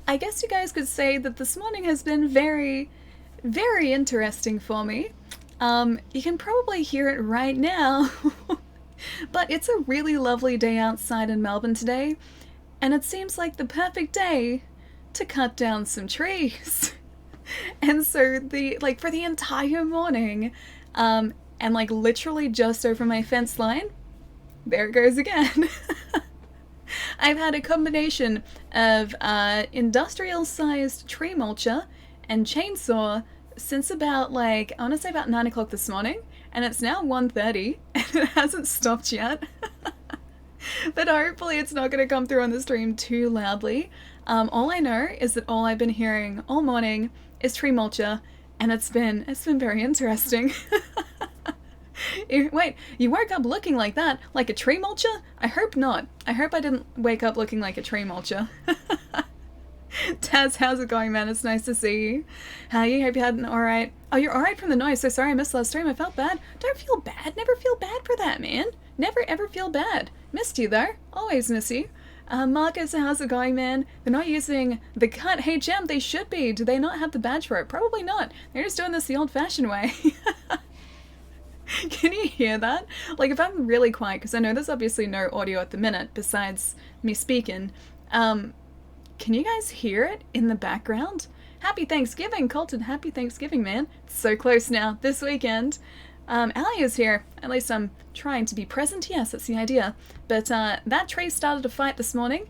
I guess you guys could say that this morning has been very, very interesting for me. You can probably hear it right now, but it's a really lovely day outside in Melbourne today, and it seems like the perfect day to cut down some trees. And so for the entire morning, and like literally just over my fence line, there it goes again. I've had a combination of industrial sized tree mulcher and chainsaw since about like, I want to say about 9 o'clock this morning, and it's now 1:30 and it hasn't stopped yet. But hopefully it's not going to come through on the stream too loudly. All I know is that all I've been hearing all morning is tree mulcher, and it's been very interesting. Wait, you woke up looking like that? Like a tree mulcher? I hope not. I hope I didn't wake up looking like a tree mulcher. Taz, how's it going, man? It's nice to see you. How are you? Hope you had an alright... Oh, you're alright from the noise. So sorry I missed last stream. I felt bad. Don't feel bad. Never feel bad for that, man. Never ever feel bad. Missed you, though. Always miss you. Marcus, how's it going, man? They're not using the cut. Hey, Gem, they should be. Do they not have the badge for it? Probably not. They're just doing this the old-fashioned way. Can you hear that? Like, if I'm really quiet, because I know there's obviously no audio at the minute besides me speaking, can you guys hear it in the background? Happy Thanksgiving, Colton. Happy Thanksgiving, man. It's so close now. This weekend. Allie is here. At least I'm trying to be present. Yes, that's the idea. But that tree started a fight this morning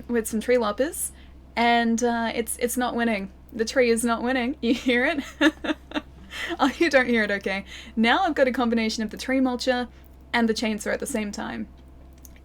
with some tree loppers, and it's not winning. The tree is not winning. You hear it? Oh, you don't hear it, okay. Now I've got a combination of the tree mulcher and the chainsaw at the same time.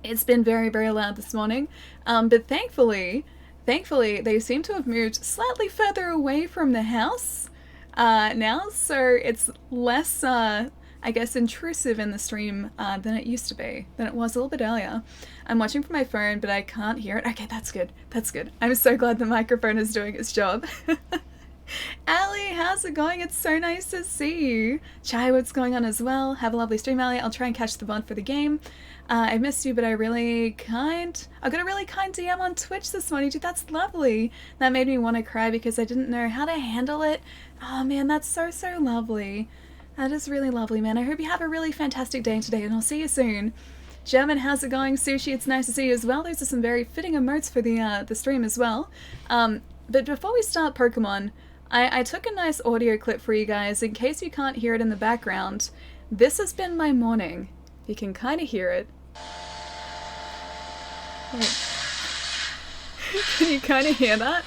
It's been very, very loud this morning, but thankfully, they seem to have moved slightly further away from the house now, so it's less, I guess, intrusive in the stream than it used to be, than it was a little bit earlier. I'm watching from my phone, but I can't hear it. Okay, that's good. That's good. I'm so glad the microphone is doing its job. Allie, how's it going? It's so nice to see you. Chai, what's going on as well? Have a lovely stream, Allie. I'll try and catch the VOD for the game. I missed you, but I got a really kind DM on Twitch this morning, dude. That's lovely. That made me want to cry because I didn't know how to handle it. Oh man, that's so, so lovely. That is really lovely, man. I hope you have a really fantastic day today, and I'll see you soon. German, how's it going? Sushi, it's nice to see you as well. Those are some very fitting emotes for the stream as well. But before we start Pokemon, I took a nice audio clip for you guys in case you can't hear it in the background. This has been my morning. You can kind of hear it. Wait. Can you kind of hear that?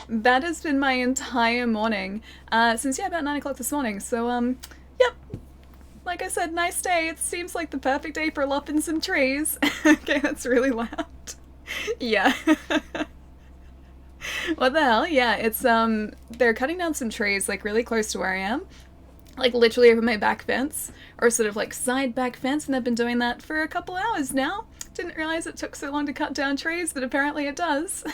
That has been my entire morning since about 9 o'clock this morning. So yep. Like I said, nice day. It seems like the perfect day for lopping some trees. Okay, that's really loud. Yeah. What the hell? Yeah, it's, they're cutting down some trees, like, really close to where I am. Like, literally over my back fence, or sort of, like, side back fence, and they've been doing that for a couple hours now. Didn't realize it took so long to cut down trees, but apparently it does.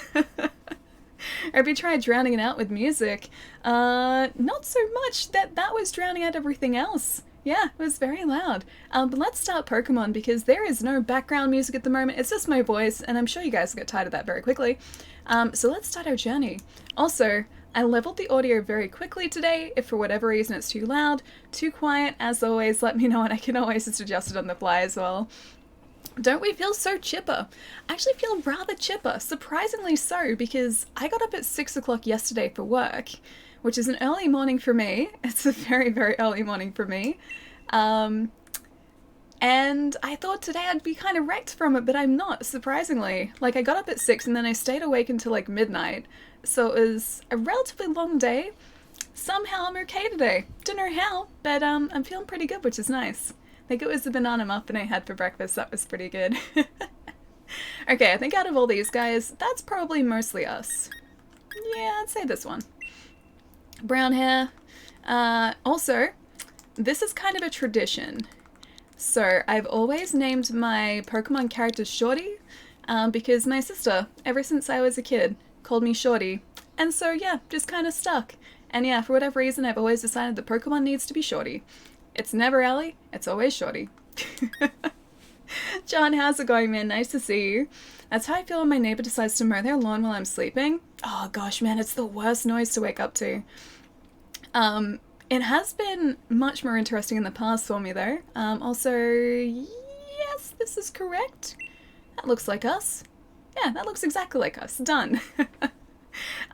Have you tried drowning it out with music? Not so much. That was drowning out everything else. Yeah, it was very loud. But let's start Pokemon because there is no background music at the moment. It's just my voice, and I'm sure you guys will get tired of that very quickly. So let's start our journey. Also, I leveled the audio very quickly today. If for whatever reason it's too loud, too quiet, as always, let me know, and I can always just adjust it on the fly as well. Don't we feel so chipper? I actually feel rather chipper, surprisingly so, because I got up at 6 o'clock yesterday for work, which is an early morning for me. It's a very, very early morning for me. And I thought today I'd be kind of wrecked from it, but I'm not, surprisingly. Like, I got up at 6 and then I stayed awake until like midnight. So it was a relatively long day. Somehow I'm okay today. Don't know how, but I'm feeling pretty good, which is nice. I think it was the banana muffin I had for breakfast. That was pretty good. Okay, I think out of all these guys, that's probably mostly us. Yeah, I'd say this one. Brown hair. Also, this is kind of a tradition. So, I've always named my Pokemon characters Shorty, because my sister, ever since I was a kid, called me Shorty. And so, yeah, just kind of stuck. And yeah, for whatever reason, I've always decided that Pokemon needs to be Shorty. It's never Ellie, it's always Shorty. John, how's it going, man? Nice to see you. That's how I feel when my neighbor decides to mow their lawn while I'm sleeping. Oh gosh, man, it's the worst noise to wake up to. It has been much more interesting in the past for me, though. Also, yes, this is correct. That looks like us. Yeah, that looks exactly like us. Done.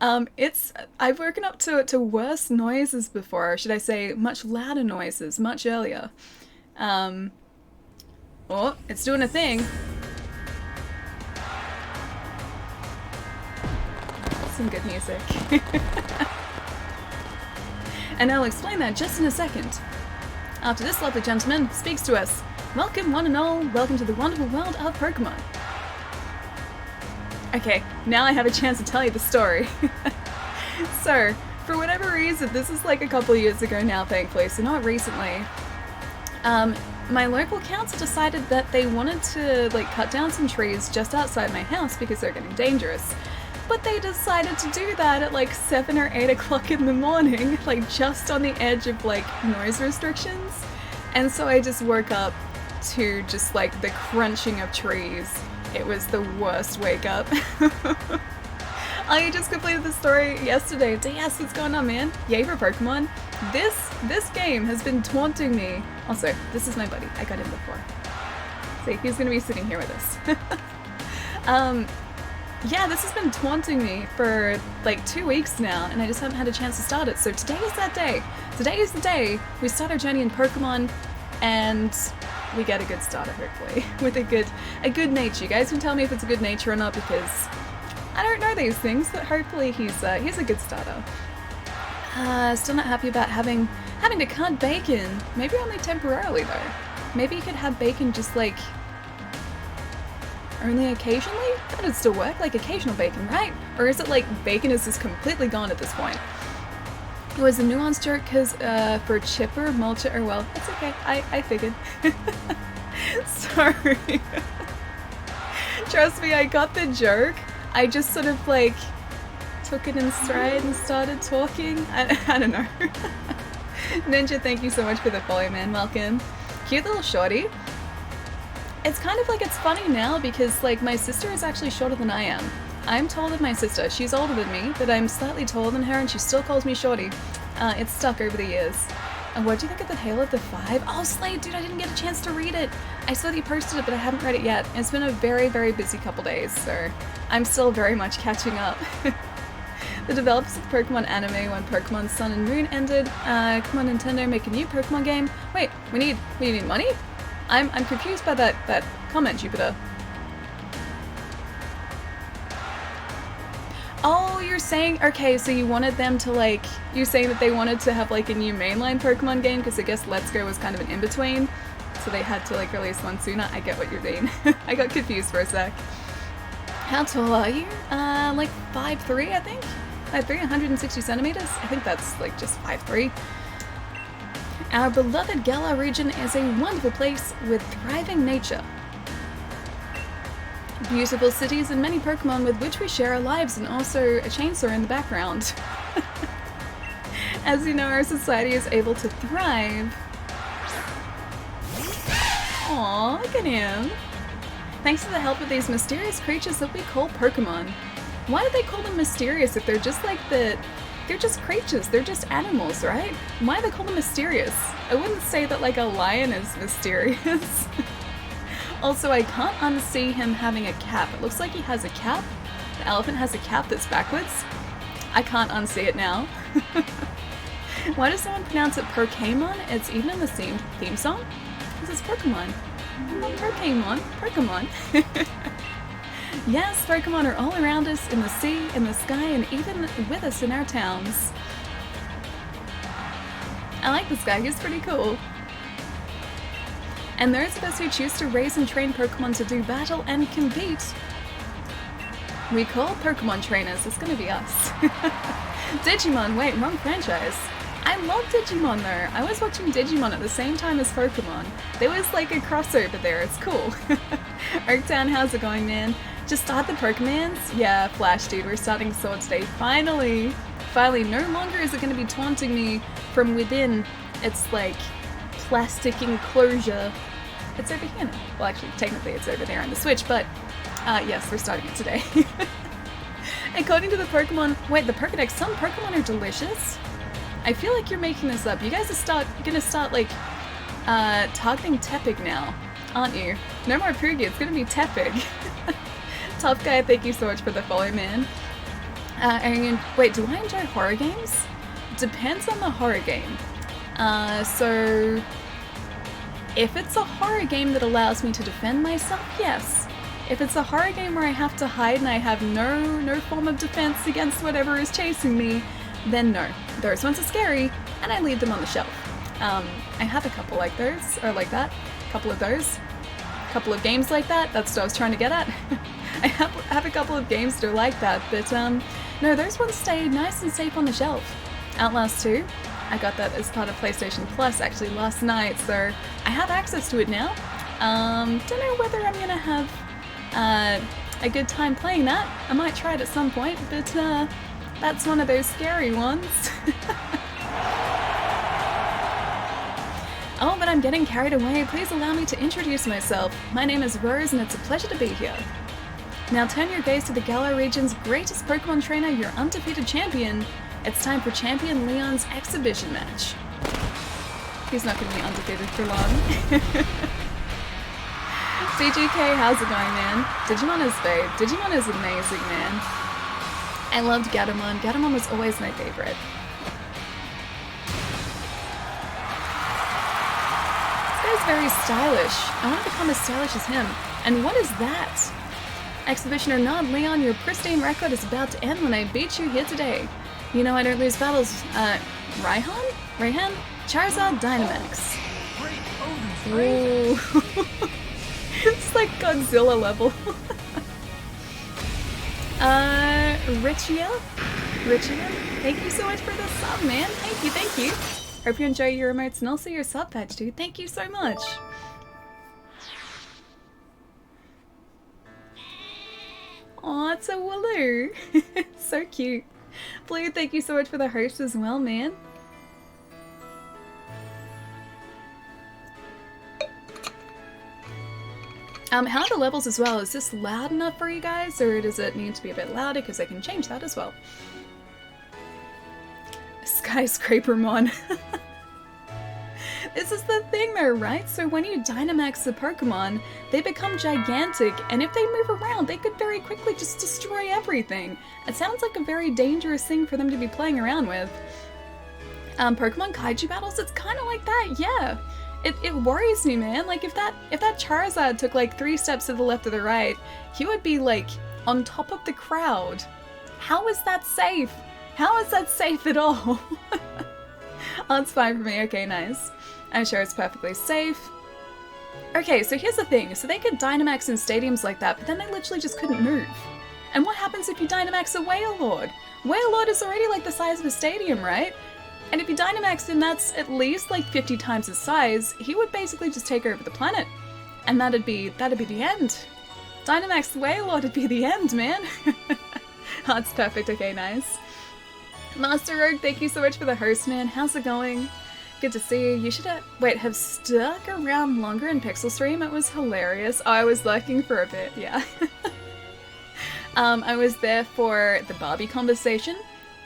I've woken up to worse noises before, or should I say much louder noises, much earlier. Oh, it's doing a thing. Some good music. And I'll explain that just in a second. After this lovely gentleman speaks to us. Welcome, one and all. Welcome to the wonderful world of Pokemon. Okay, now I have a chance to tell you the story. So, for whatever reason, this is like a couple years ago now, thankfully, so not recently. My local council decided that they wanted to like cut down some trees just outside my house because they're getting dangerous. But they decided to do that at like 7 or 8 o'clock in the morning, like just on the edge of like noise restrictions. And so I just woke up to just like the crunching of trees. It was the worst wake up. I just completed the story yesterday. DS, what's going on, man? Yay for Pokemon. This game has been taunting me. Also, this is my buddy. I got him before. See, he's gonna be sitting here with us. Yeah, this has been taunting me for like 2 weeks now, and I just haven't had a chance to start it. So today is that day. Today is the day we start our journey in Pokemon, and we get a good starter, hopefully, with a good nature. You guys can tell me if it's a good nature or not, because I don't know these things, but hopefully he's a good starter. Still not happy about having to cut bacon. Maybe only temporarily though. Maybe you could have bacon just like only occasionally? That'd still work, like occasional bacon, right? Or is it like bacon is just completely gone at this point? It was a nuanced joke because for chipper, mulcher, or well, it's okay. I figured. Sorry. Trust me, I got the joke. I just sort of like took it in stride and started talking. I don't know. Ninja, thank you so much for the follow, man. Welcome. Cute little shorty. It's kind of like it's funny now because like my sister is actually shorter than I am. I'm taller than my sister. She's older than me, but I'm slightly taller than her and she still calls me shorty. It's stuck over the years. And what do you think of the Tale of the Five? Oh, Slade, dude, I didn't get a chance to read it. I saw that you posted it, but I haven't read it yet. It's been a very, very busy couple days, so I'm still very much catching up. The developers of the Pokemon anime when Pokemon Sun and Moon ended. Come on, Nintendo, make a new Pokemon game. Wait, we need money? I'm confused by that comment, Jupiter. Oh, you're saying, okay, so you wanted them to like, you're saying that they wanted to have like a new mainline Pokemon game because I guess Let's Go was kind of an in-between, so they had to like release one sooner. I get what you're mean. I got confused for a sec. How tall are you? Like 5'3", I think? 5'3", 160 centimeters? I think that's like just 5'3". Our beloved Galar region is a wonderful place with thriving nature. Beautiful cities and many Pokemon with which we share our lives, and also a chainsaw in the background. As you know, our society is able to thrive. Aww, look at him. Thanks to the help of these mysterious creatures that we call Pokemon. Why do they call them mysterious if they're just like they're just creatures, they're just animals, right? Why do they call them mysterious? I wouldn't say that like a lion is mysterious. Also, I can't unsee him having a cap. It looks like he has a cap. The elephant has a cap that's backwards. I can't unsee it now. Why does someone pronounce it Pokémon? It's even in the same theme song. This is Pokemon. Pokémon. Pokemon. Yes, Pokemon are all around us, in the sea, in the sky, and even with us in our towns. I like this guy, he's pretty cool. And those of us who choose to raise and train Pokemon to do battle and compete, we call Pokemon trainers. It's gonna be us. Digimon, wait, wrong franchise. I love Digimon though. I was watching Digimon at the same time as Pokemon. There was like a crossover there, it's cool. Oaktown, how's it going, man? Just start the Pokemons? Yeah, Flash dude, we're starting Sword today. Finally! Finally, no longer is it going to be taunting me from within its like plastic enclosure It's over here now. Well, actually, technically it's over there on the Switch, but yes, we're starting it today. According to the Pokemon... Wait, the Pokedex, some Pokemon are delicious? I feel like you're making this up. You guys are gonna start, like, targeting Tepig now, aren't you? No more Poogie, it's gonna be Tepig. Tough Guy, thank you so much for the follow, man. Wait, do I enjoy horror games? Depends on the horror game. So... If it's a horror game that allows me to defend myself, yes. If it's a horror game where I have to hide and I have no form of defense against whatever is chasing me, then no. Those ones are scary, and I leave them on the shelf. I have a couple like those, or like that. A couple of those. A couple of games like that, that's what I was trying to get at. I have a couple of games that are like that, but no, those ones stay nice and safe on the shelf. Outlast 2. I got that as part of PlayStation Plus actually last night, so I have access to it now. Don't know whether I'm gonna have a good time playing that. I might try it at some point, but that's one of those scary ones. Oh, but I'm getting carried away. Please allow me to introduce myself. My name is Rose, and it's a pleasure to be here. Now turn your gaze to the Galar region's greatest Pokemon trainer, your undefeated champion. It's time for Champion Leon's exhibition match. He's not going to be undefeated for long. CGK, how's it going, man? Digimon is babe. Digimon is amazing, man. I loved Gatomon. Gatomon was always my favorite. This guy's very stylish. I want to become as stylish as him. And what is that? Exhibition or not, Leon, your pristine record is about to end when I beat you here today. You know I don't lose battles. Raihan? Charizard Dynamax. Ooh. It's like Godzilla level. Richia? Thank you so much for the sub, man. Thank you. Hope you enjoy your emotes and also your sub patch, dude. Thank you so much. Aw, it's a Wooloo. So cute. Blue, thank you so much for the host as well, man. How are the levels as well? Is this loud enough for you guys, or does it need to be a bit louder? Because I can change that as well. Skyscrapermon. This is the thing though, right? So when you Dynamax the Pokemon, they become gigantic, and if they move around, they could very quickly just destroy everything. It sounds like a very dangerous thing for them to be playing around with. Pokemon Kaiju battles, it's kind of like that, yeah. It worries me, man. Like, if that Charizard took like 3 steps to the left or the right, he would be like on top of the crowd. How is that safe? How is that safe at all? Oh, it's fine for me. Okay, nice. I'm sure it's perfectly safe. Okay, so here's the thing. So they could Dynamax in stadiums like that, but then they literally just couldn't move. And what happens if you Dynamax a Wailord? Wailord is already like the size of a stadium, right? And if you Dynamax him, that's at least like 50 times his size. He would basically just take over the planet. And that'd be the end. Dynamax the Wailord would be the end, man. Oh, it's perfect. Okay, nice. Master Rogue, thank you so much for the host, man. How's it going? Good to see you. You should have stuck around longer in Pixel Stream. It was hilarious. Oh, I was lurking for a bit, yeah. I was there for the Barbie conversation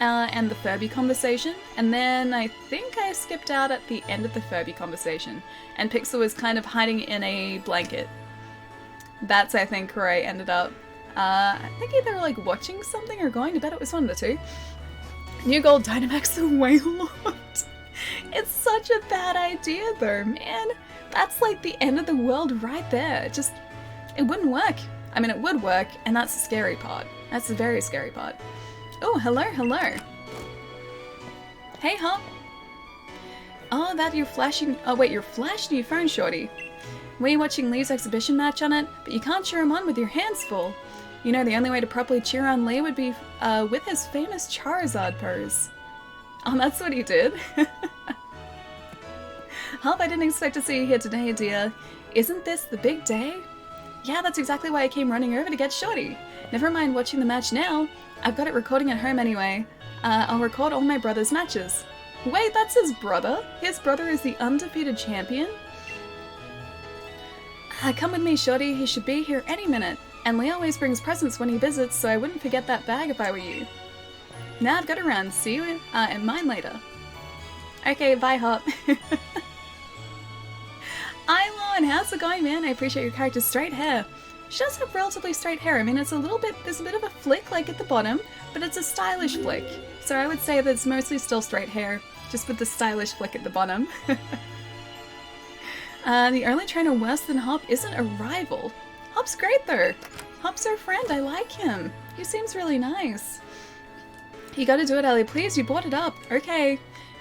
and the Furby conversation, and then I think I skipped out at the end of the Furby conversation, and Pixel was kind of hiding in a blanket. That's, I think, where I ended up. I think either like watching something or going to bed. It was one of the two. New Gold Dynamax the Wailord. It's such a bad idea though, man. That's like the end of the world right there. It wouldn't work. I mean, it would work, and that's the scary part. That's the very scary part. Oh, hello. Hey, Hop. Oh, that you're flashing. Oh, wait, you're flashing your phone, shorty. We're watching Lee's exhibition match on it, but you can't cheer him on with your hands full. You know, the only way to properly cheer on Lee would be with his famous Charizard pose. Oh, that's what he did. Hop, I didn't expect to see you here today, dear. Isn't this the big day? Yeah, that's exactly why I came running over to get Shorty. Never mind watching the match now. I've got it recording at home anyway. I'll record all my brother's matches. Wait, that's his brother? His brother is the undefeated champion? Come with me, shorty. He should be here any minute. And Lee always brings presents when he visits, so I wouldn't forget that bag if I were you. Now I've got to run. See you in mine later. Okay, bye, Hop. Ilon, how's it going, man? I appreciate your character's straight hair. She does have relatively straight hair. I mean, it's a little bit, there's a bit of a flick, like at the bottom, but it's a stylish flick. So I would say that it's mostly still straight hair, just with the stylish flick at the bottom. The only trainer worse than Hop isn't a rival. Hop's great though. Hop's our friend, I like him. He seems really nice. You gotta do it, Ellie, please, you brought it up. Okay.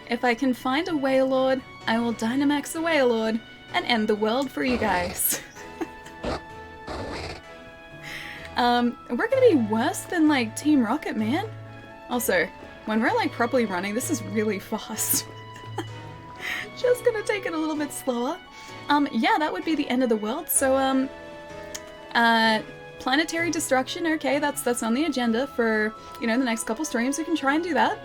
If I can find a Wailord, I will Dynamax the Wailord and end the world for you guys. We're gonna be worse than, like, Team Rocket, man. Also, when we're, like, properly running, this is really fast. Just gonna take it a little bit slower. Yeah, that would be the end of the world, so, planetary destruction, okay, that's on the agenda for, you know, the next couple streams. We can try and do that.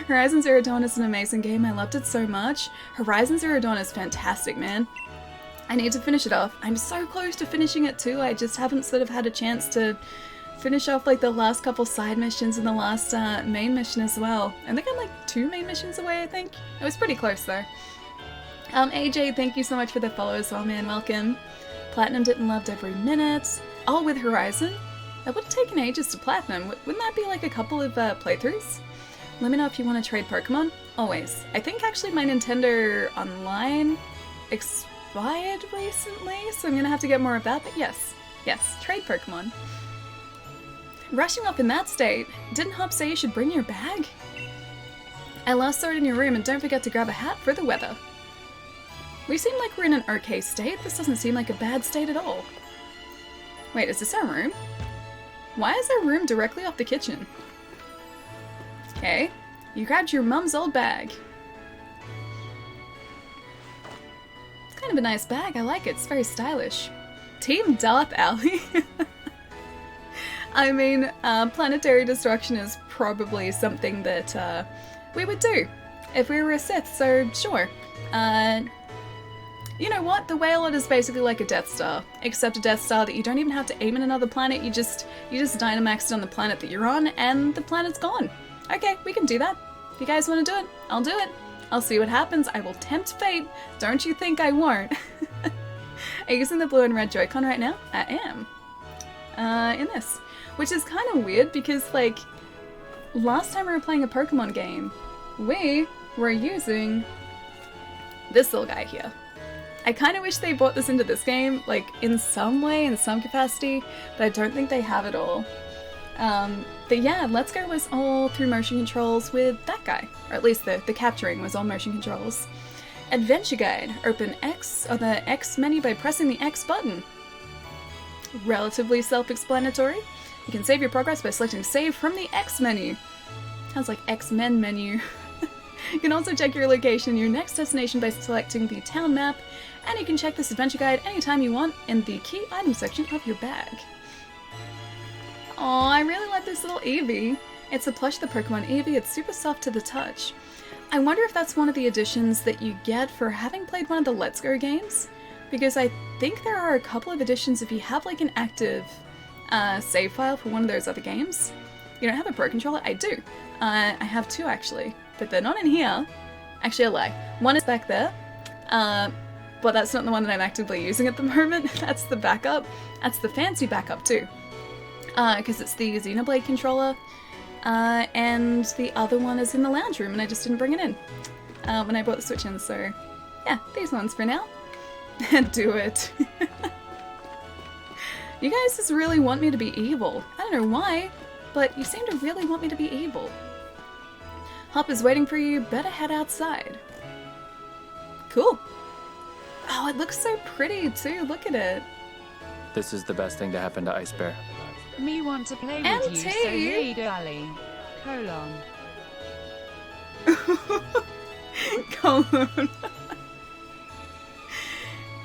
Horizon Zero Dawn is an amazing game. I loved it so much. Horizon Zero Dawn is fantastic, man. I need to finish it off. I'm so close to finishing it too. I just haven't sort of had a chance to finish off like the last couple side missions and the last main mission as well. I think I'm like 2 main missions away, I think. It was pretty close though. AJ, thank you so much for the follow as well, man. Welcome. Platinum didn't loved every minute. Oh, with Horizon? That would have taken ages to Platinum. Wouldn't that be like a couple of playthroughs? Let me know if you want to trade Pokemon. Always. I think actually my Nintendo Online expired recently, so I'm gonna have to get more of that, but yes. Yes, trade Pokemon. Rushing up in that state, didn't Hop say you should bring your bag? I last saw it in your room, and don't forget to grab a hat for the weather. We seem like we're in an okay state. This doesn't seem like a bad state at all. Wait, is this our room? Why is our room directly off the kitchen? Okay, you grabbed your mum's old bag. It's kind of a nice bag, I like it, it's very stylish. Team Darth Alley? I mean, planetary destruction is probably something that we would do if we were a Sith, so sure. You know what? The Wailord is basically like a Death Star, except a Death Star that you don't even have to aim at another planet, you just Dynamax it on the planet that you're on, and the planet's gone. Okay, we can do that. If you guys want to do it, I'll do it. I'll see what happens. I will tempt fate. Don't you think I won't? Are you using the blue and red Joy-Con right now? I am. In this. Which is kind of weird because, like, last time we were playing a Pokemon game, we were using this little guy here. I kind of wish they brought this into this game, like, in some way, in some capacity, but I don't think they have it all. But yeah, Let's Go was all through motion controls with that guy. Or at least the capturing was all motion controls. Adventure Guide. Open X or the X menu by pressing the X button. Relatively self-explanatory. You can save your progress by selecting Save from the X menu. Sounds like X-Men menu. You can also check your location in your next destination by selecting the town map, and you can check this adventure guide anytime you want in the key item section of your bag. Aw, I really like this little Eevee. It's a plush of the Pokemon Eevee, it's super soft to the touch. I wonder if that's one of the additions that you get for having played one of the Let's Go games, because I think there are a couple of additions if you have like an active save file for one of those other games. You don't have a Pro Controller? I do. I have 2 actually, but they're not in here. Actually, I lie. One is back there, but that's not the one that I'm actively using at the moment. That's the backup. That's the fancy backup too, because it's the Xenoblade controller, and the other one is in the lounge room, and I just didn't bring it in when I brought the Switch in, so yeah, these ones for now. Do it. You guys just really want me to be evil. I don't know why, but you seem to really want me to be evil. Hop is waiting for you, better head outside. Cool. Oh, it looks so pretty too, look at it. This is the best thing to happen to Ice Bear. Me want to play with you, so read Ali. Colon.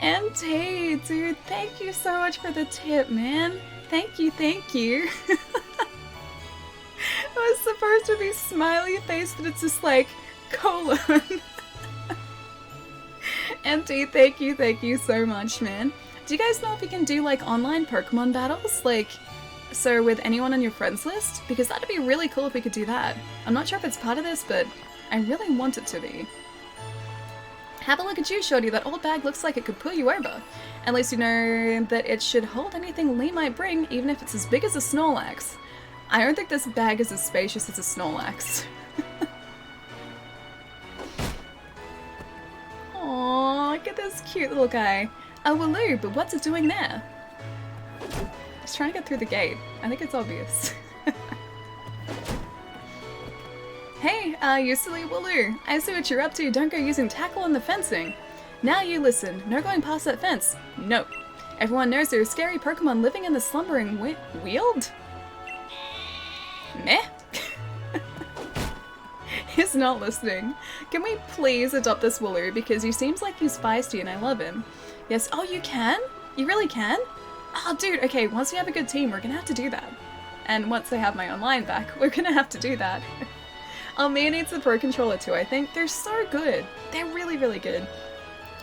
MT, dude, thank you so much for the tip, man. Thank you, thank you. It was supposed to be smiley face, but it's just like, colon. MT, thank you so much, man. Do you guys know if you can do like online Pokemon battles? Like, so with anyone on your friends list? Because that'd be really cool if we could do that. I'm not sure if it's part of this, but I really want it to be. Have a look at you, Shorty. That old bag looks like it could pull you over. At least you know that it should hold anything Lee might bring, even if it's as big as a Snorlax. I don't think this bag is as spacious as a Snorlax. Aww, look at this cute little guy. A Waloo, but what's it doing there? It's trying to get through the gate. I think it's obvious. Hey, you silly Waloo. I see what you're up to. Don't go using tackle on the fencing. Now you listen. No going past that fence. No. Everyone knows there are scary Pokemon living in the slumbering weald? Meh. He's not listening. Can we please adopt this Waloo because he seems like he's feisty and I love him. Yes, oh you can? You really can? Oh dude, okay, once we have a good team we're gonna have to do that. And once I have my online back, we're gonna have to do that. Oh, Mia needs the Pro Controller too, I think. They're so good. They're really, really good.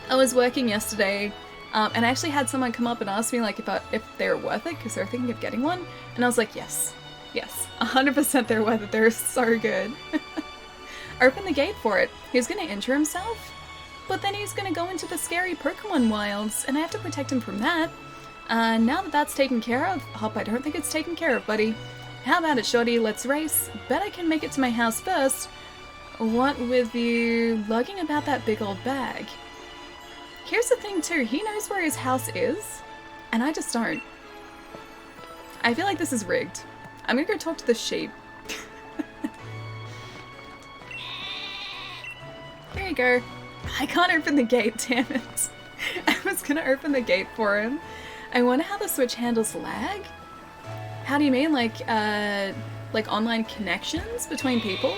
I was working yesterday, and I actually had someone come up and ask me like if they were worth it because they were thinking of getting one. And I was like, yes. Yes, 100% they're worth it. They're so good. Open the gate for it. He's gonna injure himself, but then he's gonna go into the scary Pokemon wilds, and I have to protect him from that. Now that that's taken care of, Hop, I don't think it's taken care of, buddy. How about it, Shorty? Let's race. Bet I can make it to my house first. What with you lugging about that big old bag? Here's the thing too, he knows where his house is, and I just don't. I feel like this is rigged. I'm gonna go talk to the sheep. There you go. I can't open the gate, damn it. I was gonna open the gate for him. I wonder how the Switch handles lag? How do you mean, like online connections between people?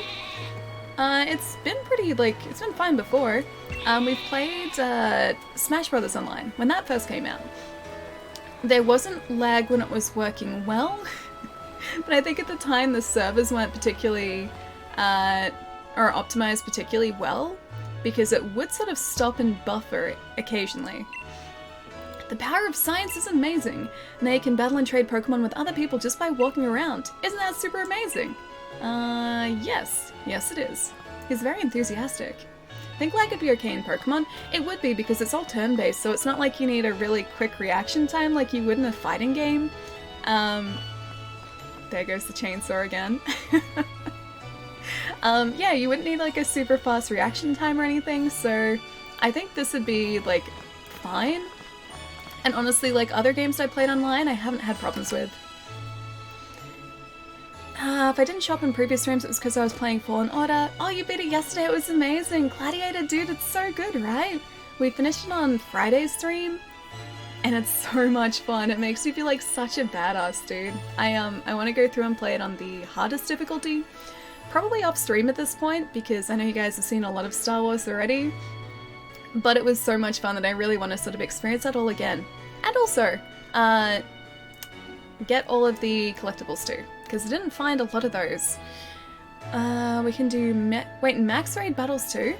It's been pretty, it's been fine before. We've played Smash Brothers Online, when that first came out. There wasn't lag when it was working well, but I think at the time the servers weren't particularly, or optimized particularly well, because it would sort of stop and buffer occasionally. The power of science is amazing. Now you can battle and trade Pokemon with other people just by walking around. Isn't that super amazing? Yes. Yes, it is. He's very enthusiastic. Think lag would be okay in Pokemon? It would be because it's all turn-based, so it's not like you need a really quick reaction time like you would in a fighting game. There goes the chainsaw again. Yeah, you wouldn't need like a super fast reaction time or anything, so I think this would be like fine. And honestly, like other games I played online, I haven't had problems with. If I didn't show up in previous streams, it was because I was playing Fallen Order. Oh, you beat it yesterday, it was amazing! Gladiator, dude, it's so good, right? We finished it on Friday's stream, and it's so much fun. It makes me feel like such a badass, dude. I want to go through and play it on the hardest difficulty. Probably off stream at this point, because I know you guys have seen a lot of Star Wars already. But it was so much fun that I really want to sort of experience that all again. And also, get all of the collectibles too, because I didn't find a lot of those. We can do max raid battles too?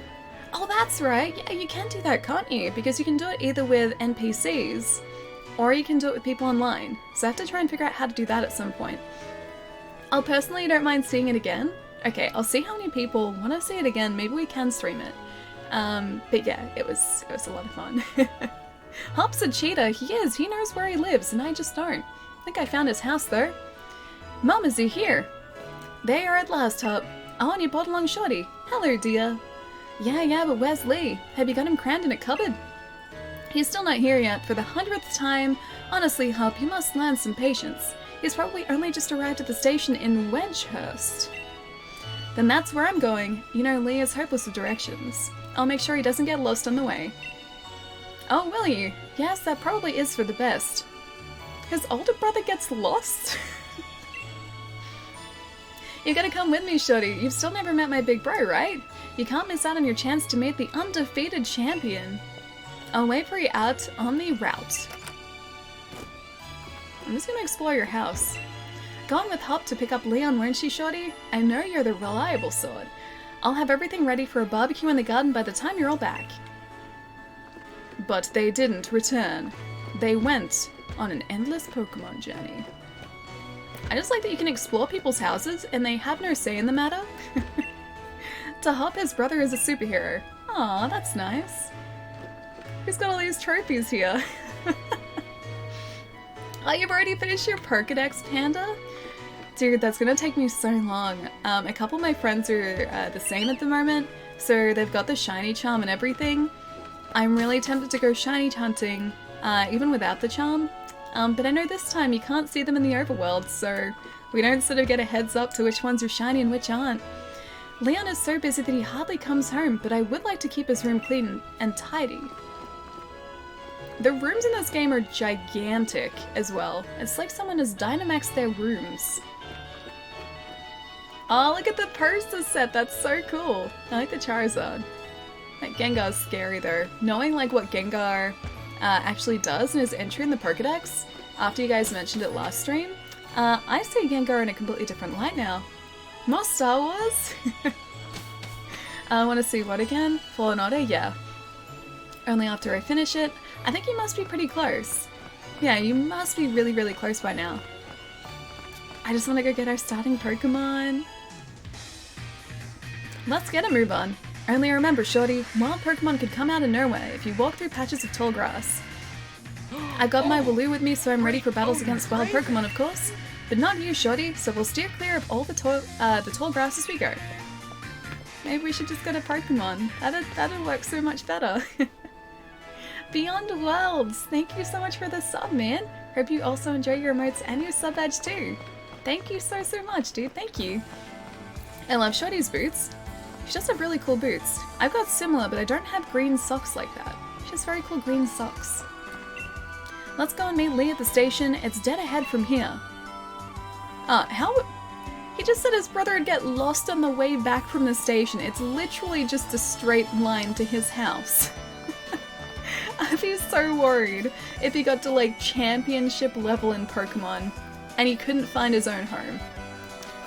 Oh, that's right. Yeah, you can do that, can't you? Because you can do it either with NPCs, or you can do it with people online. So I have to try and figure out how to do that at some point. I'll personally don't mind seeing it again. Okay, I'll see how many people want to see it again. Maybe we can stream it. But yeah, it was a lot of fun. Hop's a cheater. He is. He knows where he lives, and I just don't. I think I found his house, though. Mum, is he here? There you are at last, Hop. Oh, and you brought along Shorty. Hello, dear. Yeah, but where's Lee? Have you got him crammed in a cupboard? He's still not here yet, for the 100th time. Honestly, Hop, you must learn some patience. He's probably only just arrived at the station in Wedgehurst. Then that's where I'm going. You know, Lee is hopeless with directions. I'll make sure he doesn't get lost on the way. Oh, will you? Yes, that probably is for the best. His older brother gets lost? You gotta come with me, Shorty. You've still never met my big bro, right? You can't miss out on your chance to meet the undefeated champion. I'll wait for you out on the route. I'm just gonna explore your house. Gone with Hop to pick up Leon, weren't she, Shorty? I know you're the reliable sort. I'll have everything ready for a barbecue in the garden by the time you're all back. But they didn't return. They went on an endless Pokemon journey. I just like that you can explore people's houses and they have no say in the matter. To Hop, his brother is a superhero. Aw, that's nice. He's got all these trophies here. Oh, you've already finished your Pokedex, Panda? Dude, that's gonna take me so long. A couple of my friends are the same at the moment, so they've got the shiny charm and everything. I'm really tempted to go shiny hunting, even without the charm. But I know this time you can't see them in the overworld, so we don't sort of get a heads up to which ones are shiny and which aren't. Leon is so busy that he hardly comes home, but I would like to keep his room clean and tidy. The rooms in this game are gigantic as well. It's like someone has Dynamaxed their rooms. Oh, look at the poster set, that's so cool. I like the Charizard. That Gengar's scary though. Knowing like what Gengar actually does in his entry in the Pokedex, after you guys mentioned it last stream, I see Gengar in a completely different light now. More Star Wars? I want to see what again? Fallen Order? Yeah. Only after I finish it. I think you must be pretty close. Yeah, you must be really, really close by now. I just want to go get our starting Pokemon. Let's get a move on. Only remember, Shorty, wild Pokemon could come out of nowhere if you walk through patches of tall grass. I got my Wooloo with me, so I'm ready for battles against wild Pokemon, of course. But not you, Shorty, so we'll steer clear of all the tall grass as we go. Maybe we should just get a Pokemon. That'd work so much better. Beyond Worlds, thank you so much for the sub, man. Hope you also enjoy your emotes and your sub badge too. Thank you so much, dude. Thank you. I love Shorty's boots. She does have really cool boots. I've got similar, but I don't have green socks like that. She has very cool green socks. Let's go and meet Lee at the station. It's dead ahead from here. How? He just said his brother would get lost on the way back from the station. It's literally just a straight line to his house. I'd be so worried if he got to like championship level in Pokemon and he couldn't find his own home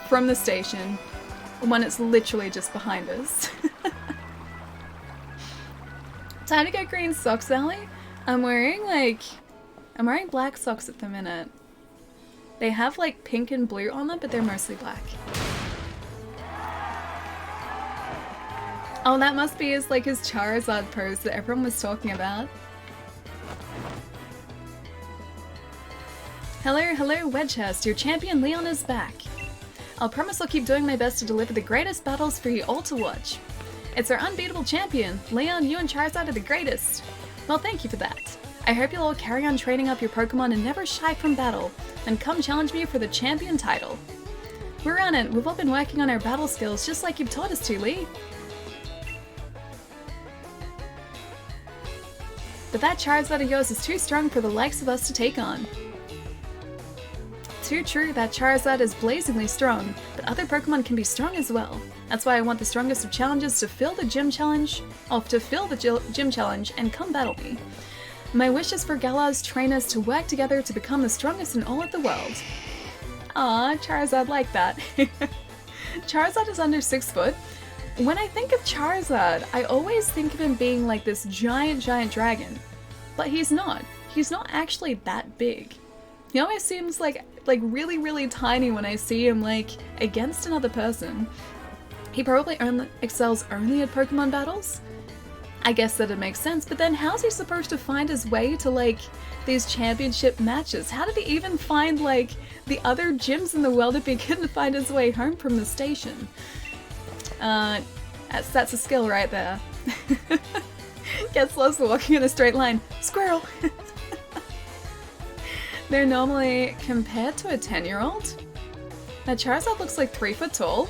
from the station when it's literally just behind us. Time to get green socks, Ellie. I'm wearing black socks at the minute. They have like pink and blue on them, but they're mostly black. Oh, that must be his Charizard pose that everyone was talking about. Hello, Wedgehurst. Your champion Leon is back. I'll promise I'll keep doing my best to deliver the greatest battles for you all to watch. It's our unbeatable champion. Leon, you and Charizard are the greatest. Well, thank you for that. I hope you'll all carry on training up your Pokemon and never shy from battle, and come challenge me for the champion title. We're on it. We've all been working on our battle skills just like you've taught us to, Lee. But that Charizard of yours is too strong for the likes of us to take on. Too true, that Charizard is blazingly strong, but other Pokemon can be strong as well. That's why I want the strongest of challenges to fill the gym challenge, and come battle me. My wish is for Galar's trainers to work together to become the strongest in all of the world. Aw, Charizard like that. Charizard is under 6 foot. When I think of Charizard, I always think of him being like this giant dragon. But he's not. He's not actually that big. He always seems like really tiny when I see him like against another person. He probably excels only at Pokemon battles. I guess that'd make sense, but then how's he supposed to find his way to like these championship matches? How did he even find like the other gyms in the world if he couldn't find his way home from the station? That's a skill right there. Gets lost walking in a straight line. Squirrel! They're normally compared to a 10-year-old. Now Charizard looks like 3 foot tall.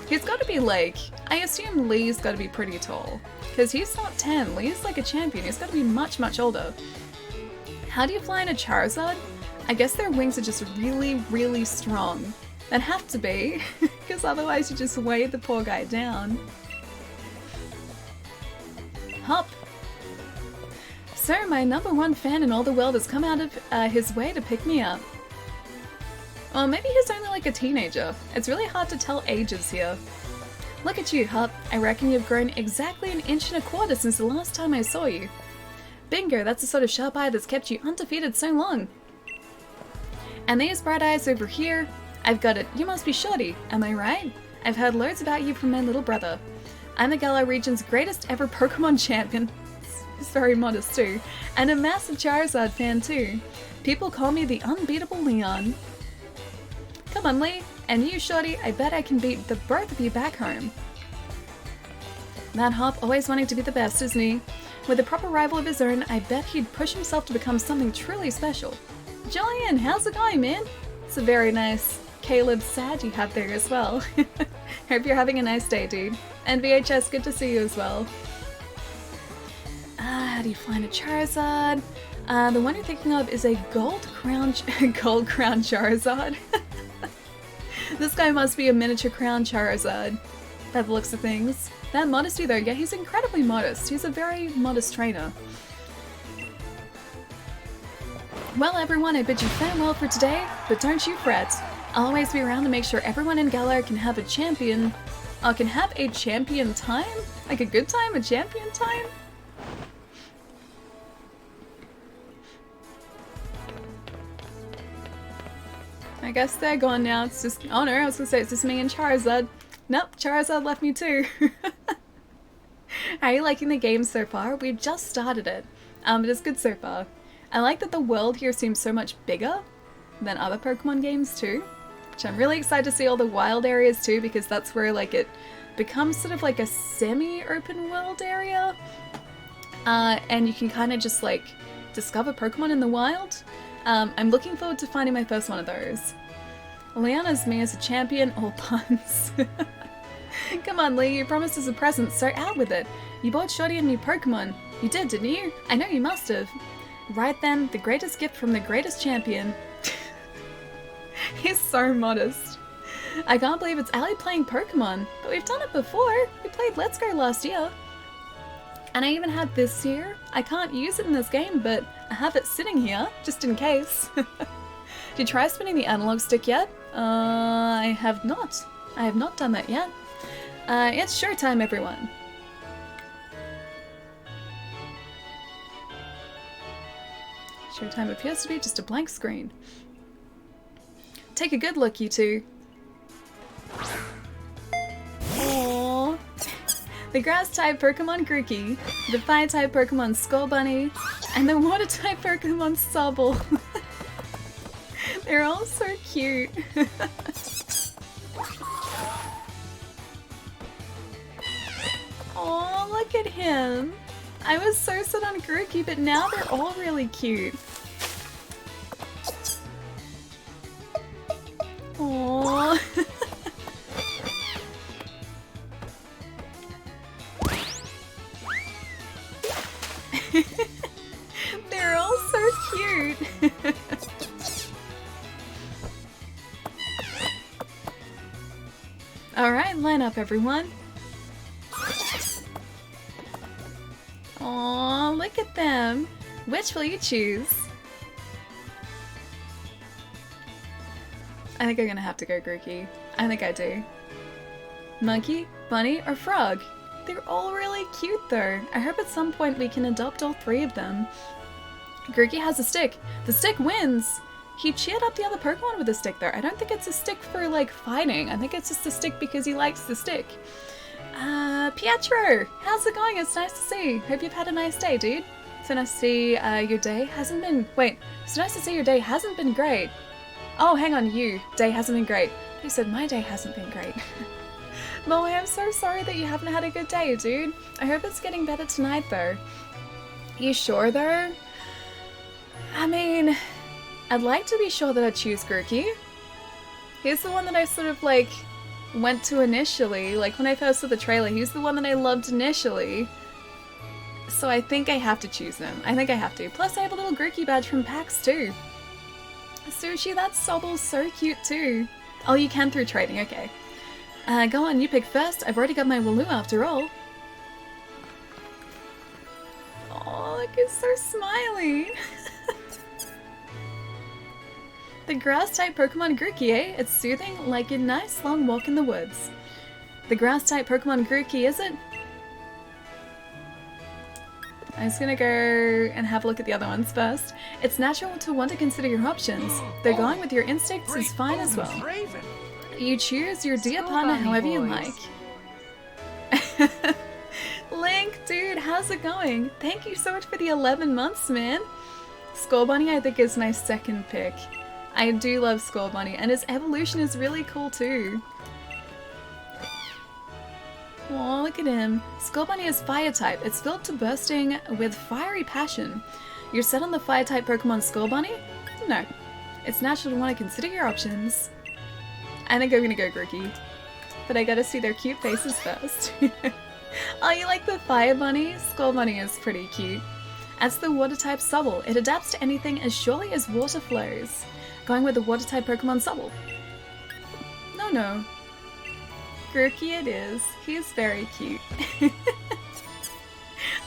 He's got to be like, I assume Lee's got to be pretty tall. Because he's not 10, Lee's like a champion, he's got to be much older. How do you fly in a Charizard? I guess their wings are just really strong. They'd have to be, because otherwise you just weigh the poor guy down. Hop! So, my #1 fan in all the world has come out of his way to pick me up. Or maybe he's only like a teenager. It's really hard to tell ages here. Look at you, Hup. I reckon you've grown exactly 1.25 inches since the last time I saw you. Bingo, that's the sort of sharp eye that's kept you undefeated so long. And these bright eyes over here, I've got it. You must be Shorty, am I right? I've heard loads about you from my little brother. I'm the Galar region's greatest ever Pokemon champion. He's very modest too. And a massive Charizard fan too. People call me the unbeatable Leon. Come on, Lee. And you, Shorty, I bet I can beat the both of you back home. That Hop always wanting to be the best, isn't he? With a proper rival of his own, I bet he'd push himself to become something truly special. Julian, how's it going, man? It's a very nice Caleb sad you have there as well. Hope you're having a nice day, dude. And VHS, good to see you as well. How do you find a Charizard? The one you're thinking of is a gold crown Charizard. This guy must be a miniature crown Charizard, by the looks of things. That modesty though, yeah, he's incredibly modest. He's a very modest trainer. Well everyone, I bid you farewell for today, but don't you fret. I'll always be around to make sure everyone in Galar can have a champion. Can have a champion time? Like a good time? A champion time? I guess they're gone now. It's just... Oh no, I was gonna say it's just me and Charizard. Nope, Charizard left me too. Are you liking the game so far? We've just started it. But it's good so far. I like that the world here seems so much bigger than other Pokemon games too. Which I'm really excited to see all the wild areas too, because that's where like it becomes sort of like a semi-open world area. And you can kind of just like discover Pokemon in the wild. I'm looking forward to finding my first one of those. Leanna's me as a champion, all puns. Come on, Lee, you promised us a present, so out with it. You bought Shorty a new Pokemon. You did, didn't you? I know you must have. Right then, the greatest gift from the greatest champion. He's so modest. I can't believe it's Allie playing Pokemon, but we've done it before. We played Let's Go last year. And I even had this here. I can't use it in this game, but I have it sitting here, just in case. Did you try spinning the analog stick yet? I have not. I have not done that yet. It's showtime, everyone. Showtime appears to be just a blank screen. Take a good look, you two. Aww. The grass-type Pokemon Grookey, the fire-type Pokemon Skullbunny, and the water-type Pokemon Sobble. They're all so cute. Oh, look at him. I was so set on Grookey, but now they're all really cute. Aww. They're all so cute. Alright, line up everyone. Aww, look at them. Which will you choose? I think I'm gonna have to go Grookey. I think I do. Monkey, bunny, or frog? They're all really cute though. I hope at some point we can adopt all three of them. Grookey has a stick. The stick wins! He cheered up the other Pokemon with a stick though. I don't think it's a stick for like fighting. I think it's just a stick because he likes the stick. Pietro! How's it going? It's nice to see. Hope you've had a nice day, dude. So nice to see your day hasn't been... Wait, so nice to see your day hasn't been great. Oh, hang on, you. Day hasn't been great. You said my day hasn't been great. Moe, I'm so sorry that you haven't had a good day, dude. I hope it's getting better tonight, though. You sure, though? I mean, I'd like to be sure that I choose Grookey. He's the one that I sort of, like, went to initially. Like, when I first saw the trailer, he's the one that I loved initially. So I think I have to choose him. I think I have to. Plus, I have a little Grookey badge from PAX, too. Sushi, that Sobble's so cute, too. Oh, you can through trading, okay. Go on, you pick first. I've already got my Wooloo after all. Oh, look, it's so smiley. The grass-type Pokemon Grookey, eh? It's soothing, like a nice long walk in the woods. The grass-type Pokemon Grookey, is it? I'm just gonna go and have a look at the other ones first. It's natural to want to consider your options, though going with your instincts is fine as well. You choose your dear partner however you like. Link, dude, how's it going? Thank you so much for the 11 months, man. Skull Bunny I think is my second pick. I do love Skull Bunny, and his evolution is really cool too. Oh, look at him. Skull Bunny is fire type. It's filled to bursting with fiery passion. You're set on the fire type Pokemon Skull Bunny? No. It's natural to want to consider your options. I think I'm gonna go Grookey. But I gotta see their cute faces first. Oh, you like the fire bunny? Skull Bunny is pretty cute. As the water type Sobble, it adapts to anything as surely as water flows. Going with the water type Pokemon Sobble. No. Grookey it is. He's very cute.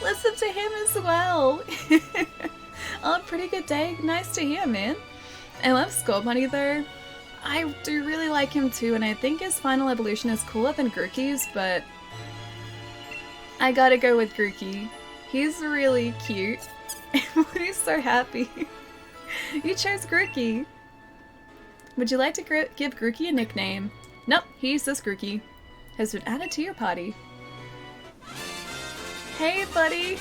Listen to him as well. Oh, pretty good day. Nice to hear, man. I love Skull Bunny though. I do really like him too, and I think his final evolution is cooler than Grookey's, but I gotta go with Grookey. He's really cute. He's so happy. You chose Grookey. Would you like to give Grookey a nickname? Nope, he's this Grookey. Has been added to your party. Hey, buddy!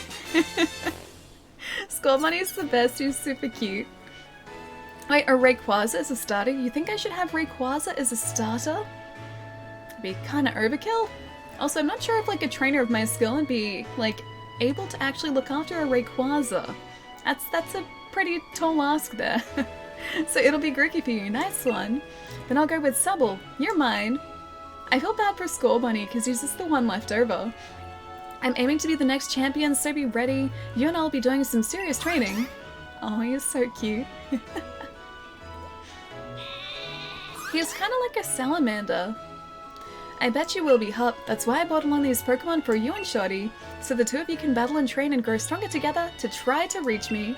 Skull Bunny's the best, he's super cute. Wait, a Rayquaza as a starter? You think I should have Rayquaza as a starter? It'd be kinda overkill. Also, I'm not sure if like a trainer of my skill would be like able to actually look after a Rayquaza. That's a pretty tall ask there. So it'll be Grookey for you, nice one. Then I'll go with Sobble, you're mine. I feel bad for Skull Bunny because he's just the one left over. I'm aiming to be the next champion, so be ready. You and I will be doing some serious training. Oh, he's so cute. He's kind of like a salamander. I bet you will be, Hup. That's why I brought along these Pokemon for you and Shorty, so the two of you can battle and train and grow stronger together to try to reach me.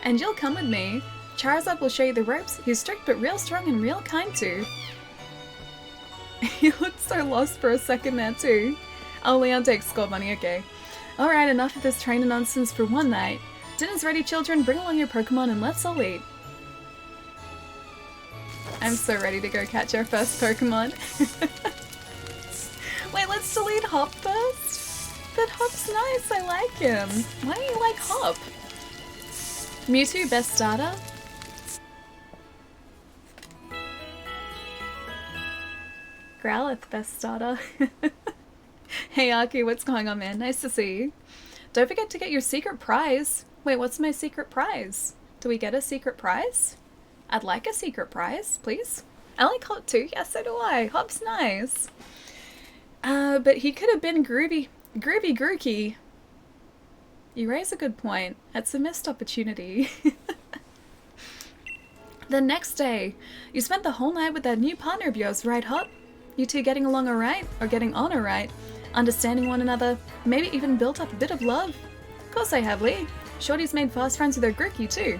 And you'll come with me. Charizard will show you the ropes. He's strict but real strong and real kind too. He looked so lost for a second there too. Oh, Leon takes Skull Bunny, okay. Alright, enough of this trainer nonsense for one night. Dinner's ready, children. Bring along your Pokemon and let's all eat. I'm so ready to go catch our first Pokemon. Wait, let's delete Hop first? But Hop's nice, I like him. Why do you like Hop? Mewtwo, best starter? Growlithe, best starter. Hey Aki, what's going on, man? Nice to see you. Don't forget to get your secret prize. Wait, what's my secret prize? Do we get a secret prize? I'd like a secret prize, please. I like Hop too. Yes, so do I. Hop's nice. But he could have been Grookey. You raise a good point. That's a missed opportunity. The next day, you spent the whole night with that new partner of yours, right, Hop? You two getting along alright? Or getting on alright? Understanding one another? Maybe even built up a bit of love? Of course I have, Lee. Shorty's made fast friends with her Grookey too.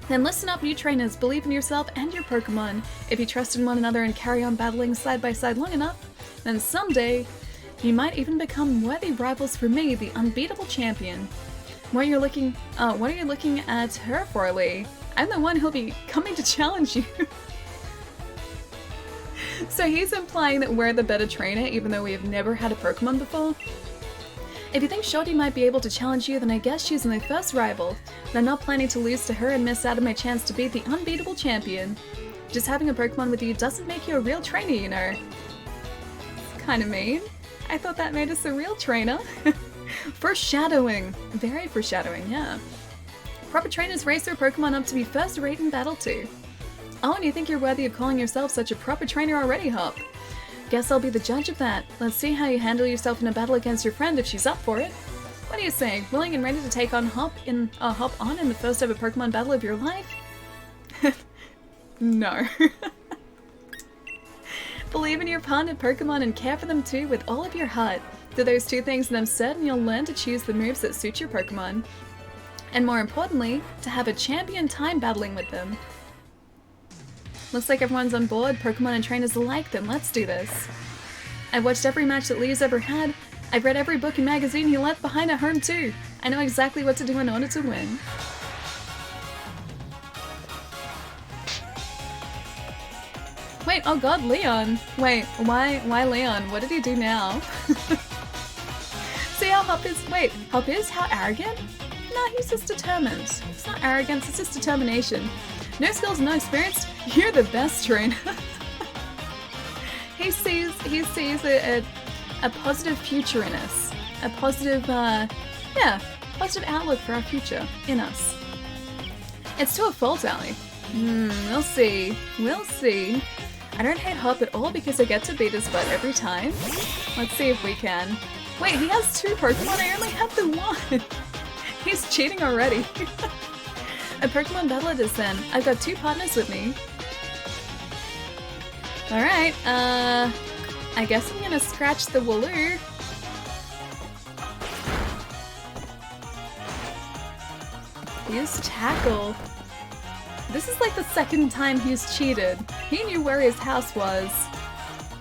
Then listen up, new trainers. Believe in yourself and your Pokemon. If you trust in one another and carry on battling side by side long enough, then someday you might even become worthy rivals for me, the unbeatable champion. What are you looking at her for, Lee? I'm the one who'll be coming to challenge you. So he's implying that we're the better trainer even though we have never had a Pokemon before? If you think Shorty might be able to challenge you, then I guess she's my first rival. And I'm not planning to lose to her and miss out on my chance to beat the unbeatable champion. Just having a Pokemon with you doesn't make you a real trainer, you know. It's kinda mean. I thought that made us a real trainer. Foreshadowing. Very foreshadowing, yeah. Proper trainers raise their Pokemon up to be first rate in battle too. Oh, and you think you're worthy of calling yourself such a proper trainer already, Hop? Guess I'll be the judge of that. Let's see how you handle yourself in a battle against your friend if she's up for it. What do you say? Willing and ready to take on Hop on in the first ever Pokemon battle of your life? No. Believe in your partner Pokemon and care for them too with all of your heart. Do those two things and I'm certain you'll learn to choose the moves that suit your Pokemon. And more importantly, to have a champion time battling with them. Looks like everyone's on board, Pokemon and trainers alike, then let's do this. I watched every match that Lee's ever had. I've read every book and magazine he left behind at home too. I know exactly what to do in order to win. Wait, oh god, Leon. Wait, why Leon? What did he do now? See how Hop is? Wait, Hop is? How arrogant? No, he's just determined. It's not arrogance, it's just determination. No skills, no experience. You're the best trainer. he sees a positive future in us. A positive, positive outlook for our future in us. It's to a fault, Allie. We'll see. We'll see. I don't hate Hop at all because I get to beat his butt every time. Let's see if we can. Wait, he has 2 Pokemon, I only have the 1! He's cheating already. A Pokemon battle it is then. I've got 2 partners with me. Alright, I guess I'm gonna scratch the Wooloo. Use Tackle. This is like the 2nd time he's cheated. He knew where his house was.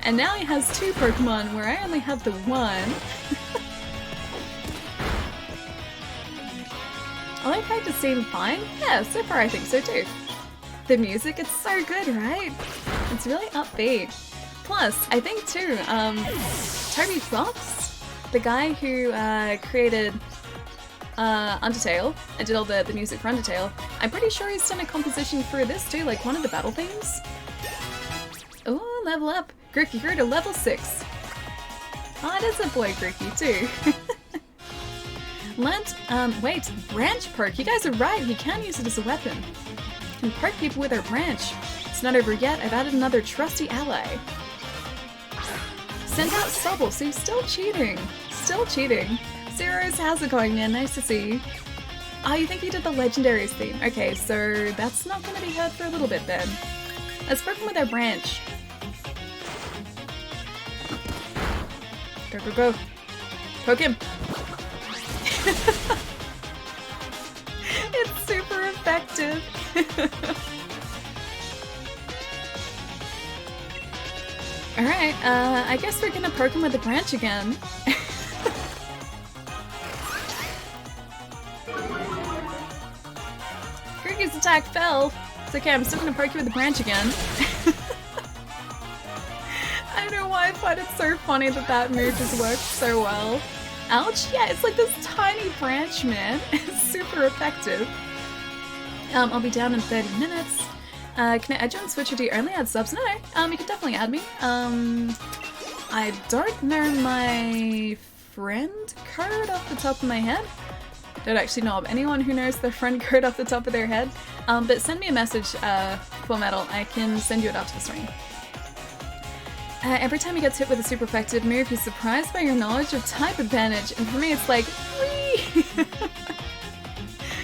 And now he has 2 Pokemon where I only have the 1. All I practice seemed fine? Yeah, so far I think so too. The music, it's so good, right? It's really upbeat. Plus, I think too, Toby Fox, the guy who created Undertale and did all the music for Undertale, I'm pretty sure he's done a composition for this too, like one of the battle themes. Ooh, level up. Grookey grew to level 6. Oh, it is a boy Grookey too. Wait, branch perk. You guys are right, he can use it as a weapon. Can perk people with our branch. It's not over yet, I've added another trusty ally. Send out Sobble, so he's still cheating. Still cheating. Zeros, how's it going, man? Nice to see you. Oh, you think you did the Legendaries theme? Okay, so that's not gonna be heard for a little bit then. Let's perk him with our branch. Go, go, go. Poke him. It's super effective. Alright, I guess we're gonna poke him with the branch again. Grookey's attack fell. It's okay, I'm still gonna poke you with the branch again. I don't know why I find it so funny that that move just works so well. Ouch, yeah, it's like this tiny branch, man. It's super effective. I'll be down in 30 minutes. Can I add you on Switch or do you only add subs? No, you can definitely add me. I don't know my friend code off the top of my head. Don't actually know of anyone who knows their friend code off the top of their head. But send me a message, Full Metal. I can send you it after the stream. Every time he gets hit with a super effective move, he's surprised by your knowledge of type advantage, and for me it's like, whee!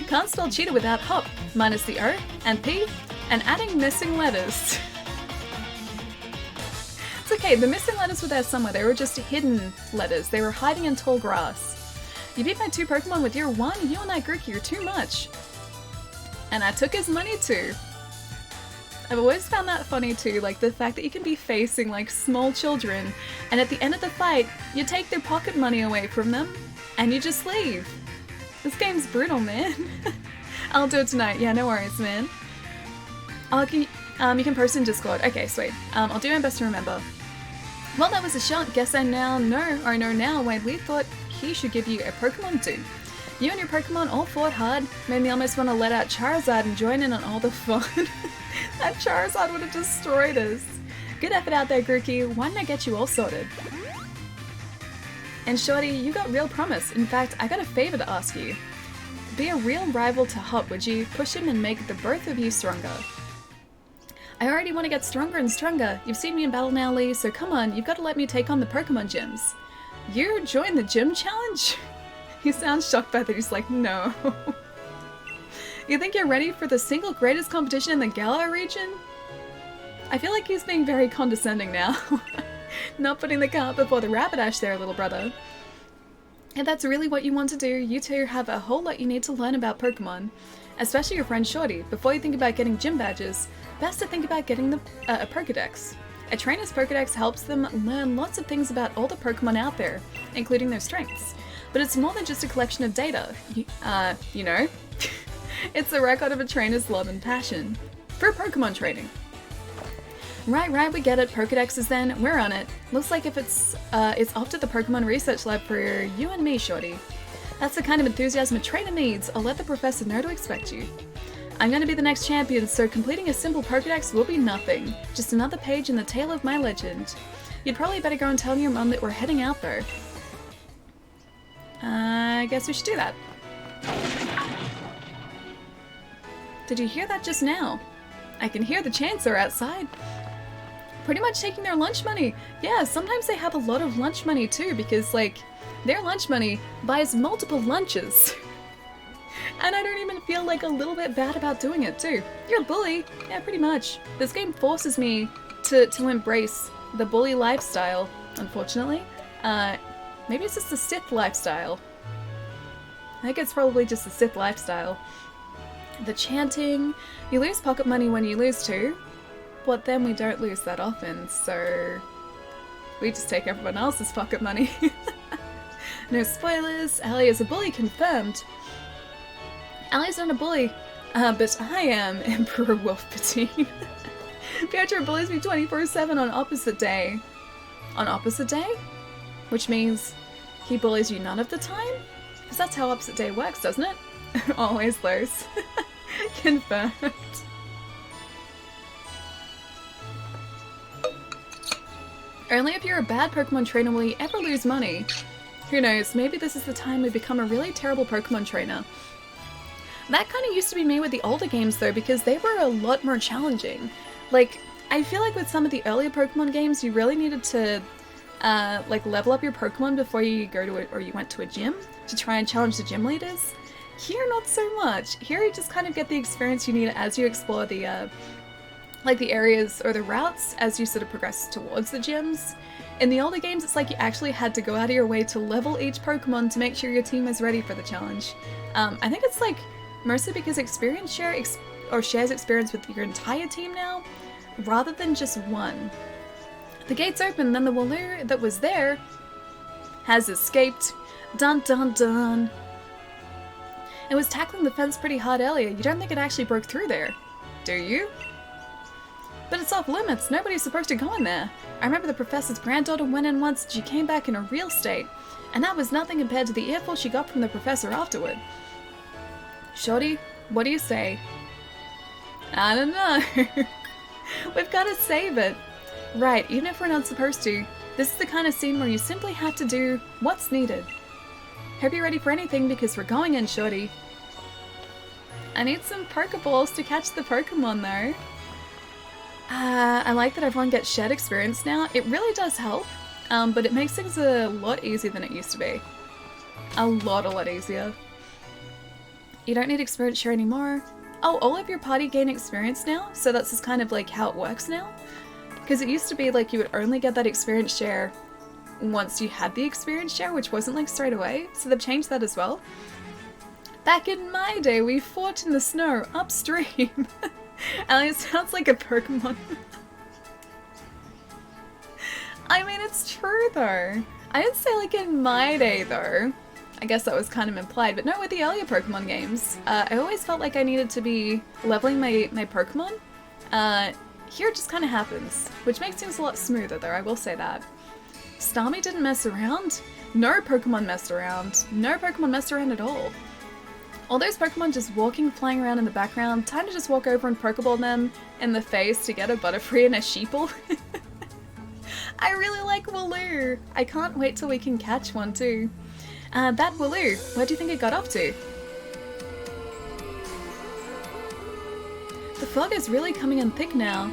Can't spell cheetah without hop, minus the O and P, and adding missing letters. It's okay, the missing letters were there somewhere, they were just hidden letters, they were hiding in tall grass. You beat my 2 Pokemon with your 1, you and that Grookey are too much. And I took his money too. I've always found that funny too, like the fact that you can be facing like small children and at the end of the fight, you take their pocket money away from them and you just leave. This game's brutal, man. I'll do it tonight, yeah, no worries, man. You can post in Discord. Okay, sweet. I'll do my best to remember. Well, that was a shot. Guess I now know, or I know now why Lee thought he should give you a Pokemon too. You and your Pokemon all fought hard, made me almost want to let out Charizard and join in on all the fun. That Charizard would have destroyed us. Good effort out there, Grookey. Why didn't I get you all sorted? And Shorty, you got real promise. In fact, I got a favor to ask you. Be a real rival to Hop, would you? Push him and make the both of you stronger. I already want to get stronger and stronger. You've seen me in battle now, Lee, so come on, you've got to let me take on the Pokemon gyms. You join the gym challenge? He sounds shocked by that. He's like, no. You think you're ready for the single greatest competition in the Galar region? I feel like he's being very condescending now. Not putting the cart before the Rapidash there, little brother. If that's really what you want to do, you two have a whole lot you need to learn about Pokemon. Especially your friend Shorty. Before you think about getting gym badges, best to think about getting a Pokedex. A trainer's Pokédex helps them learn lots of things about all the Pokémon out there, including their strengths. But it's more than just a collection of data, you know? It's a record of a trainer's love and passion for Pokémon training. Right, we get it. Pokédexes then, we're on it. Looks like if it's off to the Pokémon Research Lab for you and me, shorty. That's the kind of enthusiasm a trainer needs. I'll let the professor know to expect you. I'm gonna be the next champion, so completing a simple Pokédex will be nothing. Just another page in the tale of my legend. You'd probably better go and tell your mum that we're heading out though. I guess we should do that. Did you hear that just now? I can hear the Chancellor outside. Pretty much taking their lunch money. Yeah, sometimes they have a lot of lunch money too, because like, their lunch money buys multiple lunches. And I don't even feel like a little bit bad about doing it too. You're a bully. Yeah, pretty much. This game forces me to embrace the bully lifestyle, unfortunately. Maybe it's just the Sith lifestyle. I think it's probably just the Sith lifestyle. The chanting. You lose pocket money when you lose too. But then we don't lose that often, so we just take everyone else's pocket money. No spoilers. Allie is a bully confirmed. Allie's not a bully, but I am Emperor Wolfpatine. Pietro bullies me 24/7 on opposite day. On opposite day? Which means he bullies you none of the time? Because that's how opposite day works, doesn't it? Always those. Confirmed. Only if you're a bad Pokemon trainer will you ever lose money. Who knows, maybe this is the time we become a really terrible Pokemon trainer. That kind of used to be me with the older games though, because they were a lot more challenging. Like, I feel like with some of the earlier Pokemon games, you really needed to like level up your Pokemon before you go to it, or you went to a gym to try and challenge the gym leaders. Here, not so much. Here you just kind of get the experience you need as you explore the like the areas or the routes as you sort of progress towards the gyms. In the older games, it's like you actually had to go out of your way to level each Pokemon to make sure your team was ready for the challenge. I think it's like mostly because experience shares experience with your entire team now, rather than just one. The gate's open, then the Waloo that was there has escaped. Dun dun dun. It was tackling the fence pretty hard earlier. You don't think it actually broke through there, do you? But it's off limits. Nobody's supposed to go in there. I remember the professor's granddaughter went in once and she came back in a real state. And that was nothing compared to the earful she got from the professor afterward. Shorty, what do you say? I don't know. We've got to save it. Right, even if we're not supposed to, this is the kind of scene where you simply have to do what's needed. Hope you're ready for anything because we're going in, Shorty. I need some Pokeballs to catch the Pokemon though. I like that everyone gets shared experience now. It really does help, but it makes things a lot easier than it used to be. A lot easier. You don't need experience share anymore. Oh, all of your party gain experience now? So that's just kind of like how it works now? Because it used to be like you would only get that experience share once you had the experience share, which wasn't like straight away. So they've changed that as well. Back in my day, we fought in the snow upstream. Elliot sounds like a Pokemon. I mean, it's true though. I didn't say like in my day though. I guess that was kind of implied, but no, with the earlier Pokemon games, I always felt like I needed to be leveling my Pokemon. Here it just kind of happens, which makes things a lot smoother though, I will say that. Starmie didn't mess around. No Pokemon messed around. No Pokemon messed around at all. All those Pokemon just walking, flying around in the background, time to just walk over and Pokeball them in the face to get a Butterfree and a Sheeple. I really like Waloo. I can't wait till we can catch one too. That Waloo, where do you think it got up to? The fog is really coming in thick now.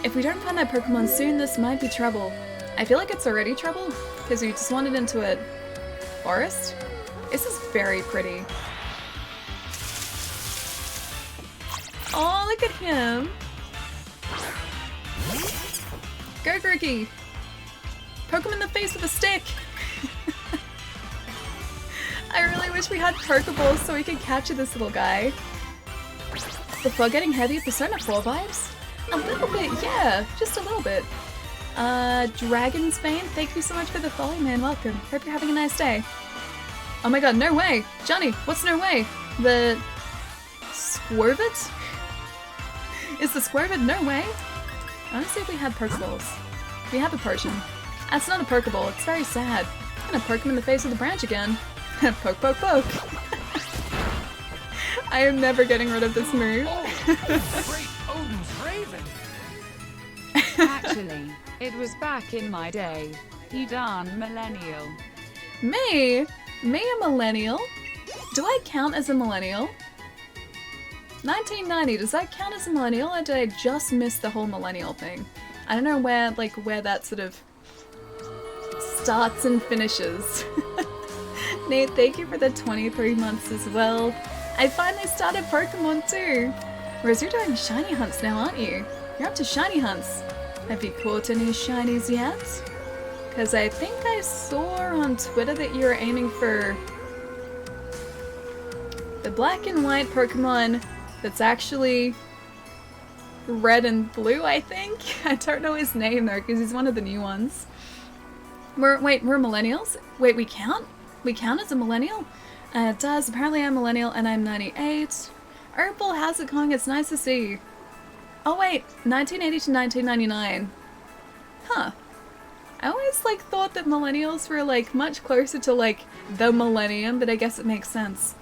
If we don't find that Pokemon soon, this might be trouble. I feel like it's already trouble, because we just wandered into a forest. This is very pretty. Oh, look at him! Go, Grookey! Poke him in the face with a stick! I really wish we had Pokeballs so we could capture this little guy. The fog getting heavy, Persona 4 vibes? A little bit, yeah, just a little bit. Dragonsbane, thank you so much for the follow, man. Welcome. Hope you're having a nice day. Oh my god, no way! Johnny, what's no way? The Squirvet? Is the Squirvet no way? I want to see if we had Pokeballs. We have a potion. That's not a Pokeball, it's very sad. I'm gonna poke him in the face with the branch again. Poke, poke, poke. I am never getting rid of this move. Great Odin's Raven! Actually, it was back in my day. You darn millennial. Me? Me a millennial? Do I count as a millennial? 1990, does that count as a millennial, or did I just miss the whole millennial thing? I don't know where that sort of starts and finishes. Nate, thank you for the 23 months as well. I finally started Pokemon too! Rose, you're doing shiny hunts now, aren't you? You're up to shiny hunts. Have you caught any shinies yet? Because I think I saw on Twitter that you were aiming for the black and white Pokemon that's actually red and blue, I think? I don't know his name though, because he's one of the new ones. We're millennials? Wait, we count? We count as a millennial? It does. Apparently I'm a millennial and I'm 98. Opal, how's it going? It's nice to see you. Oh wait, 1980 to 1999. Huh. I always thought that millennials were much closer to the millennium, but I guess it makes sense.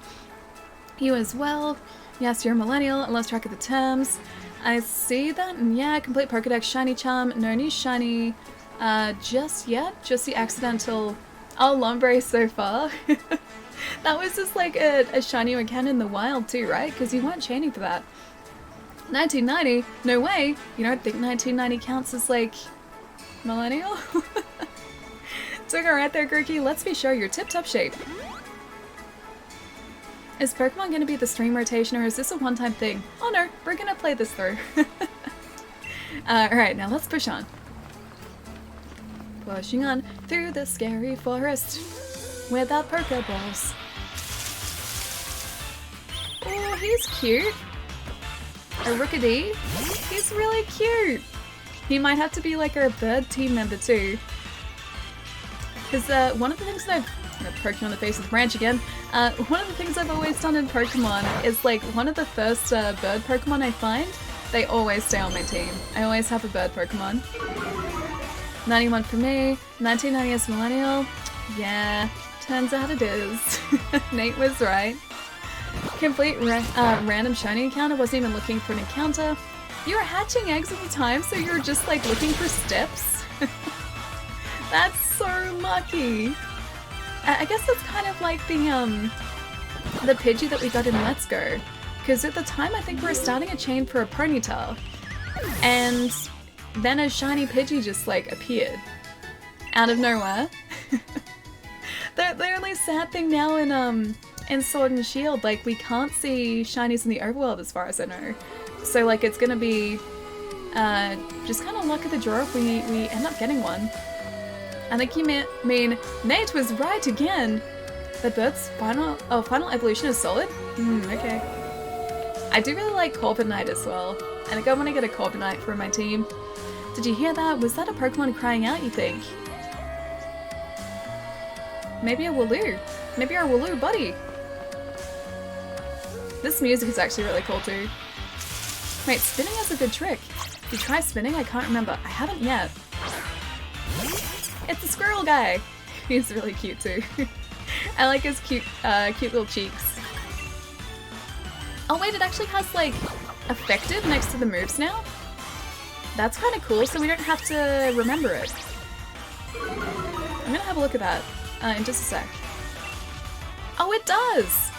You as well. Yes, you're a millennial, and lost track of the terms. I see that, and yeah, complete Pokedex, shiny charm, no new shiny just yet. Just the accidental Lombre so far. That was just a shiny again in the wild too, right? Because you weren't chaining for that. 1990? No way! You don't think 1990 counts as millennial? Took it right there, Gurky. Let's be sure you're tip-top shape. Is Pokemon gonna be the stream rotation, or is this a one-time thing? Oh no, we're gonna play this through. Alright, now let's push on. Pushing on through the scary forest without Pokeballs. Oh, he's cute. A Rookidee? He's really cute. He might have to be our bird team member too. Because one of the things that I'm gonna poke you on the face with the branch again. One of the things I've always done in Pokemon is one of the first bird Pokemon I find, they always stay on my team. I always have a bird Pokemon. 91 for me, 1990 as millennial. Yeah, turns out it is. Nate was right. Complete random shiny encounter, wasn't even looking for an encounter. You were hatching eggs at the time, so you were just looking for steps. That's so lucky. I guess that's kind of like the Pidgey that we got in Let's Go. Because at the time I think we were starting a chain for a Ponyta. And then a shiny Pidgey just appeared. Out of nowhere. The only sad thing now in Sword and Shield, we can't see shinies in the overworld as far as I know. So it's gonna be just kind of luck of the draw if we end up getting one. I think you mean Nate was right again. The bird's final evolution is solid? Okay. I do really like Corviknight as well. I think I want to get a Corviknight for my team. Did you hear that? Was that a Pokemon crying out, you think? Maybe a Wooloo. Maybe our Wooloo buddy. This music is actually really cool too. Wait, spinning is a good trick. Did you try spinning? I can't remember. I haven't yet. It's the squirrel guy! He's really cute too. I like his cute little cheeks. Oh wait, it actually has effective next to the moves now? That's kind of cool, so we don't have to remember it. I'm gonna have a look at that in just a sec. Oh, it does!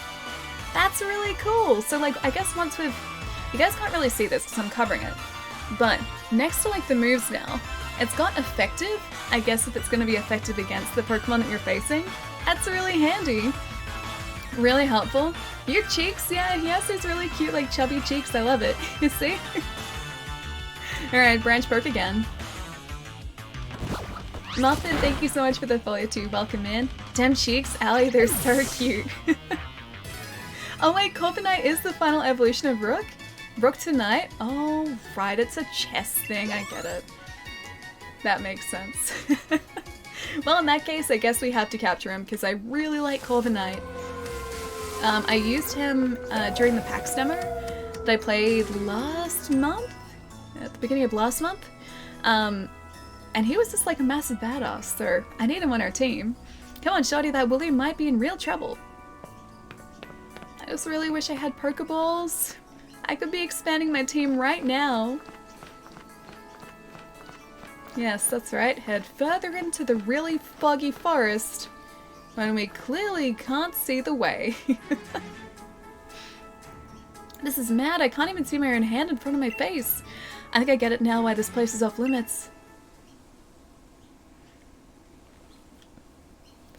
That's really cool! So I guess once we've... You guys can't really see this because I'm covering it. But next to the moves now, it's got effective. I guess if it's going to be effective against the Pokemon that you're facing, that's really handy. Really helpful. Your cheeks, yeah, he has those really cute chubby cheeks. I love it. You see? Alright, branch poke again. Muffin, thank you so much for the follow too. Welcome in. Damn cheeks, Allie, they're so cute. Oh wait, Corviknight is the final evolution of Rook? Rook tonight? Oh, right, it's a chess thing, I get it. That makes sense. Well, in that case, I guess we have to capture him because I really like Corviknight. I used him during the pack stemmer that I played last month, at the beginning of last month. And he was just like a massive badass, so I need him on our team. Come on, Shorty, that Wooloo might be in real trouble. I just really wish I had Pokeballs. I could be expanding my team right now. Yes, that's right. Head further into the really foggy forest when we clearly can't see the way. This is mad. I can't even see my own hand in front of my face. I think I get it now why this place is off limits.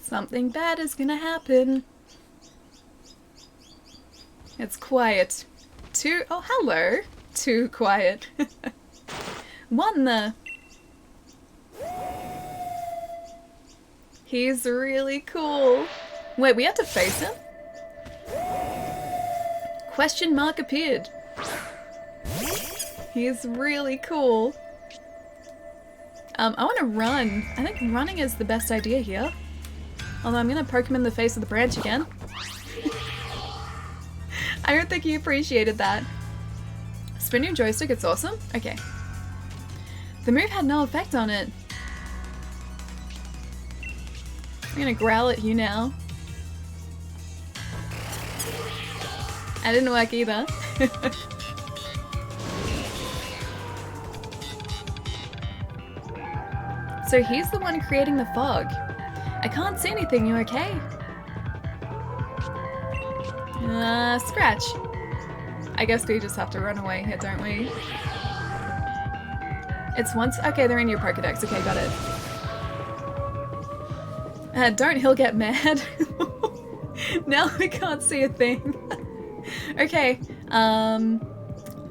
Something bad is gonna happen. It's quiet. Oh, hello. Too quiet. What in the... He's really cool. Wait, we have to face him? Question mark appeared. He's really cool. I want to run. I think running is the best idea here. Although I'm going to poke him in the face with the branch again. I don't think he appreciated that. Spin your joystick, it's awesome. Okay. The move had no effect on it. I'm gonna growl at you now. That didn't work either. So he's the one creating the fog. I can't see anything, you okay? Scratch. I guess we just have to run away here, don't we? It's once- okay, they're in your Pokedex. Okay, got it. Don't he'll get mad. Now we can't see a thing. Okay, I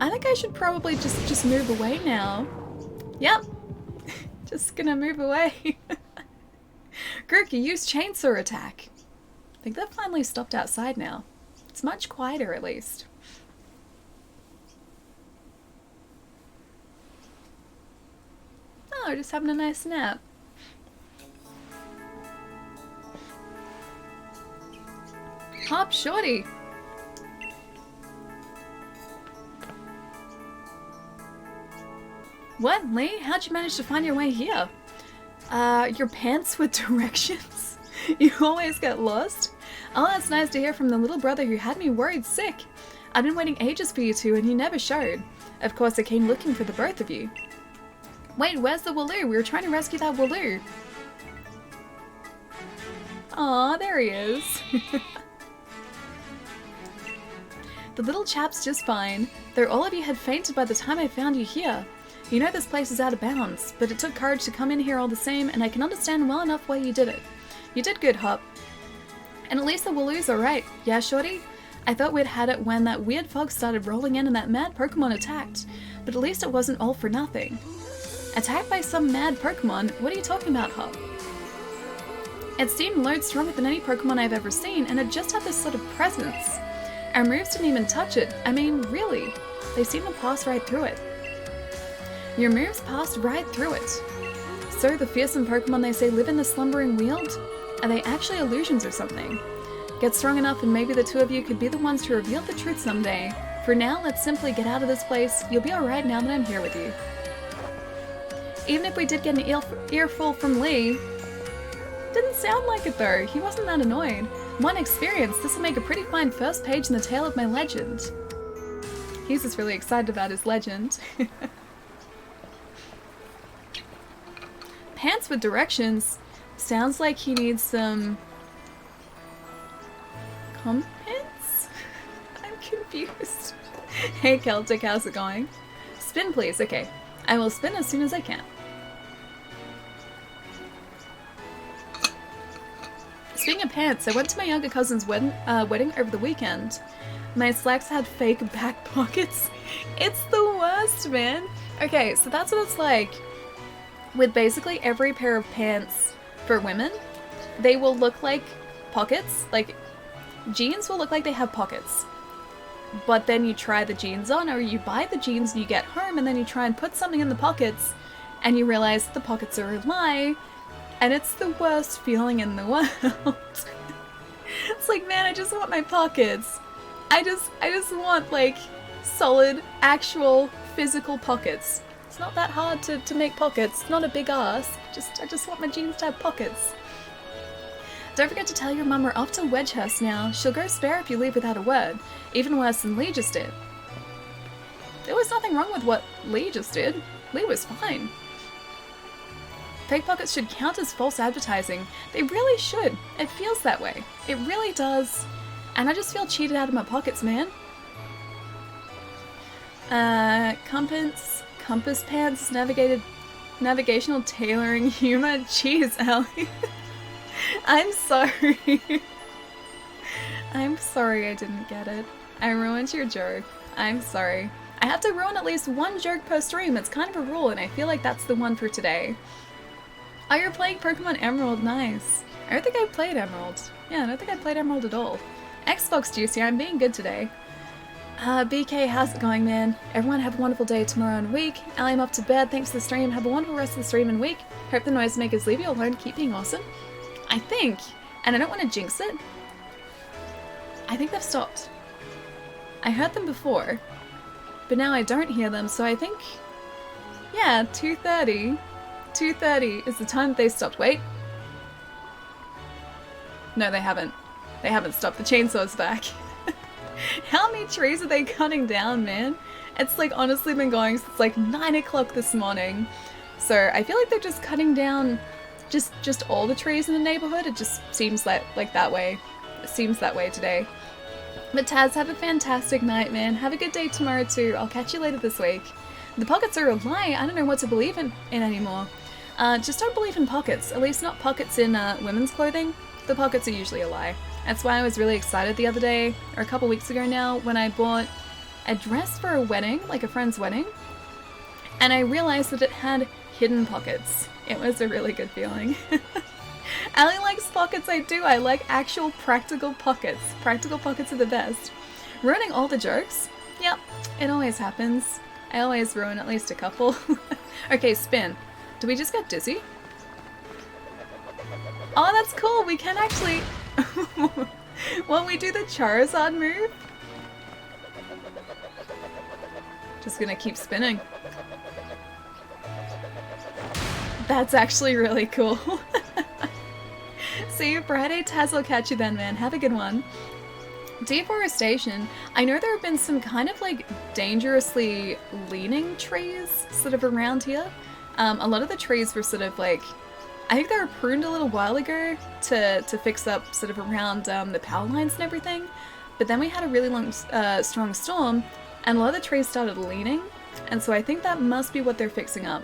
think I should probably just move away now. Yep. Just gonna move away. Grookey, use chainsaw attack. I think that finally stopped outside now. It's much quieter at least. Oh, just having a nice nap. Hop Shorty. What, Lee? How'd you manage to find your way here? Your pants with directions? You always get lost? Oh, that's nice to hear from the little brother who had me worried sick. I've been waiting ages for you two and you never showed. Of course, I came looking for the both of you. Wait, where's the Wooloo? We were trying to rescue that Wooloo. Aw, there he is. The little chap's just fine, though all of you had fainted by the time I found you here. You know this place is out of bounds, but it took courage to come in here all the same, and I can understand well enough why you did it. You did good, Hop. And at least the Wooloo's alright, yeah, Shorty? I thought we'd had it when that weird fog started rolling in and that mad Pokemon attacked, but at least it wasn't all for nothing. Attacked by some mad Pokemon? What are you talking about, Hop? It seemed loads stronger than any Pokemon I've ever seen, and it just had this sort of presence. Our moves didn't even touch it. I mean, really. They seemed to pass right through it. Your moves passed right through it. So the fearsome Pokemon they say live in the slumbering weald? Are they actually illusions or something? Get strong enough and maybe the two of you could be the ones to reveal the truth someday. For now, let's simply get out of this place. You'll be alright now that I'm here with you. Even if we did get an earful from Lee, didn't sound like it though. He wasn't that annoyed. One experience, this will make a pretty fine first page in the tale of my legend. He's just really excited about his legend. Pants with directions. Sounds like he needs some... pants? I'm confused. Hey Celtic, how's it going? Spin please, okay. I will spin as soon as I can. Speaking of pants, I went to my younger cousin's wedding over the weekend. My slacks had fake back pockets. It's the worst, man. Okay, so that's what it's like with basically every pair of pants for women. They will look like pockets. Like, jeans will look like they have pockets. But then you try the jeans on, or you buy the jeans and you get home and then you try and put something in the pockets and you realize the pockets are a lie, and it's the worst feeling in the world. It's like, man, I just want my pockets. I just want, like, solid, actual, physical pockets. It's not that hard to make pockets. It's not a big ask. I just want my jeans to have pockets. Don't forget to tell your mum we're off to Wedgehurst now. She'll go spare if you leave without a word. Even worse than Lee just did. There was nothing wrong with what Lee just did. Lee was fine. Fake pockets should count as false advertising. They really should. It feels that way. It really does. And I just feel cheated out of my pockets, man. Compass pants, navigational tailoring humor. Jeez, Ellie. I'm sorry. I'm sorry I didn't get it. I ruined your joke. I'm sorry. I have to ruin at least one joke per stream. It's kind of a rule, and I feel like that's the one for today. Oh, you're playing Pokemon Emerald. Nice. I don't think I played Emerald. Yeah, I don't think I played Emerald at all. Xbox Juicy, I'm being good today. BK, how's it going, man? Everyone have a wonderful day tomorrow and week. Ellie, I'm up to bed. Thanks for the stream. Have a wonderful rest of the stream and week. Hope the noisemakers leave you alone. Keep being awesome. I think, and I don't want to jinx it, I think they've stopped. I heard them before, but now I don't hear them, so I think, yeah, 2:30. 2:30 is the time that they stopped. Wait. No, they haven't. They haven't stopped. The chainsaw's back. How many trees are they cutting down, man? It's like honestly been going since like 9 o'clock this morning. So I feel like they're just cutting down just all the trees in the neighborhood. It just seems like that way. It seems that way today. But Taz, have a fantastic night, man. Have a good day tomorrow too. I'll catch you later this week. The pockets are a lie. I don't know what to believe in anymore. Just don't believe in pockets. At least not pockets in women's clothing. The pockets are usually a lie. That's why I was really excited the other day, or a couple weeks ago now, when I bought a dress for a wedding, like a friend's wedding, and I realized that it had hidden pockets. It was a really good feeling. Allie likes pockets, I do. I like actual practical pockets. Practical pockets are the best. Ruining all the jokes? Yep, it always happens. I always ruin at least a couple. Okay, spin. Do we just get dizzy? Oh, that's cool. We can actually... When we do the Charizard move... Just gonna keep spinning. That's actually really cool. See you Friday, Taz. I'll catch you then, man. Have a good one. Deforestation. I know there have been some kind of like dangerously leaning trees sort of around here. A lot of the trees were sort of like, I think they were pruned a little while ago to fix up sort of around the power lines and everything. But then we had a really strong storm, and a lot of the trees started leaning, and so I think that must be what they're fixing up.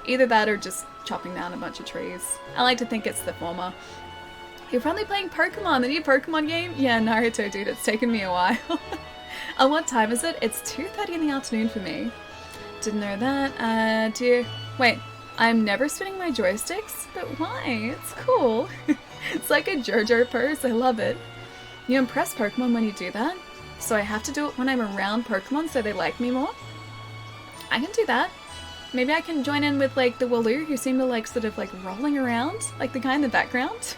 Either that or just chopping down a bunch of trees. I like to think it's the former. You're probably playing Pokemon, the new Pokemon game? Yeah, Naruto, dude, it's taken me a while. And what time is it? It's 2:30 in the afternoon for me. Didn't know that. Wait, I'm never spinning my joysticks? But why? It's cool. It's like a JoJo pose, I love it. You impress Pokemon when you do that? So I have to do it when I'm around Pokemon so they like me more? I can do that. Maybe I can join in with like the Waloo who seem to like sort of like rolling around, like the guy in the background.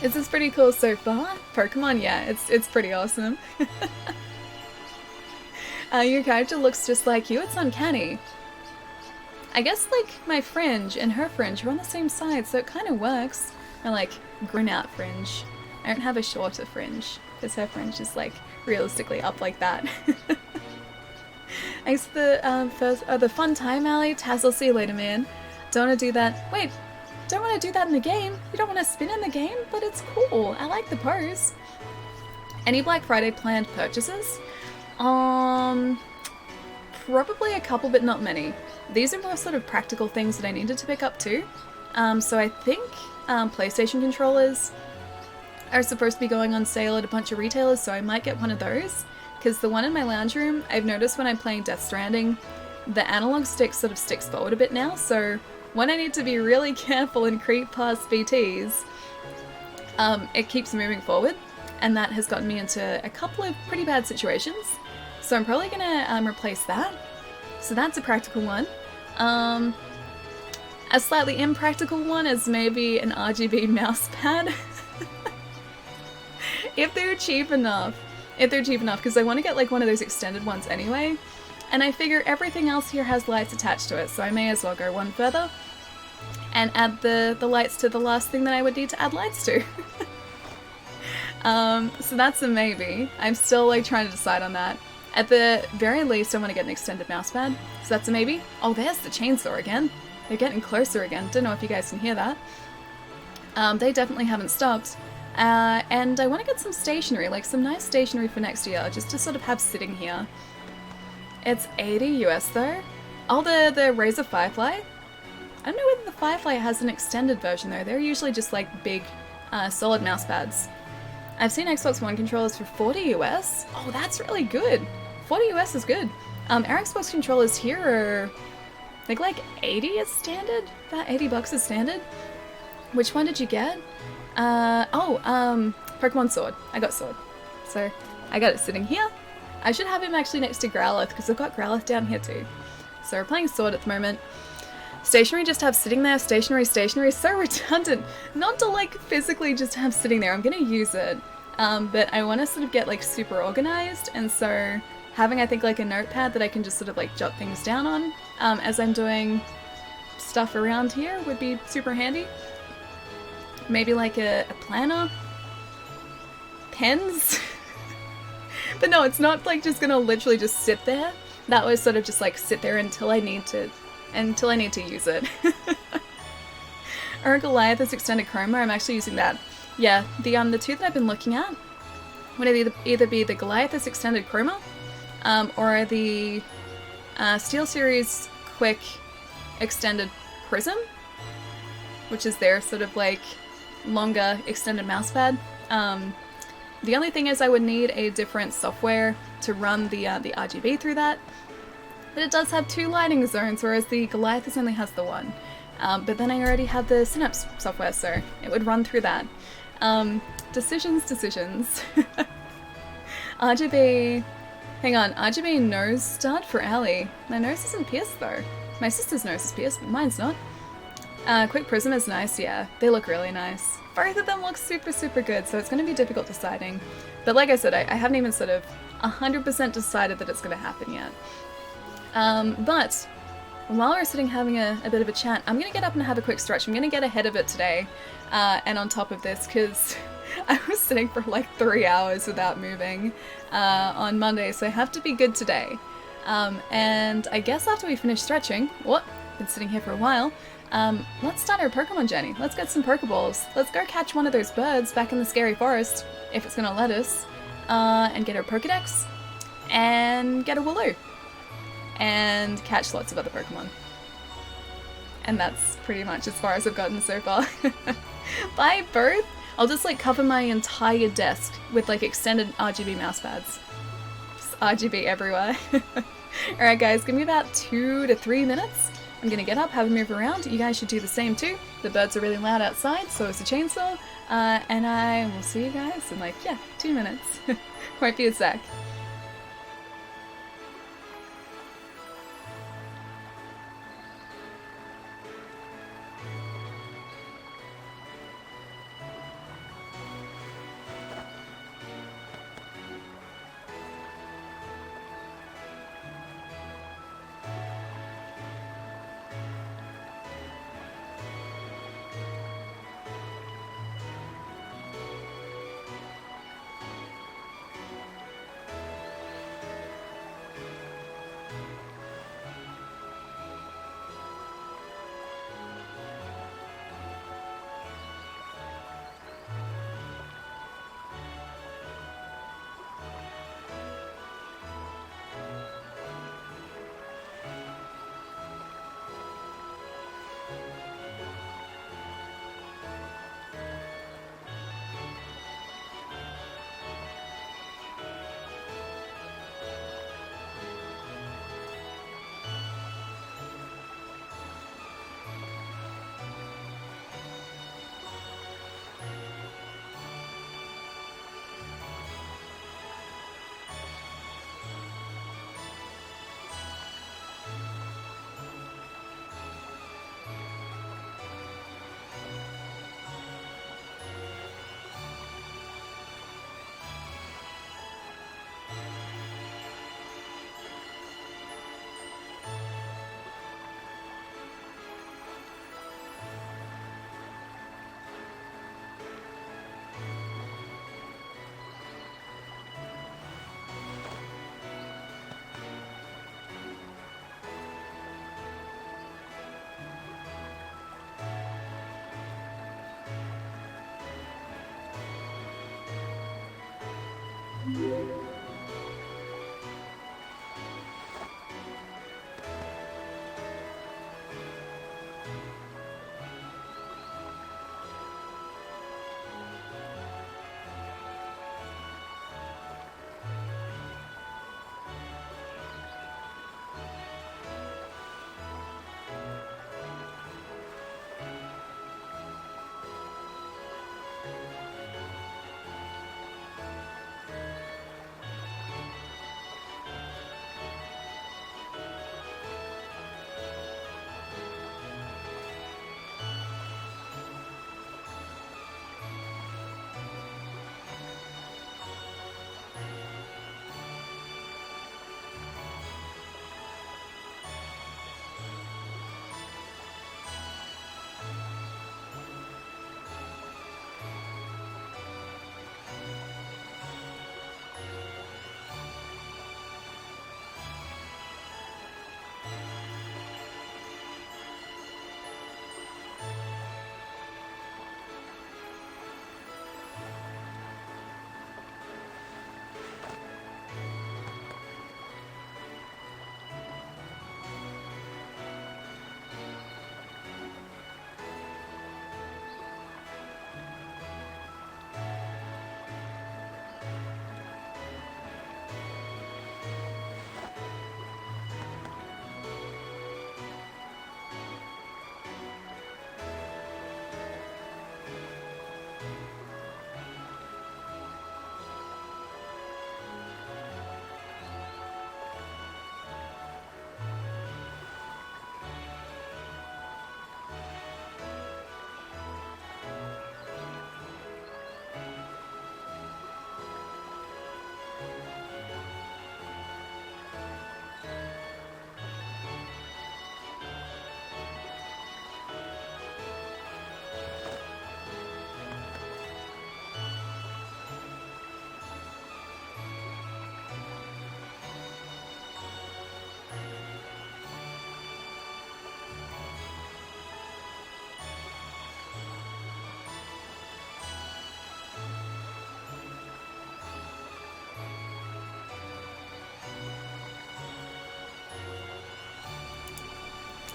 Is this pretty cool so far? Pokemon, yeah, it's pretty awesome. Your character looks just like you, it's uncanny. I guess like my fringe and her fringe are on the same side, so it kind of works. I like grin out fringe. I don't have a shorter fringe, because her fringe is like realistically up like that. Thanks for the fun time, Allie. Taz, I'll see you later, man. Don't want to do that. Wait, don't want to do that in the game. You don't want to spin in the game, but it's cool. I like the pose. Any Black Friday planned purchases? Probably a couple, but not many. These are more sort of practical things that I needed to pick up too. So I think PlayStation controllers are supposed to be going on sale at a bunch of retailers, so I might get one of those. Because the one in my lounge room, I've noticed when I'm playing Death Stranding, the analog stick sort of sticks forward a bit now, so when I need to be really careful and creep past BTs, it keeps moving forward, and that has gotten me into a couple of pretty bad situations. So I'm probably gonna replace that. So that's a practical one. A slightly impractical one is maybe an RGB mouse pad. If they're cheap enough. Because I want to get like one of those extended ones anyway. And I figure everything else here has lights attached to it, so I may as well go one further and add the lights to the last thing that I would need to add lights to. So that's a maybe. I'm still like trying to decide on that. At the very least, I want to get an extended mouse pad, so that's a maybe. Oh, there's the chainsaw again. They're getting closer again. Don't know if you guys can hear that. They definitely haven't stopped. And I want to get some stationery, like some nice stationery for next year, just to sort of have sitting here. It's 80 US though. Oh, the Razer Firefly. I don't know whether the Firefly has an extended version though. They're usually just like big, solid mouse pads. I've seen Xbox One controllers for 40 US. Oh, that's really good. 40 US is good. Our Xbox controllers here are, I think like 80 is standard? About 80 bucks is standard. Which one did you get? Pokemon Sword. I got Sword. So, I got it sitting here. I should have him actually next to Growlithe, because I've got Growlithe down here too. So we're playing Sword at the moment. Stationery just have sitting there. Stationery, so redundant. Not to like physically just have sitting there. I'm gonna use it. But I want to sort of get like super organized, and so having I think like a notepad that I can just sort of like jot things down on as I'm doing stuff around here would be super handy. Maybe like a planner. Pens. But no, it's not like just gonna literally just sit there. That was sort of just like sit there until I need to use it. Or Goliath's extended chroma, I'm actually using that. Yeah, the two that I've been looking at would either be the Goliath's extended chroma, or the SteelSeries Quick extended prism, which is their sort of like longer extended mousepad. The only thing is I would need a different software to run the RGB through that. But it does have 2 lighting zones, whereas the Goliath only has the 1. But then I already have the Synapse software, so it would run through that. Decisions. RGB... Hang on, RGB nose stud for Allie. My nose isn't pierced though. My sister's nose is pierced, but mine's not. Quick Prism is nice, yeah. They look really nice. Both of them look super, super good, so it's going to be difficult deciding. But like I said, I haven't even sort of 100% decided that it's going to happen yet. But while we're sitting having a bit of a chat, I'm going to get up and have a quick stretch. I'm going to get ahead of it today, and on top of this, because I was sitting for like 3 hours without moving on Monday, so I have to be good today. And I guess after we finish stretching, been sitting here for a while, let's start our Pokemon journey. Let's get some Pokeballs. Let's go catch one of those birds back in the scary forest, if it's gonna let us, and get our Pokedex, and get a Wooloo, and catch lots of other Pokemon. And that's pretty much as far as I've gotten so far. Bye, both! I'll just like cover my entire desk with like extended RGB mouse pads. Just RGB everywhere. Alright guys, give me about 2 to 3 minutes. I'm gonna get up, have a move around. You guys should do the same too. The birds are really loud outside, so is the chainsaw. And I will see you guys in like, 2 minutes. Won't be a sec.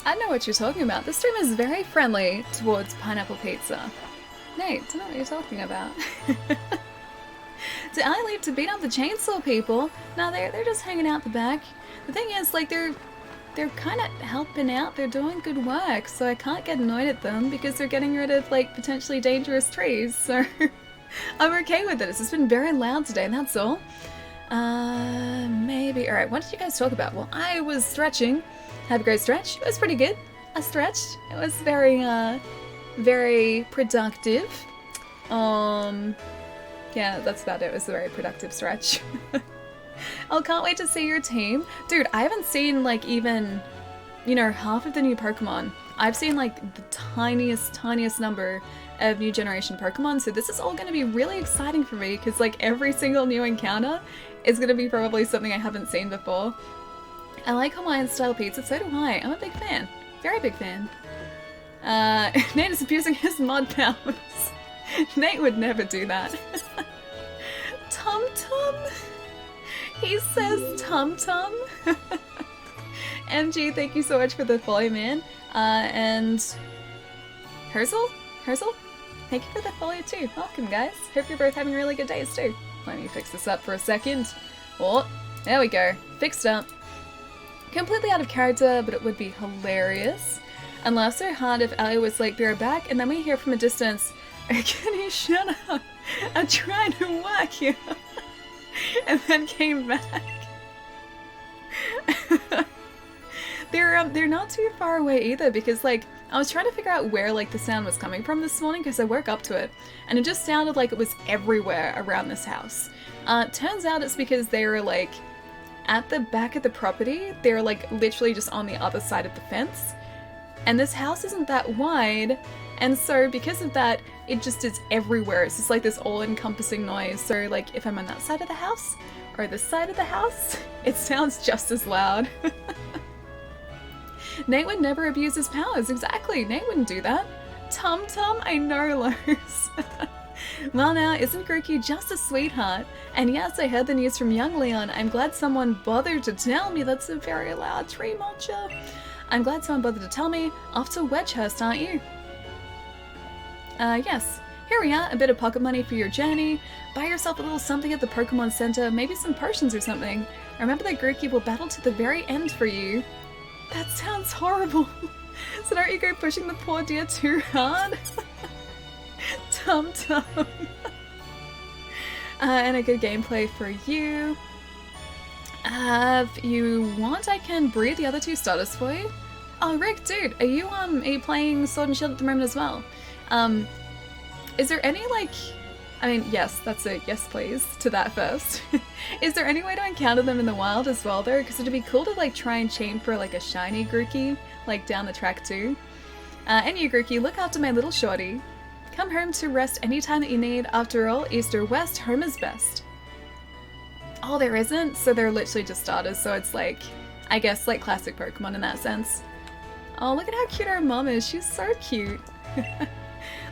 I know what you're talking about. This stream is very friendly towards pineapple pizza. Nate, I know what you're talking about. Did I leave to beat up the chainsaw people? No, they're just hanging out the back. The thing is, like, they're kind of helping out. They're doing good work, so I can't get annoyed at them because they're getting rid of, like, potentially dangerous trees. So I'm okay with it. It's just been very loud today, and that's all. Maybe. All right. What did you guys talk about? Well, I was stretching. Had a great stretch. It was pretty good. I stretched. It was very, very productive. Yeah, that's about it. It was a very productive stretch. I can't wait to see your team. Dude, I haven't seen, like, even, you know, half of the new Pokemon. I've seen, like, the tiniest number of new generation Pokemon, so this is all going to be really exciting for me, because, like, every single new encounter is going to be probably something I haven't seen before. I like Hawaiian-style pizza, so do I. I'm a big fan. Very big fan. Nate is abusing his mod powers. Nate would never do that. Tum Tum. He says Tum Tum. MG, thank you so much for the follow, man. And Herzel, thank you for the follow too. Welcome, guys. Hope you're both having really good days too. Let me fix this up for a second. Oh, there we go. Fixed up. Completely out of character, but it would be hilarious. And laugh so hard if Ellie was like, be right back, and then we hear from a distance, can you shut up? I'm trying to work here. And then came back. They're not too far away either, because, like, I was trying to figure out where, like, the sound was coming from this morning, because I woke up to it, and it just sounded like it was everywhere around this house. Turns out it's because they were, like, at the back of the property. They're, like, literally just on the other side of the fence. And this house isn't that wide, and so because of that, it just is everywhere. It's just like this all-encompassing noise. So, like, if I'm on that side of the house, or this side of the house, it sounds just as loud. Nate would never abuse his powers. Exactly, Nate wouldn't do that. Tum Tum, I know, Lowe's. Well now, isn't Grookey just a sweetheart? And yes, I heard the news from young Leon. I'm glad someone bothered to tell me. That's a very loud tree mulcher. I'm glad someone bothered to tell me. Off to Wedgehurst, aren't you? Yes. Here we are, a bit of pocket money for your journey. Buy yourself a little something at the Pokemon Center, maybe some potions or something. Remember that Grookey will battle to the very end for you. That sounds horrible. So don't you go pushing the poor dear too hard? Tum tum. And a good gameplay for you. If you want, I can breed the other two starters for you. Oh, Rick, dude, are you playing Sword and Shield at the moment as well? Is there any, like... I mean, yes, that's a yes please to that first. Is there any way to encounter them in the wild as well, though? Because it'd be cool to, like, try and chain for, like, a shiny Grookey, like, down the track, too. And you, Grookey, look after my little shorty. Come home to rest anytime that you need. After all, east or west, home is best. Oh, there isn't? So they're literally just starters, so it's, like, I guess, like, classic Pokemon in that sense. Oh, look at how cute our mom is. She's so cute.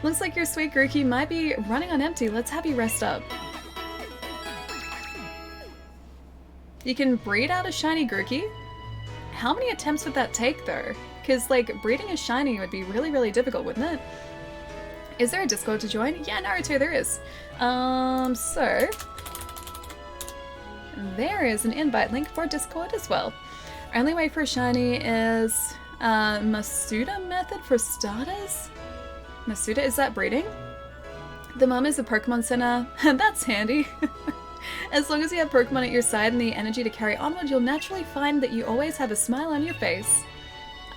Looks like your sweet Grookey might be running on empty. Let's have you rest up. You can breed out a shiny Grookey? How many attempts would that take, though? Because, like, breeding a shiny would be really, really difficult, wouldn't it? Is there a Discord to join? Yeah, Naruto, there is. So... there is an invite link for Discord as well. Only way for a shiny is... Masuda method for starters? Masuda, is that breeding? The mom is a Pokemon Center. That's handy. As long as you have Pokemon at your side and the energy to carry onward, you'll naturally find that you always have a smile on your face.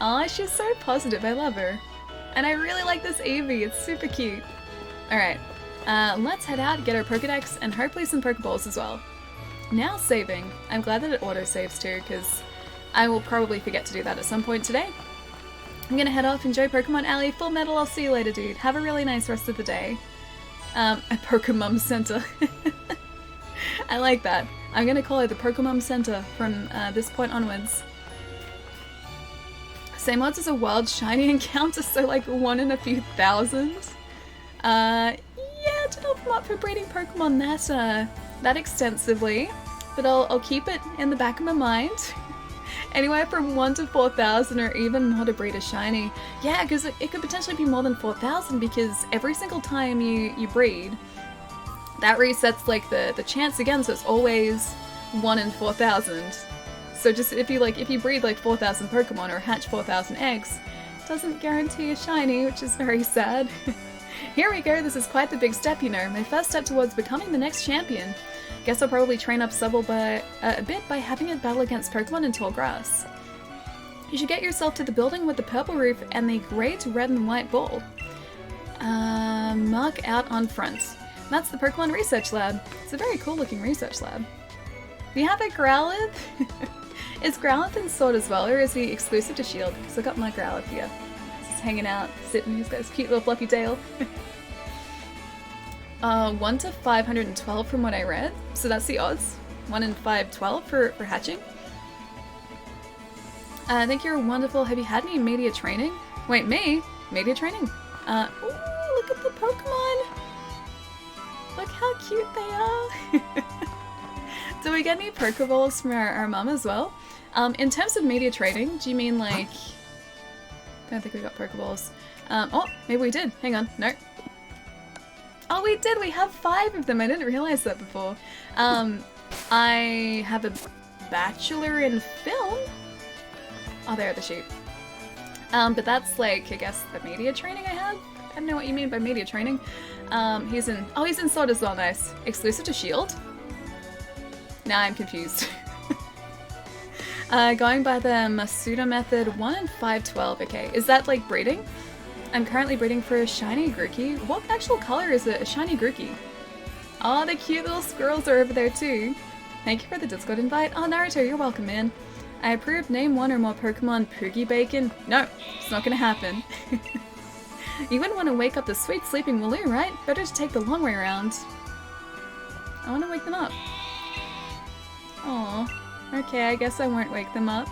Aw, she's so positive. I love her. And I really like this Eevee. It's super cute. Alright. Let's head out, get our Pokedex, and hopefully some Pokeballs as well. Now saving. I'm glad that it auto-saves too, because I will probably forget to do that at some point today. I'm gonna head off, enjoy Pokemon Alley, Full Metal, I'll see you later, dude. Have a really nice rest of the day. A Pokemon Center. I like that. I'm gonna call it the Pokemon Center from this point onwards. Same odds as a wild shiny encounter, so like 1 in a few thousand. Yeah, don't know if I'm up for breeding Pokemon that extensively, but I'll keep it in the back of my mind. Anywhere from 1 to 4,000 or even more to breed a shiny. Yeah, because it could potentially be more than 4,000 because every single time you breed, that resets like the chance again, so it's always 1 in 4,000. So just if you breed like 4,000 Pokemon or hatch 4,000 eggs, it doesn't guarantee a shiny, which is very sad. Here we go, this is quite the big step, you know. My first step towards becoming the next champion. Guess I'll probably train up Subble a bit by having it battle against Pokemon in tall grass. You should get yourself to the building with the purple roof and the great red and white ball. Mark out on front. That's the Pokemon Research Lab. It's a very cool looking research lab. We have a Growlithe? Is Growlithe in Sword as well, or is he exclusive to Shield? Because I got my Growlithe here. Just hanging out, sitting, he's got his cute little fluffy tail. 1 to 512 from what I read, so that's the odds. 1 in 512 for hatching. I think you're wonderful. Have you had any media training? Wait, me? Media training? Ooh, look at the Pokemon! Look how cute they are! Do we get any Pokeballs from our mum as well? In terms of media training, do you mean like... I don't think we got Pokeballs. Oh, maybe we did. Hang on. No. Oh, we did! We have 5 of them! I didn't realize that before. I have a Bachelor in Film? Oh, there are the sheep. But that's like, I guess, the media training I have? I don't know what you mean by media training. He's in Sword as well, nice. Exclusive to Shield? Now I'm confused. Going by the Masuda method, 1 in 512, okay. Is that like breeding? I'm currently breeding for a shiny Grookey. What actual color is a shiny Grookey? Oh, the cute little squirrels are over there too. Thank you for the Discord invite. Oh, Naruto, you're welcome, man. I approve. Name 1 or more Pokemon Poogie Bacon. No, it's not gonna happen. You wouldn't want to wake up the sweet sleeping Waloo, right? Better to take the long way around. I want to wake them up. Aw. Okay, I guess I won't wake them up.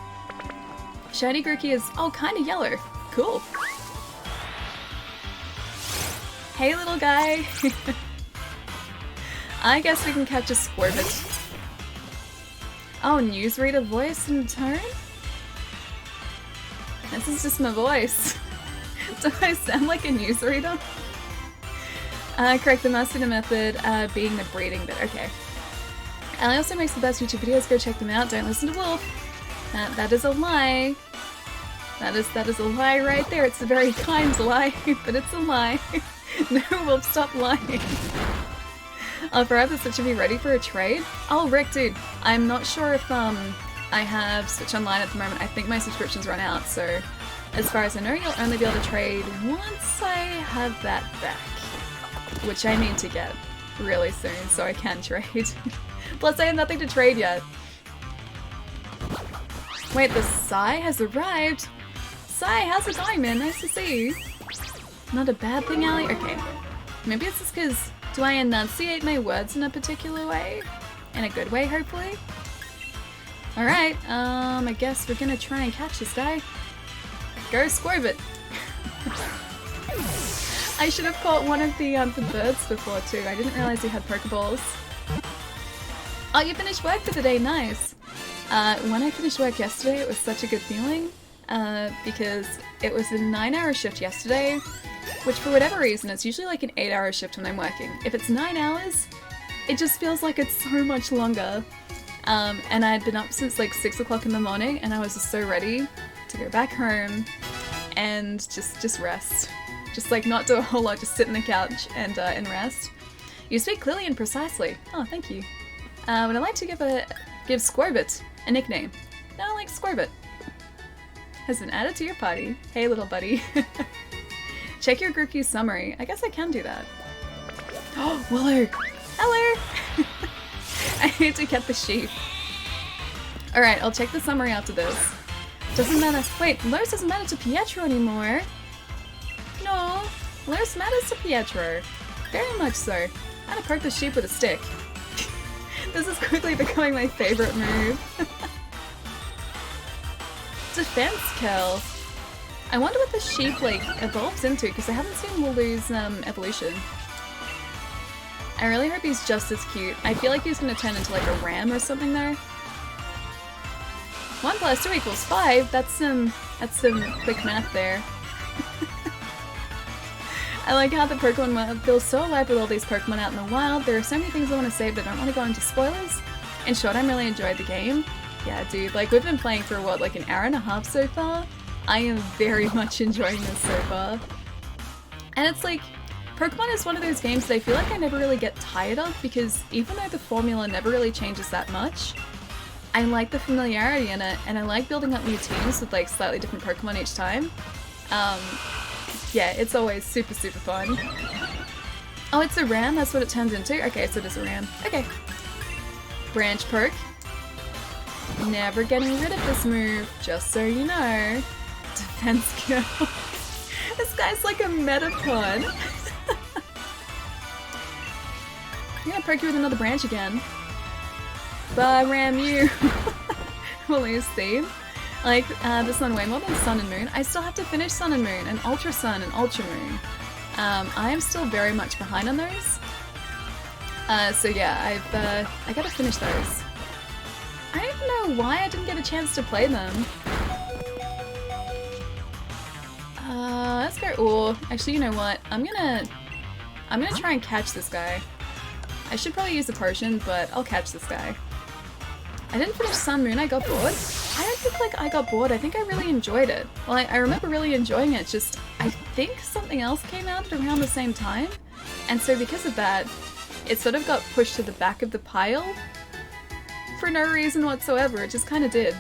Shiny Grookey is, oh, kind of yellow. Cool. Hey, little guy. I guess we can catch a Squirtle. Oh, newsreader voice and tone? This is just my voice. Do I sound like a newsreader? Correct, the masculine method being the breeding bit. Okay. Ellie also makes the best YouTube videos. Go check them out. Don't listen to Wolf. That is a lie. That is a lie right there. It's a very kind lie, but it's a lie. No, Wolf, stop lying. Forever Switch should be ready for a trade. Oh, Rick, dude, I'm not sure if I have Switch Online at the moment. I think my subscription's run out, so as far as I know, you'll only be able to trade once I have that back, which I need to get really soon, so I can trade. Plus, I have nothing to trade yet. Wait, the Psy has arrived. Psy, how's it going, man? Nice to see you. Not a bad thing, Allie? Okay. Maybe it's just because do I enunciate my words in a particular way? In a good way, hopefully? Alright, I guess we're gonna try and catch this guy. Go Squirtle! I should have caught one of the birds before too. I didn't realize he had Pokeballs. Oh, you finished work for the day, nice! When I finished work yesterday, it was such a good feeling. Because it was a 9-hour shift yesterday, which for whatever reason, it's usually like an 8-hour shift when I'm working. If it's 9 hours, it just feels like it's so much longer. And I'd been up since like 6 o'clock in the morning, and I was just so ready to go back home and just rest. Just like not do a whole lot, just sit on the couch and rest. You speak clearly and precisely. Oh, thank you. Would I like to give Squirtle a nickname? No, I like Squirtle. Has been added to your party. Hey, little buddy. Check your group queue summary. I guess I can do that. Oh, Willow! Hello! I need to get the sheep. Alright, I'll check the summary after this. Doesn't matter. Wait, Lois doesn't matter to Pietro anymore. No, Lois matters to Pietro. Very much so. I'm gonna poke the sheep with a stick. This is quickly becoming my favorite move. Defense kill. I wonder what the sheep like evolves into because I haven't seen Wooloo's evolution. I really hope he's just as cute. I feel like he's gonna turn into like a ram or something though. 1 + 2 = 5. That's some quick math there. I like how the Pokemon world feels so alive with all these Pokemon out in the wild. There are so many things I want to say, but I don't want to go into spoilers. In short, I really enjoyed the game. Yeah, dude, like we've been playing for what, like an hour and a half so far? I am very much enjoying this so far. And it's like, Pokemon is one of those games that I feel like I never really get tired of because even though the formula never really changes that much, I like the familiarity in it and I like building up new teams with like slightly different Pokemon each time. Yeah, it's always super, super fun. Oh, it's a ram? That's what it turns into? Okay, so it is a ram. Okay. Branch perk. Never getting rid of this move, just so you know. Defense kill. This guy's like a Metapod. I'm gonna poke you with another branch again. Bye, ram you. We'll lose theme. Like, this one way more than Sun and Moon. I still have to finish Sun and Moon, and Ultra Sun and Ultra Moon. I am still very much behind on those. So yeah, I gotta finish those. I don't know why I didn't get a chance to play them. Let's go. Oh, actually, you know what? I'm gonna try and catch this guy. I should probably use a potion, but I'll catch this guy. I didn't finish Sun Moon. I got bored. I don't think like I got bored. I think I really enjoyed it. Well, I remember really enjoying it. Just I think something else came out around the same time, and so because of that, it sort of got pushed to the back of the pile. For no reason whatsoever, it just kind of did.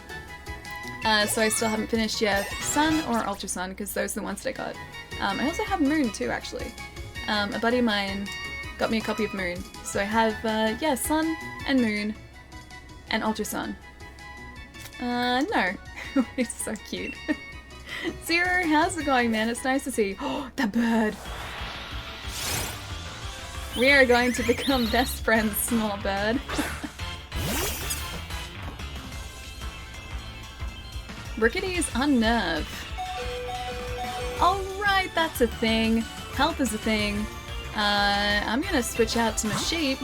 So I still haven't finished yet Sun or Ultra Sun, because those are the ones that I got. I also have Moon too, actually. A buddy of mine got me a copy of Moon. So I have, yeah, Sun and Moon and Ultra Sun. No. It's so cute. Zero, how's it going, man? It's nice to see you. Oh, that bird! We are going to become best friends, small bird. Rickety's Unnerve. Alright, that's a thing. Health is a thing. I'm gonna switch out to my sheep.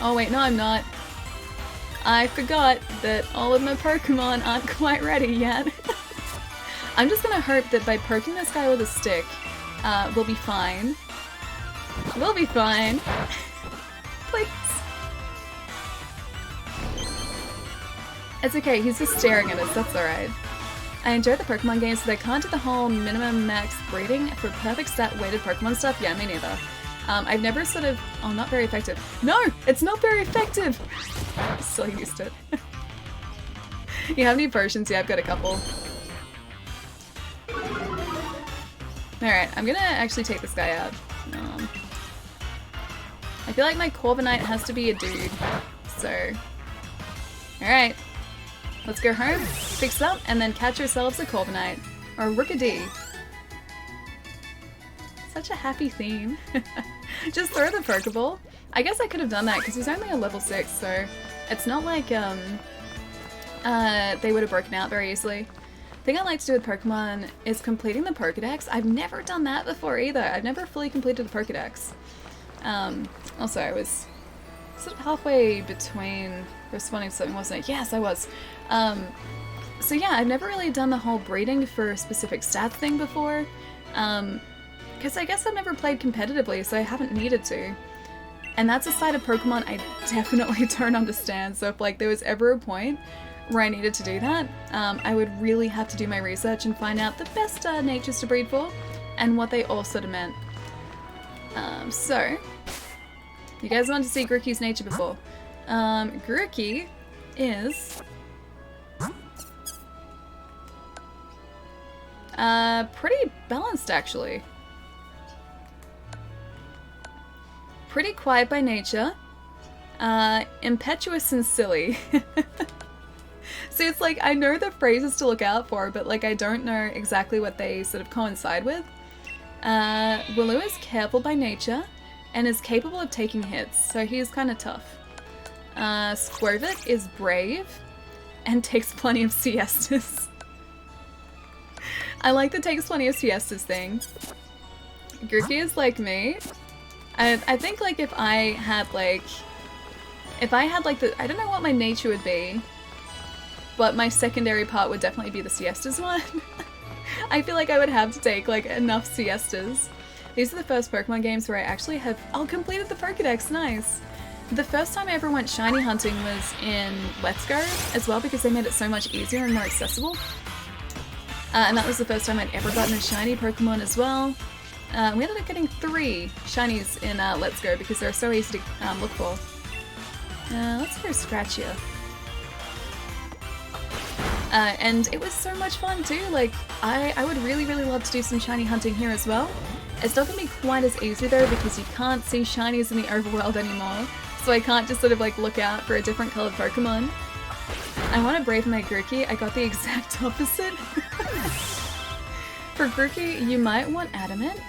Oh wait, no I'm not. I forgot that all of my Pokemon aren't quite ready yet. I'm just gonna hope that by poking this guy with a stick, we'll be fine. We'll be fine. Please. It's okay, he's just staring at us, that's alright. I enjoy the Pokemon games, but I can't do the whole minimum max breeding for perfect stat weighted Pokemon stuff. Yeah, me neither. I've never sort of... Oh, not very effective. No! It's not very effective! Still used it. You have any potions? Yeah, I've got a couple. Alright, I'm gonna actually take this guy out. I feel like my Corviknight has to be a dude, so... Alright. Let's go home, fix up, and then catch ourselves a Corviknight. Or a Rookidee. Such a happy theme. Just throw the Pokeball. I guess I could have done that because he's only a level 6, so it's not like they would have broken out very easily. The thing I like to do with Pokemon is completing the Pokedex. I've never done that before either. I've never fully completed the Pokedex. Also, I was sort of halfway between responding to something, wasn't it? Yes, I was. So yeah, I've never really done the whole breeding for a specific stats thing before. Because I guess I've never played competitively, so I haven't needed to. And that's a side of Pokemon I definitely don't understand, so if like there was ever a point where I needed to do that, I would really have to do my research and find out the best natures to breed for, and what they all sort of meant. So, you guys wanted to see Grookey's nature before. Grookey is... pretty balanced actually. Pretty quiet by nature, impetuous and silly. So it's like, I know the phrases to look out for, but like I don't know exactly what they sort of coincide with. Willow is careful by nature, and is capable of taking hits, so he is kind of tough. Squirvit is brave, and takes plenty of siestas. I like the takes plenty of siestas thing. Grookey is like me. I think like if I had like the, I don't know what my nature would be, but my secondary part would definitely be the siestas one. I feel like I would have to take like enough siestas. These are the first Pokemon games where I actually have, completed the Pokedex, nice. The first time I ever went shiny hunting was in Let's Go as well, because they made it so much easier and more accessible. And that was the first time I'd ever gotten a shiny Pokemon as well. We ended up getting 3 shinies in Let's Go because they're so easy to look for. Let's go Scratchia. And it was so much fun too, like, I would really love to do some shiny hunting here as well. It's not going to be quite as easy though because you can't see shinies in the overworld anymore, so I can't just sort of like look out for a different coloured Pokemon. I want to brave my Grookey, I got the exact opposite. For Grookey, you might want Adamant.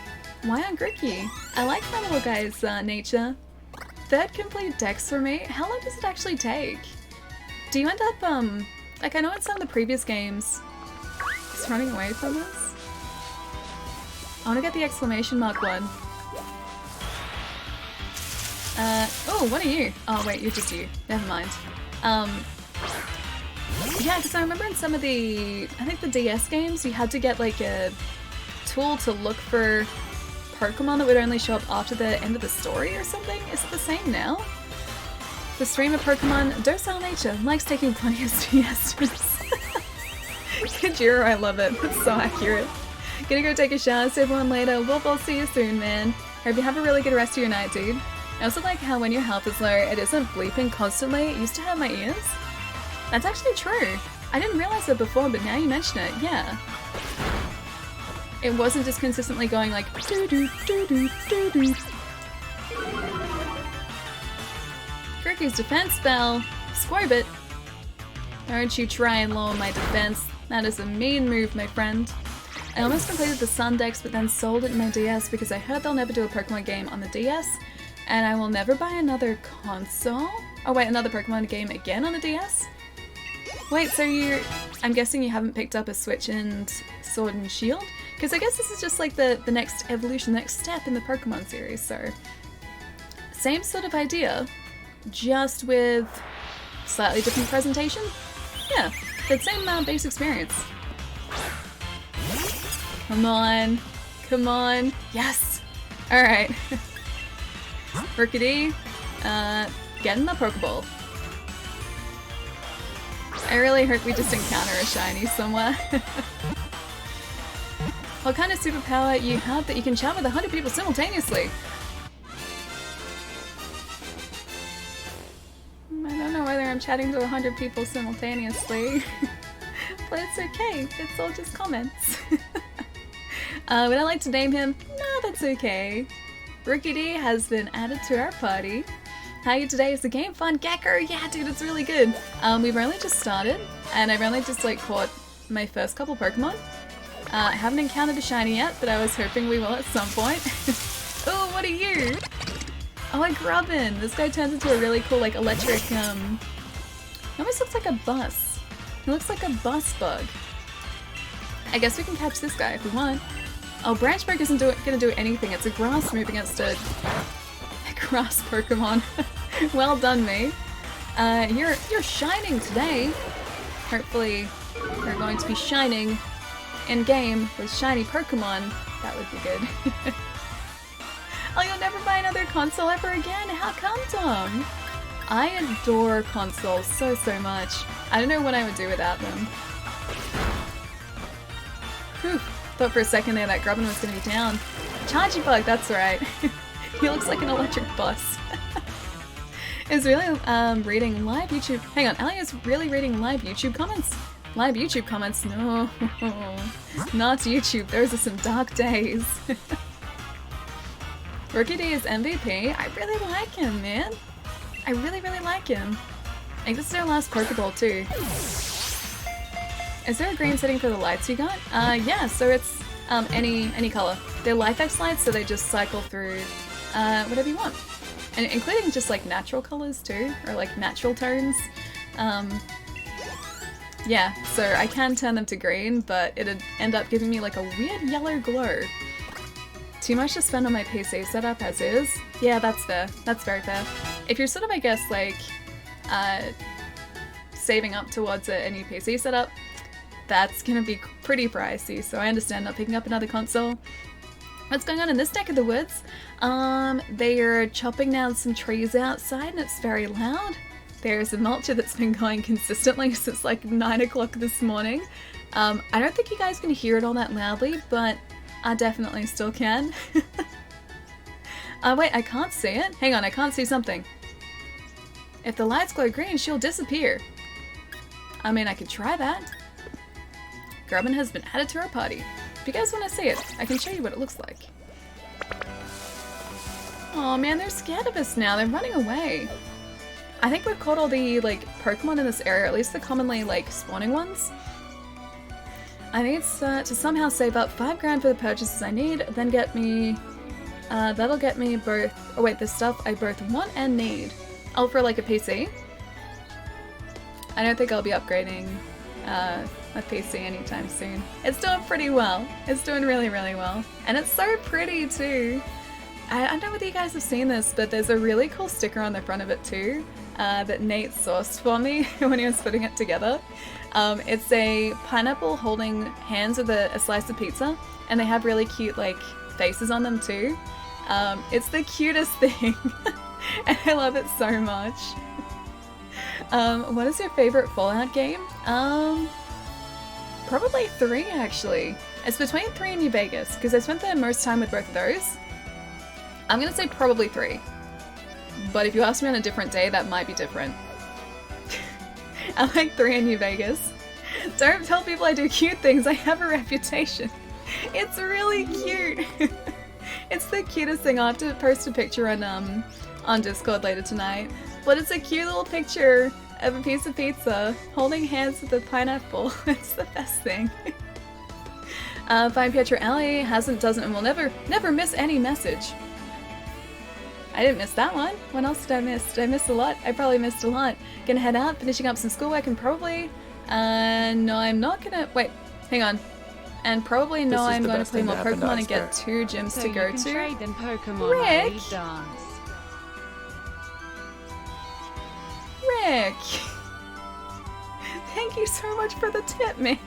Why on Grookey? I like that little guy's nature. 3rd complete dex for me? How long does it actually take? Do you end up, like I know in some of the previous games, it's running away from us. I want to get the exclamation mark one. Oh, what are you? Oh wait, you're just you. Never mind. Yeah, because I remember in some of the, I think the DS games, you had to get like a tool to look for Pokemon that would only show up after the end of the story or something. Is it the same now? The streamer Pokemon, docile nature, likes taking plenty of siestas. Kajiro, I love it. It's so accurate. Gonna go take a shower, see everyone later. Wolf, I'll see you soon, man. Hope you have a really good rest of your night, dude. I also like how when your health is low, it isn't bleeping constantly. It used to hurt my ears. That's actually true. I didn't realize it before, but now you mention it, yeah. It wasn't just consistently going like doo-doo, doo-doo, doo-doo. Grookey's defense spell. Squirvit. Don't you try and lower my defense. That is a mean move, my friend. I almost completed the Sun Dex, but then sold it in my DS because I heard they'll never do a Pokemon game on the DS, and I will never buy another console. Oh wait, another Pokemon game again on the DS? Wait, so I'm guessing you haven't picked up a Switch and Sword and Shield? Because I guess this is just like the next evolution, the next step in the Pokemon series, so... Same sort of idea. just with slightly different presentation. Yeah, the same base experience. Come on. Come on. Yes! Alright. Rickety. Get in the Pokeball. I really hope we just encounter a shiny somewhere. What kind of superpower you have that you can chat with 100 people simultaneously? I don't know whether I'm chatting to 100 people simultaneously. But it's okay. It's all just comments. Would I like to name him? No, that's okay. Rickety has been added to our party. How are you today? Is the game fun? Gecko? Yeah, dude, it's really good. We've only just started, and I've only just like caught my first couple Pokemon. I haven't encountered a shiny yet, but I was hoping we will at some point. Oh, what are you? Oh, a Grubbin! This guy turns into a really cool like electric, almost looks like a bus. He looks like a bus bug. I guess we can catch this guy if we want. Oh, Branch Break isn't gonna do anything. It's a grass move against a grass Pokemon. Well done, me. You're shining today. Hopefully, we're going to be shining in game with shiny Pokemon. That would be good. Oh, you'll never buy another console ever again? How come, Tom? I adore consoles so much. I don't know what I would do without them. Whew. Thought for a second there that Grubbin was going to be down. Chargy Bug, that's right. He looks like an electric bus. Is really reading live YouTube. Hang on, Ali is really reading live YouTube comments. Live YouTube comments? No, not YouTube. Those are some dark days. Rookie Day is MVP. I really like him, man. I really like him. I think this is our last Pokeball too. Is there a green setting for the lights you got? Yeah, so it's any color. They're Life X lights, so they just cycle through whatever you want. And including just like natural colors too, or like natural tones. Yeah, so I can turn them to green, but it'd end up giving me like a weird yellow glow. Too much to spend on my PC setup as is? Yeah, that's fair. That's very fair. If you're sort of, I guess, like, saving up towards a new PC setup, that's gonna be pretty pricey, so I understand not picking up another console. What's going on in this neck of the woods? They are chopping down some trees outside and it's very loud. There's a mulcher that's been going consistently since like 9 o'clock this morning. I don't think you guys can hear it all that loudly, but I definitely still can. Wait, I can't see it? Hang on, I can't see something. If the lights glow green, she'll disappear. I mean, I could try that. Grubbin has been added to our party. If you guys want to see it, I can show you what it looks like. Oh man, they're scared of us now. They're running away. I think we've caught all the, like, Pokemon in this area, at least the commonly, like, spawning ones. I need to somehow save up 5 grand for the purchases I need, then get me... that'll get me both... Oh wait, the stuff I both want and need. Oh, for like a PC? I don't think I'll be upgrading my PC anytime soon. It's doing pretty well. It's doing really well. And it's so pretty too. I don't know whether you guys have seen this, but there's a really cool sticker on the front of it too that Nate sourced for me when he was putting it together. It's a pineapple holding hands with a slice of pizza, and they have really cute like faces on them too. It's the cutest thing, and I love it so much. What is your favorite Fallout game? Probably 3 actually. It's between 3 and New Vegas, because I spent the most time with both of those. I'm gonna say probably 3. But if you ask me on a different day, that might be different. I like 3 in New Vegas. Don't tell people I do cute things, I have a reputation. It's really cute. It's the cutest thing. I'll have to post a picture on Discord later tonight. But it's a cute little picture of a piece of pizza holding hands with a pineapple. It's the best thing. Fine Pietro Alley doesn't, and will never miss any message. I didn't miss that one. What else did I miss? Did I miss a lot? I probably missed a lot. Gonna head out, finishing up some schoolwork, and probably... no, I'm not gonna... Wait, hang on. And probably no, I'm going to play more Pokemon and get 2 gyms So to go you can to. trade them Pokemon Rick! dance. Rick! Thank you so much for the tip, man.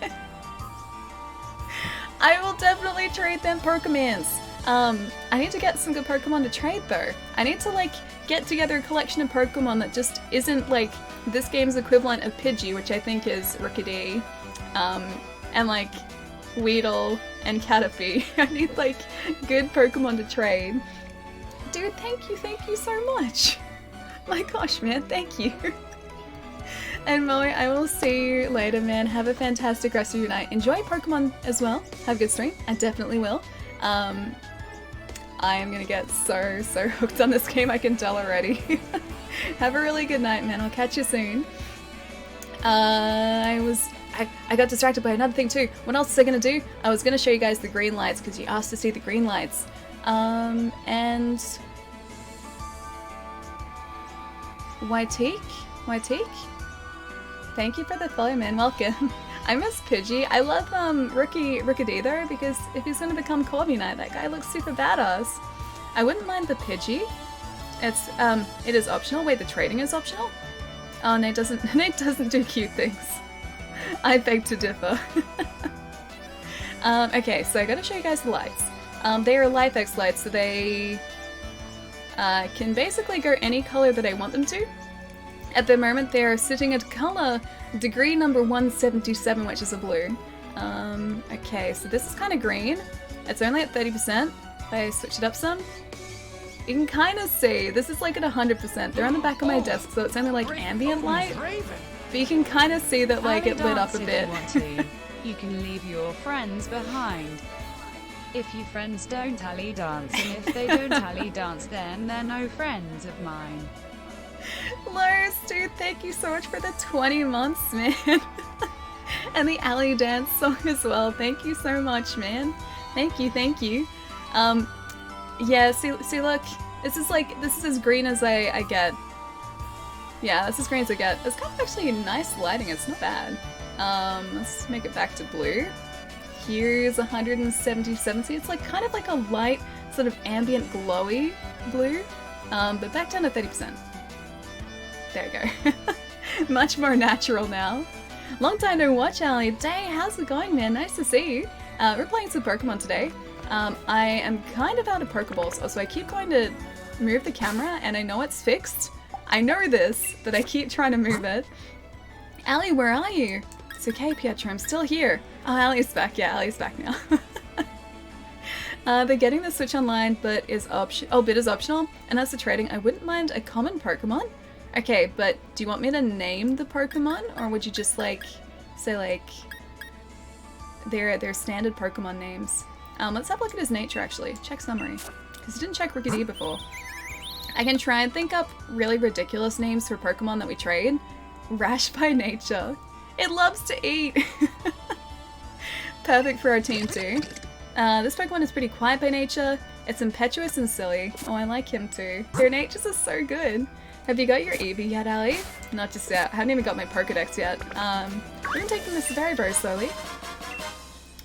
I will definitely trade them Pokemons. I need to get some good Pokemon to trade though. I need to like get together a collection of Pokemon that just isn't like this game's equivalent of Pidgey, which I think is Rookidee, and like Weedle and Caterpie. I need like good Pokemon to trade. Dude, thank you so much. My gosh, man, thank you. And Moe, I will see you later, man. Have a fantastic rest of your night. Enjoy Pokemon as well. Have a good stream. I definitely will. I am gonna get so hooked on this game, I can tell already. Have a really good night, man. I'll catch you soon. I got distracted by another thing too. What else was I gonna do? I was gonna show you guys the green lights because you asked to see the green lights. And Whiteek? Thank you for the follow, man. Welcome. I miss Pidgey. I love Rookidee though, because if he's gonna become Corviknight, that guy looks super badass. I wouldn't mind the Pidgey. It is optional. Wait, the trading is optional? Oh, Nate doesn't do cute things. I beg to differ. Okay, so I gotta show you guys the lights. They are LifeX lights, so they can basically go any color that I want them to. At the moment, they are sitting at color degree number 177, which is a blue. Okay, so this is kind of green. It's only at 30%. If I switch it up some, you can kind of see, this is like at 100%. They're on the back of my desk, so it's only like ambient light. But you can kind of see that like it lit up a bit. You can leave your friends behind. If your friends don't alley dance, and if they don't alley dance, then they're no friends of mine. Lars, dude, thank you so much for the 20 months, man. And the alley dance song as well. Thank you so much, man. Thank you. Yeah, see, look, this is as green as I get. Yeah, that's as green as I get. It's kind of actually nice lighting, it's not bad. Let's make it back to blue. Here's 177, see, it's like kind of like a light, sort of ambient glowy blue, but back down to 30%. There we go. Much more natural now. Long time no watch, Ali. Day, how's it going, man? Nice to see you. We're playing some Pokemon today. I am kind of out of Pokeballs, so I keep going to move the camera, and I know it's fixed. I know this, but I keep trying to move it. Ali, where are you? It's okay, Pietro, I'm still here. Oh, Ali's back. Yeah, Ali's back now. They're getting the Switch Online, but is optional, and that's the trading. I wouldn't mind a common Pokemon. Okay, but do you want me to name the Pokemon, or would you just like say like their standard Pokemon names? Let's have a look at his nature actually. Check summary, because he didn't check Rookidee before. I can try and think up really ridiculous names for Pokemon that we trade. Rash by nature. It loves to eat. Perfect for our team too. This Pokemon is pretty quiet by nature. It's impetuous and silly. Oh, I like him too. Their natures are so good. Have you got your Eevee yet, Ali? Not just yet. I haven't even got my Pokedex yet. We've been taking this very slowly.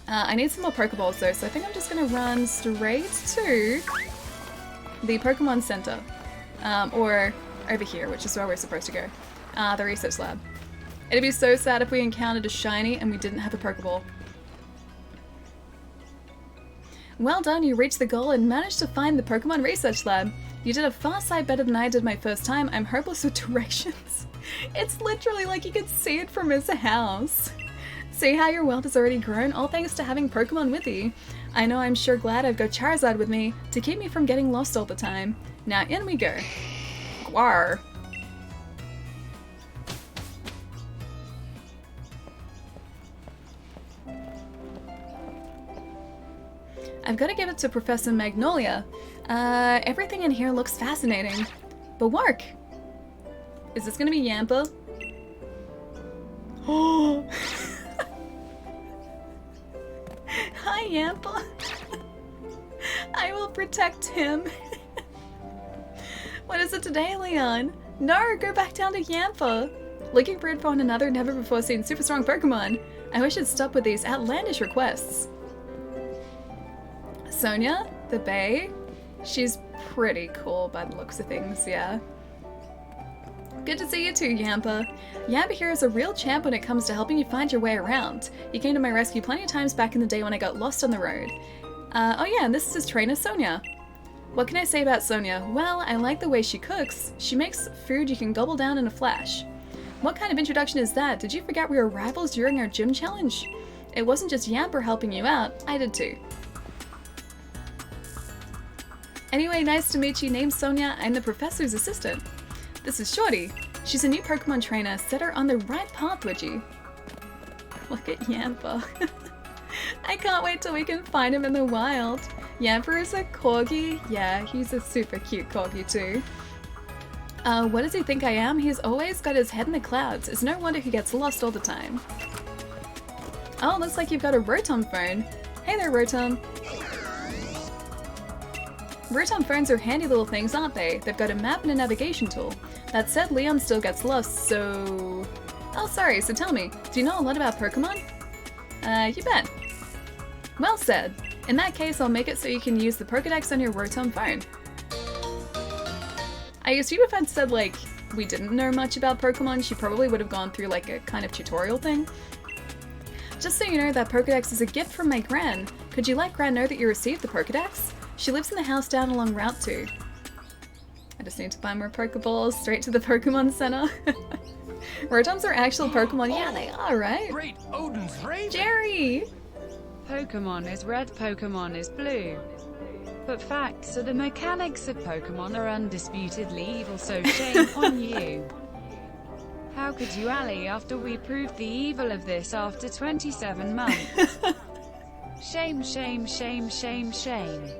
I need some more Pokeballs though, so I think I'm just gonna run straight to the Pokemon Center. Or over here, which is where we're supposed to go. The research lab. It'd be so sad if we encountered a shiny and we didn't have a Pokeball. Well done, you reached the goal and managed to find the Pokemon Research Lab. You did a far sight better than I did my first time. I'm hopeless with directions. It's literally like you could see it from his house. See how your wealth has already grown, all thanks to having Pokemon with you. I know I'm sure glad I've got Charizard with me to keep me from getting lost all the time. Now in we go. Gwar. I've got to give it to Professor Magnolia. Everything in here looks fascinating. But work! Is this gonna be Yampa? Oh! Hi, Yampa! I will protect him. What is it today, Leon? No, go back down to Yampa! Looking for info on another never-before-seen super strong Pokemon. I wish it'd stop with these outlandish requests. Sonia, the Bae, she's pretty cool by the looks of things, yeah. Good to see you too, Yampa. Yampa here is a real champ when it comes to helping you find your way around. He came to my rescue plenty of times back in the day when I got lost on the road. Oh yeah, and this is his trainer, Sonia. What can I say about Sonia? Well, I like the way she cooks. She makes food you can gobble down in a flash. What kind of introduction is that? Did you forget we were rivals during our gym challenge? It wasn't just Yamper helping you out, I did too. Anyway, nice to meet you. Name's Sonia. I'm the professor's assistant. This is Shorty. She's a new Pokemon trainer. Set her on the right path, would you? Look at Yamper. I can't wait till we can find him in the wild. Yamper is a corgi. Yeah, he's a super cute corgi too. What does he think I am? He's always got his head in the clouds. It's no wonder he gets lost all the time. Oh, looks like you've got a Rotom phone. Hey there, Rotom. Rotom phones are handy little things, aren't they? They've got a map and a navigation tool. That said, Leon still gets lost, so... Oh, sorry, so tell me, do you know a lot about Pokemon? You bet. Well said. In that case, I'll make it so you can use the Pokédex on your Rotom phone. I assume if I'd said, like, we didn't know much about Pokemon, she probably would have gone through, like, a kind of tutorial thing. Just so you know, that Pokédex is a gift from my Gran. Could you let Gran know that you received the Pokédex? She lives in the house down along Route 2. I just need to buy more Pokeballs straight to the Pokemon Center. Rotoms are actual Pokemon. Yeah, they are, right? Great Odin's Raven! Jerry! Pokemon is red, Pokemon is blue. But facts are the mechanics of Pokemon are undisputedly evil, so shame on you. How could you ally after we proved the evil of this after 27 months? Shame, shame, shame, shame, shame.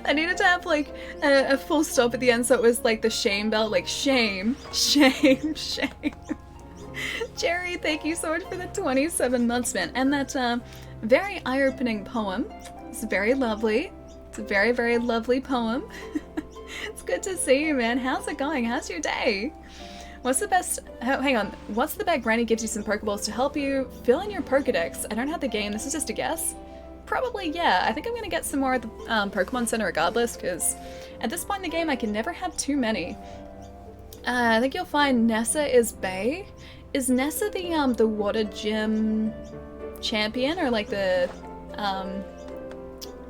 I needed to have like a full stop at the end so it was like the shame bell, like shame, shame, shame. Jerry, thank you so much for the 27 months, man. And that very eye-opening poem. It's very lovely. It's a very, very lovely poem. It's good to see you, man. How's it going? How's your day? What's the best... Oh, hang on. What's the bet Granny gives you some Pokeballs to help you fill in your Pokedex? I don't have the game. This is just a guess. Probably, yeah. I think I'm going to get some more at the Pokemon Center regardless, because at this point in the game, I can never have too many. I think you'll find Nessa is Bay. Is Nessa the water gym champion, or like the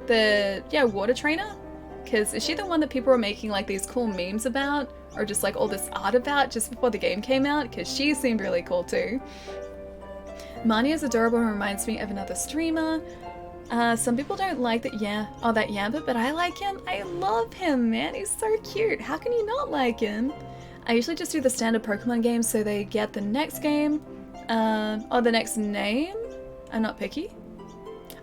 water trainer? Because is she the one that people were making like these cool memes about, or just like all this art about just before the game came out? Because she seemed really cool too. Mani is adorable and reminds me of another streamer. Some people don't like that, that Yamba, but I like him. I love him, man. He's so cute. How can you not like him? I usually just do the standard Pokemon games so they get the next game, or the next name. I'm not picky.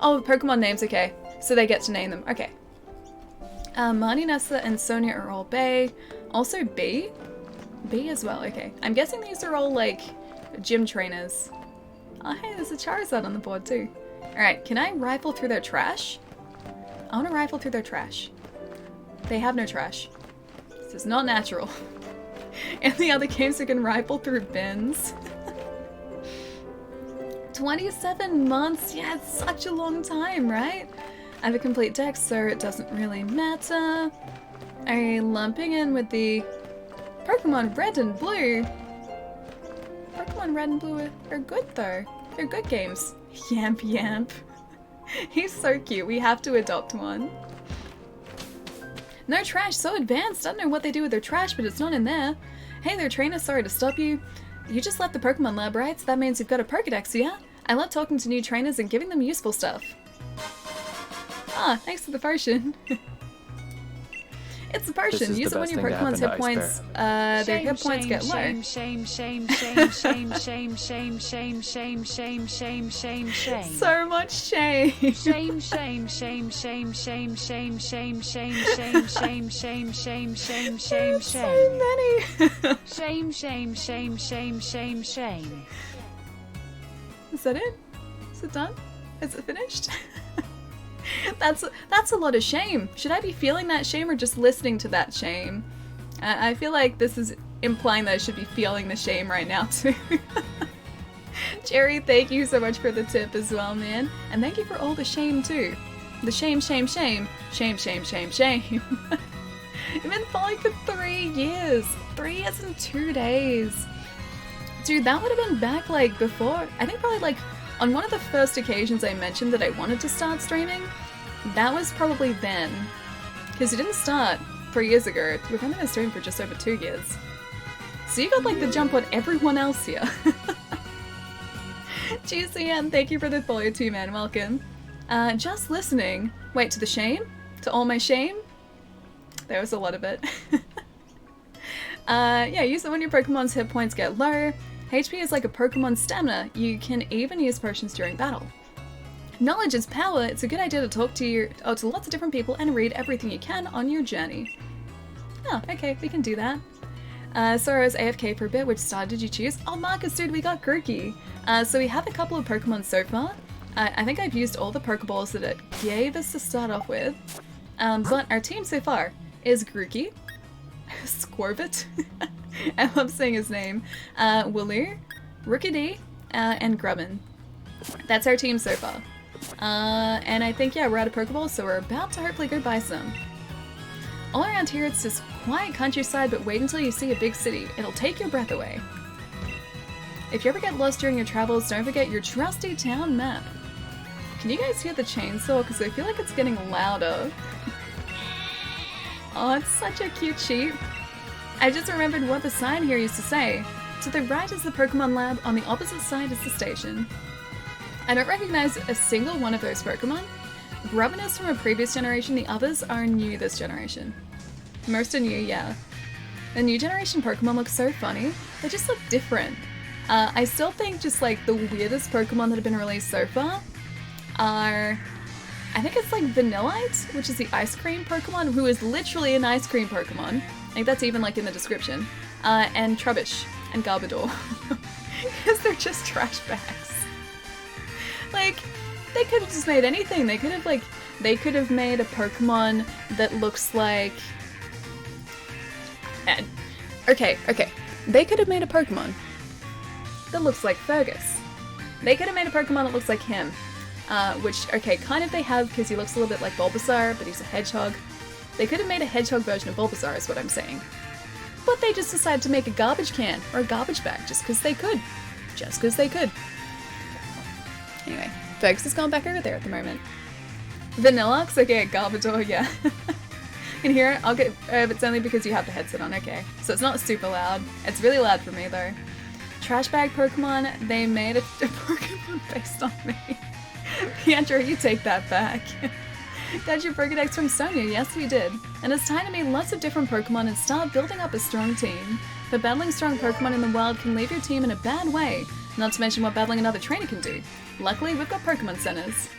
Oh, Pokemon names, okay. So they get to name them, okay. Marnie, Nessa, and Sonia are all Bay. Also B? B as well, okay. I'm guessing these are all, like, gym trainers. Oh, hey, there's a Charizard on the board, too. Alright, can I rifle through their trash? I want to rifle through their trash. They have no trash. This is not natural. In the other games, you can rifle through bins. 27 months? Yeah, it's such a long time, right? I have a complete deck, so it doesn't really matter. I'm lumping in with the Pokemon Red and Blue. Pokemon Red and Blue are good, though. They're good games. Yamp Yamp. He's so cute. We have to adopt one. No trash, so advanced. I don't know what they do with their trash, but it's not in there. Hey there, trainer. Sorry to stop you. You just left the Pokemon lab, right? So that means you've got a Pokedex, yeah? I love talking to new trainers and giving them useful stuff. Ah, thanks for the potion. It's a potion. Use it when your Pokemon's hit points, their hit points get low. Shame, shame, shame, shame, shame, shame, shame, shame, shame, shame, shame, shame, shame. So much shame. Shame, shame, shame, shame, shame, shame, shame, shame, shame, shame, shame, shame, shame, shame, So many. Shame, shame, shame, shame, shame, shame. Is that it? Is it done? Is it finished? That's a lot of shame. Should I be feeling that shame or just listening to that shame? I feel like this is implying that I should be feeling the shame right now too. Jerry, thank you so much for the tip as well, man. And thank you for all the shame too. The shame, shame, shame. Shame, shame, shame, shame. I've been following for 3 years. 3 years and 2 days. Dude, that would have been back like before. I think probably like on one of the first occasions I mentioned that I wanted to start streaming. That was probably then. Because you didn't start 3 years ago. We've only been streaming for just over 2 years. So you got like the jump on everyone else here. GCN, thank you for the follow too, man. Welcome. Just listening. Wait, to the shame? To all my shame? There was a lot of it. Yeah, use it when your Pokemon's hit points get low. HP is like a Pokemon stamina. You can even use potions during battle. Knowledge is power. It's a good idea to talk to to lots of different people and read everything you can on your journey. Oh, okay, we can do that. Soro's AFK for a bit. Which star did you choose? Oh, Marcus, dude, we got Grookey. So we have a couple of Pokemon so far. I think I've used all the Pokeballs that it gave us to start off with. But our team so far is Grookey, Squirvit, I love saying his name, Wooloo, Rookidee, and Grubbin. That's our team so far. And I think, yeah, we're out of Pokeballs, so we're about to hopefully go buy some. All around here it's just quiet countryside, but wait until you see a big city. It'll take your breath away. If you ever get lost during your travels, don't forget your trusty town map. Can you guys hear the chainsaw? Because I feel like it's getting louder. Oh, it's such a cute sheep. I just remembered what the sign here used to say. To the right is the Pokemon lab, on the opposite side is the station. I don't recognize a single one of those Pokemon. Grubbin is from a previous generation, the others are new this generation. Most are new, yeah. The new generation Pokemon look so funny. They just look different. I still think just like the weirdest Pokemon that have been released so far are, I think it's like Vanillite, which is the ice cream Pokemon, who is literally an ice cream Pokemon. I think that's even like in the description. And Trubbish and Garbodor. Because they're just trash bags. Like, they could have just made anything. They could have made a Pokemon that looks like... Okay. They could have made a Pokemon that looks like Fergus. They could have made a Pokemon that looks like him. Which, okay, kind of they have, because he looks a little bit like Bulbasaur, but he's a hedgehog. They could have made a hedgehog version of Bulbasaur, is what I'm saying. But they just decided to make a garbage can, or a garbage bag, just because they could. Just because they could. Anyway, Fergus has gone back over there at the moment. Vanilluxe? Okay, Garbodor, yeah. Can you hear it? I'll get, it's only because you have the headset on, okay. So it's not super loud. It's really loud for me, though. Trash bag Pokemon, they made a Pokemon based on me. Pietro, you take that back. Got your Pokedex from Sonia, yes we did. And it's time to meet lots of different Pokemon and start building up a strong team. But battling strong Pokemon in the wild can leave your team in a bad way, not to mention what battling another trainer can do. Luckily, we've got Pokemon centers.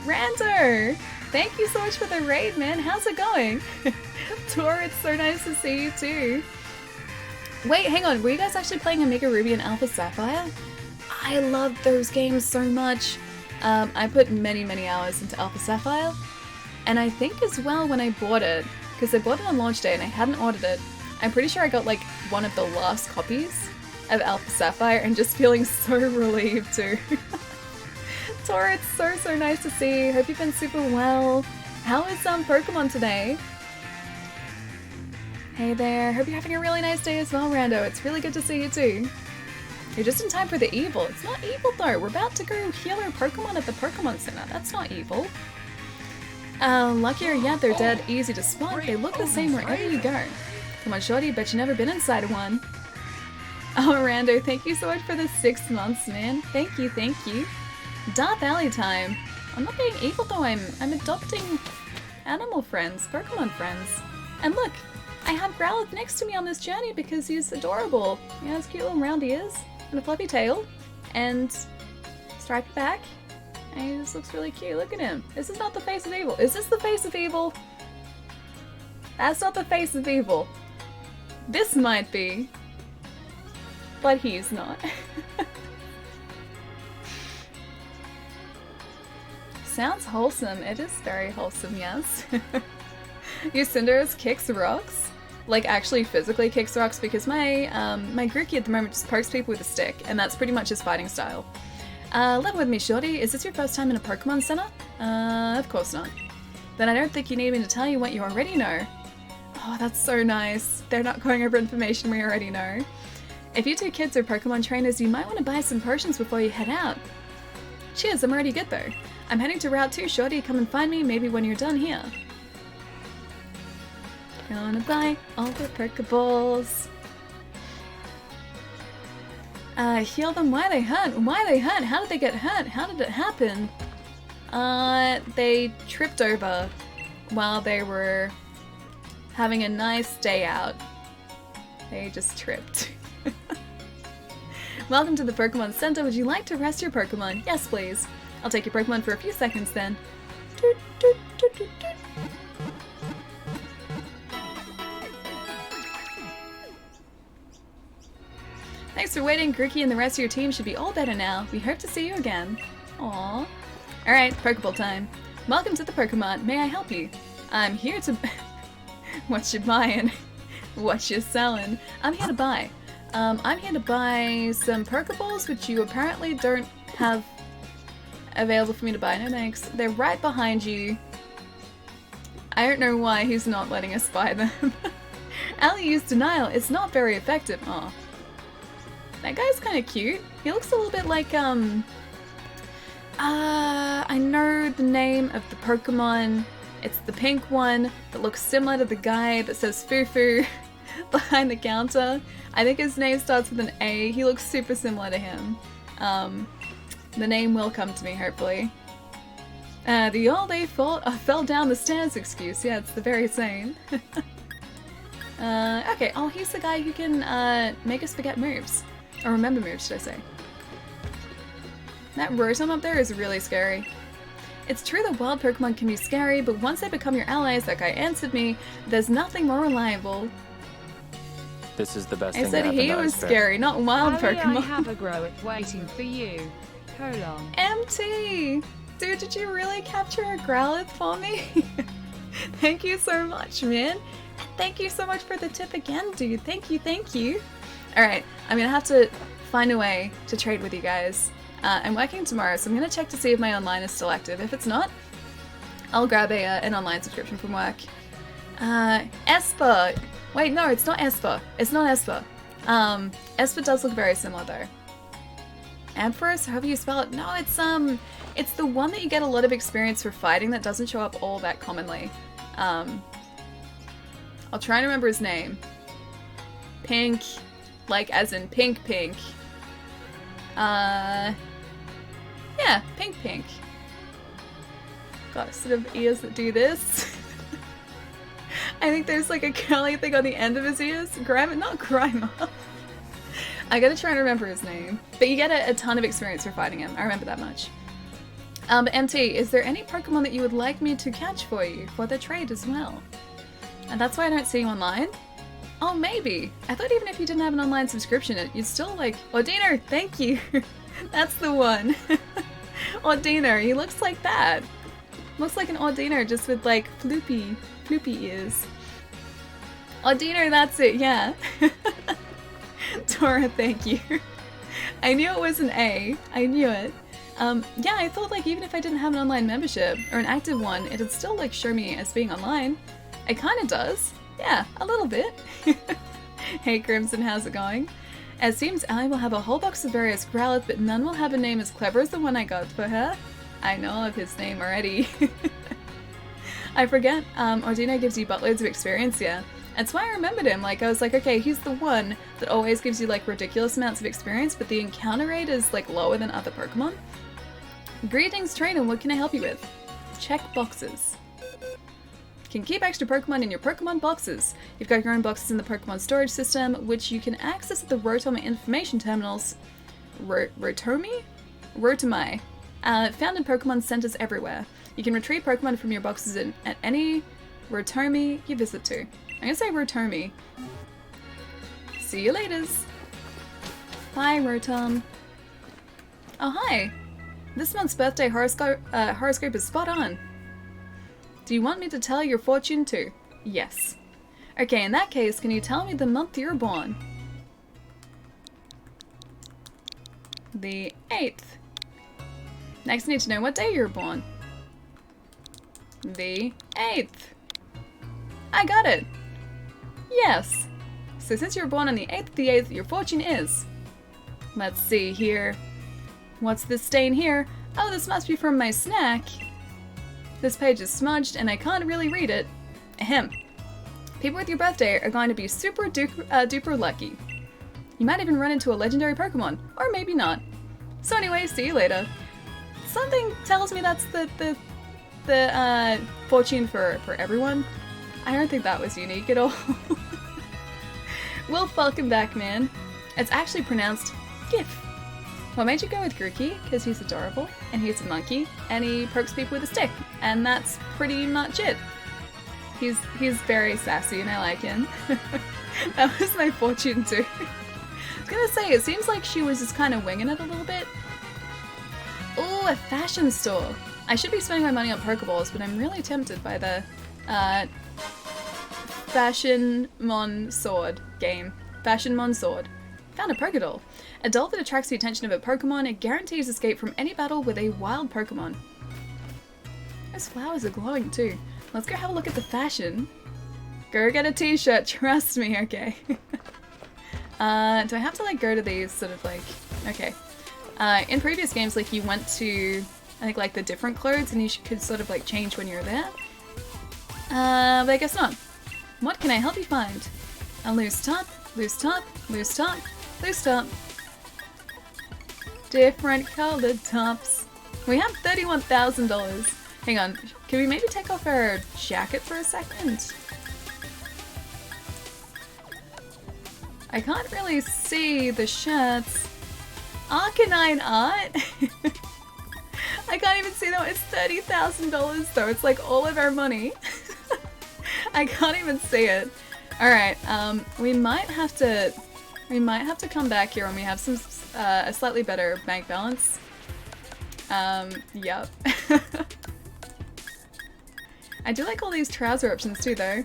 Rando! Thank you so much for the raid, man. How's it going? Tor, it's so nice to see you too. Wait, hang on. Were you guys actually playing Omega Ruby and Alpha Sapphire? I loved those games so much. I put many hours into Alpha Sapphire. And I think as well when I bought it, because I bought it on launch day and I hadn't ordered it, I'm pretty sure I got like one of the last copies of Alpha Sapphire and just feeling so relieved too. Tor, it's so nice to see you. Hope you've been super well. How is Pokemon today? Hey there, hope you're having a really nice day as well, Rando. It's really good to see you too. You're just in time for the evil. It's not evil though. We're about to go heal our Pokemon at the Pokemon Center. That's not evil. Luckier yet, they're dead easy to spot. They look the same wherever you go. Come on, shorty, bet you never been inside of one. Oh, Rando, thank you so much for the 6 months, man. Thank you. Darth Alley time. I'm not being evil though, I'm adopting animal friends, Pokemon friends. And look, I have Growlithe next to me on this journey because he's adorable. He has cute little round ears and a fluffy tail and striped back. And he just looks really cute. Look at him. This is not the face of evil. Is this the face of evil? That's not the face of evil. This might be. But he's not. Sounds wholesome. It is very wholesome, yes. Cinderace kicks rocks. Like, actually physically kicks rocks because my Grookey at the moment just pokes people with a stick, and that's pretty much his fighting style. Live with me, shorty. Is this your first time in a Pokemon Center? Of course not. Then I don't think you need me to tell you what you already know. Oh, that's so nice. They're not going over information we already know. If you two kids are Pokemon trainers, you might want to buy some potions before you head out. Cheers, I'm already good though. I'm heading to Route 2, Shorty. Come and find me, maybe when you're done here. Gonna buy all the Pokeballs. Heal them. Why they hurt? Why they hurt? How did they get hurt? How did it happen? They tripped over while they were having a nice day out. They just tripped. Welcome to the Pokemon Center. Would you like to rest your Pokemon? Yes, please. I'll take your Pokemon for a few seconds then. Toot, toot, toot, toot, toot. Thanks for waiting. Grookey and the rest of your team should be all better now. We hope to see you again. Aww. Alright, Pokeball time. Welcome to the Pokemon. May I help you? I'm here to... What you buying? What you selling? I'm here to buy. I'm here to buy some Pokeballs, which you apparently don't have available for me to buy. No thanks. They're right behind you. I don't know why he's not letting us buy them. Ali used denial. It's not very effective. Aw. That guy's kind of cute. He looks a little bit like, I know the name of the Pokemon. It's the pink one that looks similar to the guy that says Fufu behind the counter. I think his name starts with an A. He looks super similar to him. The name will come to me, hopefully. The all they fell down the stairs excuse. Yeah, it's the very same. Okay. Oh, he's the guy who can make us forget moves. Or remember moves, should I say. That Rotom up there is really scary. It's true that wild Pokemon can be scary, but once they become your allies, that guy answered me, there's nothing more reliable. This is the best I thing said to happen he to was Ice Bear. scary, not wild Ali, Pokemon. I have a Growlithe waiting for you. Colon. MT! Dude, did you really capture a Growlithe for me? Thank you so much, man. And thank you so much for the tip again, dude. Thank you, thank you. Alright, I'm gonna have to find a way to trade with you guys. I'm working tomorrow, so I'm gonna check to see if my online is still active. If it's not, I'll grab an online subscription from work. Esper! Wait, no, it's not Esper. It's not Esper. Esper does look very similar though. Ampharos, however you spell it. No, it's the one that you get a lot of experience for fighting that doesn't show up all that commonly. I'll try and remember his name. Pink, like as in pink. Yeah, pink. Got a set of ears that do this. I think there's like a curly thing on the end of his ears. Not Grimer. I gotta try and remember his name. But you get a ton of experience for fighting him. I remember that much. But MT, is there any Pokemon that you would like me to catch for you for the trade as well? And that's why I don't see you online? Oh, maybe. I thought even if you didn't have an online subscription, you'd still like... Ordino, thank you! That's the one. Ordino, he looks like that. Looks like an Ordino just with like floopy ears. Ordino, that's it, yeah. Tora, thank you. I knew it was an A. I knew it. Yeah, I thought like even if I didn't have an online membership or an active one, it'd still like show me as being online. It kind of does. Yeah, a little bit. Hey Crimson, how's it going? It seems Ali will have a whole box of various Growlithe, but none will have a name as clever as the one I got for her. I know of his name already. I forget, Ordino gives you buttloads of experience, yeah. That's why I remembered him, like I was like, okay, he's the one that always gives you like ridiculous amounts of experience, but the encounter rate is like lower than other Pokemon. Greetings trainer, what can I help you with? Check boxes. Can keep extra Pokemon in your Pokemon boxes. You've got your own boxes in the Pokemon storage system, which you can access at the Rotom information terminals. Rotomi? Rotomai. Found in Pokemon centers everywhere. You can retrieve Pokemon from your boxes at any Rotomi you visit to. I'm gonna say Rotomi. See you laters. Bye, Rotom. Oh, hi. This month's birthday horoscope is spot on. Do you want me to tell your fortune too? Yes. Okay, in that case, can you tell me the month you're born? The 8th. Next, I need to know what day you're born. The 8th. I got it. Yes. So since you were born on the 8th of the 8th, your fortune is... Let's see here. What's this stain here? Oh, this must be from my snack. This page is smudged and I can't really read it. Ahem. People with your birthday are going to be super duper lucky. You might even run into a legendary Pokemon, or maybe not. So anyway, see you later. Something tells me that's the fortune for everyone. I don't think that was unique at all. Well, welcome back, man. It's actually pronounced GIF. What made you go with Grookey? Because he's adorable, and he's a monkey, and he pokes people with a stick, and that's pretty much it. He's very sassy, and I like him. That was my fortune too. I was gonna say, it seems like she was just kind of winging it a little bit. Ooh, a fashion store. I should be spending my money on Pokeballs, but I'm really tempted by the Fashionmon Sword game. Fashionmon Sword. Found a Pokédoll. A doll that attracts the attention of a Pokemon and guarantees escape from any battle with a wild Pokemon. Those flowers are glowing too. Let's go have a look at the fashion. Go get a t-shirt, trust me, okay. Do I have to like go to these sort of like... Okay. In previous games, like you went to, I think like the different clothes and you could sort of like change when you're there. But I guess not. What can I help you find? A loose top, loose top, loose top, loose top. Different colored tops. We have $31,000. Hang on, can we maybe take off our jacket for a second? I can't really see the shirts. Arcanine art? I can't even see that. It's $30,000 though. It's like all of our money. I can't even see it. Alright, we might have to come back here when we have some a slightly better bank balance. Yep. I do like all these trouser options too though.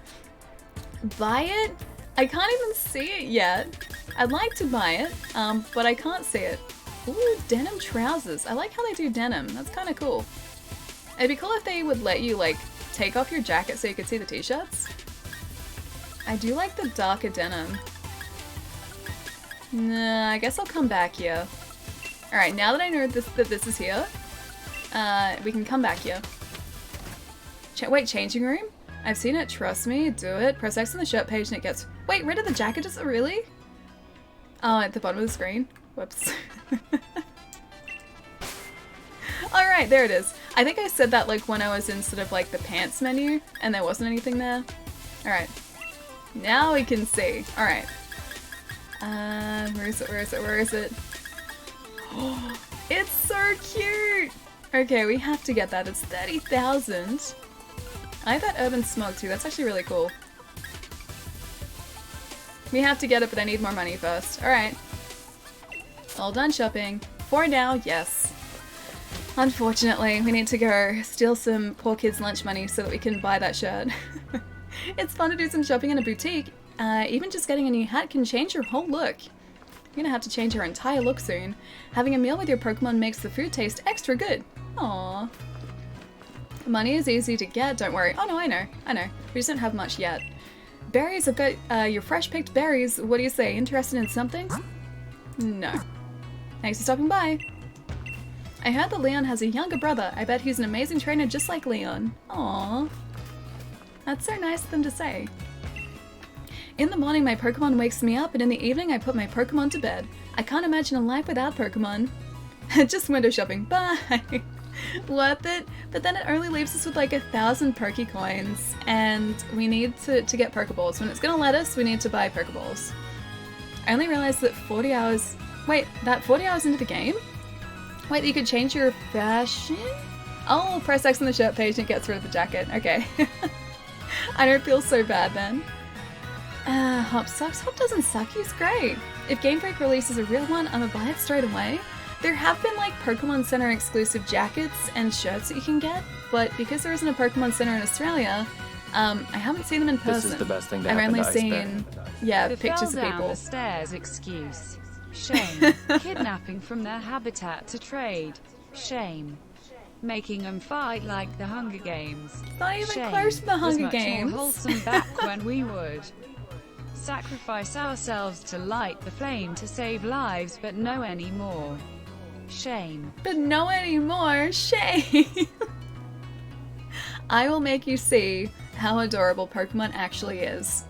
Buy it? I can't even see it yet. I'd like to buy it, but I can't see it. Ooh, denim trousers. I like how they do denim. That's kind of cool. It'd be cool if they would let you like take off your jacket so you could see the t-shirts. I do like the darker denim. Nah, I guess I'll come back here. Alright, now that I know that this is here, we can come back here. Wait, changing room? I've seen it, trust me, do it. Press X on the shirt page and it gets... Wait, rid of the jacket, does it really? Oh, at the bottom of the screen. Whoops. Alright, there it is. I think I said that like when I was in sort of like the pants menu and there wasn't anything there. Alright. Now we can see. Alright. Where is it, where is it, where is it? Oh, it's so cute! Okay, we have to get that. It's 30,000. I like that urban smog too. That's actually really cool. We have to get it, but I need more money first. Alright. All done shopping. For now, yes. Unfortunately, we need to go steal some poor kids' lunch money so that we can buy that shirt. It's fun to do some shopping in a boutique. Even just getting a new hat can change your whole look. You're gonna have to change your entire look soon. Having a meal with your Pokemon makes the food taste extra good. Aww. Money is easy to get, don't worry. Oh no, I know. We just don't have much yet. Berries, I've got your fresh picked berries. What do you say? Interested in something? No. Thanks for stopping by. I heard that Leon has a younger brother. I bet he's an amazing trainer just like Leon. Aww. That's so nice of them to say. In the morning my Pokemon wakes me up and in the evening I put my Pokemon to bed. I can't imagine a life without Pokemon. Just window shopping. Bye! Worth it, but then it only leaves us with like 1,000 Pokecoins and we need to get Pokeballs. When it's gonna let us, we need to buy Pokeballs. I only realized that 40 hours... Wait, that 40 hours into the game? Wait, you could change your fashion? Oh, press X on the shirt page and it gets rid of the jacket. Okay. I don't feel so bad then. Hop sucks. Hop doesn't suck, he's great. If Game Freak releases a real one, I'm gonna buy it straight away. There have been like Pokemon Center exclusive jackets and shirts that you can get, but because there isn't a Pokemon Center in Australia, I haven't seen them in person. This is the best thing to I've happen only to seen, yeah, The pictures fell of down people. the stairs excuse. Shame. Kidnapping from their habitat to trade. Shame. Making them fight like the Hunger Games. Not even Shame. close to the Was Hunger much Games. more wholesome back when we would. Sacrifice ourselves to light the flame to save lives, but no anymore. Shame. But no anymore. Shame. I will make you see how adorable Pokemon actually is.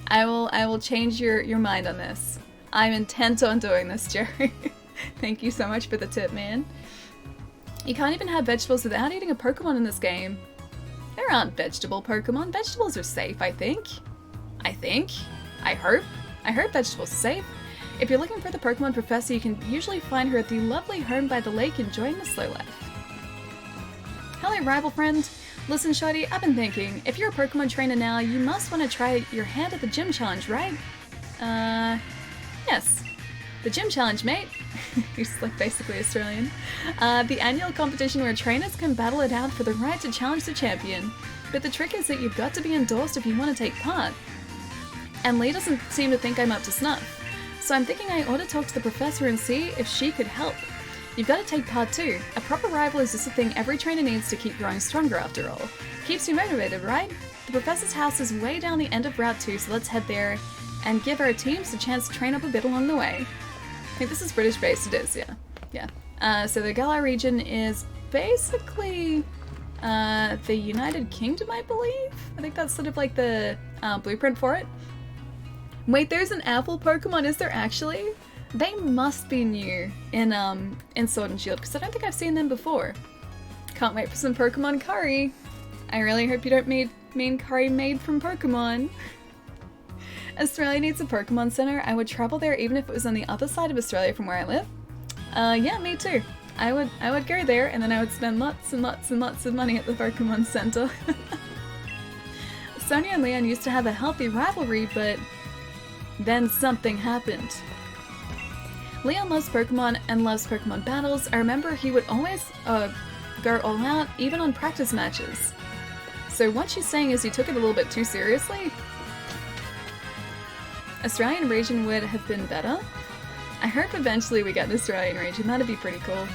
I will change your mind on this. I'm intent on doing this, Jerry. Thank you so much for the tip, man. You can't even have vegetables without eating a Pokemon in this game. There aren't vegetable Pokemon. Vegetables are safe, I think. I hope vegetables are safe. If you're looking for the Pokemon Professor, you can usually find her at the lovely home by the lake enjoying the slow life. Hello, rival friend. Listen, Shorty, I've been thinking, if you're a Pokemon trainer now, you must want to try your hand at the gym challenge, right? Yes. The gym challenge, mate. He's like basically Australian. The annual competition where trainers can battle it out for the right to challenge the champion. But the trick is that you've got to be endorsed if you want to take part. And Lee doesn't seem to think I'm up to snuff. So I'm thinking I ought to talk to the professor and see if she could help. You've got to take part too. A proper rival is just a thing every trainer needs to keep growing stronger after all. Keeps you motivated, right? The professor's house is way down the end of Route 2, so let's head there and give our teams a chance to train up a bit along the way. I think this is British based, it is, yeah. So the Galar region is basically the United Kingdom, I believe? I think that's sort of like the blueprint for it. Wait, there's an apple Pokemon, is there actually? They must be new in Sword and Shield, because I don't think I've seen them before. Can't wait for some Pokemon curry. I really hope you don't mean curry made from Pokemon. Australia needs a Pokemon Center. I would travel there even if it was on the other side of Australia from where I live. Yeah, me too. I would go there and then I would spend lots and lots and lots of money at the Pokemon Center. Sonia and Leon used to have a healthy rivalry, but then something happened. Leon loves Pokemon and loves Pokemon battles. I remember he would always go all out, even on practice matches. So what she's saying is he took it a little bit too seriously? Australian region would have been better. I hope eventually we get an Australian region, that'd be pretty cool.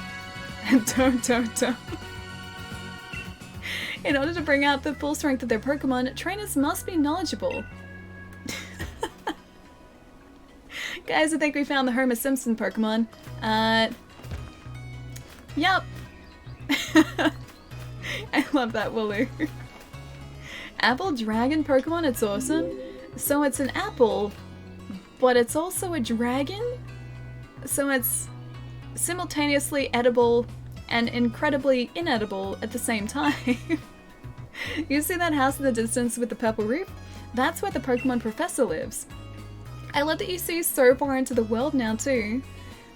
And don't. In order to bring out the full strength of their Pokemon, trainers must be knowledgeable. Guys, I think we found the Homer Simpson Pokemon. Yep. I love that Wooloo. Apple Dragon Pokemon, it's awesome. So it's an apple, but it's also a dragon? So it's simultaneously edible and incredibly inedible at the same time. You see that house in the distance with the purple roof? That's where the Pokemon Professor lives. I love that you see so far into the world now too.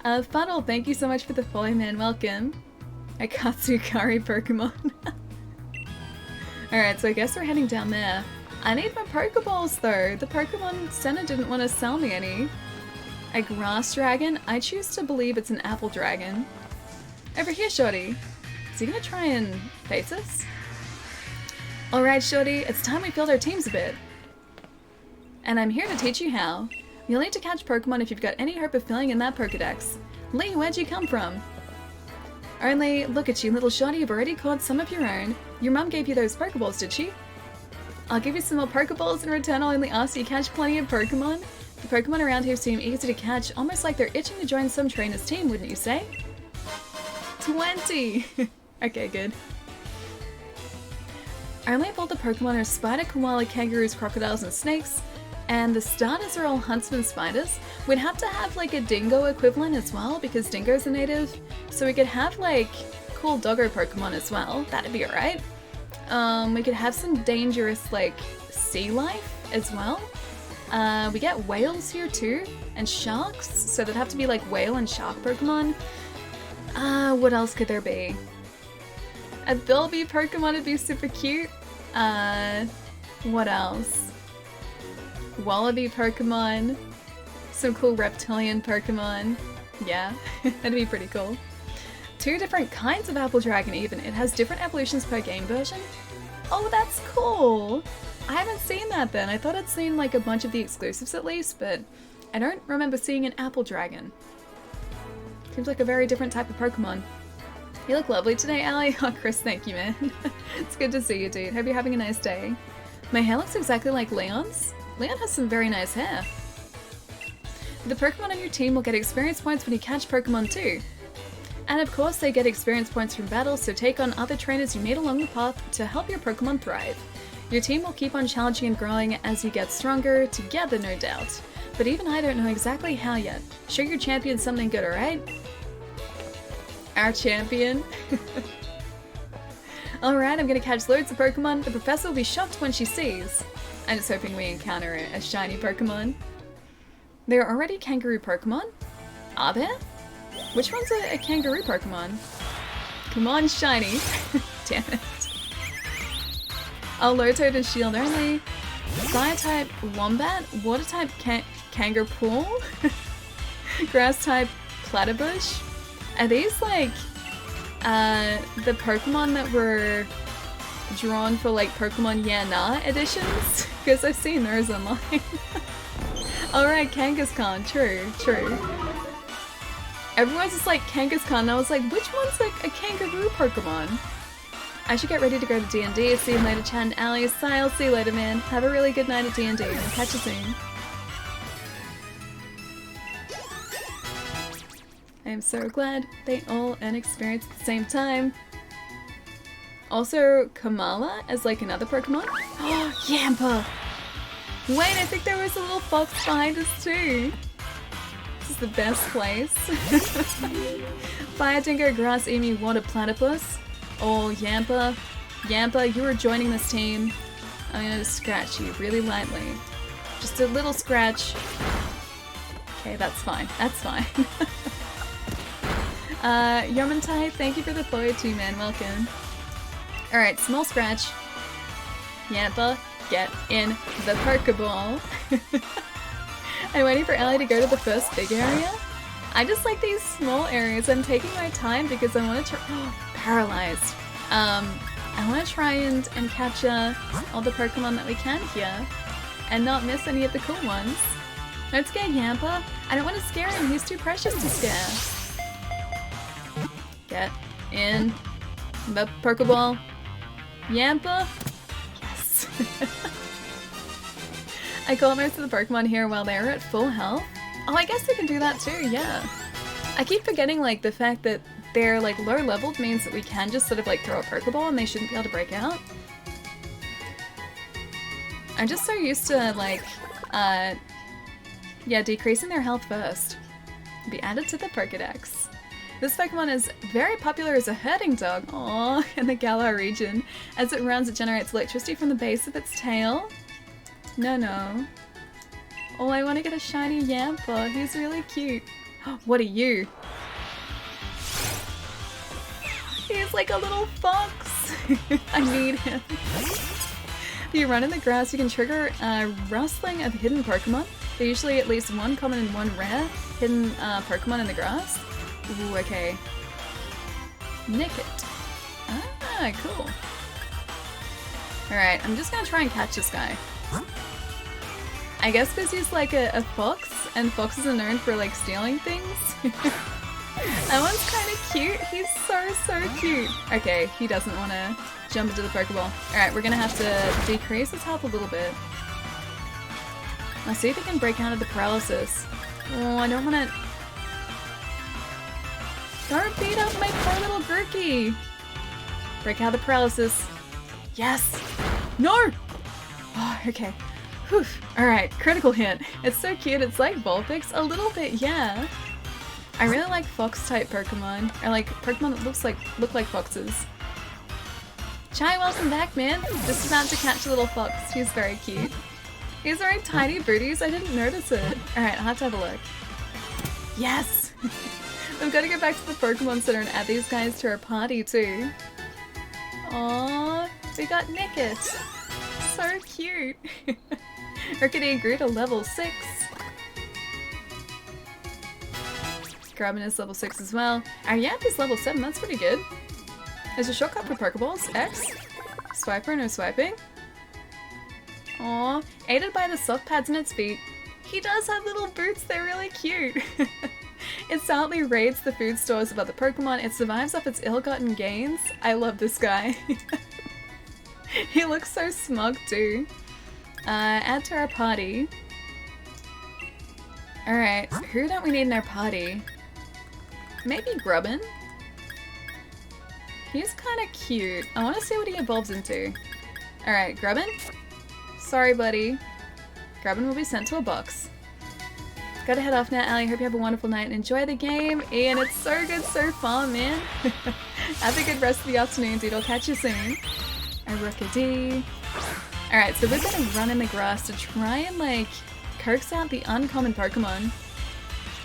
Fuddle, thank you so much for the follow, man. Welcome. A Katsukari Pokemon. Alright, so I guess we're heading down there. I need my Pokeballs though. The Pokemon Center didn't want to sell me any. A grass dragon? I choose to believe it's an apple dragon. Over here, Shorty. Is he gonna try and face us? Alright, Shorty, it's time we filled our teams a bit. And I'm here to teach you how. You'll need to catch Pokemon if you've got any hope of filling in that Pokedex. Lee, where'd you come from? Only, look at you, little Shorty, you've already caught some of your own. Your mum gave you those Pokeballs, did she? I'll give you some more Pokeballs in return. I'll only ask you catch plenty of Pokemon. The Pokemon around here seem easy to catch, almost like they're itching to join some trainer's team, wouldn't you say? 20! Okay, good. I only have all the Pokemon are spider, koala, kangaroos, crocodiles, and snakes, and the starters are all huntsman spiders. We'd have to have like a dingo equivalent as well, because dingoes are native, so we could have like cool doggo Pokemon as well. That'd be alright. We could have some dangerous like sea life as well. We get whales here too, and sharks, so there'd have to be like whale and shark Pokemon. What else could there be? A Bilby Pokemon would be super cute. What else? Wallaby Pokemon. Some cool reptilian Pokemon. Yeah, that'd be pretty cool. 2 different kinds of Apple Dragon even. It has different evolutions per game version. Oh, that's cool! I haven't seen that then. I thought I'd seen like a bunch of the exclusives at least, but I don't remember seeing an Apple Dragon. Seems like a very different type of Pokemon. You look lovely today, Allie. Oh, Chris, thank you, man. It's good to see you, dude. Hope you're having a nice day. My hair looks exactly like Leon's. Leon has some very nice hair. The Pokemon on your team will get experience points when you catch Pokemon too. And of course they get experience points from battles, so take on other trainers you meet along the path to help your Pokemon thrive. Your team will keep on challenging and growing as you get stronger, together no doubt. But even I don't know exactly how yet. Show your champion something good, alright? Our champion? Alright, I'm gonna catch loads of Pokemon. The professor will be shocked when she sees. I'm just hoping we encounter a shiny Pokemon. There are already kangaroo Pokemon? Are there? Which one's a kangaroo Pokemon? Come on, shiny. Damn it. Oh, Low-Toad is shield only. Fire-type Wombat, Water-type Kangaroo, Grass-type Platybush. Are these like the Pokemon that were drawn for like Pokemon Yeah Nah editions? Because I've seen those online. Alright, Kangaskhan, true. Everyone's just like Kangaskhan, and I was like, which one's like a kangaroo Pokemon? I should get ready to go to D&D. See you later, Chan and Ali. I'll see you later, man. Have a really good night at D&D. I'll catch you soon. I am so glad they all earn experience at the same time. Also, Kamala as like another Pokemon. Oh, Yampa! Wait, I think there was a little fox behind us too. This is the best place. Fire Dingo, Grass Emu, Water Platypus. Oh, Yampa. Yampa, you are joining this team. I'm gonna scratch you really lightly. Just a little scratch. Okay, that's fine. That's fine. Yomantai, thank you for the follow too, man. Welcome. Alright, small scratch. Yampa, get in the Pokeball. I'm waiting for Ellie to go to the first big area. I just like these small areas. I'm taking my time because I want to paralyzed. I want to try and capture all the Pokemon that we can here and not miss any of the cool ones. Don't scare Yampa. I don't want to scare him. He's too precious to scare. Get in the Pokeball. Yampa. Yes. I caught most of the Pokemon here while they were at full health. Oh, I guess they can do that too, yeah. I keep forgetting like the fact that they're like low leveled means that we can just sort of like throw a Pokeball and they shouldn't be able to break out. I'm just so used to like, yeah, decreasing their health first. Be added to the Pokedex. This Pokemon is very popular as a herding dog, aww, in the Galar region. As it runs, it generates electricity from the base of its tail. No. Oh, I want to get a shiny Yampa. He's really cute. What are you? He's like a little fox. I need him. If you run in the grass, you can trigger a rustling of hidden Pokemon. There's usually at least one common and one rare hidden Pokemon in the grass. Ooh, okay. Nick it. Ah, cool. Alright, I'm just gonna try and catch this guy. I guess because he's like a fox, and foxes are known for like stealing things. That one's kind of cute. He's so cute. Okay, he doesn't want to jump into the Pokeball. Alright, we're gonna have to decrease his health a little bit. Let's see if he can break out of the paralysis. Oh, I don't want to... Don't beat up my poor little Grookey! Break out of the paralysis. Yes! No! Oh, okay. Whew. Alright, critical hit. It's so cute, it's like Vulpix. A little bit, yeah. I really like fox-type Pokemon. Or like Pokemon that look like foxes. Chai, welcome back, man. Just about to catch a little fox. He's very cute. He's wearing tiny booties. I didn't notice it. Alright, I'll have to have a look. Yes! We've got to go back to the Pokemon Center and add these guys to our party too. Aww, we got Nickit. So cute. Rickety and Groot are level 6. Grabbing is level 6 as well. Our Yamp is level 7, that's pretty good. There's a shortcut for Pokeballs. X. Swiper, no swiping. Aww, aided by the soft pads in its feet. He does have little boots, they're really cute. It silently raids the food stores of other Pokemon. It survives off its ill-gotten gains. I love this guy. He looks so smug too. Add to our party. Alright, who don't we need in our party? Maybe Grubbin? He's kind of cute. I want to see what he evolves into. Alright, Grubbin? Sorry, buddy. Grubbin will be sent to a box. Gotta head off now, Allie. Hope you have a wonderful night and enjoy the game. Ian, it's so good so far, man. Have a good rest of the afternoon, dude. I'll catch you soon. A Rookadee. Alright, so we're gonna run in the grass to try and, like, coax out the uncommon Pokemon.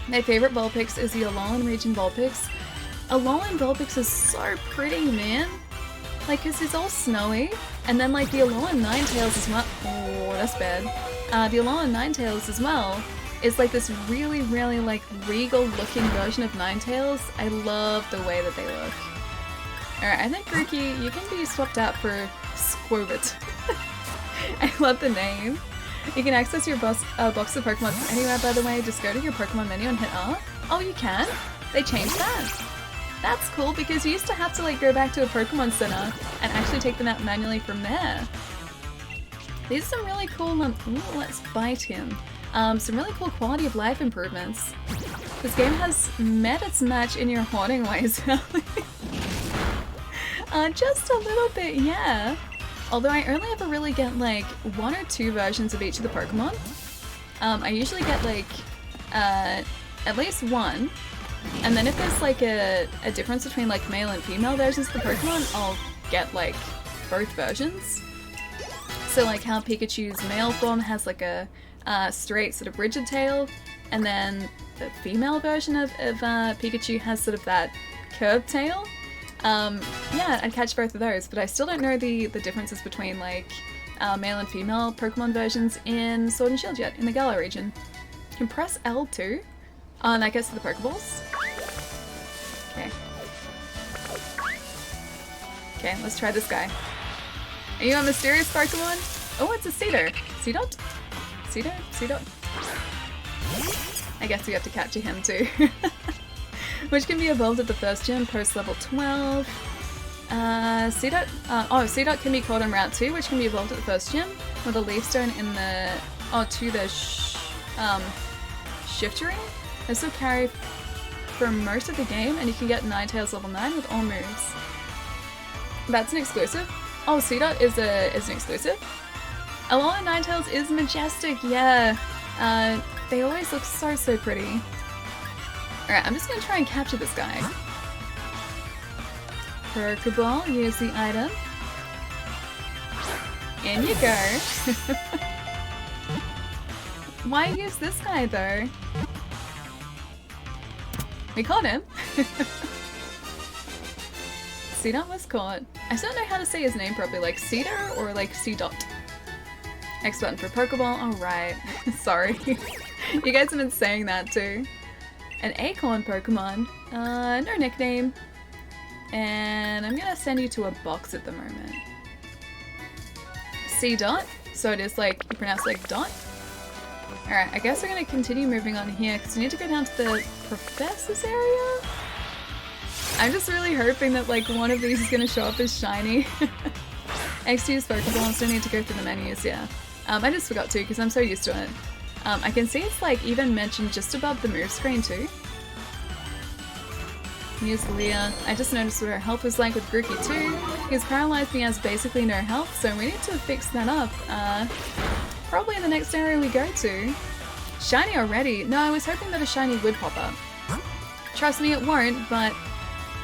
My favorite Vulpix is the Alolan region Vulpix. Alolan Vulpix is so pretty, man. Like, cause he's all snowy, and then like the Alolan Ninetales as well. Oh, that's bad. The Alolan Ninetales as well is like this really, really like regal looking version of Ninetales. I love the way that they look. Alright, I think Grookey, you can be swapped out for Squovit. I love the name. You can access your box of Pokemon from anywhere, by the way. Just go to your Pokemon menu and hit R. Oh, you can? They changed that. That's cool, because you used to have to like go back to a Pokemon Center and actually take them out manually from there. These are some really cool, ooh, let's bite him. Some really cool quality of life improvements. This game has met its match in your hoarding ways, just a little bit, yeah. Although I only ever really get like 1 or 2 versions of each of the Pokemon. I usually get like at least 1. And then if there's like a difference between like male and female versions of the Pokemon, I'll get like both versions. So like how Pikachu's male form has like a straight sort of rigid tail, and then the female version of Pikachu has sort of that curved tail. Yeah, I'd catch both of those, but I still don't know the differences between like male and female Pokemon versions in Sword and Shield yet, in the Galar region. You can press L2. Oh, and that gets to the Pokeballs. Okay. Okay, let's try this guy. Are you a mysterious Pokemon? Oh, it's a Seedot. Seedot? Seedot? Seedot? I guess we have to capture him too. Which can be evolved at the first gym post level 12. Seedot, Seedot can be caught on Route 2, which can be evolved at the first gym with a Leaf Stone in the, to the Shift Ring. This will carry for most of the game, and you can get Ninetales level 9 with all moves. That's an exclusive. Oh, Seedot is an exclusive. Alolan Ninetales is majestic, yeah. They always look so, so pretty. Alright, I'm just gonna try and capture this guy. Pokeball, use the item. In you go. Why use this guy though? We caught him. Seedot was caught. I still don't know how to say his name properly, like Cedar or like Seedot. X button for Pokeball. Alright. Sorry. You guys have been saying that too. An Acorn Pokemon. No nickname. And I'm gonna send you to a box at the moment. Seedot. So it is like, you pronounce it like dot. Alright, I guess we're gonna continue moving on here because we need to go down to the Professor's area. I'm just really hoping that like one of these is gonna show up as shiny. X to use Pokeball, still need to go through the menus, yeah. I just forgot to because I'm so used to it. I can see it's like even mentioned just above the move screen too. Use Leah. I just noticed what her health was like with Grookey too. He's paralyzed and he has basically no health, so we need to fix that up. Probably in the next area we go to. Shiny already? No, I was hoping that a shiny would pop up. Trust me, it won't, but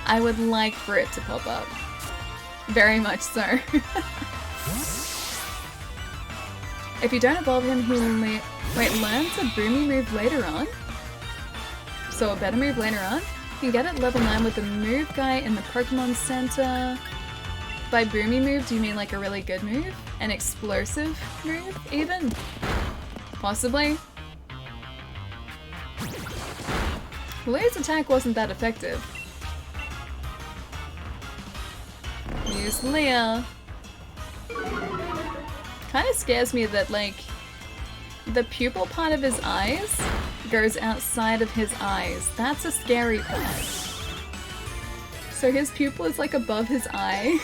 I would like for it to pop up. Very much so. If you don't evolve him, he will learns a Boomy move later on. So a better move later on. You can get it level 9 with the move guy in the Pokemon Center. By Boomy move, do you mean like a really good move? An explosive move, even? Possibly. Leah's attack wasn't that effective. Use Leah. Kind of scares me that like the pupil part of his eyes goes outside of his eyes. That's a scary part. So his pupil is like above his eye.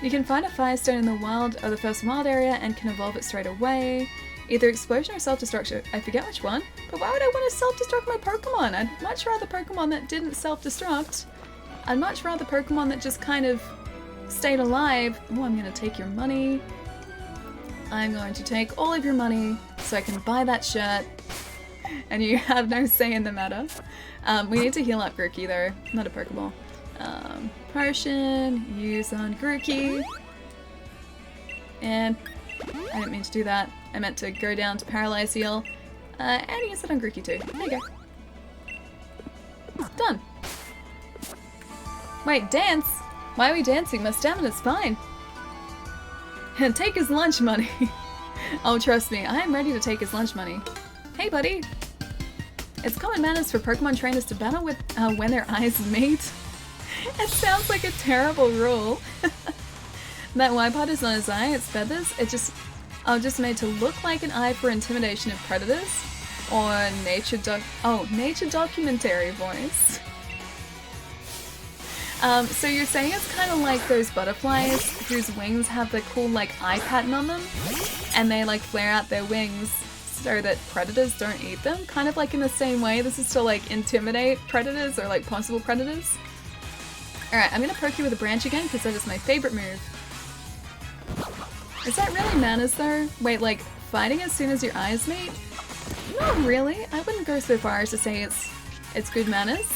You can find a Firestone in the wild or the first wild area and can evolve it straight away. Either explosion or self-destruction. I forget which one, but why would I want to self-destruct my Pokemon? I'd much rather Pokemon that didn't self-destruct. I'd much rather Pokemon that just kind of stayed alive. Oh, I'm going to take your money. I'm going to take all of your money so I can buy that shirt. And you have no say in the matter. We need to heal up Grookey though, not a Pokeball. Potion, use on Grookey. And I didn't mean to do that. I meant to go down to Paralyze Heal. And use it on Grookey too. There you go. Done. Wait, dance? Why are we dancing? My stamina's fine. And take his lunch money. Oh, trust me, I am ready to take his lunch money. Hey, buddy. It's common manners for Pokemon trainers to battle with when their eyes meet. It sounds like a terrible rule. That Y part is not his eye, it's feathers. It's just made to look like an eye for intimidation of predators. Or nature documentary voice. So you're saying it's kind of like those butterflies whose wings have the cool like eye pattern on them, and they like flare out their wings so that predators don't eat them? Kind of like in the same way, this is to like intimidate predators or like possible predators. Alright, I'm gonna poke you with a branch again because that is my favorite move. Is that really manners though? Wait, like fighting as soon as your eyes meet? Not really. I wouldn't go so far as to say it's good manners.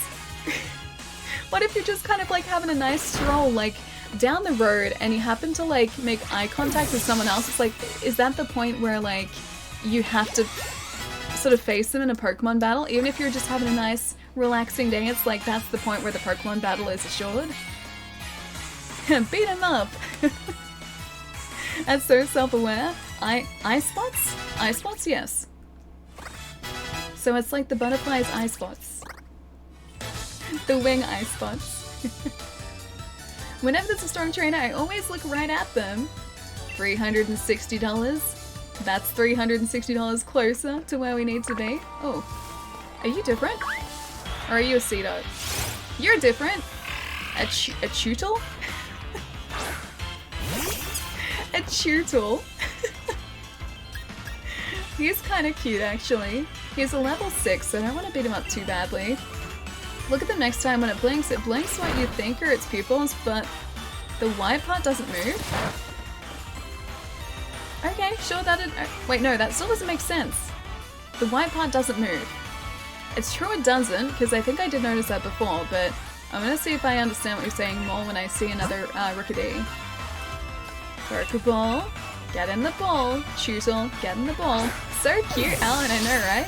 What if you're just kind of like having a nice stroll like down the road and you happen to like make eye contact with someone else? It's like, is that the point where like you have to sort of face them in a Pokemon battle? Even if you're just having a nice relaxing day, it's like that's the point where the Pokemon battle is assured. Beat him up! That's so self-aware. Eye spots? Eye spots, yes. So it's like the butterfly's eye spots. The wing eye spots. Whenever there's a strong trainer, I always look right at them. $360. That's $360 closer to where we need to be. Oh, are you different? Or are you a Seedot? You're different. A Tootle? A Tootle. He's kind of cute, actually. He's a level 6, so I don't want to beat him up too badly. Look at them next time when it blinks. It blinks what you think are its pupils, but the white part doesn't move. Okay, sure that it... Wait, no, that still doesn't make sense. The white part doesn't move. It's true it doesn't, because I think I did notice that before, but I'm gonna see if I understand what you're saying more when I see another Rookidee. Pokeball, get in the ball. Tootle, get in the ball. So cute, Alan, I know, right?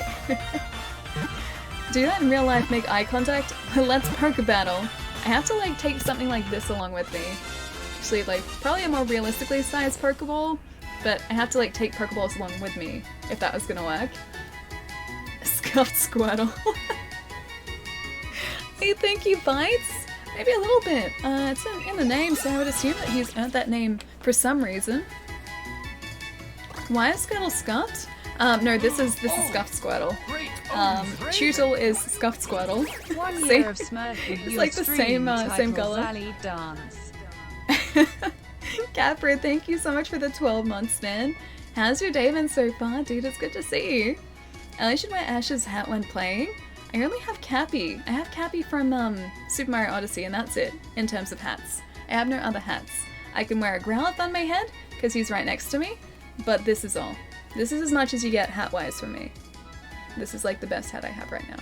Do that in real life, make eye contact? Let's Poke battle. I have to like take something like this along with me. Actually, like, probably a more realistically sized Pokeball, but I have to like take Pokeballs along with me, if that was gonna work. Scuffed Squirtle. You think he bites? Maybe a little bit. It's in the name, so I would assume that he's earned that name for some reason. Why is Squirtle scuffed? No, this is Scuffed Squirtle. Tootle is Scuffed Squirtle. 1 year of Smurfing. It's like the same color. Valley Dance. Capra, thank you so much for the 12 months, man. How's your day been so far, dude? It's good to see you. I should wear Ash's hat when playing. I only have Cappy. I have Cappy from Super Mario Odyssey, and that's it in terms of hats. I have no other hats. I can wear a Growlithe on my head because he's right next to me, but this is all. This is as much as you get hat-wise from me. This is like the best hat I have right now.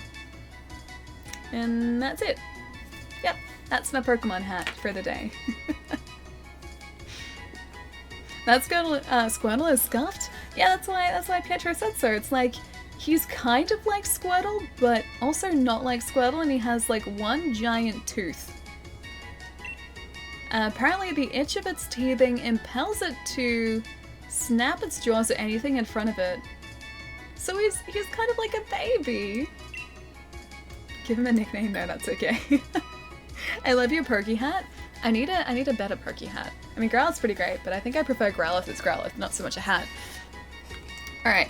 And that's it. Yep, that's my Pokemon hat for the day. That Squirtle is scuffed? Yeah, that's why Pietro said so. It's like, he's kind of like Squirtle, but also not like Squirtle, and he has like one giant tooth. Apparently the itch of its teething impels it to snap its jaws at anything in front of it. So he's kind of like a baby. Give him a nickname? No, that's okay. I love your Perky hat. I need a better Perky hat. I mean, Growlithe's pretty great, but I think I prefer Growlithe as Growlithe, not so much a hat. Alright,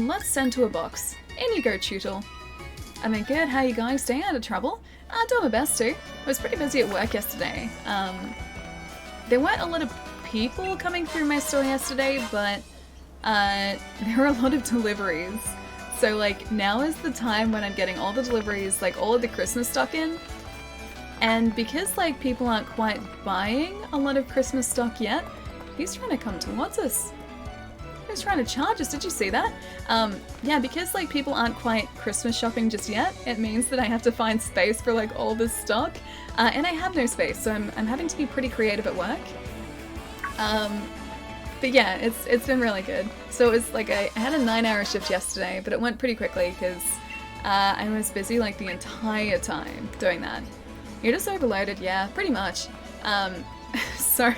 let's send to a box. In you go, Tootle. I mean, good, how you going? Staying out of trouble? I'm doing my best too. I was pretty busy at work yesterday. there weren't a lot of people coming through my store yesterday, but there were a lot of deliveries. So like now is the time when I'm getting all the deliveries, like all of the Christmas stock in. And because like people aren't quite buying a lot of Christmas stock yet, he's trying to come towards us. He's trying to charge us, did you see that? Yeah, because like people aren't quite Christmas shopping just yet, it means that I have to find space for like all this stock. And I have no space, so I'm having to be pretty creative at work. But yeah, it's been really good. So it was like I had a 9-hour shift yesterday, but it went pretty quickly because I was busy like the entire time doing that. You're just overloaded, yeah, pretty much. So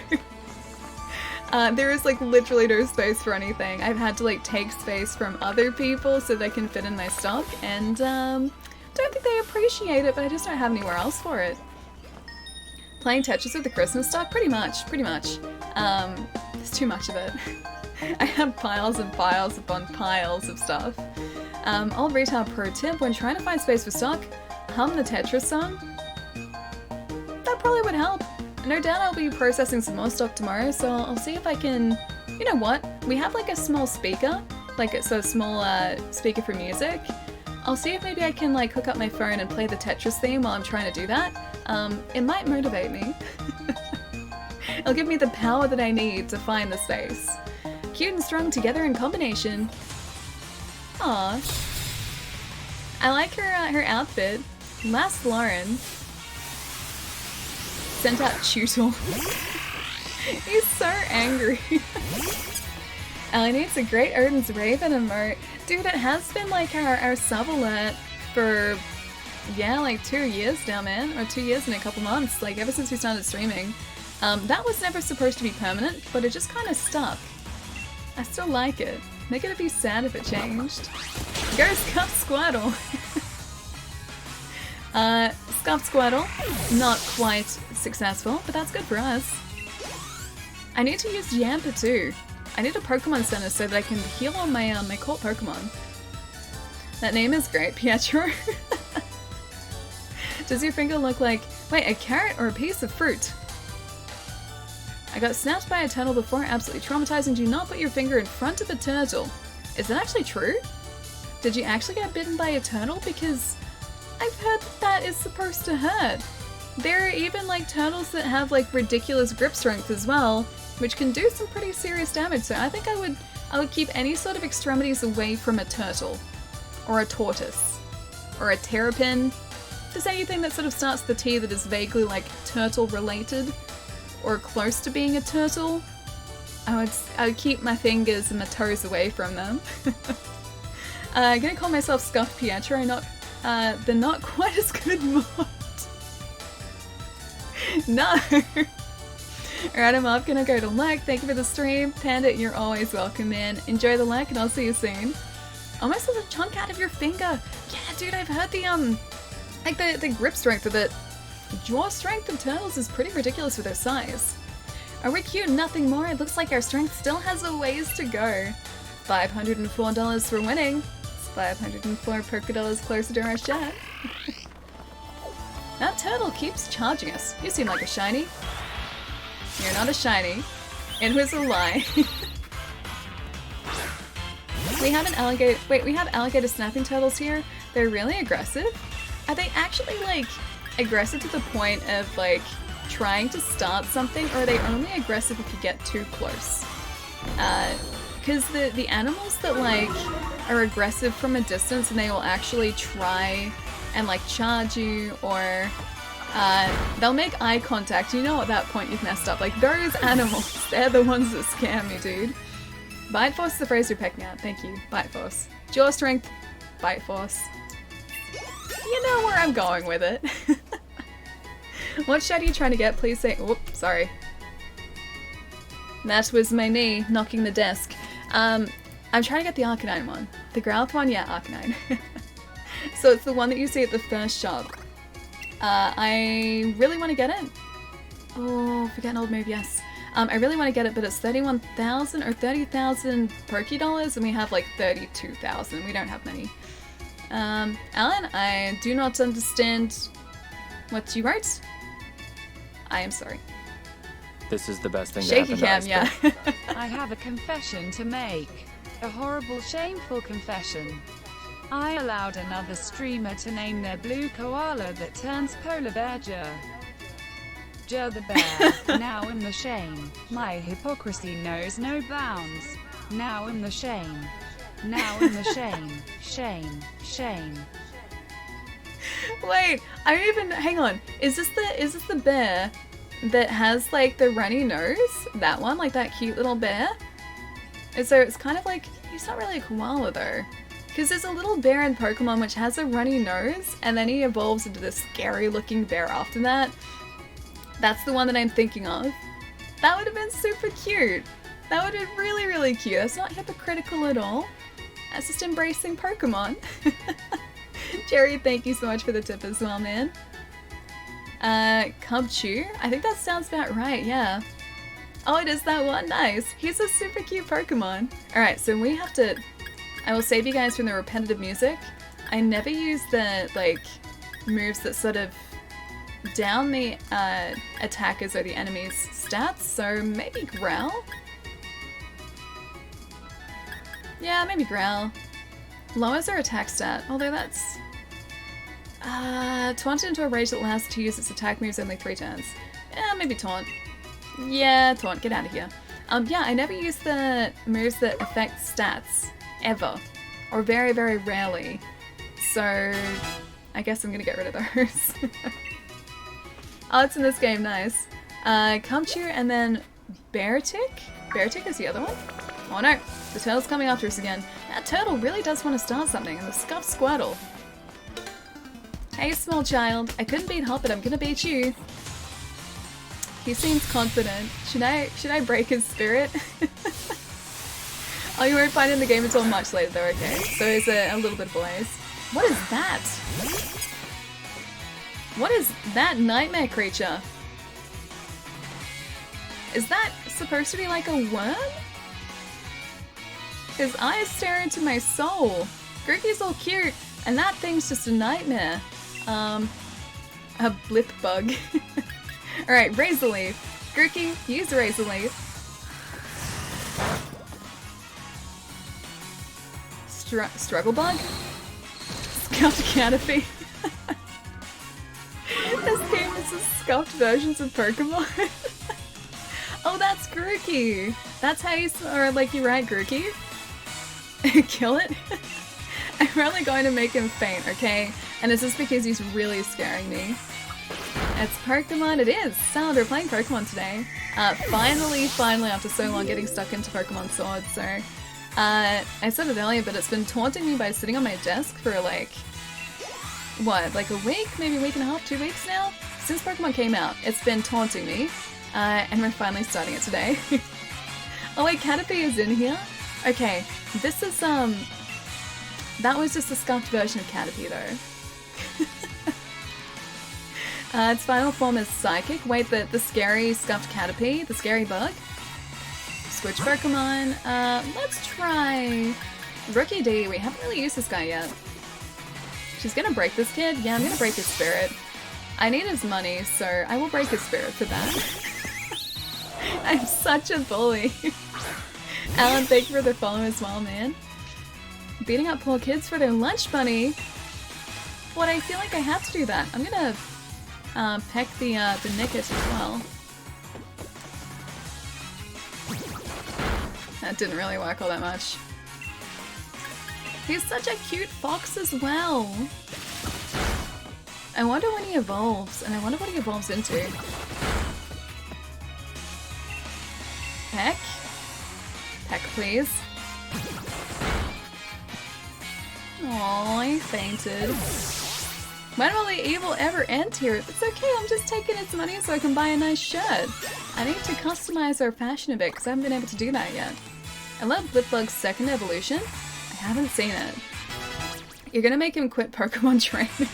there is like literally no space for anything. I've had to like take space from other people so they can fit in my stock, and don't think they appreciate it, but I just don't have anywhere else for it. Playing Tetris with the Christmas stock? Pretty much. There's too much of it. I have piles and piles upon piles of stuff. Old retail pro tip, when trying to find space for stock, hum the Tetris song. That probably would help. No doubt I'll be processing some more stock tomorrow, so I'll see if I can... You know what? We have like a small speaker, like it's a small speaker for music. I'll see if maybe I can like hook up my phone and play the Tetris theme while I'm trying to do that. It might motivate me. It'll give me the power that I need to find the space. Cute and strong together in combination. Aww. I like her outfit. Last Lauren sent out Tutel. He's so angry. Ellie needs a great Odin's Raven emote. Dude, it has been like our sub alert for, yeah, like 2 years now, man. Or 2 years and a couple months, like ever since we started streaming. That was never supposed to be permanent, but it just kind of stuck. I still like it. They're gonna be sad if it changed. Go Scuff Squirtle! Scuff Squirtle, not quite successful, but that's good for us. I need to use Yamper too. I need a Pokemon Center so that I can heal on my my caught Pokemon. That name is great, Pietro. Does your finger look like, wait, a carrot or a piece of fruit? I got snapped by a turtle before, absolutely traumatizing. Do not put your finger in front of a turtle. Is that actually true? Did you actually get bitten by a turtle? Because I've heard that is supposed to hurt. There are even like turtles that have like ridiculous grip strength as well, which can do some pretty serious damage. So I think I would keep any sort of extremities away from a turtle, or a tortoise, or a terrapin. Just anything that sort of starts the T that is vaguely like turtle related, or close to being a turtle. I would keep my fingers and my toes away from them. I'm gonna call myself Scuff Pietro, they're not quite as good mod. No! Alright, I'm up, gonna go to Lurk. Thank you for the stream. Panda, you're always welcome, man. Enjoy the Lurk and I'll see you soon. Almost as a chunk out of your finger. Yeah, dude, I've heard the grip strength of it. Jaw strength of turtles is pretty ridiculous for their size. Are we cute? Nothing more. It looks like our strength still has a ways to go. $504 for winning. It's 504 Poké Dollars closer to our chat. That turtle keeps charging us. You seem like a shiny. You're not a shiny. It was a lie. We have an alligator. Wait, we have alligator snapping turtles here. They're really aggressive. Are they actually like aggressive to the point of like trying to start something, or are they only aggressive if you get too close? Because the animals that like are aggressive from a distance and they will actually try and like charge you, or they'll make eye contact, you know at that point you've messed up. Like those animals, they're the ones that scare me, dude. Bite Force is the phrase you're picking out. Thank you. Bite Force. Jaw strength, Bite Force. You know where I'm going with it. What shot are you trying to get? Please say. Oops, sorry. That was my knee knocking the desk. I'm trying to get the Arcanine one. The Growlithe one? Yeah, Arcanine. So it's the one that you see at the first shop. I really want to get it. Oh, forget an old move, yes. I really want to get it, but it's 31,000 or 30,000 Poké Dollars, and we have like 32,000. We don't have many. Alan, I do not understand what you wrote. I am sorry. This is the best thing to Shaky happen to cam, Ice Bear. yeah. I have a confession to make. A horrible, shameful confession. I allowed another streamer to name their blue koala that turns polar bear Jer the bear. Now in the shame. My hypocrisy knows no bounds. Now in the shame. Now in the shame. Shame. Shame. Wait, I don't even. Hang on. Is this the bear that has like the runny nose? That one, like that cute little bear. And so it's kind of like he's not really a koala though, because there's a little bear in Pokemon which has a runny nose, and then he evolves into this scary-looking bear after that. That's the one that I'm thinking of. That would have been super cute. That would have been really, really cute. That's not hypocritical at all. That's just embracing Pokemon. Jerry, thank you so much for the tip as well, man. Cubchoo? I think that sounds about right, yeah. Oh, it is that one? Nice. He's a super cute Pokemon. Alright, so we have to... I will save you guys from the repetitive music. I never use the, like, moves that sort of down the attackers or the enemy's stats, so maybe Growl? Yeah, maybe Growl. Lowers their attack stat, although that's... taunted into a rage that allows it to use its attack moves only 3 turns. Yeah, maybe Taunt. Yeah, Taunt, get out of here. Yeah, I never use the moves that affect stats. Ever. Or very, very rarely. So, I guess I'm gonna get rid of those. Oh, it's in this game, nice. Cubchoo and then Beartick? Beartick is the other one? Oh no, the turtle's coming after us again. That turtle really does want to start something, and the scuffed Squirtle. Hey, small child, I couldn't beat Hop, but I'm gonna beat you. He seems confident. Should I break his spirit? Oh, you won't find it in the game until much later though, okay. So it's a little bit of boys. What is that? What is that nightmare creature? Is that supposed to be like a worm? His eyes stare into my soul. Grookey's all cute, and that thing's just a nightmare. A blip bug. Alright, Razor Leaf. Grookey, use Razor Leaf. Struggle Bug? Scuffed Canopy. This game is just scuffed versions of Pokemon. Oh, that's Grookey. That's how you, or like you write Grookey. Kill it. I'm really going to make him faint, okay? And it's just because he's really scaring me. It's Pokemon, it is! Salad, we're playing Pokemon today. Finally, after so long getting stuck into Pokemon Sword, so... I said it earlier, but it's been taunting me by sitting on my desk for like... What, like a week? Maybe a week and a half, 2 weeks now? Since Pokemon came out, it's been taunting me. And we're finally starting it today. Oh wait, Caterpie is in here? Okay, this is, that was just a scuffed version of Caterpie though. Its final form is Psychic. Wait, the scary scuffed Caterpie? The scary bug? Switch Pokemon. Let's try Rookie D. We haven't really used this guy yet. She's gonna break this kid? Yeah, I'm gonna break his spirit. I need his money, so I will break his spirit for that. I'm such a bully. Alan, thank you for the follow as well, man. Beating up poor kids for their lunch money? But I feel like I have to do that. I'm gonna peck the Nickit as well. That didn't really work all that much. He's such a cute fox as well. I wonder when he evolves, and I wonder what he evolves into. Peck? Peck, please. Aww, I fainted. When will the evil ever end here? It's okay, I'm just taking its money so I can buy a nice shirt. I need to customize our fashion a bit because I haven't been able to do that yet. I love Blipbug's second evolution. I haven't seen it. You're gonna make him quit Pokemon training.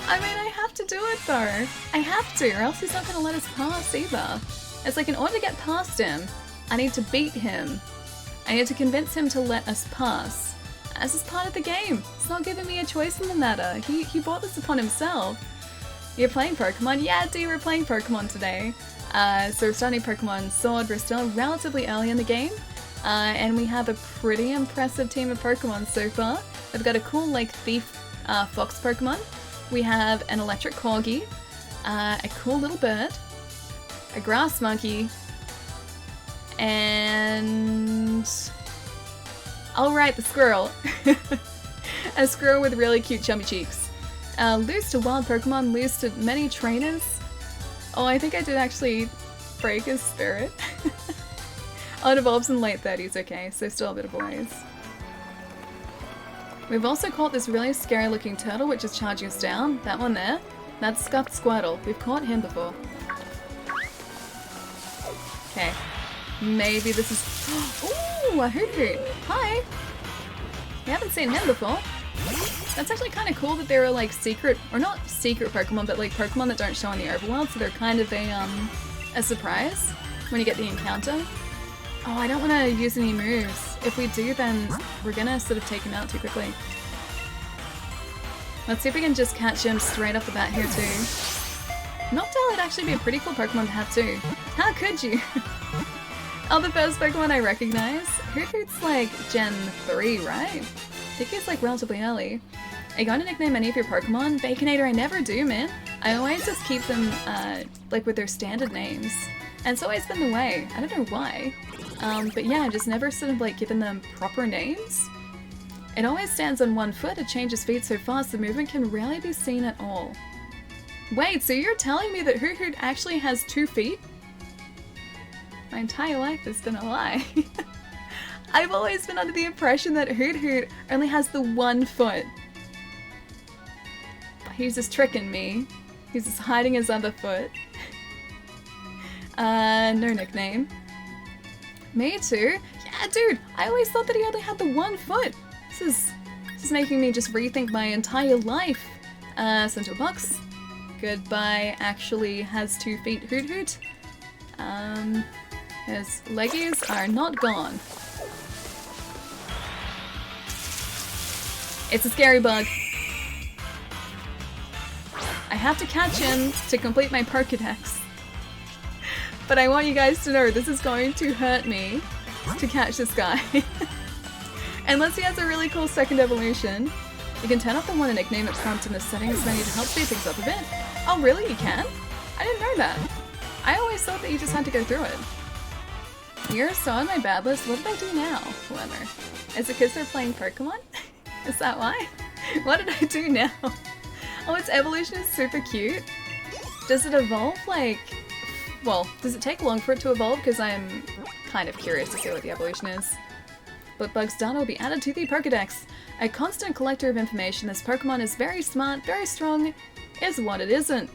I mean, I have to do it though. I have to, or else he's not gonna let us pass either. It's like in order to get past him, I need to beat him. I need to convince him to let us pass. As is part of the game. It's not giving me a choice in the matter. He brought this upon himself. You're playing Pokemon? Yeah, dude, we're playing Pokemon today. So we're starting Pokemon Sword. We're still relatively early in the game. And we have a pretty impressive team of Pokemon so far. We've got a cool, like, thief fox Pokemon. We have an electric corgi, a cool little bird, a grass monkey, and... oh right, the squirrel. A squirrel with really cute chubby cheeks. Lose to wild Pokemon, lose to many trainers. Oh, I think I did actually break his spirit. Oh, it evolves in late 30s, okay, so still a bit of a ways. We've also caught this really scary looking turtle which is charging us down. That one there. That's Scuffed Squirtle. We've caught him before. Okay. Maybe this is... ooh, a Hoot Hoot. Hi! We haven't seen him before. That's actually kind of cool that there are like secret, or not secret Pokemon, but like Pokemon that don't show in the overworld, so they're kind of a surprise when you get the encounter. Oh, I don't want to use any moves. If we do, then we're gonna sort of take him out too quickly. Let's see if we can just catch him straight off the bat here too. Noctowl would actually be a pretty cool Pokemon to have too. How could you? Oh, the first Pokemon I recognize? Hoot Hoot's like Gen 3, right? I think he's like relatively early. Are you going to nickname any of your Pokemon? Baconator, I never do, man. I always just keep them like with their standard names. And it's always been the way. I don't know why. But yeah, I've just never sort of like given them proper names. It always stands on one foot, it changes feet so fast the movement can rarely be seen at all. Wait, so you're telling me that Hoot Hoot actually has 2 feet? My entire life has been a lie. I've always been under the impression that Hoot Hoot only has the 1 foot. He's just tricking me. He's just hiding his other foot. No nickname. Me too? Yeah, dude, I always thought that he only had the 1 foot. This is making me just rethink my entire life. Sent to a box. Goodbye actually has 2 feet Hoot Hoot. His leggies are not gone. It's a scary bug. I have to catch him to complete my Pokédex. But I want you guys to know this is going to hurt me to catch this guy. Unless he has a really cool second evolution. You can turn off the wanna nickname at prompt in the settings menu to help speed things up a bit. Oh really, you can? I didn't know that. I always thought that you just had to go through it. You're so on my bad list, what did I do now? Whatever. Is it because they're playing Pokemon? Is that why? What did I do now? Oh, its evolution is super cute. Does it evolve like... well, does it take long for it to evolve? Because I'm kind of curious to see what the evolution is. Blipbug's done will be added to the Pokédex. A constant collector of information, this Pokemon is very smart, very strong, is what it isn't.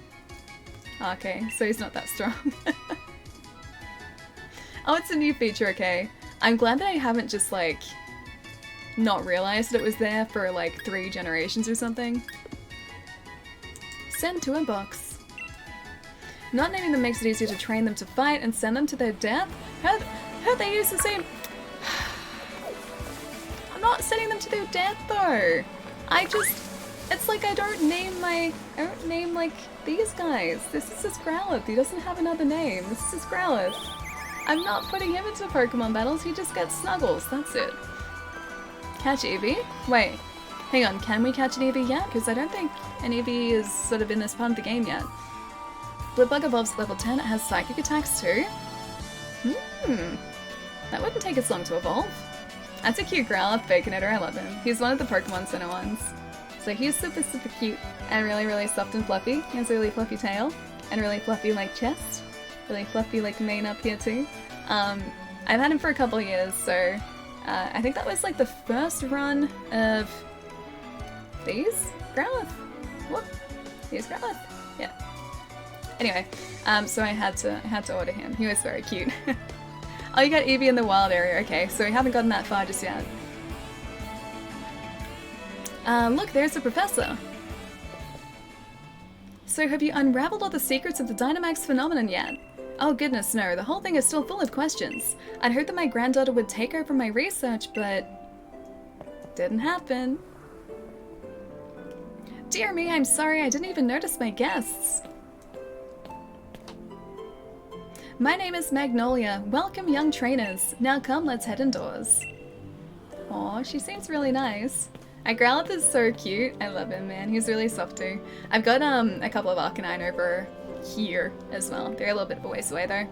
Okay, so he's not that strong. Oh, it's a new feature, okay. I'm glad that I haven't just, like, not realized that it was there for, like, 3 generations or something. Send to a box. Not naming them makes it easier to train them to fight and send them to their death? How they use the same... I'm not sending them to their death, though. It's like I don't name, like, these guys. This is just Growlithe. He doesn't have another name. This is just Growlithe. I'm not putting him into Pokemon battles. He just gets snuggles. That's it. Catch Eevee? Wait. Hang on. Can we catch an Eevee yet? Because I don't think an Eevee is sort of in this part of the game yet. Blipbug evolves at level 10. It has psychic attacks too. That wouldn't take as long to evolve. That's a cute Growlithe Baconator. I love him. He's one of the Pokemon Center ones. So he's super, super cute and really, really soft and fluffy. He has a really fluffy tail and really fluffy, like, chest. Really fluffy, like, mane up here too. I've had him for a couple of years, so I think that was, like, the first run of these Growlithe. Whoop. These Growlithe. Yeah. Anyway, so I had to order him. He was very cute. Oh, you got Eevee in the wild area. Okay, so we haven't gotten that far just yet. Look, there's the professor. So have you unraveled all the secrets of the Dynamax phenomenon yet? Oh goodness, no. The whole thing is still full of questions. I'd heard that my granddaughter would take over my research, but... didn't happen. Dear me, I'm sorry, I didn't even notice my guests. My name is Magnolia. Welcome, young trainers. Now come, let's head indoors. Aw, she seems really nice. Growlithe is so cute. I love him, man. He's really soft too. I've got a couple of Arcanine over here as well. They're a little bit of a ways away though.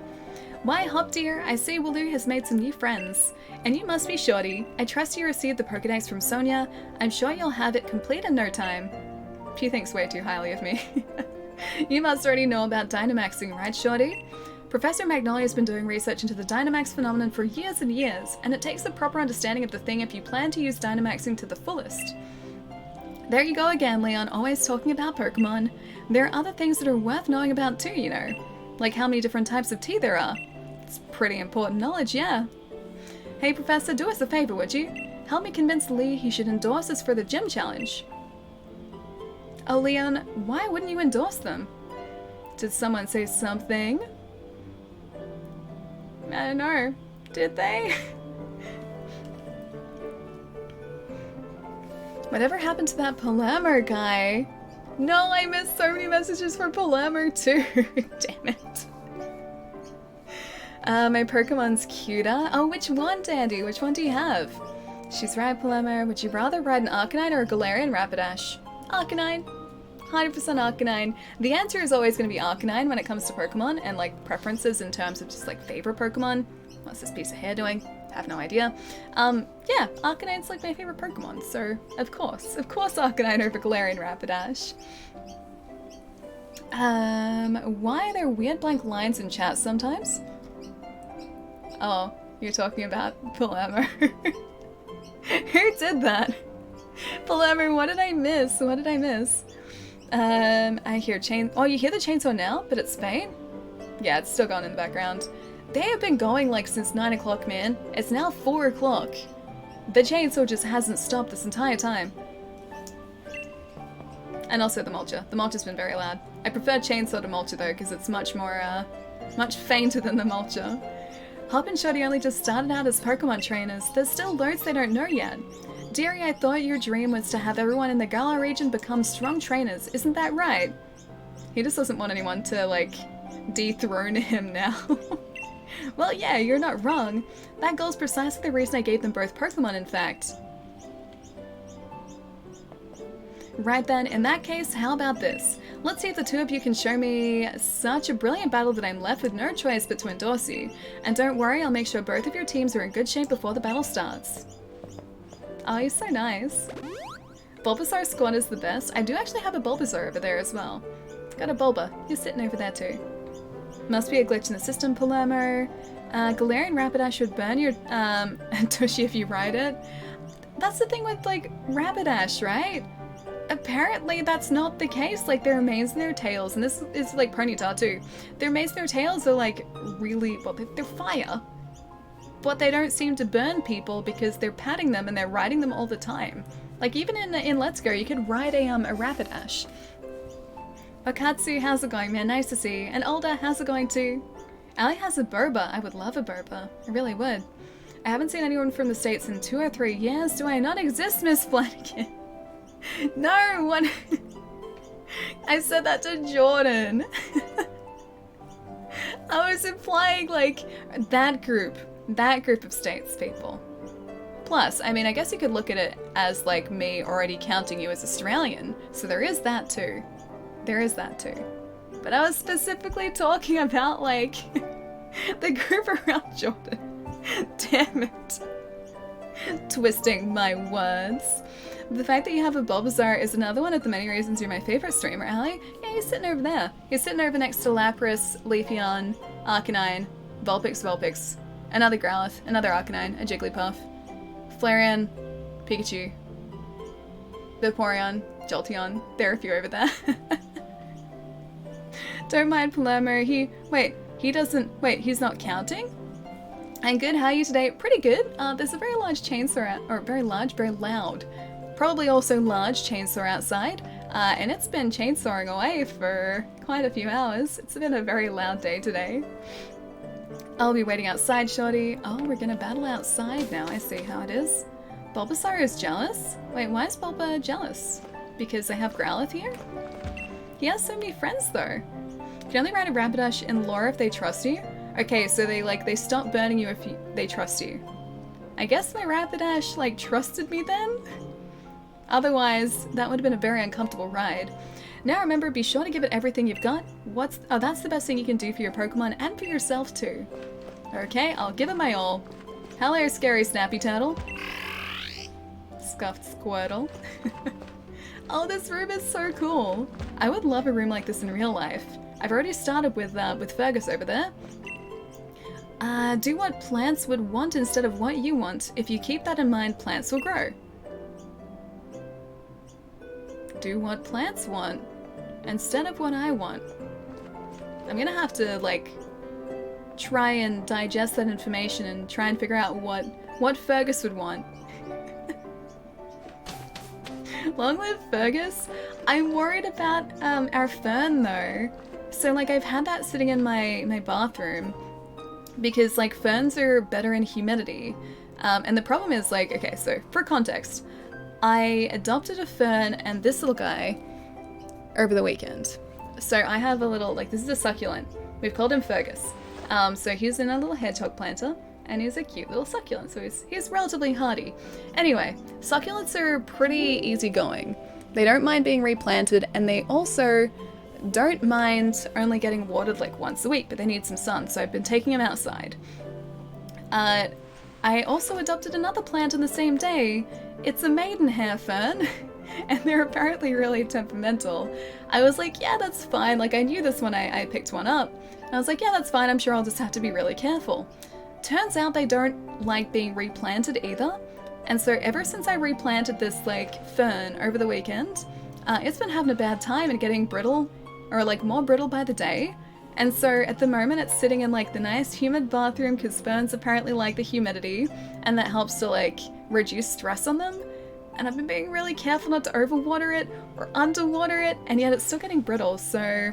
Why, Hop dear, I see Wooloo has made some new friends. And you must be Shorty. I trust you received the Pokedex from Sonia. I'm sure you'll have it complete in no time. She thinks way too highly of me. You must already know about Dynamaxing, right, Shorty? Professor Magnolia's been doing research into the Dynamax phenomenon for years and years, and it takes a proper understanding of the thing if you plan to use Dynamaxing to the fullest. There you go again, Leon, always talking about Pokemon. There are other things that are worth knowing about too, you know. Like how many different types of tea there are. It's pretty important knowledge, yeah. Hey Professor, do us a favor, would you? Help me convince Lee he should endorse us for the gym challenge. Oh Leon, why wouldn't you endorse them? Did someone say something? I don't know. Did they? Whatever happened to that Palermo guy? No, I missed so many messages for Palermo too. Damn it. My Pokemon's cuter. Oh, which one, Dandy? Which one do you have? She's right, Palermo. Would you rather ride an Arcanine or a Galarian Rapidash? Arcanine. 100% Arcanine. The answer is always going to be Arcanine when it comes to Pokemon and like preferences in terms of just like favorite Pokemon. What's this piece of hair doing? Have no idea. Yeah, Arcanine's like my favorite Pokemon, so of course Arcanine over Galarian Rapidash. Why are there weird blank lines in chat sometimes? Oh, you're talking about Palermo. Who did that? Palermo, what did I miss? What did I miss? I hear oh, you hear the chainsaw now? But it's Spain? Yeah, it's still going in the background. They have been going like since 9 o'clock, man. It's now 4 o'clock. The chainsaw just hasn't stopped this entire time. And also the mulcher. The mulcher's been very loud. I prefer chainsaw to mulcher though, because it's much more, much fainter than the mulcher. Hop and Shorty only just started out as Pokemon trainers. There's still loads they don't know yet. Dearie, I thought your dream was to have everyone in the Galar region become strong trainers. Isn't that right? He just doesn't want anyone to, like, dethrone him now. Well, yeah, you're not wrong. That goal's precisely the reason I gave them both Pokemon, in fact. Right then, in that case, how about this? Let's see if the two of you can show me such a brilliant battle that I'm left with no choice but to endorse you. And don't worry, I'll make sure both of your teams are in good shape before the battle starts. Oh, he's so nice. Bulbasaur's squad is the best. I do actually have a Bulbasaur over there as well. Got a Bulba. He's sitting over there too. Must be a glitch in the system, Palermo. Galarian Rapidash would burn your tushy if you ride it. That's the thing with, like, Rapidash, right? Apparently that's not the case. Like, their manes and their tails, and this is like Ponyta too. Their manes and their tails are like really, well, they're fire. But they don't seem to burn people because they're patting them and they're riding them all the time. Like even in Let's Go, you could ride a Rapidash. Okatsu, how's it going, man? Nice to see you. And Olda, how's it going too? Ali has a Boba. I would love a Boba. I really would. I haven't seen anyone from the States in 2 or 3 years. Do I not exist, Miss Flanagan? No one. I said that to Jordan. I was implying like that group of states people. Plus, I mean, I guess you could look at it as like me already counting you as Australian, so there is that too. There is that too. But I was specifically talking about like the group around Jordan. Damn it. Twisting my words. The fact that you have a Bulbasaur is another one of the many reasons you're my favorite streamer, Ali. Yeah, he's sitting over there. He's sitting over next to Lapras, Leafeon, Arcanine, Vulpix, another Growlithe, another Arcanine, a Jigglypuff, Flareon, Pikachu, Vaporeon, Jolteon. There are a few over there. Don't mind Palermo. He's not counting? I'm good, how are you today? Pretty good. There's a very large chainsaw very loud. Probably also large chainsaw outside, and it's been chainsawing away for quite a few hours. It's been a very loud day today. I'll be waiting outside, Shorty. Oh, we're gonna battle outside now. I see how it is. Bulbasaur is jealous? Wait, why is Bulba jealous? because I have Growlithe here. He has so many friends though. You can only ride a Rapidash in lore if they trust you. Okay, so they stop burning you if they trust you. I guess my Rapidash like trusted me then? Otherwise, that would have been a very uncomfortable ride. Now remember, be sure to give it everything you've got. Oh, that's the best thing you can do for your Pokemon and for yourself too. Okay, I'll give it my all. Hello, scary Snappy Turtle. Scuffed Squirtle. Oh, this room is so cool. I would love a room like this in real life. I've already started with Fergus over there. Do what plants would want instead of what you want. If you keep that in mind, plants will grow. Do what plants want instead of what I want. I'm gonna have to, like, try and digest that information and try and figure out what Fergus would want. Long live Fergus. I'm worried about our fern though. So like I've had that sitting in my bathroom because like ferns are better in humidity. And the problem is like, okay, so for context, I adopted a fern and this little guy over the weekend. So I have a little, like this is a succulent. We've called him Fergus. So he's in a little hedgehog planter. And he's a cute little succulent, so he's relatively hardy. Anyway, succulents are pretty easygoing. They don't mind being replanted, and they also don't mind only getting watered like once a week, but they need some sun, so I've been taking them outside. I also adopted another plant on the same day. It's a maidenhair fern, and they're apparently really temperamental. I was like, yeah, that's fine. Like, I knew this when I picked one up. And I was like, yeah, that's fine. I'm sure I'll just have to be really careful. Turns out they don't like being replanted either, and so ever since I replanted this like fern over the weekend, it's been having a bad time and getting brittle, or like more brittle by the day. And so at the moment it's sitting in like the nice humid bathroom because ferns apparently like the humidity, and that helps to like reduce stress on them. And I've been being really careful not to overwater it or underwater it, and yet it's still getting brittle, so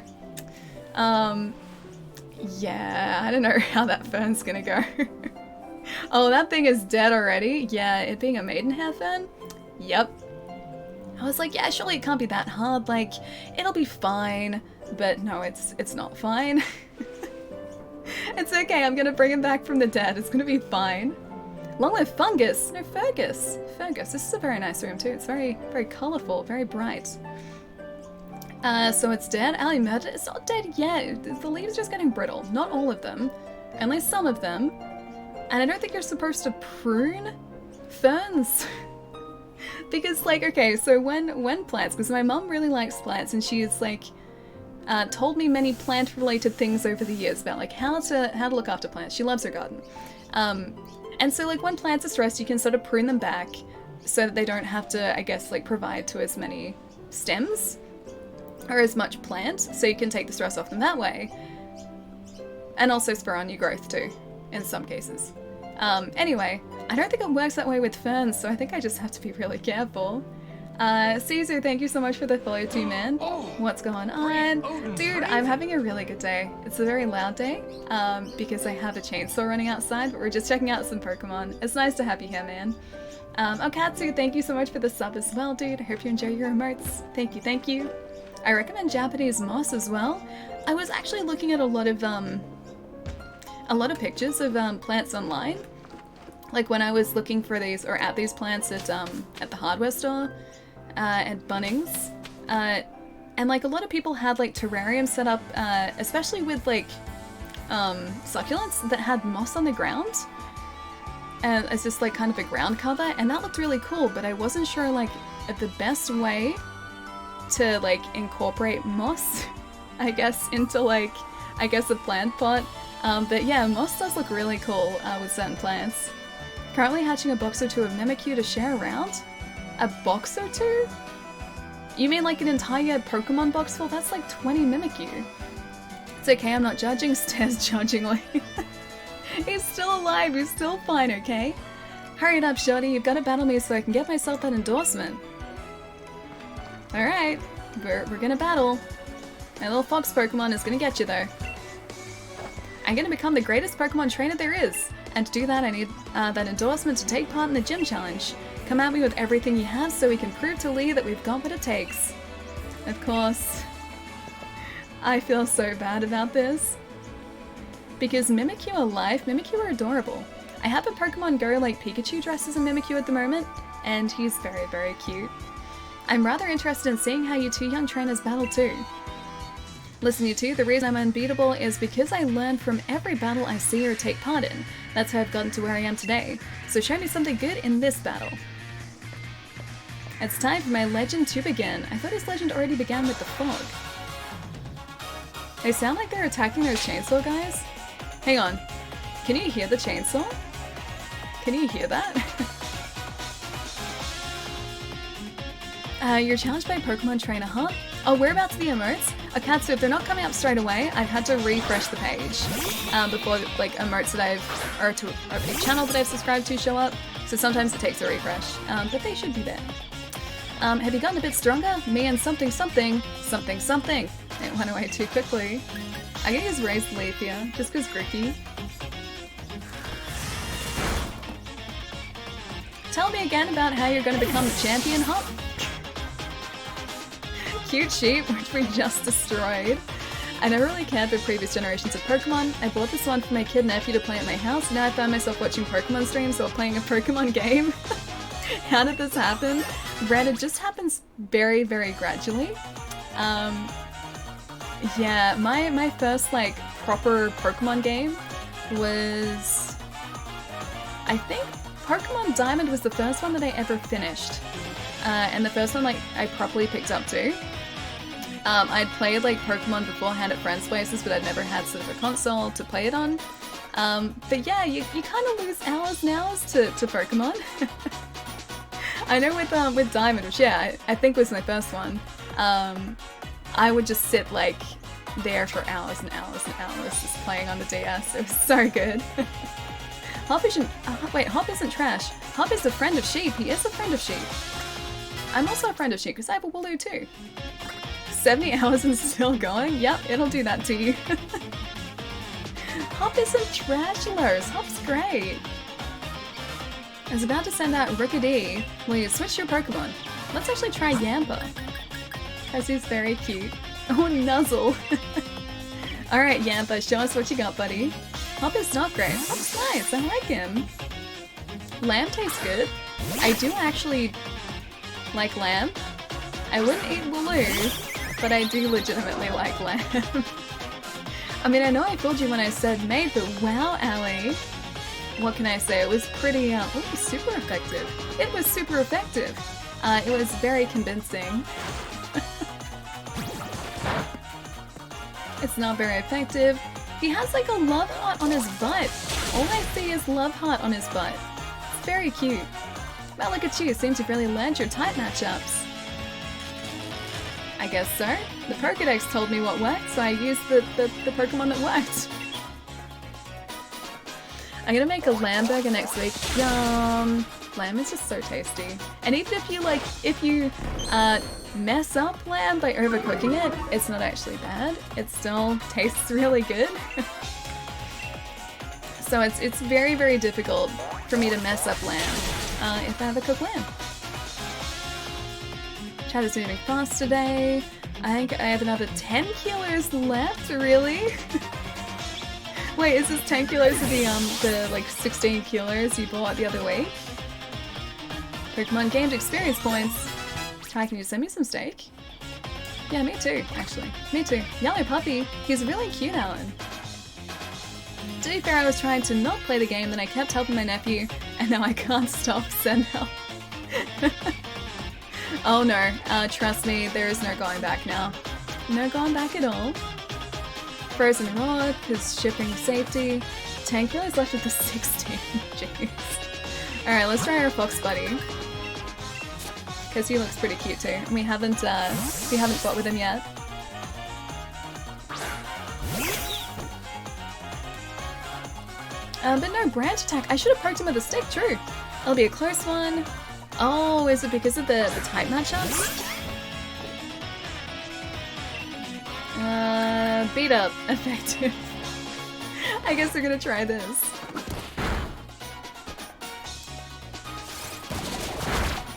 yeah, I don't know how that fern's gonna go. Oh, that thing is dead already? Yeah, it being a maidenhair fern? Yep. I was like, yeah, surely it can't be that hard, like, it'll be fine. But no, it's not fine. It's okay, I'm gonna bring him back from the dead, it's gonna be fine. Long live Fungus! No, Fergus! Fergus, this is a very nice room too, it's very, very colourful, very bright. So it's dead. Ali murdered. It's not dead yet. The leaves are just getting brittle. Not all of them. Only some of them. And I don't think you're supposed to prune ferns. Because like, okay, so when plants, because my mum really likes plants and she's like told me many plant related things over the years about like how to look after plants. She loves her garden. And so like when plants are stressed, you can sort of prune them back so that they don't have to, I guess, like provide to as many stems or as much plant, so you can take the stress off them that way. And also spur on new growth too, in some cases. Anyway, I don't think it works that way with ferns, so I think I just have to be really careful. Caesar, thank you so much for the follow too, man. What's going on? Dude, I'm having a really good day. It's a very loud day, because I have a chainsaw running outside, but we're just checking out some Pokemon. It's nice to have you here, man. Okatsu, thank you so much for the sub as well, dude. I hope you enjoy your emotes. Thank you, thank you. I recommend Japanese moss as well. I was actually looking at a lot of pictures of plants online. Like when I was looking for these, or at these plants at the hardware store, at Bunnings, and like a lot of people had like terrariums set up, especially with like succulents that had moss on the ground, and it's just like kind of a ground cover, and that looked really cool. But I wasn't sure like the best way to like incorporate moss, I guess, into like, I guess a plant pot. But yeah, moss does look really cool with certain plants. Currently hatching a box or two of Mimikyu to share around. A box or two? You mean like an entire Pokemon box full? That's like 20 Mimikyu. It's okay, I'm not judging. Stares judgingly. He's still alive, he's still fine, okay? Hurry it up, Shorty, you've got to battle me so I can get myself that endorsement. Alright, we're gonna battle. My little fox Pokemon is gonna get you though. I'm gonna become the greatest Pokemon trainer there is, And to do that, I need that endorsement to take part in the gym challenge. Come at me with everything you have so we can prove to Lee that we've got what it takes. Of course, I feel so bad about this. Because Mimikyu are life, Mimikyu are adorable. I have a Pokemon Go like Pikachu dressed as a Mimikyu at the moment, and he's very, very cute. I'm rather interested in seeing how you two young trainers battle too. Listen, you two, the reason I'm unbeatable is because I learn from every battle I see or take part in. That's how I've gotten to where I am today. So show me something good in this battle. It's time for my legend to begin. I thought his legend already began with the fog. They sound like they're attacking those chainsaw guys. Hang on. Can you hear the chainsaw? Can you hear that? You're challenged by Pokemon Trainer, huh? Oh, we're about to the emotes. Okay, so if they're not coming up straight away, I've had to refresh the page before like emotes that or to a channel that I've subscribed to show up. So sometimes it takes a refresh, but they should be there. Have you gotten a bit stronger? Me and something. It went away too quickly. I'm gonna use Raised Leaf here, just because Gricky. Tell me again about how you're gonna become the champion, Hop. Cute sheep, which we just destroyed. I never really cared for previous generations of Pokemon. I bought this one for my kid nephew to play at my house, and now I found myself watching Pokemon streams while playing a Pokemon game. How did this happen? Brad, it just happens very, very gradually. Yeah, my first like proper Pokemon game was, I think Pokemon Diamond was the first one that I ever finished. And the first one like I properly picked up too. I'd played like Pokemon beforehand at friends' places, but I'd never had sort of a console to play it on. But yeah, you kind of lose hours and hours to Pokemon. I know with Diamond, which yeah, I think was my first one, I would just sit like there for hours and hours and hours just playing on the DS. It was so good. Hop isn't, wait, Hop isn't trash. Hop is a friend of sheep. He is a friend of sheep. I'm also a friend of sheep because I have a Wooloo too. 70 hours and still going? Yep, it'll do that to you. Hop isn't trash, Lars. Hop's great. I was about to send out Rookidee. Will you switch your Pokemon? Let's actually try Yampa. Because he's very cute. Oh, Nuzzle. Alright, Yampa, show us what you got, buddy. Hop is not great. Hop's nice, I like him. Lamb tastes good. I do actually like lamb. I wouldn't eat Wooloo, but I do legitimately like lamb. I mean, I know I fooled you when I said mate, but wow, Allie. What can I say? It was pretty, it was super effective. It was super effective. It was very convincing. It's not very effective. He has like a love heart on his butt. All I see is love heart on his butt. It's very cute. Well, look at you. Seem to have really learned your type matchups. I guess so. The Pokédex told me what worked, so I used the Pokemon that worked. I'm gonna make a lamb burger next week. Yum! Lamb is just so tasty. And even if you mess up lamb by overcooking it, it's not actually bad. It still tastes really good. So it's very, very difficult for me to mess up lamb if I overcook lamb. Chat is moving fast today. I think I have another 10 kilos left, really? Wait, is this 10 kilos of the like 16 kilos you bought the other week? Pokemon gamed experience points. Hi, can you send me some steak? Yeah, me too, actually. Me too. Yellow puppy. He's really cute, Alan. To be fair, I was trying to not play the game, then I kept helping my nephew, and now I can't stop. Send help. Oh no, trust me, there is no going back now. No going back at all. Frozen Rock, because shipping safety. 10 kilos left of the 16. Jeez. Alright, let's try our Fox Buddy. Because he looks pretty cute too. And we haven't fought with him yet. But no, branch attack. I should have poked him with a stick, true. It'll be a close one. Oh, is it because of the type matchups? Beat up. Effective. I guess we're gonna try this.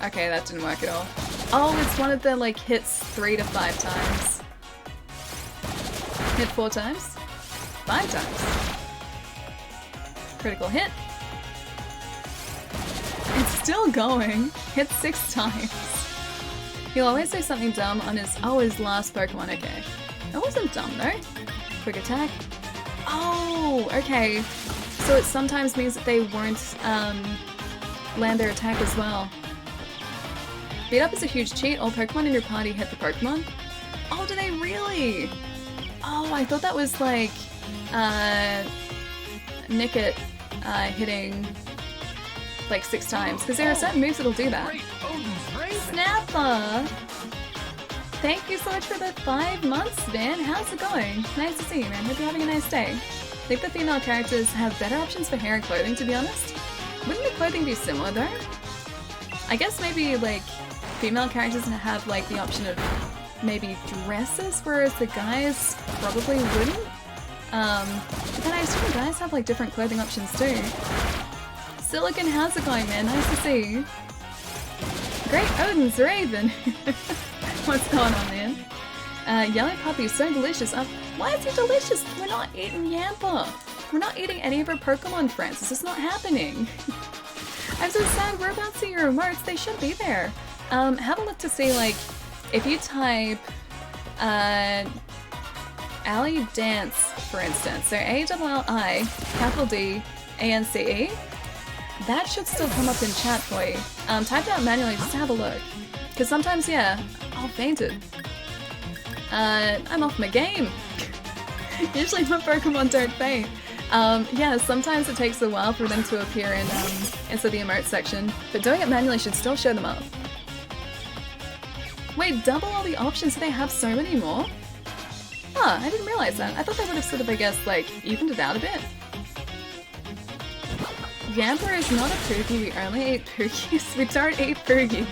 Okay, that didn't work at all. Oh, it's one of the, like, hits 3 to 5 times. Hit 4 times? 5 times. Critical hit. It's still going. Hit 6 times. He'll always do something dumb on his last Pokemon, okay. That wasn't dumb though. Quick attack. Oh, okay. So it sometimes means that they won't land their attack as well. Beat up is a huge cheat. All Pokemon in your party hit the Pokemon. Oh, do they really? Oh, I thought that was like Nickit hitting like 6 times, because there are certain moves that'll do that. Great Odin's Raven! Snapper! Thank you so much for the 5 months, Van. How's it going? Nice to see you, man. Hope you're having a nice day. I think the female characters have better options for hair and clothing, to be honest. Wouldn't the clothing be similar, though? I guess maybe, like, female characters have, like, the option of maybe dresses, whereas the guys probably wouldn't. But then I assume guys have, like, different clothing options, too. Silicon, how's it going, man? Nice to see you. Great Odin's Raven! What's going on, man? Yellow Puppy, so delicious. Why is he delicious? We're not eating Yampa. We're not eating any of our Pokemon friends. This is not happening. I'm so sad. We're about to see your remarks. They should be there. Have a look to see, like, if you type Ally Dance, for instance, so A-L-L-I, capital D, A-N-C-E, that should still come up in chat for you. Type it out manually just to have a look. Because sometimes, yeah, I'll fainted. I'm off my game. Usually my Pokemon don't faint. Yeah, sometimes it takes a while for them to appear in into the emote section, but doing it manually should still show them up. Wait, double all the options? Do they have so many more? Huh, I didn't realize that. I thought they would have sort of, I guess, like, evened it out a bit. Yamper is not a Poogie, we only eat Poogies. We don't eat Poogies.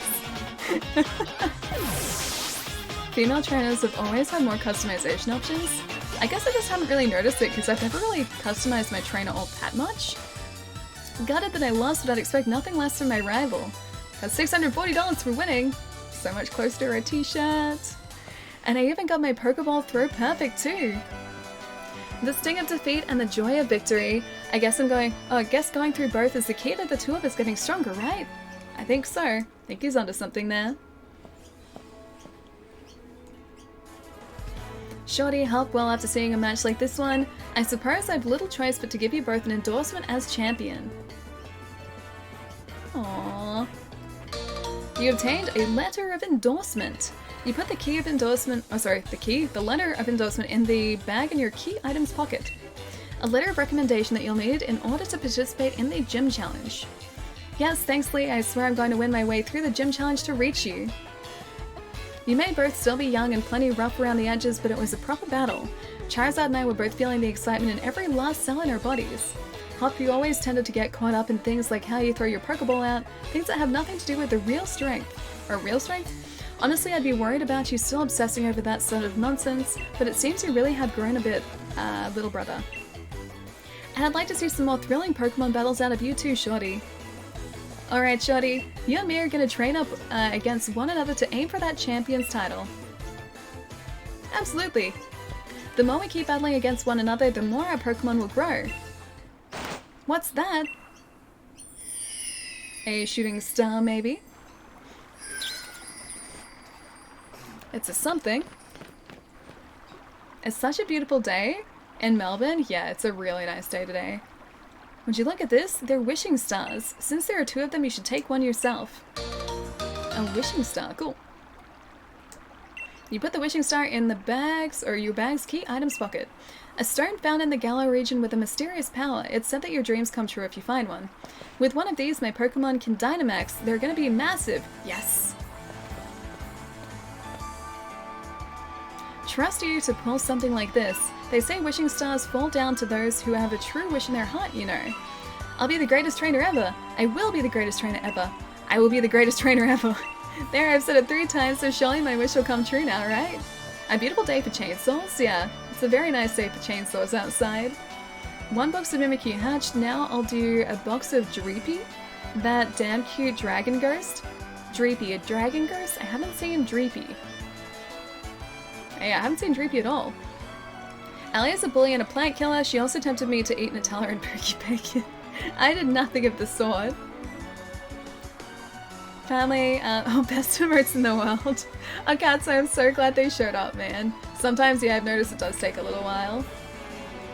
Female trainers have always had more customization options. I guess I just haven't really noticed it because I've never really customized my trainer all that much. Gutted that I lost, but I'd expect nothing less from my rival. Got $640 for winning. So much closer to a t-shirt. And I even got my Pokeball throw perfect too. The sting of defeat and the joy of victory. I guess going through both is the key to the two of us getting stronger, right? I think so. I think he's onto something there. Shorty, help well after seeing a match like this one. I suppose I've little choice but to give you both an endorsement as champion. Aww. You obtained a letter of endorsement. You put the key of endorsement, the letter of endorsement in the bag in your key items pocket. A letter of recommendation that you'll need in order to participate in the gym challenge. Yes, thanks Lee, I swear I'm going to win my way through the gym challenge to reach you. You may both still be young and plenty rough around the edges, but it was a proper battle. Charizard and I were both feeling the excitement in every last cell in our bodies. Hop, you always tended to get caught up in things like how you throw your Pokeball out, things that have nothing to do with the real strength. Or real strength? Honestly, I'd be worried about you still obsessing over that sort of nonsense, but it seems you really have grown a bit, little brother. And I'd like to see some more thrilling Pokemon battles out of you too, Shorty. Alright, Shorty, you and me are gonna train up against one another to aim for that champion's title. Absolutely. The more we keep battling against one another, the more our Pokemon will grow. What's that? A shooting star, maybe? It's a something. It's such a beautiful day in Melbourne. Yeah, it's a really nice day today. Would you look at this? They're wishing stars. Since there are 2 of them, you should take one yourself. A wishing star, cool. You put the wishing star in the bag's, or your bag's key items pocket. A stone found in the Galar region with a mysterious power. It's said that your dreams come true if you find one. With one of these, my Pokemon can Dynamax. They're gonna be massive. Yes! Trust you to pull something like this. They say wishing stars fall down to those who have a true wish in their heart, you know. I'll be the greatest trainer ever. I will be the greatest trainer ever. I will be the greatest trainer ever. There, I've said it 3 times, so surely my wish will come true now, right? A beautiful day for chainsaws? Yeah, it's a very nice day for chainsaws outside. 1 box of Mimikyu hatched. Now I'll do a box of Dreepy, that damn cute dragon ghost. Dreepy, a dragon ghost? I haven't seen Dreepy. Yeah, I haven't seen Dreepy at all. Allie is a bully and a plant killer. She also tempted me to eat Nutella and Perky Bacon. I did nothing of the sort. Family, best emotes in the world. Okay, so I'm so glad they showed up, man. Sometimes, yeah, I've noticed it does take a little while.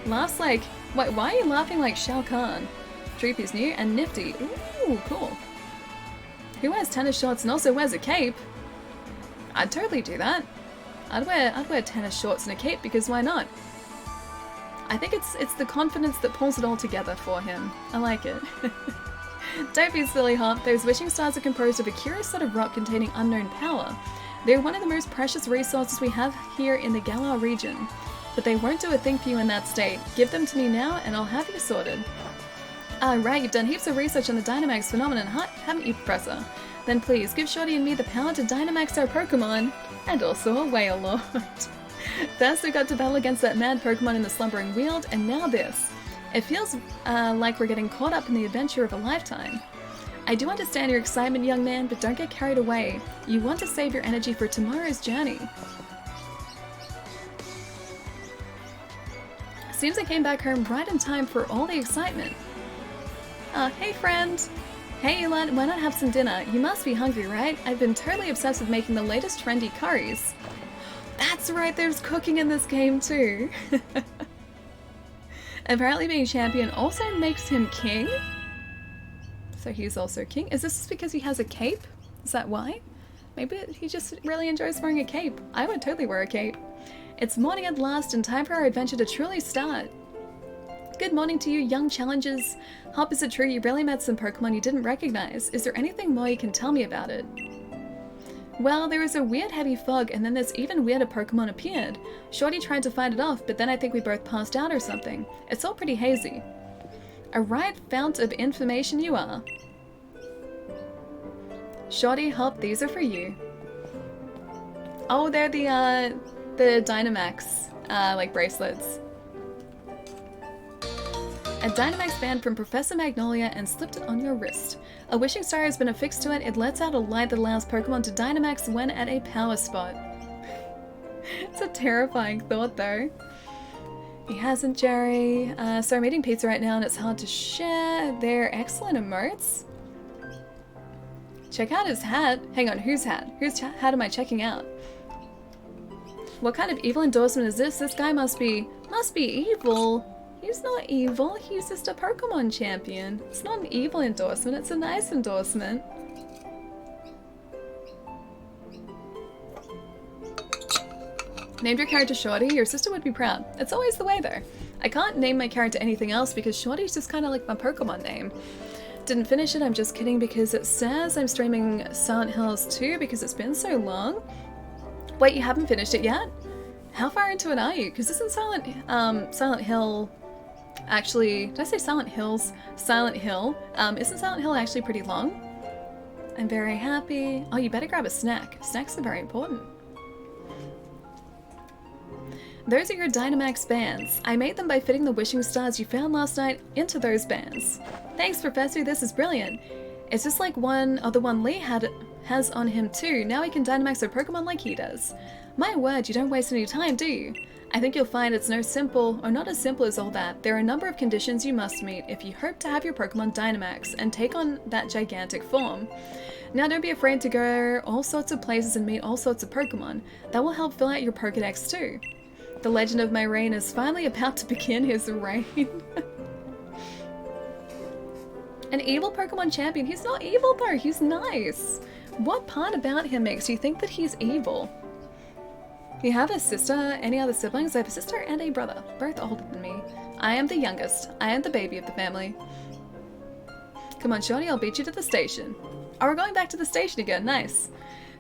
Laughs like... Wait, why are you laughing like Shao Kahn? Dreepy's new and nifty. Ooh, cool. Who wears tennis shorts and also wears a cape? I'd totally do that. I'd wear tennis shorts and a cape because why not? I think it's the confidence that pulls it all together for him. I like it. Don't be silly, Hop. Those wishing stars are composed of a curious sort of rock containing unknown power. They're one of the most precious resources we have here in the Galar region. But they won't do a thing for you in that state. Give them to me now and I'll have you sorted. Right, you've done heaps of research on the Dynamax phenomenon, haven't you, Professor? Then please, give Shorty and me the power to Dynamax our Pokémon, and also a Whale Lord. First we got to battle against that mad Pokémon in the Slumbering Weald, and now this. It feels like we're getting caught up in the adventure of a lifetime. I do understand your excitement, young man, but don't get carried away. You want to save your energy for tomorrow's journey. Seems I came back home right in time for all the excitement. Hey friend! Hey Elon, why not have some dinner? You must be hungry, right? I've been totally obsessed with making the latest trendy curries. That's right, there's cooking in this game too. Apparently being champion also makes him king. So he's also king. Is this because he has a cape? Is that why? Maybe he just really enjoys wearing a cape. I would totally wear a cape. It's morning at last and time for our adventure to truly start. Good morning to you, young challengers. Hop, is it true you really met some Pokemon you didn't recognize? Is there anything more you can tell me about it? Well, there was a weird heavy fog and then this even weirder Pokemon appeared. Shorty tried to fight it off, but then I think we both passed out or something. It's all pretty hazy. A right fount of information you are. Shorty, Hop, these are for you. Oh, they're the Dynamax, like bracelets. A Dynamax band from Professor Magnolia and slipped it on your wrist. A wishing star has been affixed to it. It lets out a light that allows Pokemon to Dynamax when at a power spot. It's a terrifying thought though. He hasn't, Jerry. So I'm eating pizza right now and it's hard to share. They're excellent emotes. Check out his hat. Hang on, whose hat? Whose hat am I checking out? What kind of evil endorsement is this? This guy must be evil. He's not evil, he's just a Pokemon champion. It's not an evil endorsement, it's a nice endorsement. Named your character Shorty, your sister would be proud. It's always the way though. I can't name my character anything else because Shorty's just kind of like my Pokemon name. Didn't finish it, I'm just kidding because it says I'm streaming Silent Hills 2 because it's been so long. Wait, you haven't finished it yet? How far into it are you? Because isn't Silent Hill... Actually, did I say Silent Hills? Silent Hill. Isn't Silent Hill actually pretty long? I'm very happy. Oh, you better grab a snack. Snacks are very important. Those are your Dynamax bands. I made them by fitting the wishing stars you found last night into those bands. Thanks, Professor. This is brilliant. It's just like the one Lee has on him too. Now we can Dynamax our Pokemon like he does. My word, you don't waste any time, do you? I think you'll find it's not as simple as all that. There are a number of conditions you must meet if you hope to have your Pokemon Dynamax and take on that gigantic form. Now don't be afraid to go all sorts of places and meet all sorts of Pokemon. That will help fill out your Pokedex too. The legend of my reign is finally about to begin his reign. An evil Pokemon champion? He's not evil though, he's nice. What part about him makes you think that he's evil? You have a sister? Any other siblings? I have a sister and a brother, both older than me. I am the youngest. I am the baby of the family. Come on, Shorty, I'll beat you to the station. Oh, we're going back to the station again, nice.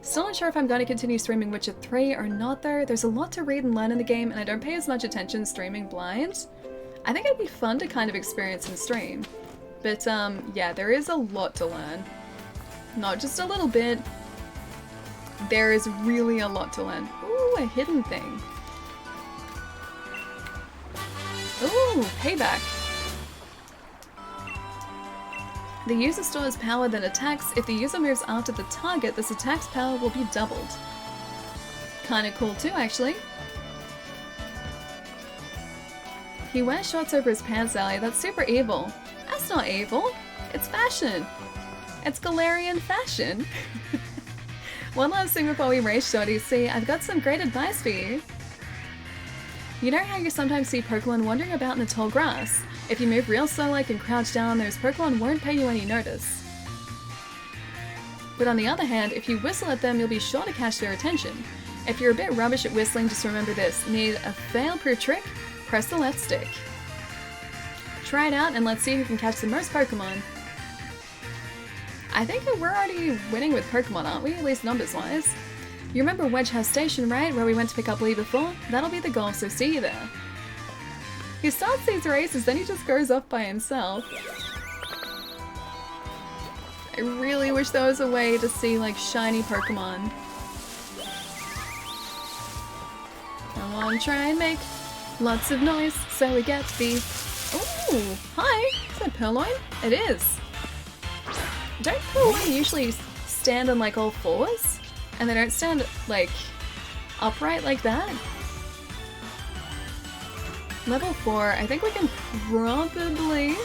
Still not sure if I'm going to continue streaming Witcher 3 or not though. There's a lot to read and learn in the game and I don't pay as much attention streaming blind. I think it'd be fun to kind of experience and stream. But yeah, there is a lot to learn. Not just a little bit. There is really a lot to learn. Ooh, a hidden thing. Ooh, payback. The user stores power then attacks. If the user moves after the target, this attack's power will be doubled. Kinda cool too, actually. He wears shorts over his pants, Sally. That's super evil. That's not evil. It's fashion. It's Galarian fashion. One last thing before we race, Shorty. See, I've got some great advice for you. You know how you sometimes see Pokemon wandering about in the tall grass? If you move real slow like and crouch down, those Pokemon won't pay you any notice. But on the other hand, if you whistle at them, you'll be sure to catch their attention. If you're a bit rubbish at whistling, just remember this. Need a fail-proof trick? Press the left stick. Try it out and let's see who can catch the most Pokemon. I think that we're already winning with Pokemon, aren't we? At least numbers-wise. You remember Wedge House Station, right? Where we went to pick up Lee before? That'll be the goal, so see you there. He starts these races, then he just goes off by himself. I really wish there was a way to see, like, shiny Pokemon. Come on, try and make lots of noise so we get the... Ooh, hi! Is that Purloin? It is. Don't Purloin usually stand on, like, all fours? And they don't stand, like, upright like that? Level 4, I think we can probably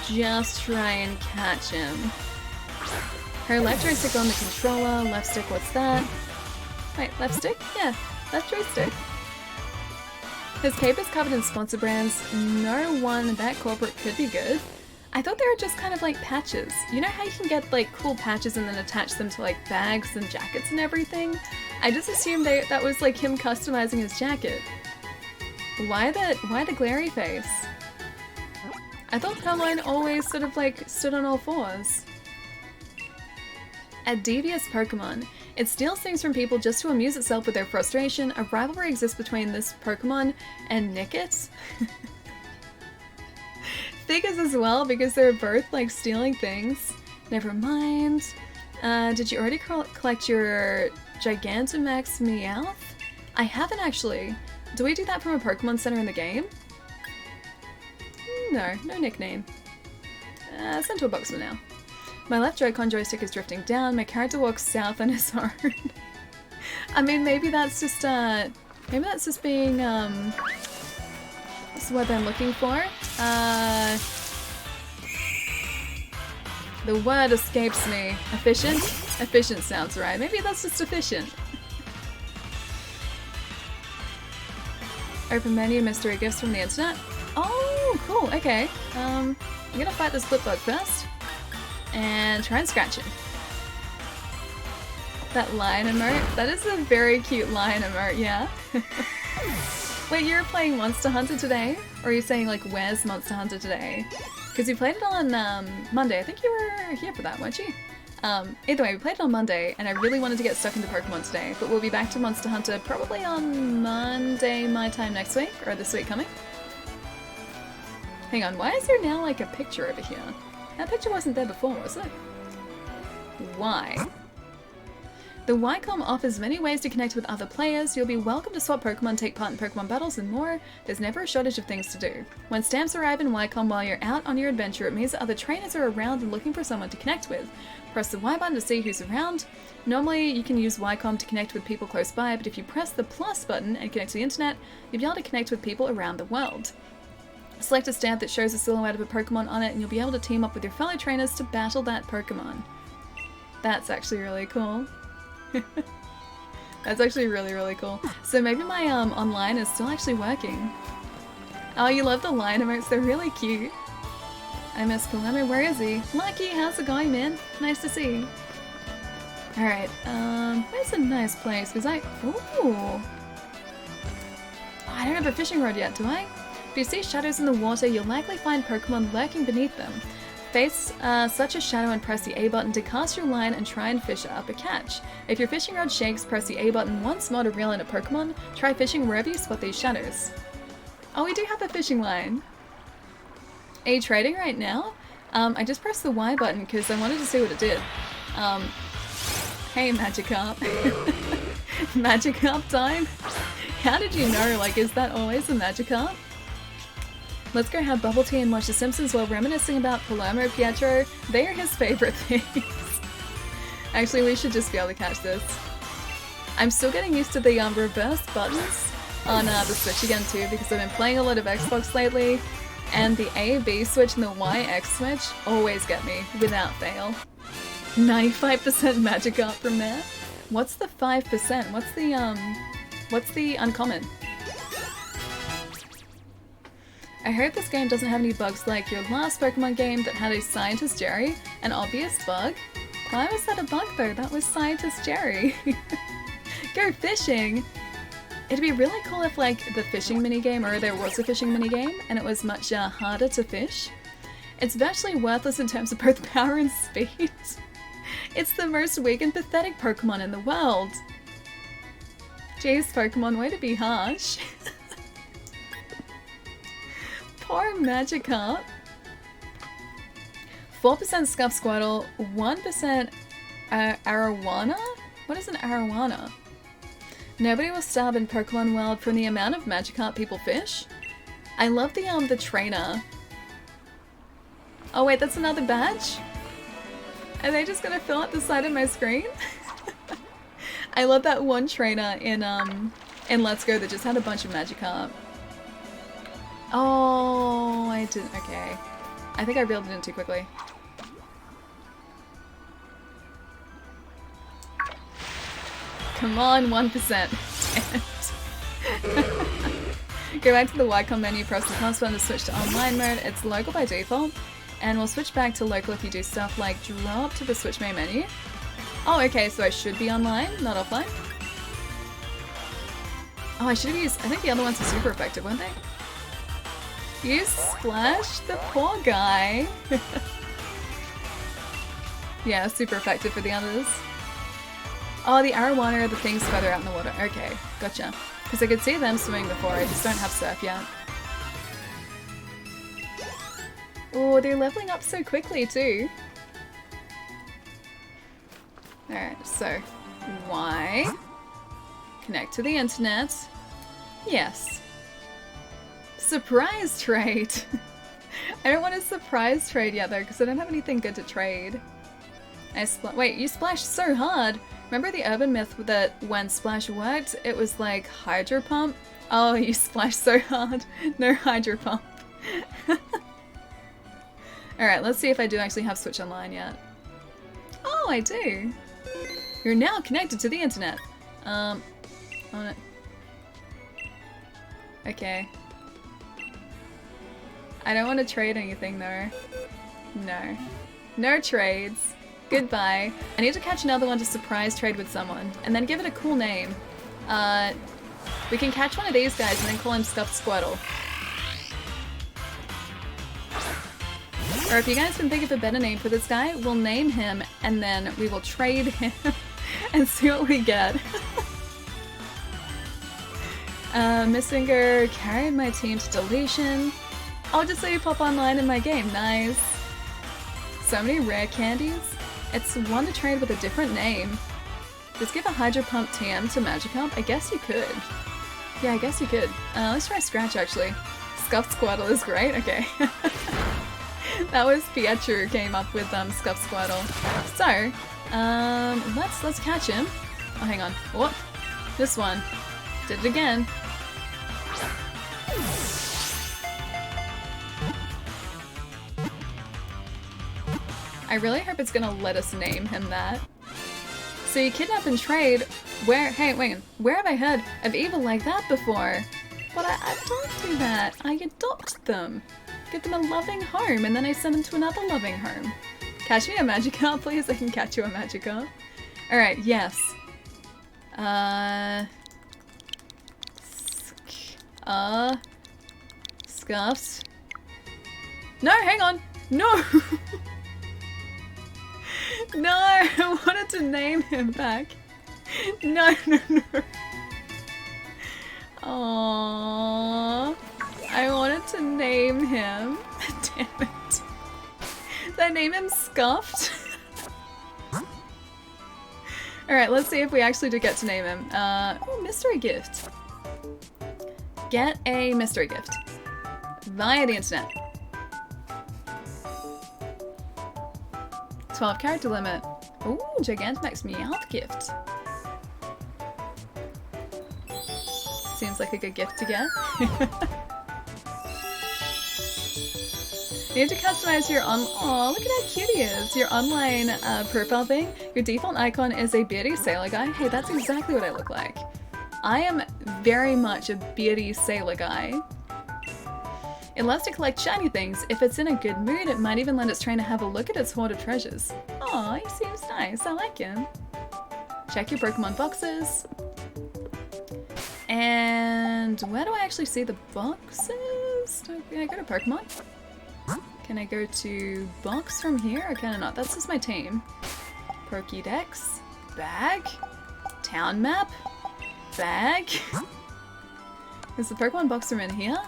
just try and catch him. Her left joystick on the controller, left stick, what's that? Wait, left stick? Yeah, left joystick. His cape is covered in sponsor brands. No one that corporate could be good. I thought they were just kind of like patches. You know how you can get like cool patches and then attach them to like bags and jackets and everything? I just assumed that was like him customizing his jacket. Why the glary face? I thought Purloin always sort of like stood on all fours. A devious Pokemon. It steals things from people just to amuse itself with their frustration. A rivalry exists between this Pokemon and Nickit. Figures as well, because they're both like stealing things. Never mind. Did you already collect your Gigantamax Meowth? I haven't actually. Do we do that from a Pokemon Center in the game? No nickname. Sent to a box for now. My left Joy-Con joystick is drifting down. My character walks south on his own. I mean, maybe that's just being what's the word I'm looking for? The word escapes me. Efficient? Efficient sounds right. Maybe that's just efficient. Open menu, mystery gifts from the internet. Oh, cool, okay. I'm gonna fight this Flipbug first. And try and scratch him. That lion emote? That is a very cute lion emote, yeah. Wait, you were playing Monster Hunter today? Or are you saying like, where's Monster Hunter today? Because you played it on Monday. I think you were here for that, weren't you? Either way, we played it on Monday, and I really wanted to get stuck into Pokemon today, but we'll be back to Monster Hunter probably on Monday my time next week, or this week coming. Hang on, why is there now like a picture over here? That picture wasn't there before, was it? Why? The Wycom offers many ways to connect with other players. You'll be welcome to swap Pokemon, take part in Pokemon battles, and more. There's never a shortage of things to do. When stamps arrive in Wycom while you're out on your adventure, it means that other trainers are around and looking for someone to connect with. Press the Y button to see who's around. Normally, you can use Wycom to connect with people close by, but if you press the plus button and connect to the internet, you'll be able to connect with people around the world. Select a stamp that shows a silhouette of a Pokemon on it, and you'll be able to team up with your fellow trainers to battle that Pokemon. That's actually really cool. That's actually really, really cool. So maybe my online is still actually working. Oh, you love the lion emotes? They're really cute. I miss Kalemo. Where is he? Lucky, how's it going, man? Nice to see you. Alright, where's a nice place? Because ooh. Oh, I don't have a fishing rod yet, do I? If you see shadows in the water, you'll likely find Pokemon lurking beneath them. Face such a shadow and press the A button to cast your line and try and fish up a catch. If your fishing rod shakes, press the A button once more to reel in a Pokemon. Try fishing wherever you spot these shadows. Oh, we do have a fishing line. Are you trading right now? I just pressed the Y button because I wanted to see what it did. Hey, Magikarp. Magikarp time? How did you know? Like, is that always a Magikarp? Let's go have bubble tea and watch The Simpsons while reminiscing about Palermo Pietro. They are his favorite things. Actually, we should just be able to catch this. I'm still getting used to the reverse buttons on the Switch again too, because I've been playing a lot of Xbox lately, and the A-B switch and the Y-X switch always get me, without fail. 95% magic art from there? What's the 5%? What's the uncommon? I hope this game doesn't have any bugs like your last Pokemon game that had a Scientist Jerry, an obvious bug. Why was that a bug though? That was Scientist Jerry. Go fishing! It'd be really cool if like the fishing minigame, or there was a fishing minigame, and it was much harder to fish. It's virtually worthless in terms of both power and speed. It's the most weak and pathetic Pokemon in the world. Jeez, Pokemon, way to be harsh. Poor Magikarp. 4% Scuff Squirtle, 1% Arowana? What is an Arowana? Nobody will starve in Pokemon World from the amount of Magikarp people fish. I love the trainer. Oh wait, that's another badge? Are they just gonna fill out the side of my screen? I love that one trainer in Let's Go that just had a bunch of Magikarp. Oh, I didn't. Okay. I think I reeled it in too quickly. Come on, 1%. Go back to the Wacom menu, press the plus button to switch to online mode. It's local by default, and we'll switch back to local if you do stuff like drop to the Switch main menu. Oh, okay, so I should be online, not offline. Oh, I should have used. I think the other ones are super effective, weren't they? Use Splash, the poor guy. Yeah, super effective for the others. Oh, the Arowana are the things further out in the water. Okay, gotcha. Because I could see them swimming before, I just don't have surf yet. Oh, they're leveling up so quickly too. Alright, so Y. Connect to the internet. Yes. Surprise trade! I don't want to surprise trade yet though, because I don't have anything good to trade. Wait, you splashed so hard! Remember the urban myth that when Splash worked, it was like Hydro Pump? Oh, you splashed so hard. No Hydro Pump. Alright, let's see if I do actually have Switch Online yet. Oh, I do! You're now connected to the internet. On it. Okay. I don't want to trade anything though. No. No trades. Goodbye. I need to catch another one to surprise trade with someone, and then give it a cool name. We can catch one of these guys and then call him Scuffed Squirtle. Or if you guys can think of a better name for this guy, we'll name him and then we will trade him and see what we get. Missinger carried my team to deletion. I'll just say you pop online in my game. Nice. So many rare candies. It's one to trade with a different name. Just give a Hydro Pump TM to Magikarp? I guess you could. Yeah, I guess you could. Let's try Scratch actually. Scuffed Squirtle is great. Okay. That was Pietro who came up with Scuffed Squirtle. So, let's catch him. Oh, hang on. Whoop. This one. Did it again. I really hope it's gonna let us name him that. So you kidnap and trade. Hey, wait, where have I heard of evil like that before? But I don't do that. I adopt them. Give them a loving home, and then I send them to another loving home. Catch me a Magikarp, please. I can catch you a Magikarp. Alright, yes. Scuffs. No, hang on. No! No, I wanted to name him back. No, no, no. Aww. I wanted to name him. Damn it. Did I name him Scuffed? Alright, let's see if we actually do get to name him. Oh, mystery gift. Get a mystery gift. via the internet. 12 character limit. Ooh, Gigantamax Meowth gift. Seems like a good gift to get. You need to customize your oh, look at how cute he is. Your online profile thing. Your default icon is a beardy sailor guy. Hey, that's exactly what I look like. I am very much a beardy sailor guy. It loves to collect shiny things. If it's in a good mood, it might even let its trainer have a look at its hoard of treasures. Aw, he seems nice. I like him. Check your Pokemon boxes. And where do I actually see the boxes? Can I go to Pokemon? Can I go to box from here? Or can I not? That's just my team. Pokédex. Bag. Town map. Bag. Is the Pokemon box room in here?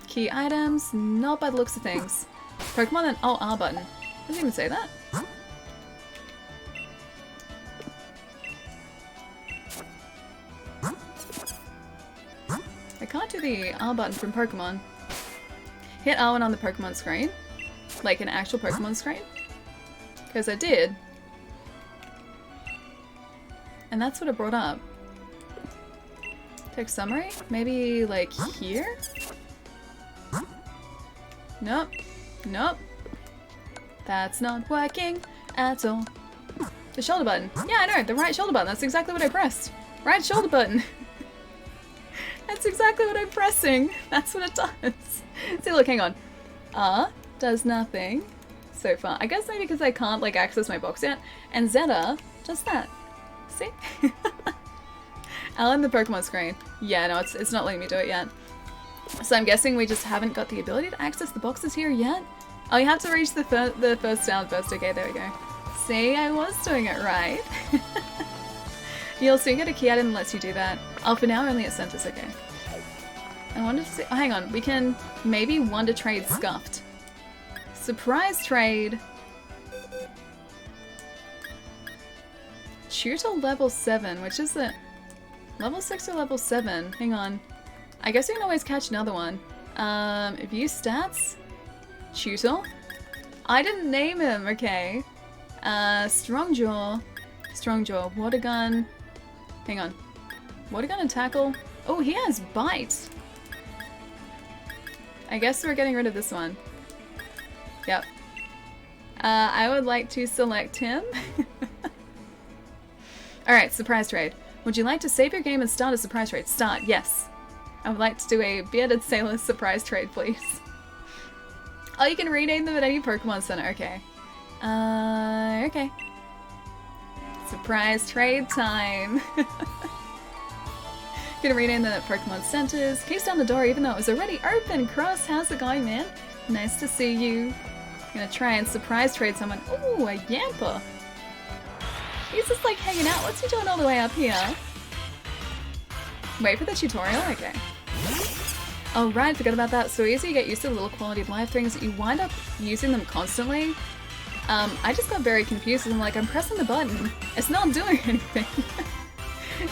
Key items. Not by the looks of things. Pokemon and oh, R button. Doesn't even say that. I can't do the R button from Pokemon. Hit R1 on the Pokemon screen. Like an actual Pokemon screen. Because I did. And that's what it brought up. Text summary? Maybe like here? Nope. Nope. That's not working at all. The shoulder button. Yeah, I know. The right shoulder button. That's exactly what I pressed. Right shoulder button. That's exactly what I'm pressing. That's what it does. See, look, hang on. R does nothing so far. I guess maybe because I can't like access my box yet. And Zeta does that. See? L in the Pokemon screen. Yeah, no, it's not letting me do it yet. So I'm guessing we just haven't got the ability to access the boxes here yet. Oh, you have to reach the first sound first. Okay, there we go. See, I was doing it right. You'll soon get a key item that lets you do that. Oh, for now only at centers, okay. I wanted to see, oh, hang on, we can maybe Wonder Trade Scuffed. Surprise trade. Tutor level 7, which is it? Level 6 or level 7? Hang on. I guess we can always catch another one. View stats? Tutor? I didn't name him, okay. Strong Jaw. Strong Jaw. Water Gun. Hang on. Water Gun and Tackle. Oh, he has Bite. I guess we're getting rid of this one. Yep. I would like to select him. Alright, surprise trade. Would you like to save your game and start a surprise trade? Start, yes. I would like to do a bearded sailor surprise trade, please. Oh, you can rename them at any Pokemon Center. Okay. Okay. Surprise trade time. Gonna rename them at Pokemon Centers. Keys down the door even though it was already open. Cross, how's it going, man? Nice to see you. Gonna try and surprise trade someone. Ooh, a Yamper. He's just like hanging out. What's he doing all the way up here? Wait for the tutorial? Okay. Oh right, forgot about that. So easy to get used to the little quality of life things that you wind up using them constantly. I just got very confused and I'm like, I'm pressing the button. It's not doing anything.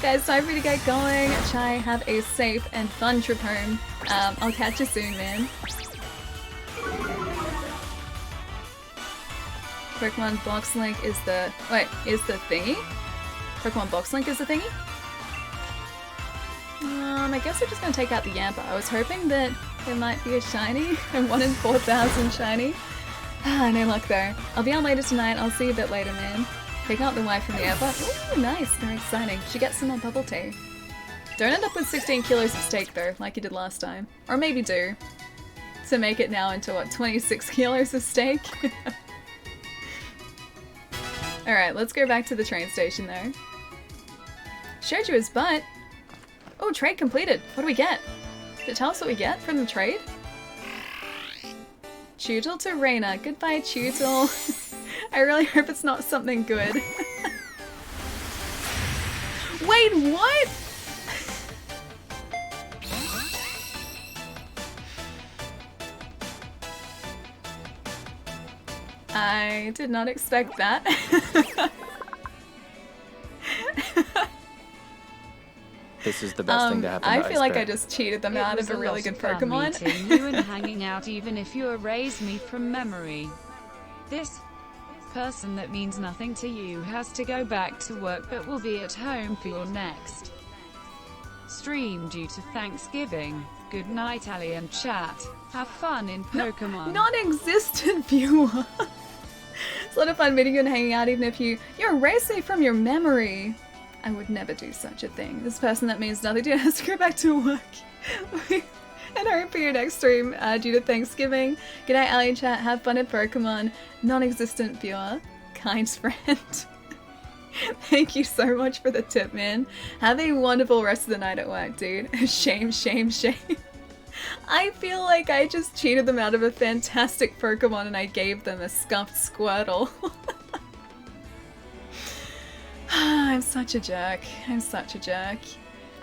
Guys, time for me to get going. Try have a safe and fun trip home. I'll catch you soon, man. Pokemon Box Link is the... Wait, is the thingy? Pokemon Box Link is the thingy? I guess we're just gonna take out the Yamper. I was hoping that there might be a shiny, a 1 in 4,000 shiny. Ah, no luck though. I'll be on later tonight. I'll see you a bit later, man. Picking up the wife from the airport. Ooh, nice. Very exciting. Should get some more bubble tea. Don't end up with 16 kilos of steak though, like you did last time. Or maybe do. To make it now into, what, 26 kilos of steak? Alright, let's go back to the train station though. Showed you his butt. Oh, trade completed. What do we get? Did it tell us what we get from the trade? Tootle to Reina. Goodbye, Tootle. I really hope it's not something good. Wait, what? I did not expect that. This is the best thing to happen to I feel like I Ice Bear. just cheated them It out was of a really lot good of fun Pokemon. meeting you and hanging out, even if you erased me from memory. This person that means nothing to you has to go back to work but will be at home for your next stream due to Thanksgiving. Good night, Ali and chat. Have fun in Pokemon. Non-existent viewer. It's a lot of fun meeting you and hanging out, even if you erase me from your memory. I would never do such a thing. This person that means nothing to you has to go back to work. And home for your next stream due to Thanksgiving. Good night, Ali and chat. Have fun at Pokemon. Non-existent viewer. Kind friend. Thank you so much for the tip, man. Have a wonderful rest of the night at work, dude. Shame, shame, shame. I feel like I just cheated them out of a fantastic Pokemon and I gave them a scuffed Squirtle. I'm such a jerk. I'm such a jerk.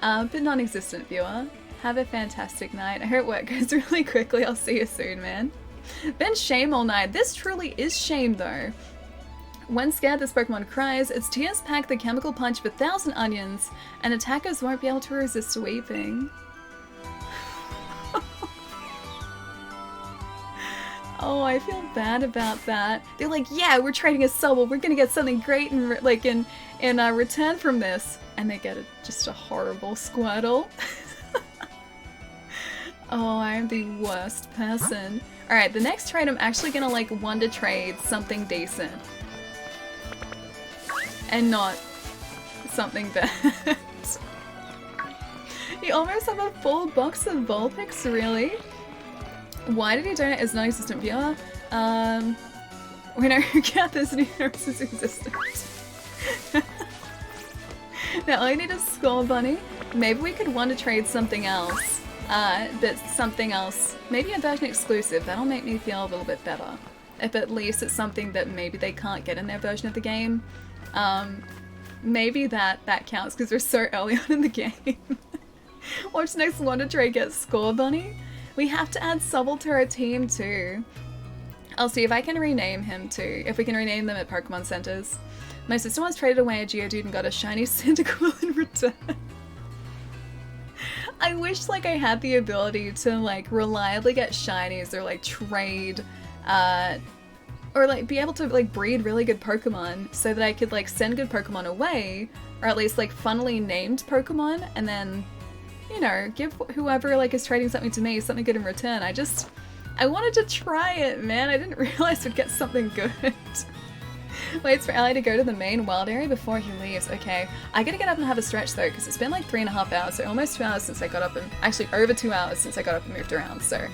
But non-existent viewer. Have a fantastic night. I hope work goes really quickly. I'll see you soon, man. Been shame all night. This truly is shame, though. When scared, this Pokemon cries. Its tears pack the chemical punch of 1,000 onions, and attackers won't be able to resist weeping. Oh, I feel bad about that. They're like, yeah, we're trading a Sobble. We're gonna get something great in return from this, and they get just a horrible Squirtle. Oh, I'm the worst person. All right, the next trade, I'm actually gonna like wonder trade something decent, and not something bad. You almost have a full box of Vulpix, really? Why did he donate as non-existent viewer? We know who gathers universes existent. Now all I need is Skull Bunny. Maybe we could want to trade something else. That's something else. Maybe a version exclusive. That'll make me feel a little bit better. If at least it's something that maybe they can't get in their version of the game. Maybe that counts because we're so early on in the game. Watch next Wonder Trade get Skull Bunny. We have to add Sobble to our team too. I'll see if I can rename him too, if we can rename them at Pokemon Centers. My sister once traded away a Geodude and got a shiny Cyndaquil in return. I wish like I had the ability to like reliably get shinies or like trade, or like be able to like breed really good Pokemon so that I could like send good Pokemon away, or at least like funnily named Pokemon, and then, you know, give whoever like is trading something to me something good in return. I wanted to try it, man. I didn't realize we'd get something good. Waits for Ali to go to the main wild area before he leaves. Okay, I gotta get up and have a stretch though, because it's been like 3.5 hours, so almost 2 hours since I got up, and actually over 2 hours since I got up and moved around, so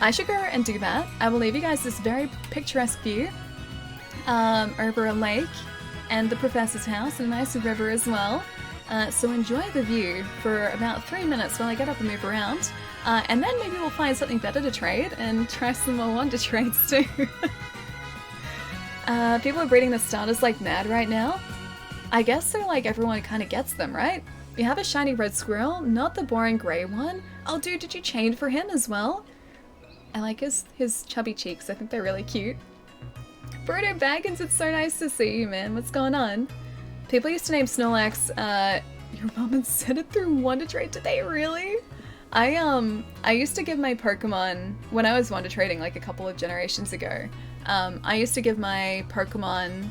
I should go and do that. I will leave you guys this very picturesque view over a lake and the professor's house and a nice river as well. So enjoy the view for about 3 minutes while I get up and move around, and then maybe we'll find something better to trade and try some more wonder trades too. People are breeding the starters like mad right now. I guess so, like everyone kind of gets them, right? You have a shiny red squirrel, not the boring grey one. Oh dude, did you chain for him as well? I like his chubby cheeks, I think they're really cute. Bruno Baggins, it's so nice to see you, man. What's going on? People used to name Snorlax, your mom and sent it through Wonder Trade. Did they really? I used to give my Pokemon, when I was Wonder Trading like a couple of generations ago, I used to give my Pokemon,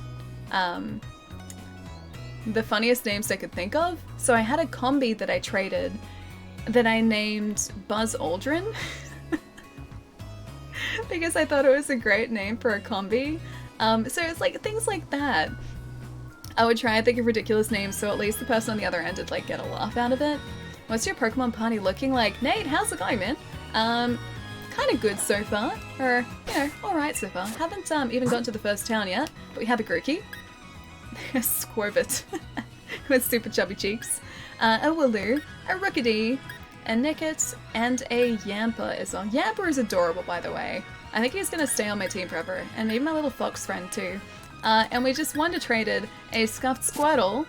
the funniest names I could think of. So I had a combi that I traded that I named Buzz Aldrin because I thought it was a great name for a combi. So it's like things like that. I would try and think of ridiculous names so at least the person on the other end would like get a laugh out of it. What's your Pokemon party looking like? Nate, how's it going, man? Kind of good so far, or, you know, alright so far. Haven't even gotten to the first town yet, but we have a Grookey, a Squirvet with super chubby cheeks, a Wooloo, a Rookidee, a Nickit, and a Yamper as well. Yamper is adorable, by the way. I think he's gonna stay on my team forever, and maybe my little fox friend too. And we just wonder traded a Scuffed Squirtle,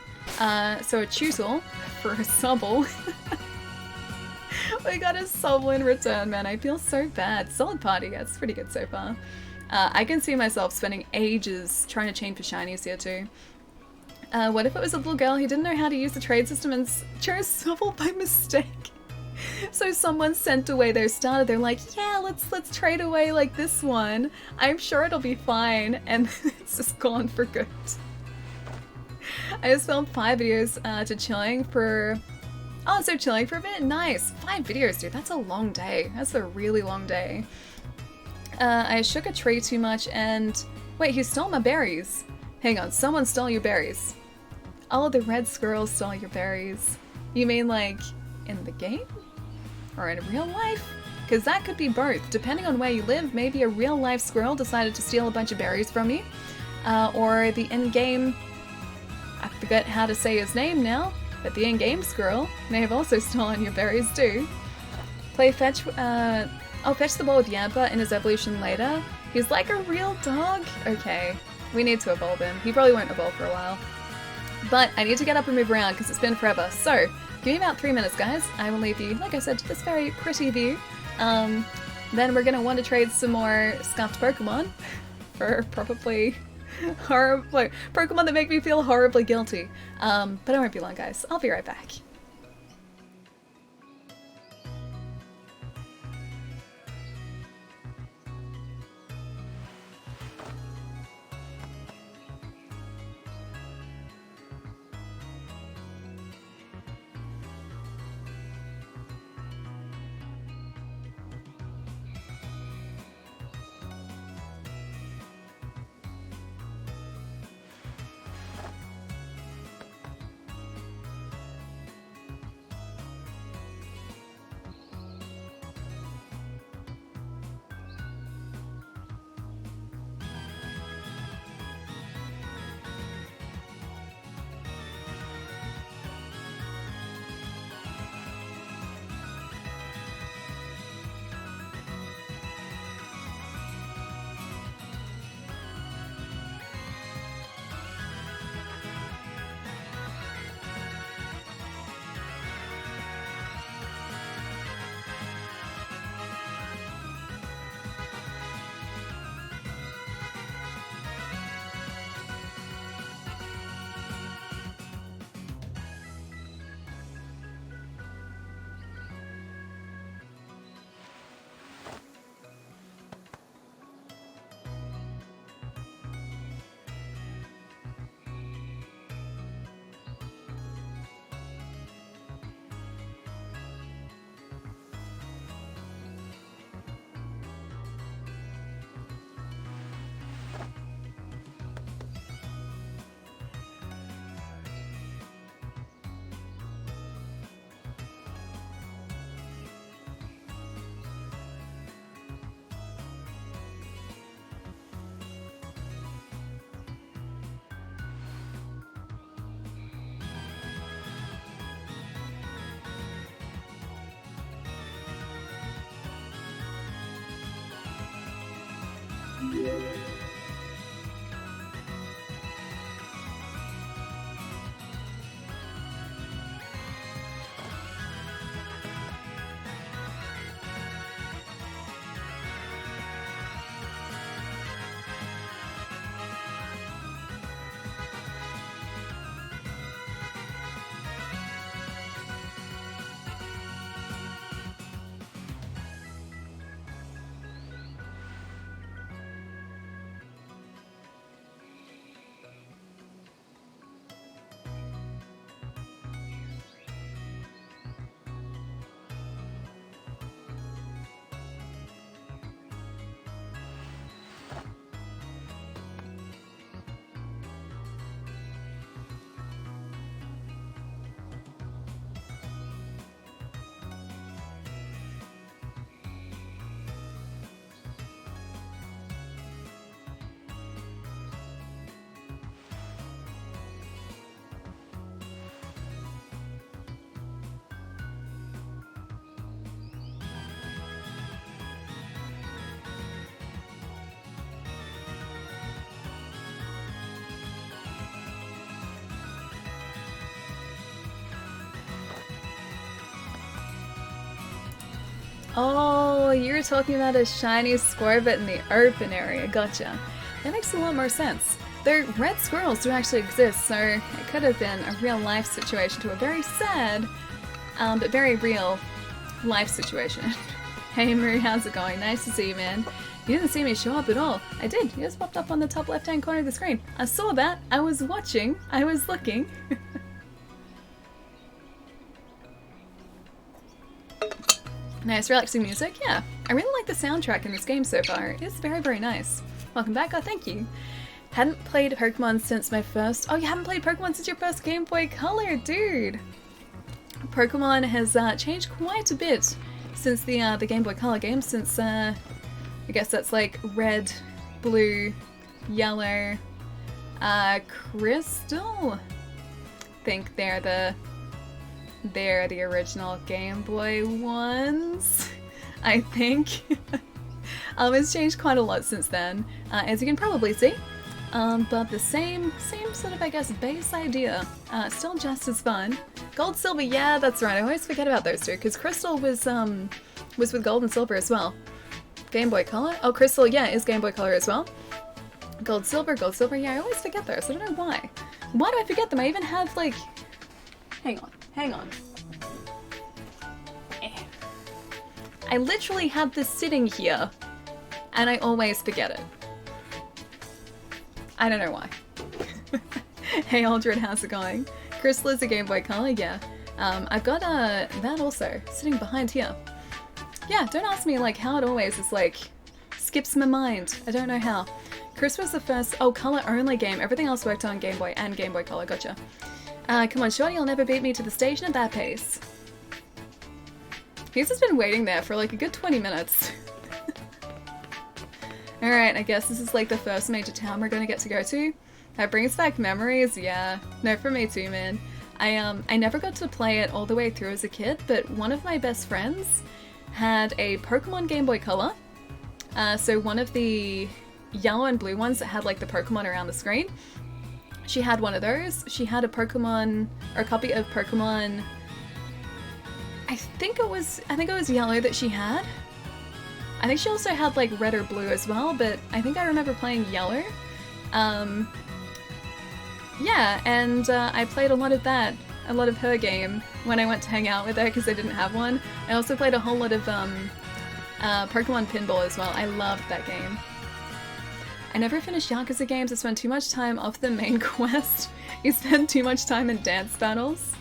so a Choosle, for a Sobble. We got a Sobble in return, man. I feel so bad. Solid party. That's pretty good so far. I can see myself spending ages trying to chain for shinies here too. What if it was a little girl who didn't know how to use the trade system and chose Civil by mistake? So someone sent away their starter. They're like, yeah, let's trade away like this one. I'm sure it'll be fine. And it's just gone for good. I just filmed 5 videos to chilling for... Oh, so chilling for a bit? Nice. 5 videos, dude. That's a long day. That's a really long day. I shook a tree too much and... Wait, he stole my berries. Hang on, someone stole your berries. Oh, the red squirrel stole your berries. You mean like in the game? Or in real life? Because that could be both. Depending on where you live, maybe a real life squirrel decided to steal a bunch of berries from you. Or the in-game... I forget how to say his name now, but the in-game squirrel may have also stolen your berries too. Play fetch... I'll fetch the ball with Yampa in his evolution later. He's like a real dog? Okay. We need to evolve him. He probably won't evolve for a while. But I need to get up and move around because it's been forever. So, give me about 3 minutes, guys. I will leave you, like I said, to this very pretty view. Then we're going to want to trade some more scuffed Pokemon for probably horrible Pokemon that make me feel horribly guilty. But it won't be long, guys. I'll be right back. Oh, you're talking about a shiny Scorbit in the open area. Gotcha. That makes a lot more sense. Though red squirrels do actually exist, so it could have been a real life situation to a very sad, but very real life situation. Hey Marie, how's it going? Nice to see you, man. You didn't see me show up at all. I did. You just popped up on the top left-hand corner of the screen. I saw that. I was watching. I was looking. Nice, relaxing music. Yeah, I really like the soundtrack in this game so far. It's very, very nice. Welcome back. Oh, thank you. Hadn't played Pokemon since my first... Oh, you haven't played Pokemon since your first Game Boy Color, dude! Pokemon has changed quite a bit since the Game Boy Color game, since I guess that's like red, blue, yellow, crystal. I think they're the original Game Boy ones, I think. It's changed quite a lot since then, as you can probably see. But the same sort of, I guess, base idea. Still just as fun. Gold, silver, yeah, that's right. I always forget about those two, because Crystal was with Gold and Silver as well. Game Boy Color? Oh, Crystal, yeah, is Game Boy Color as well. Gold, Silver, yeah, I always forget those. I don't know why. Why do I forget them? I even have, like... Hang on. I literally had this sitting here, and I always forget it. I don't know why. Hey Aldred, how's it going? Crystal is a Game Boy Color, yeah. I've got that also, sitting behind here. Yeah, don't ask me like how it always is like, skips my mind. I don't know how. Crystal was the first, color only game. Everything else worked on Game Boy and Game Boy Color, gotcha. Come on, Shorty, you'll never beat me to the station at that pace. He's just been waiting there for like a good 20 minutes. Alright, I guess this is like the first major town we're gonna get to go to. That brings back memories, yeah. No, for me too, man. I never got to play it all the way through as a kid, but one of my best friends had a Pokemon Game Boy Color. So one of the yellow and blue ones that had like the Pokemon around the screen. She had one of those. She had a Pokemon, or a copy of Pokemon... I think it was yellow that she had. I think she also had like red or blue as well, but I think I remember playing yellow. Yeah, and I played a lot of that, a lot of her game when I went to hang out with her because I didn't have one. I also played a whole lot of Pokemon Pinball as well. I loved that game. I never finished Yakuza games. I spent too much time off the main quest. You spend too much time in dance battles.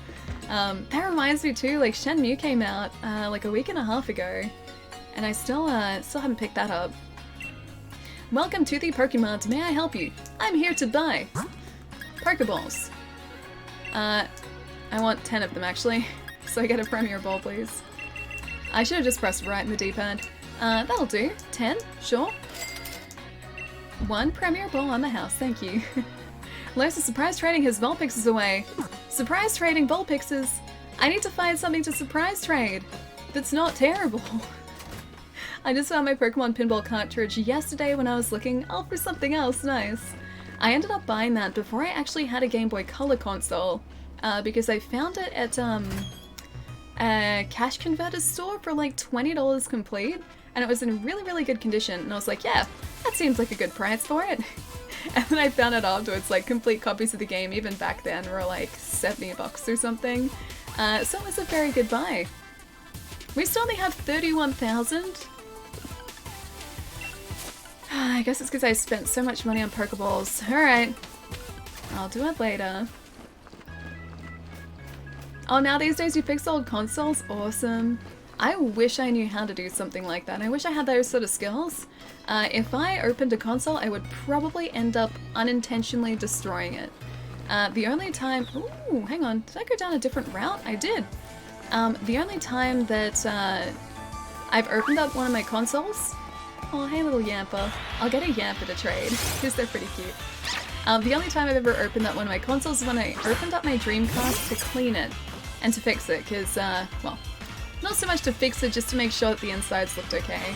That reminds me too, like Shenmue came out like a week and a half ago. And I still haven't picked that up. Welcome to the Pokemon. May I help you? I'm here to buy Pokeballs. I want 10 of them actually. So I get a Premier Ball, please. I should have just pressed right in the D-pad. That'll do. 10, sure. 1 Premier Ball on the house, thank you. Lois is surprise trading his Vulpixes away. Surprise trading Vulpixes? I need to find something to surprise trade that's not terrible. I just found my Pokemon Pinball cartridge yesterday when I was looking for something else nice. I ended up buying that before I actually had a Game Boy Color console, because I found it at a cash converter store for like $20 complete, and it was in really, really good condition, and I was like, yeah, that seems like a good price for it. And then I found out afterwards, like, complete copies of the game, even back then, were like $70 or something. So it was a very good buy. We still only have 31,000. I guess it's because I spent so much money on Pokeballs. Alright. I'll do it later. Oh, now these days you fix old consoles? Awesome. I wish I knew how to do something like that. I wish I had those sort of skills. If I opened a console, I would probably end up unintentionally destroying it. The only time... Ooh, hang on. Did I go down a different route? I did. The only time that I've opened up one of my consoles... Oh, hey little Yamper. I'll get a Yamper to trade, because they're pretty cute. The only time I've ever opened up one of my consoles is when I opened up my Dreamcast to clean it and to fix it, because, well, not so much to fix it, just to make sure that the insides looked okay.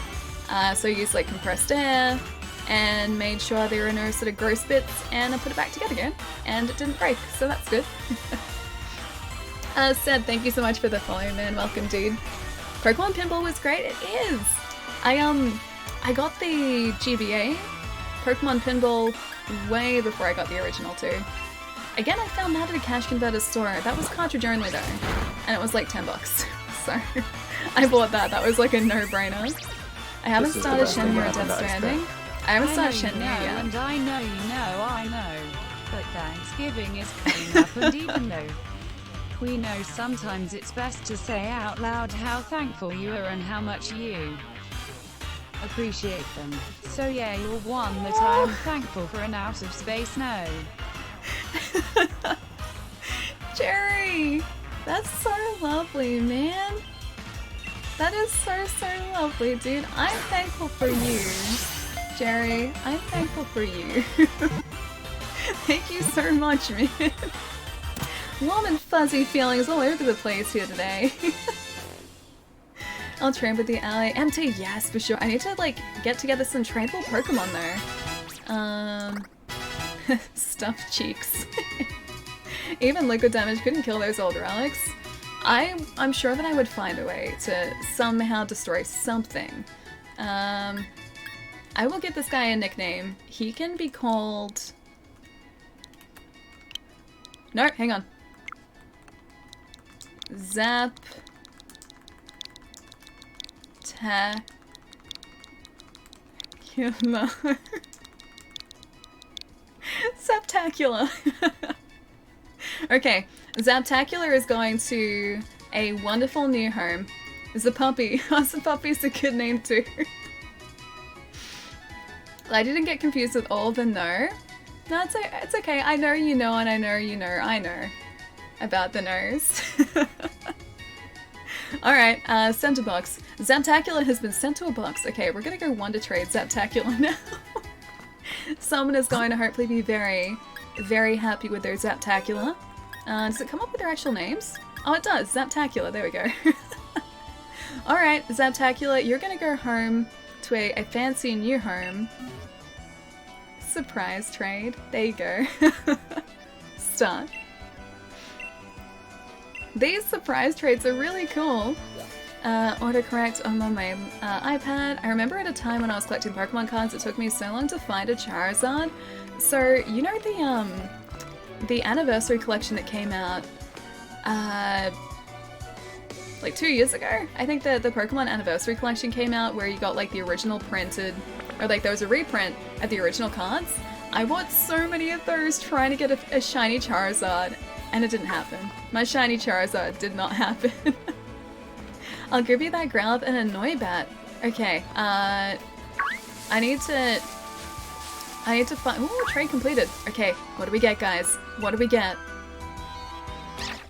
So I used like compressed air and made sure there were no sort of gross bits, and I put it back together again, and it didn't break, so that's good. Sed, thank you so much for the follow, man. Welcome, dude. Pokemon Pinball was great. It is. I got the GBA Pokemon Pinball way before I got the original too. Again, I found that at a cash converter store. That was cartridge only though, and it was like $10. So I bought that. That was like a no-brainer. I haven't started Shenmue or Death Stranding. I haven't started Shenmue yet. And I know you know, I know. But Thanksgiving is coming up, and even though we know sometimes it's best to say out loud how thankful you are and how much you appreciate them. So yeah, you're one that I am thankful for an out of space no. Jerry! That's so lovely, man. That is so, so lovely, dude. I'm thankful for you. Jerry, I'm thankful for you. Thank you so much, man. Warm and fuzzy feelings all over the place here today. I'll train with the ally. MT, yes, for sure. I need to, like, get together some trainable Pokemon, though. Stuffed cheeks. Even liquid damage couldn't kill those old relics. I'm sure that I would find a way to somehow destroy something. I will give this guy a nickname. He can be called... No, hang on. Zap... Zaptacular. Okay, Zaptacular is going to a wonderful new home. Is a puppy. The puppy's a good name too. I didn't get confused with all the no. No, it's okay. I know you know, and I know you know I know about the nose. Alright, sent a box. Zaptacular has been sent to a box. Okay, we're gonna go one to trade Zaptacular now. Someone is going to hopefully be very, very happy with their Zaptacular. Does it come up with their actual names? Oh, it does. Zaptacular. There we go. Alright, Zaptacular, you're gonna go home to a fancy new home. Surprise trade. There you go. Start. These surprise trades are really cool. Autocorrect on my iPad. I remember at a time when I was collecting Pokemon cards, it took me so long to find a Charizard. So, you know the anniversary collection that came out, like 2 years ago? I think the Pokemon anniversary collection came out where you got like the original printed, or like there was a reprint of the original cards. I bought so many of those trying to get a shiny Charizard, and it didn't happen. My shiny Charizard did not happen. I'll give you that Growlithe and a Noibat. Okay, I need to find... Ooh, trade completed. Okay, what do we get, guys? What do we get?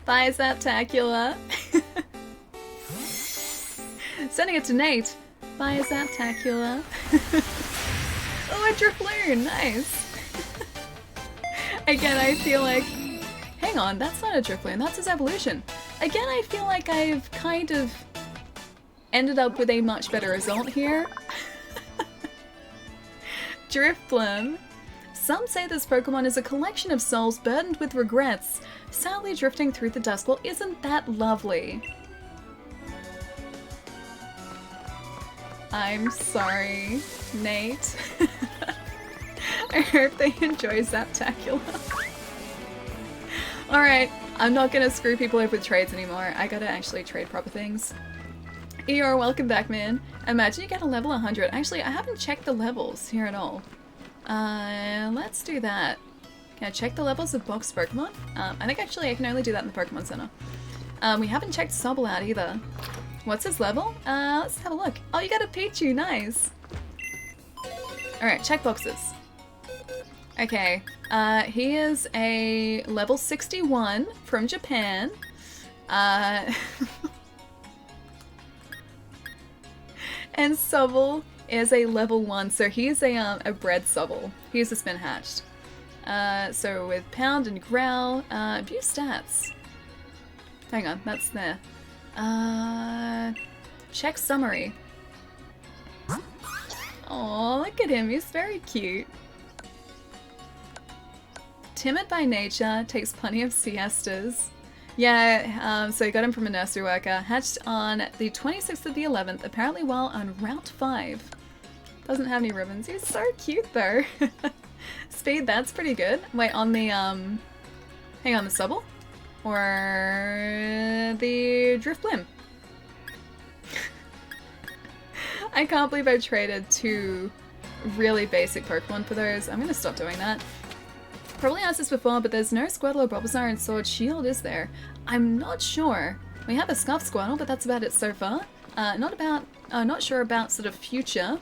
Bye, Zaptacular. Sending it to Nate. Bye, Zaptacular. Oh, a Drifloon. Nice. Again, I feel like... Hang on, that's not a Drifloon. That's his evolution. Again, I feel like I've kind of ended up with a much better result here. Drifblim. Some say this Pokemon is a collection of souls burdened with regrets, sadly drifting through the dusk. Well, isn't that lovely? I'm sorry, Nate. I hope they enjoy Zaptacular. Alright, I'm not gonna screw people over with trades anymore. I gotta actually trade proper things. Eeyore, welcome back, man. Imagine you get a level 100. Actually, I haven't checked the levels here at all. Let's do that. Can I check the levels of box Pokemon? I think actually I can only do that in the Pokemon Center. We haven't checked Sobble out either. What's his level? Let's have a look. Oh, you got a Pichu, nice! Alright, check boxes. Okay, he is a level 61 from Japan. And Sobble is a level 1, so he's a bred Sobble. He's a spin hatched. So with Pound and Growl, view stats. Hang on, that's there. Check summary. Oh, look at him, he's very cute. Timid by nature, takes plenty of siestas. Yeah, so he got him from a nursery worker. Hatched on the 26th of the 11th, apparently while on Route 5. Doesn't have any ribbons. He's so cute though. Speed, that's pretty good. Wait, on the, hang on, the Stubble? Or the Drift Blim? I can't believe I traded 2 really basic Pokemon for those. I'm gonna stop doing that. Probably asked this before, but there's no Squirtle or Bulbasaur in Sword Shield, is there? I'm not sure. We have a Scuff Squirtle, but that's about it so far. Not sure about sort of future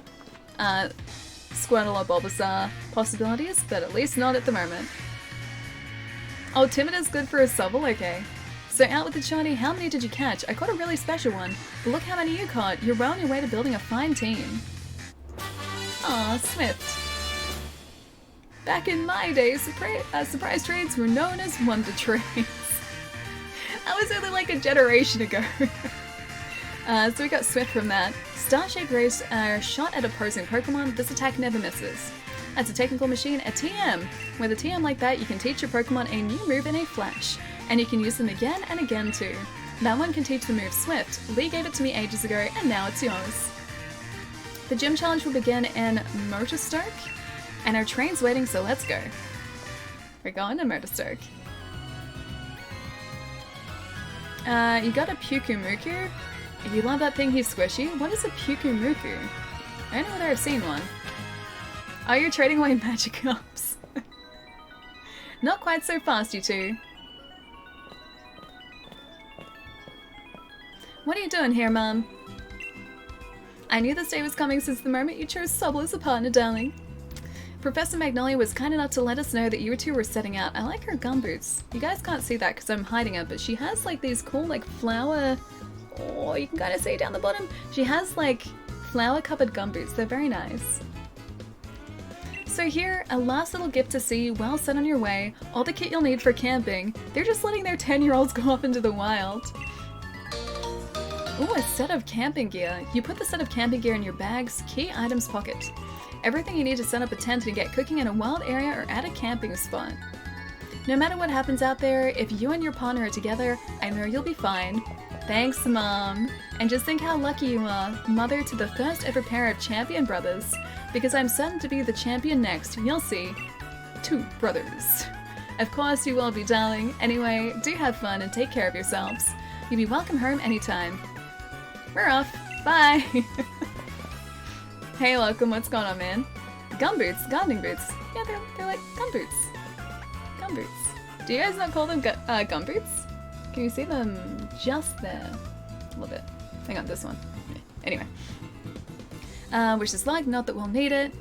Squirtle or Bulbasaur possibilities, but at least not at the moment. Oh, Timid is good for a Sobble? Okay. So out with the shiny, how many did you catch? I caught a really special one, but look how many you caught. You're well on your way to building a fine team. Aw, Swift. Back in my day, surprise trades were known as Wonder Trades. That was only like a generation ago. So we got Swift from that. Star-shaped rays are shot at opposing Pokemon. This attack never misses. That's a technical machine, a TM. With a TM like that, you can teach your Pokemon a new move in a flash. And you can use them again and again too. That one can teach the move Swift. Lee gave it to me ages ago, and now it's yours. The gym challenge will begin in Motorstoke, and our train's waiting, so let's go. We're going to Motorstoke. You got a Pyukumuku? If you love that thing, he's squishy. What is a Pyukumuku? I don't know whether I've seen one. Oh, you're trading away magic ups. Not quite so fast, you two. What are you doing here, Mom? I knew this day was coming since the moment you chose Sobble as a partner, darling. Professor Magnolia was kind enough to let us know that you two were setting out. I like her gumboots. You guys can't see that because I'm hiding it, but she has like these cool like flower... Oh, you can kind of see down the bottom. She has like flower-covered gumboots. They're very nice. So here, a last little gift to see, well set on your way, all the kit you'll need for camping. They're just letting their 10-year-olds go off into the wild. Ooh, a set of camping gear. You put the set of camping gear in your bag's key items pocket. Everything you need to set up a tent and get cooking in a wild area or at a camping spot. No matter what happens out there, if you and your partner are together, I know you'll be fine. Thanks, Mom. And just think how lucky you are, mother to the first ever pair of champion brothers. Because I'm certain to be the champion next, you'll see. 2 brothers. Of course you will be, darling. Anyway, do have fun and take care of yourselves. You'll be welcome home anytime. We're off. Bye! Hey, welcome. What's going on, man? Gumboots. Gardening boots. Yeah, they're like gumboots. Gumboots. Do you guys not call them gumboots? Can you see them just there? A little bit. Hang on, this one. Anyway. Wish us luck, not that we'll need it.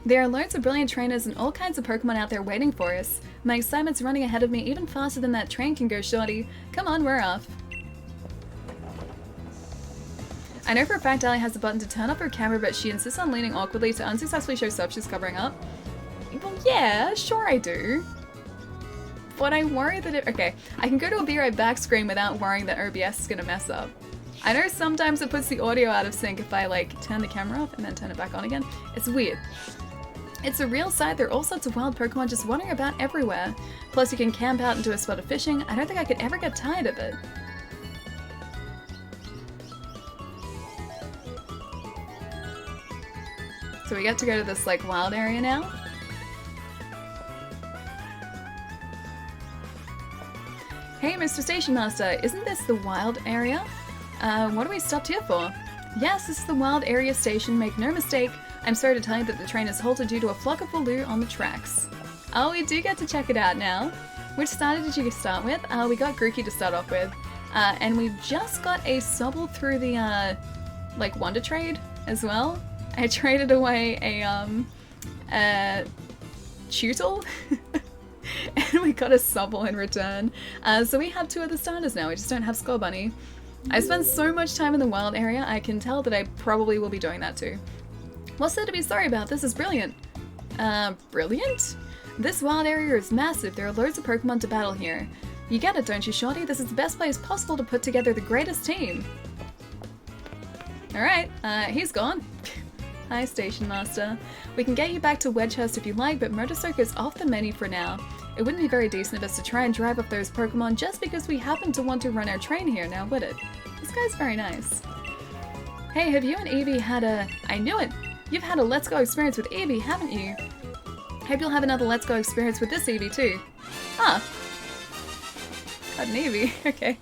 There are loads of brilliant trainers and all kinds of Pokemon out there waiting for us. My excitement's running ahead of me even faster than that train can go, shorty. Come on, we're off. I know for a fact Ali has a button to turn up her camera, but she insists on leaning awkwardly to unsuccessfully show stuff she's covering up. Well, yeah, sure I do. But I worry that it— okay, I can go to a be right back screen without worrying that OBS is gonna mess up. I know sometimes it puts the audio out of sync if I like turn the camera off and then turn it back on again. It's weird. It's a real site. There are all sorts of wild Pokemon just wandering about everywhere. Plus you can camp out and do a spot of fishing. I don't think I could ever get tired of it. So we get to go to this like wild area now. Hey, Mr. Station Master, isn't this the wild area? What are we stopped here for? Yes, this is the wild area station, make no mistake. I'm sorry to tell you that the train is halted due to a flock of Baloo on the tracks. Oh, we do get to check it out now. Which starter did you start with? We got Grookey to start off with. And we just got a Sobble through the, like, Wonder Trade as well. I traded away a Tootle. And we got a Sobble in return. So we have 2 other starters now, we just don't have Skullbunny. I spent so much time in the wild area, I can tell that I probably will be doing that too. What's there to be sorry about? This is brilliant. Brilliant? This wild area is massive, there are loads of Pokemon to battle here. You get it, don't you, Shorty? This is the best place possible to put together the greatest team. Alright, he's gone. Hi, Station Master. We can get you back to Wedgehurst if you like, but Motorstoke is off the menu for now. It wouldn't be very decent of us to try and drive off those Pokemon just because we happen to want to run our train here, now would it? This guy's very nice. Hey, have you and Eevee had a— I knew it! You've had a Let's Go experience with Eevee, haven't you? Hope you'll have another Let's Go experience with this Eevee too. Ah. Got an Eevee. Okay.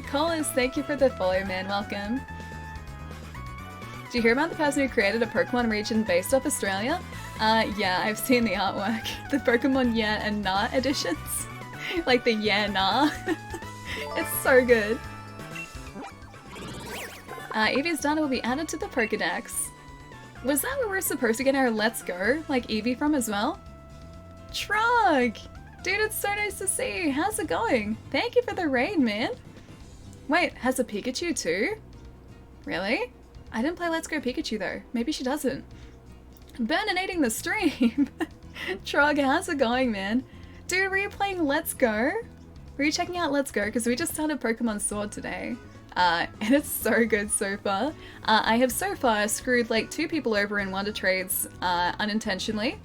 Colas, thank you for the follow, man. Welcome. Did you hear about the person who created a Pokemon region based off Australia? Yeah, I've seen the artwork. The Pokemon Yeah and Nah editions. Like the Yeah Nah. It's so good. Eevee's data will be added to the Pokedex. Was that where we're supposed to get our Let's Go, like Eevee from as well? Trug! Dude, it's so nice to see you. How's it going? Thank you for the raid, man. Wait, has a Pikachu too? Really? I didn't play Let's Go Pikachu though. Maybe she doesn't. Burninating the stream! Trog, how's it going, man? Dude, were you playing Let's Go? Were you checking out Let's Go? Because we just started Pokemon Sword today. And it's so good so far. I have so far screwed like 2 people over in Wonder Trades unintentionally.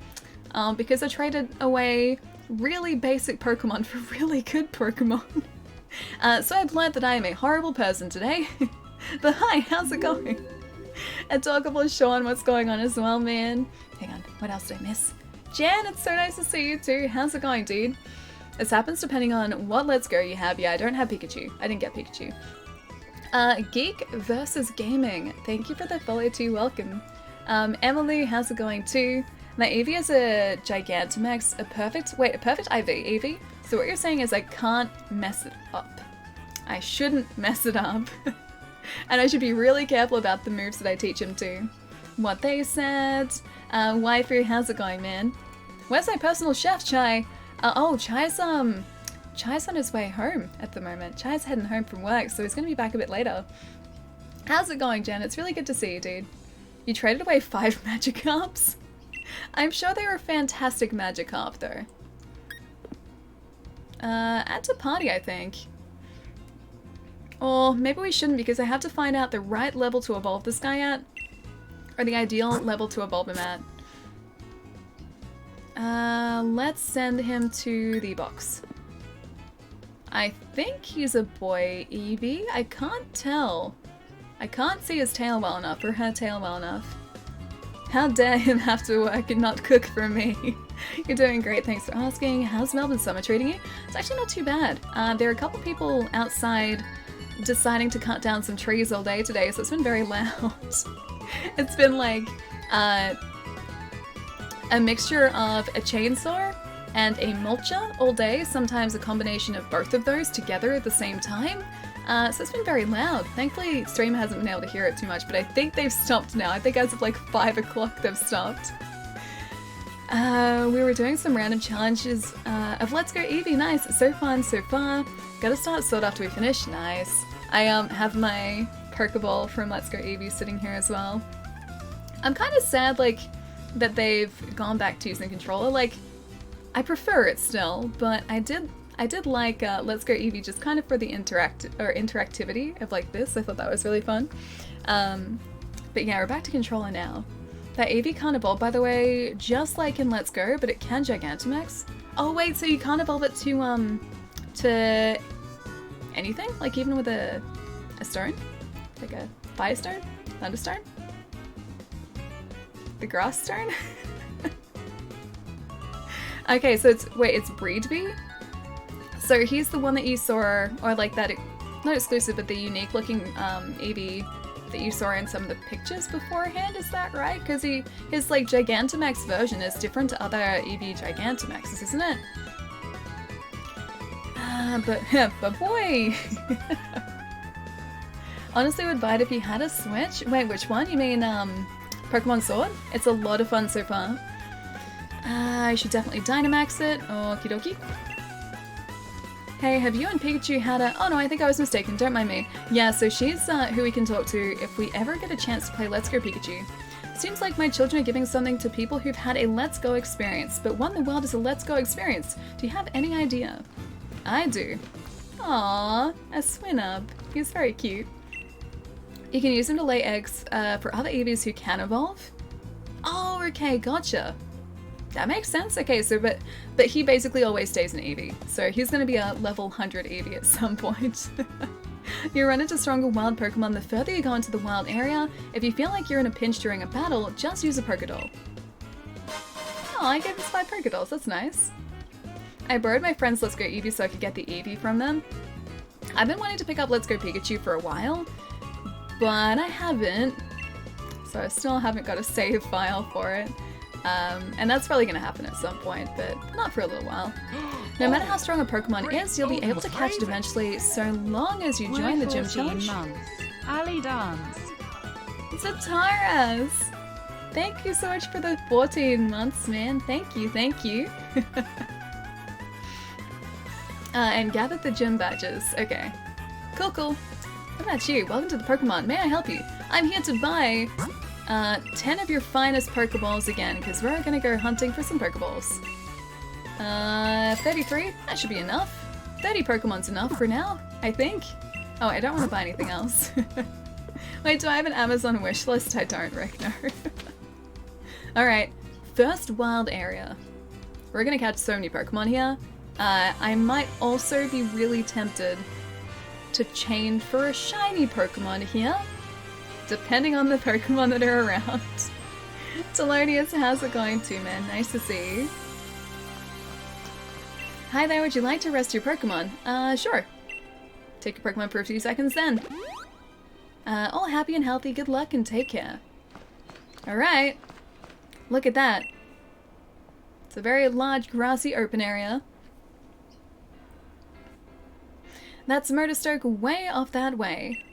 Because I traded away really basic Pokemon for really good Pokemon. So I've learned that I am a horrible person today. But hi, how's it going? Adorable Sean, what's going on as well, man? Hang on, what else did I miss? Jan, it's so nice to see you too. How's it going, dude? This happens depending on what Let's Go you have. Yeah, I don't have Pikachu. I didn't get Pikachu. Geek versus Gaming. Thank you for the follow too. Welcome. Emily, how's it going too? My Eevee is a Gigantamax, a perfect IV Eevee. So what you're saying is I can't mess it up. I shouldn't mess it up. And I should be really careful about the moves that I teach him to. What they said. Waifu, how's it going, man? Where's my personal chef, Chai? Oh, Chai's on his way home at the moment. Chai's heading home from work, so he's gonna be back a bit later. How's it going, Jen? It's really good to see you, dude. You traded away 5 Magikarps? I'm sure they were fantastic Magikarp, though. Add to party, I think. Or maybe we shouldn't, because I have to find out the right level to evolve this guy at. Or the ideal level to evolve him at. Let's send him to the box. I think he's a boy Eevee. I can't tell. I can't see his tail well enough, or her tail well enough. How dare him have to work and not cook for me. You're doing great, thanks for asking. How's Melbourne summer treating you? It's actually not too bad. There are a couple people outside deciding to cut down some trees all day today, so it's been very loud. It's been like a mixture of a chainsaw and a mulcher all day, sometimes a combination of both of those together at the same time. So it's been very loud. Thankfully, streamer hasn't been able to hear it too much, but I think they've stopped now. I think as of like 5 o'clock they've stopped. We were doing some random challenges of Let's Go Eevee. Nice. So fun so far. Gotta start Sword after we finish. Nice. I have my Pokeball from Let's Go Eevee sitting here as well. I'm kind of sad like that they've gone back to using controller. Like, I prefer it still, but I did like Let's Go Eevee just kind of for the interactivity of like this. I thought that was really fun. But yeah, we're back to controller now. That Eevee can't evolve, by the way, just like in Let's Go, but it can Gigantamax. Oh wait, so you can't evolve it to anything? Like even with a stone? Like a Firestone? Thunderstone? The Grass Stone? Okay, so it's Breedby? So he's the one that you saw, or like that, not exclusive, but the unique looking Eevee that you saw in some of the pictures beforehand, is that right? Because his like Gigantamax version is different to other Eevee Gigantamaxes, isn't it? But boy! Honestly, would buy it if you had a Switch. Wait, which one? You mean Pokemon Sword? It's a lot of fun so far. I should definitely Dynamax it. Okie dokie. Hey, have you and Pikachu had a... Oh no, I think I was mistaken, don't mind me. Yeah, so she's who we can talk to if we ever get a chance to play Let's Go Pikachu. Seems like my children are giving something to people who've had a Let's Go experience, but what in the world is a Let's Go experience? Do you have any idea? I do. Aww, a Swinub. He's very cute. You can use him to lay eggs for other Eevees who can evolve? Oh, okay, gotcha. That makes sense. Okay, so but he basically always stays an Eevee, so he's going to be a level 100 Eevee at some point. You run into stronger wild Pokemon the further you go into the wild area. If you feel like you're in a pinch during a battle, just use a Pokédoll. Oh, I gave us 5 Pokédolls, that's nice. I borrowed my friend's Let's Go Eevee so I could get the Eevee from them. I've been wanting to pick up Let's Go Pikachu for a while, but I haven't. So I still haven't got a save file for it. And that's probably going to happen at some point, but not for a little while. No matter how strong a Pokemon is, you'll be able to catch it eventually, so long as you join the gym challenge. Ali Dance. Zataras! Thank you so much for the 14 months, man. Thank you, thank you. And gathered the gym badges. Okay. Cool, cool. What about you? Welcome to the Pokemon. May I help you? I'm here to buy 10 of your finest Pokeballs again, because we're gonna go hunting for some Pokeballs. 33? That should be enough. 30 Pokemon's enough for now, I think. Oh, I don't want to buy anything else. Wait, do I have an Amazon wish list? I don't, Rick, no. Alright, first wild area. We're gonna catch so many Pokemon here. I might also be really tempted to chain for a shiny Pokemon here, depending on the Pokemon that are around. Telonius, how's it going too, man? Nice to see you. Hi there, would you like to rest your Pokemon? Sure. Take your Pokemon for a few seconds then. All happy and healthy, good luck and take care. Alright. Look at that. It's a very large grassy open area. That's Murderstoke way off that way.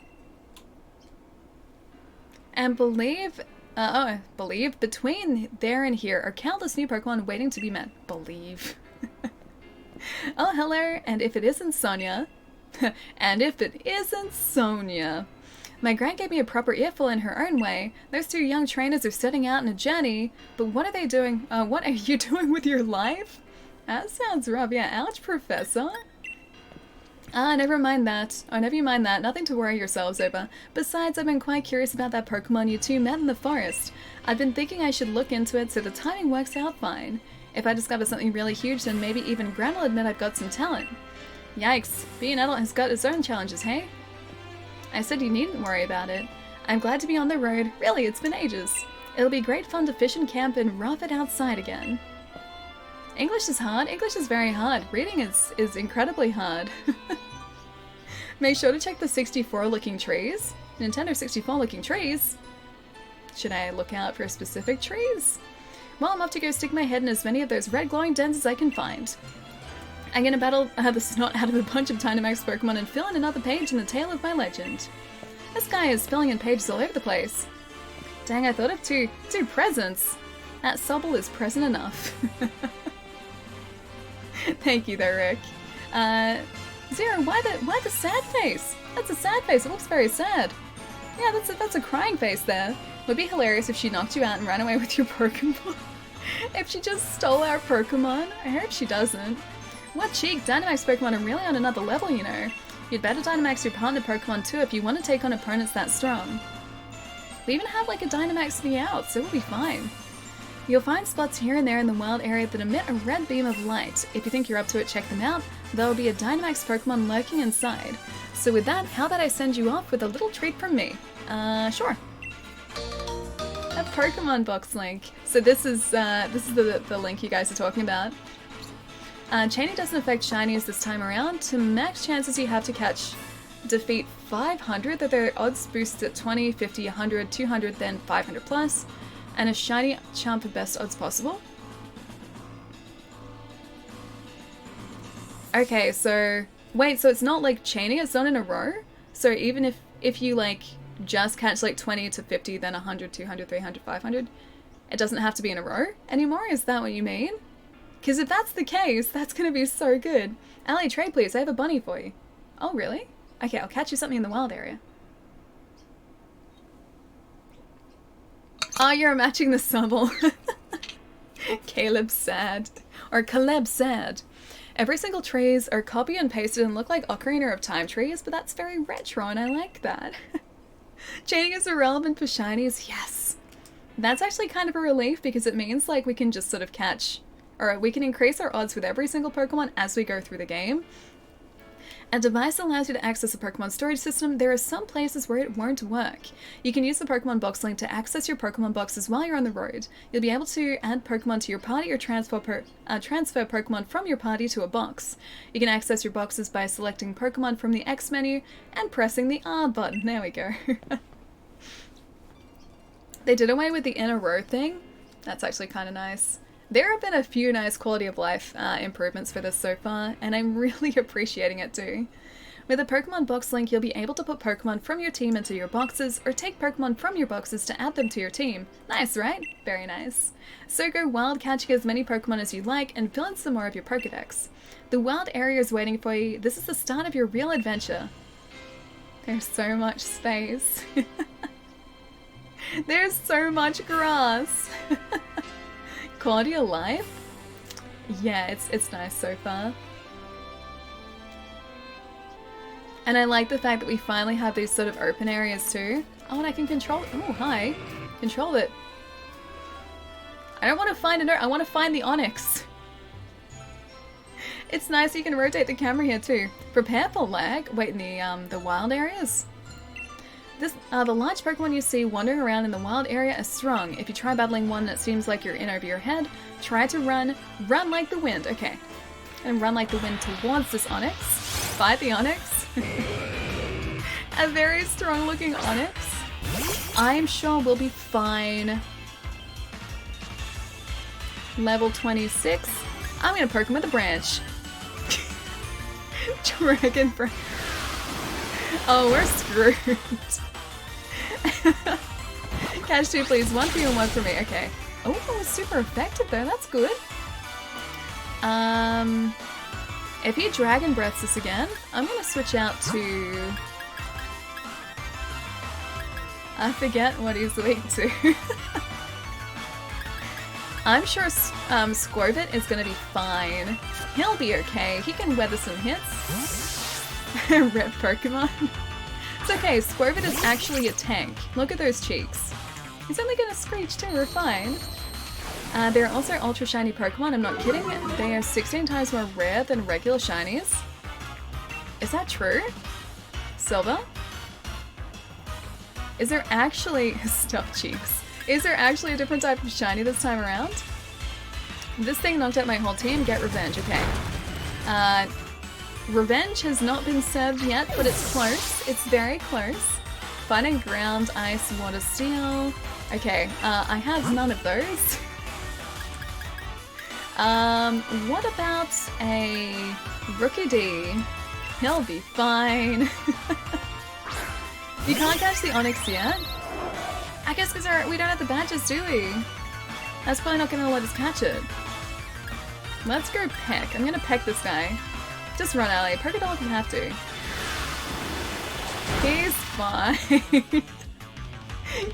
And believe between there and here are countless new Pokemon waiting to be met. Believe. Oh, hello, and if it isn't Sonia, and if it isn't Sonia. My grand gave me a proper earful in her own way. Those 2 young trainers are setting out on a journey, but what are they doing? What are you doing with your life? That sounds rough. Yeah, ouch, Professor. Never mind that. Oh, never you mind that. Nothing to worry yourselves over. Besides, I've been quite curious about that Pokemon you 2 met in the forest. I've been thinking I should look into it so the timing works out fine. If I discover something really huge, then maybe even Gran will admit I've got some talent. Yikes. Being an adult has got its own challenges, hey? I said you needn't worry about it. I'm glad to be on the road. Really, it's been ages. It'll be great fun to fish and camp and rough it outside again. English is hard. English is very hard. Reading is incredibly hard. Make sure to check the 64 looking trees. Nintendo 64 looking trees? Should I look out for specific trees? Well, I'm off to go stick my head in as many of those red glowing dens as I can find. I'm gonna battle the snot out of a bunch of Dynamax Pokemon and fill in another page in the tale of my legend. This guy is filling in pages all over the place. Dang, I thought of two presents. That Sobble is present enough. Thank you there, Rick. Zero, why the sad face? That's a sad face, it looks very sad. Yeah, that's a crying face there. Would be hilarious if she knocked you out and ran away with your Pokemon. If she just stole our Pokemon. I hope she doesn't. What cheek, Dynamax Pokemon are really on another level, you know. You'd better Dynamax your partner Pokemon too if you want to take on opponents that strong. We even have like a Dynamax Meowth, so we'll be fine. You'll find spots here and there in the wild area that emit a red beam of light. If you think you're up to it, check them out. There'll be a Dynamax Pokemon lurking inside. So with that, how about I send you off with a little treat from me? Sure. A Pokemon box link. So this is the link you guys are talking about. Chaining doesn't affect shinies this time around. To max chances you have to defeat 500, that their odds boost at 20, 50, 100, 200, then 500 plus, and a shiny chump best odds possible. Okay, so wait, so it's not like chaining, it's not in a row? So even if you like just catch like 20 to 50, then 100, 200, 300, 500, it doesn't have to be in a row anymore? Is that what you mean? Because if that's the case, that's going to be so good. Ali, trade please, I have a bunny for you. Oh, really? Okay, I'll catch you something in the wild area. Oh, you're matching the Sobble. Caleb's sad. Or Caleb sad. Every single trees are copy and pasted and look like Ocarina of Time trees, but that's very retro and I like that. Chaining is irrelevant for shinies, yes. That's actually kind of a relief because it means like we can just sort of we can increase our odds with every single Pokemon as we go through the game. A device allows you to access a Pokemon storage system. There are some places where it won't work. You can use the Pokemon Box link to access your Pokemon boxes while you're on the road. You'll be able to add Pokemon to your party or transfer Pokemon from your party to a box. You can access your boxes by selecting Pokemon from the X menu and pressing the R button. There we go. They did away with the inner row thing. That's actually kind of nice. There have been a few nice quality of life improvements for this so far, and I'm really appreciating it too. With the Pokemon Box link, you'll be able to put Pokemon from your team into your boxes, or take Pokemon from your boxes to add them to your team. Nice, right? Very nice. So go wild, catching as many Pokemon as you like, and fill in some more of your Pokedex. The wild area is waiting for you. This is the start of your real adventure. There's so much space. There's so much grass. Quality of life? Yeah, it's nice so far. And I like the fact that we finally have these sort of open areas too. Oh, and I can control— oh, hi. Control it. I don't want to find a note, I want to find the Onyx. It's nice you can rotate the camera here too. Prepare for lag. Wait, in the wild areas? The large Pokemon you see wandering around in the wild area are strong. If you try battling one that seems like you're in over your head, try to run. Run like the wind. Okay. And run like the wind towards this Onyx. Fight the Onyx. A very strong looking Onyx. I'm sure we'll be fine. Level 26. I'm gonna poke him with a branch. Dragon branch. Oh, we're screwed. Catch 2, please. 1 for you and 1 for me. Okay. Oh, super effective though. That's good. If he Dragon Breaths this again, I'm gonna switch out to— I forget what he's weak to. I'm sure Squirvit is gonna be fine. He'll be okay. He can weather some hits. Rip Pokemon. It's okay, Squirvit is actually a tank. Look at those cheeks. He's only gonna screech too, we're fine. There are also ultra shiny Pokemon, I'm not kidding. They are 16 times more rare than regular shinies. Is that true? Silver? Is there actually— stuffed cheeks. Is there actually a different type of shiny this time around? This thing knocked out my whole team, get revenge, okay. Revenge has not been served yet, but it's close. It's very close. Fighting ground, ice, water, steel. Okay, I have none of those. What about a Rookie D? He'll be fine. You can't catch the Onyx yet? I guess because we don't have the badges, do we? That's probably not going to let us catch it. Let's go peck. I'm going to peck this guy. Just run, Allie. Poke it all if you have to. He's fine.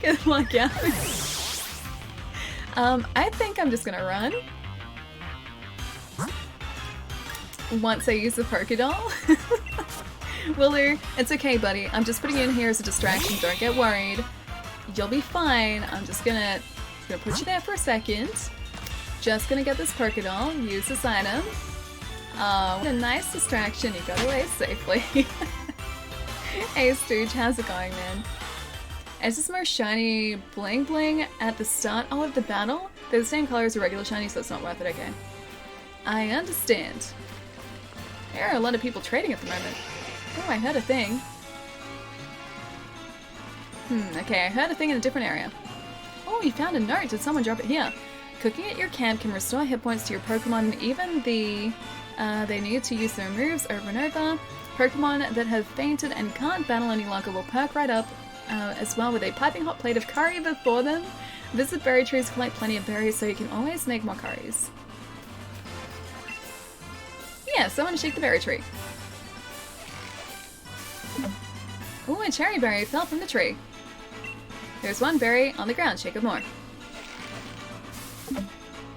Good luck, Allie. I think I'm just going to run. Once I use the Pokédoll. Will do. It's okay, buddy. I'm just putting you in here as a distraction. Don't get worried. You'll be fine. I'm just gonna put you there for a second. Just gonna get this Pokédoll. Use this item. What a nice distraction. You got away safely. Hey, Stooge. How's it going, man? Is this more shiny bling bling at the start of the battle? They're the same color as a regular shiny, so it's not worth it. Okay. I understand. There are a lot of people trading at the moment. Oh, I heard a thing. Okay, I heard a thing in a different area. Oh, you found a note. Did someone drop it here? Cooking at your camp can restore hit points to your Pokemon, and even they need to use their moves over and over. Pokemon that have fainted and can't battle any longer will perk right up, as well with a piping hot plate of curry before them. Visit berry trees, collect plenty of berries so you can always make more curries. Yeah, someone shake the berry tree. Ooh, a cherry berry fell from the tree. There's one berry on the ground. Shake it more.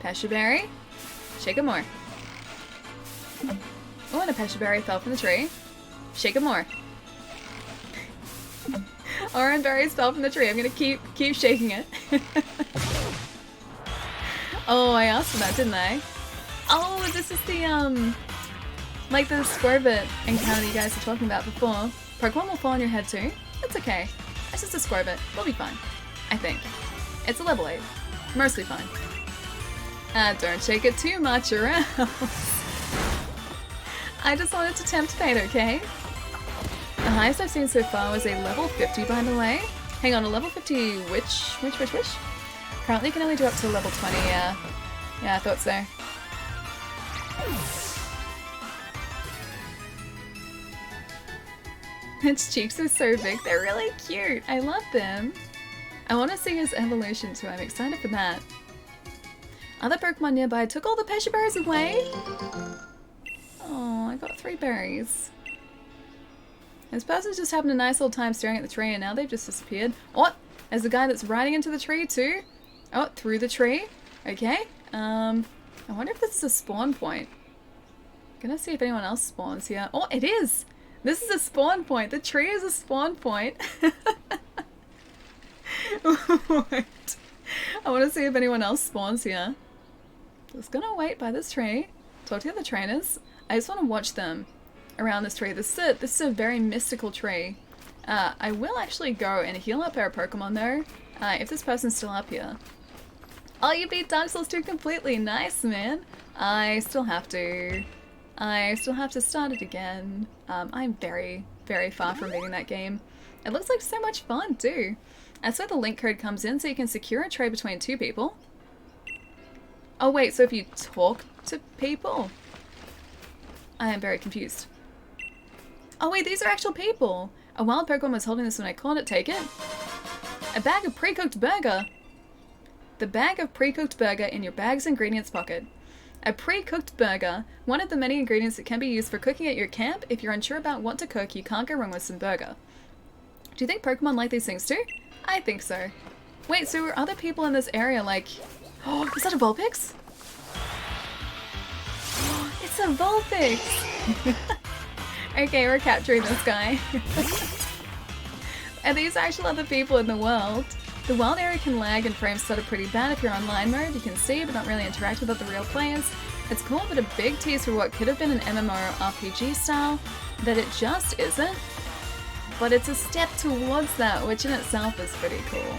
Pesha berry. Shake it more. Oh, and a Pesha berry fell from the tree. Shake it more. Orange berries fell from the tree. I'm gonna keep shaking it. Oh, I asked for that, didn't I? Oh, this is the Like the Squirvit encounter you guys were talking about before. Pokemon will fall on your head too. It's okay. It's just a Squirvit. We'll be fine. I think. It's a level 8. Mostly fine. Don't shake it too much around. I just wanted to tempt fate, okay? The highest I've seen so far was a level 50, by the way. Hang on, a level 50 which? Currently you can only do up to level 20, yeah. Yeah, I thought so. Its cheeks are so big, they're really cute. I love them. I want to see his evolution too, I'm excited for that. Other Pokemon nearby took all the Pesha berries away? Oh, I got 3 berries. This person's just having a nice old time staring at the tree and now they've just disappeared. Oh, there's a guy that's riding into the tree too. Oh, through the tree. Okay. I wonder if this is a spawn point. Gonna see if anyone else spawns here. Oh, it is! This is a spawn point. The tree is a spawn point. Wait. I want to see if anyone else spawns here. Just gonna wait by this tree. Talk to the other trainers. I just want to watch them around this tree. This is a very mystical tree. I will actually go and heal up our Pokemon though, if this person's still up here. Oh, you beat Dark Souls 2 completely. Nice, man. I still have to start it again. I'm very, very far from beating that game. It looks like so much fun too. That's where the link code comes in, so you can secure a trade between 2 people. Oh wait, so if you talk to people? I am very confused. Oh wait, these are actual people! A wild Pokemon was holding this when I caught it. Take it. A bag of pre-cooked burger. The bag of pre-cooked burger in your bag's ingredients pocket. A pre-cooked burger, one of the many ingredients that can be used for cooking at your camp. If you're unsure about what to cook, you can't go wrong with some burger. Do you think Pokemon like these things too? I think so. Wait, so are other people in this area like... Oh, is that a Vulpix? Oh, it's a Vulpix! Okay, we're capturing this guy. Are these actual other people in the world? The wild area can lag and frames stutter pretty bad if you're online mode. You can see but not really interact with other real players. It's cool, but a big tease for what could have been an MMORPG style that it just isn't. But it's a step towards that, which in itself is pretty cool.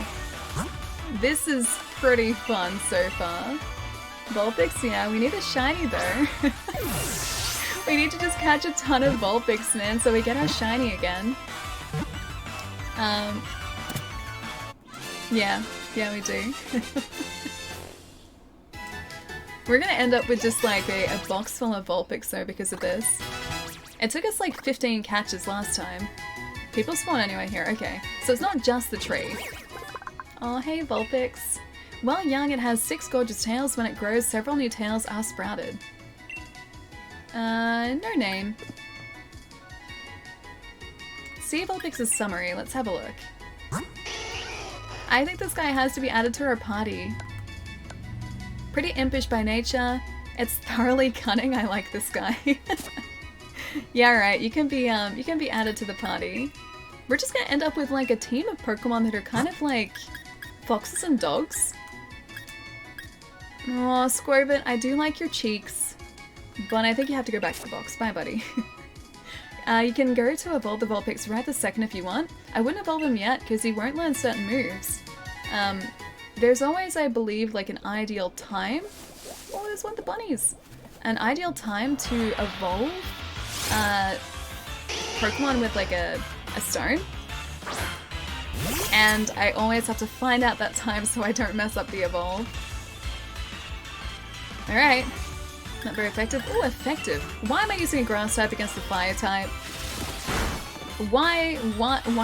This is pretty fun so far. Vulpix, yeah, we need a shiny though. We need to just catch a ton of Vulpix, man, so we get our shiny again. Yeah, we do. We're gonna end up with just like a box full of Vulpix though because of this. It took us like 15 catches last time. People spawn anyway here, okay. So it's not just the tree. Oh, hey Vulpix. While young, it has 6 gorgeous tails. When it grows, several new tails are sprouted. No name. See Vulpix's summary, let's have a look. I think this guy has to be added to our party. Pretty impish by nature. It's thoroughly cunning, I like this guy. Yeah, right, you can be added to the party. We're just gonna end up with like a team of Pokemon that are kind of like foxes and dogs. Aw, Squirvit, I do like your cheeks, but I think you have to go back to the box. Bye, buddy. You can go to evolve the Vulpix right this second if you want. I wouldn't evolve him yet because he won't learn certain moves. There's always, I believe, like an ideal time. Oh, there's one of the bunnies. An ideal time to evolve Pokemon with like a stone. And I always have to find out that time so I don't mess up the evolve. Alright. Not very effective. Oh, effective. Why am I using a grass type against the fire type? Why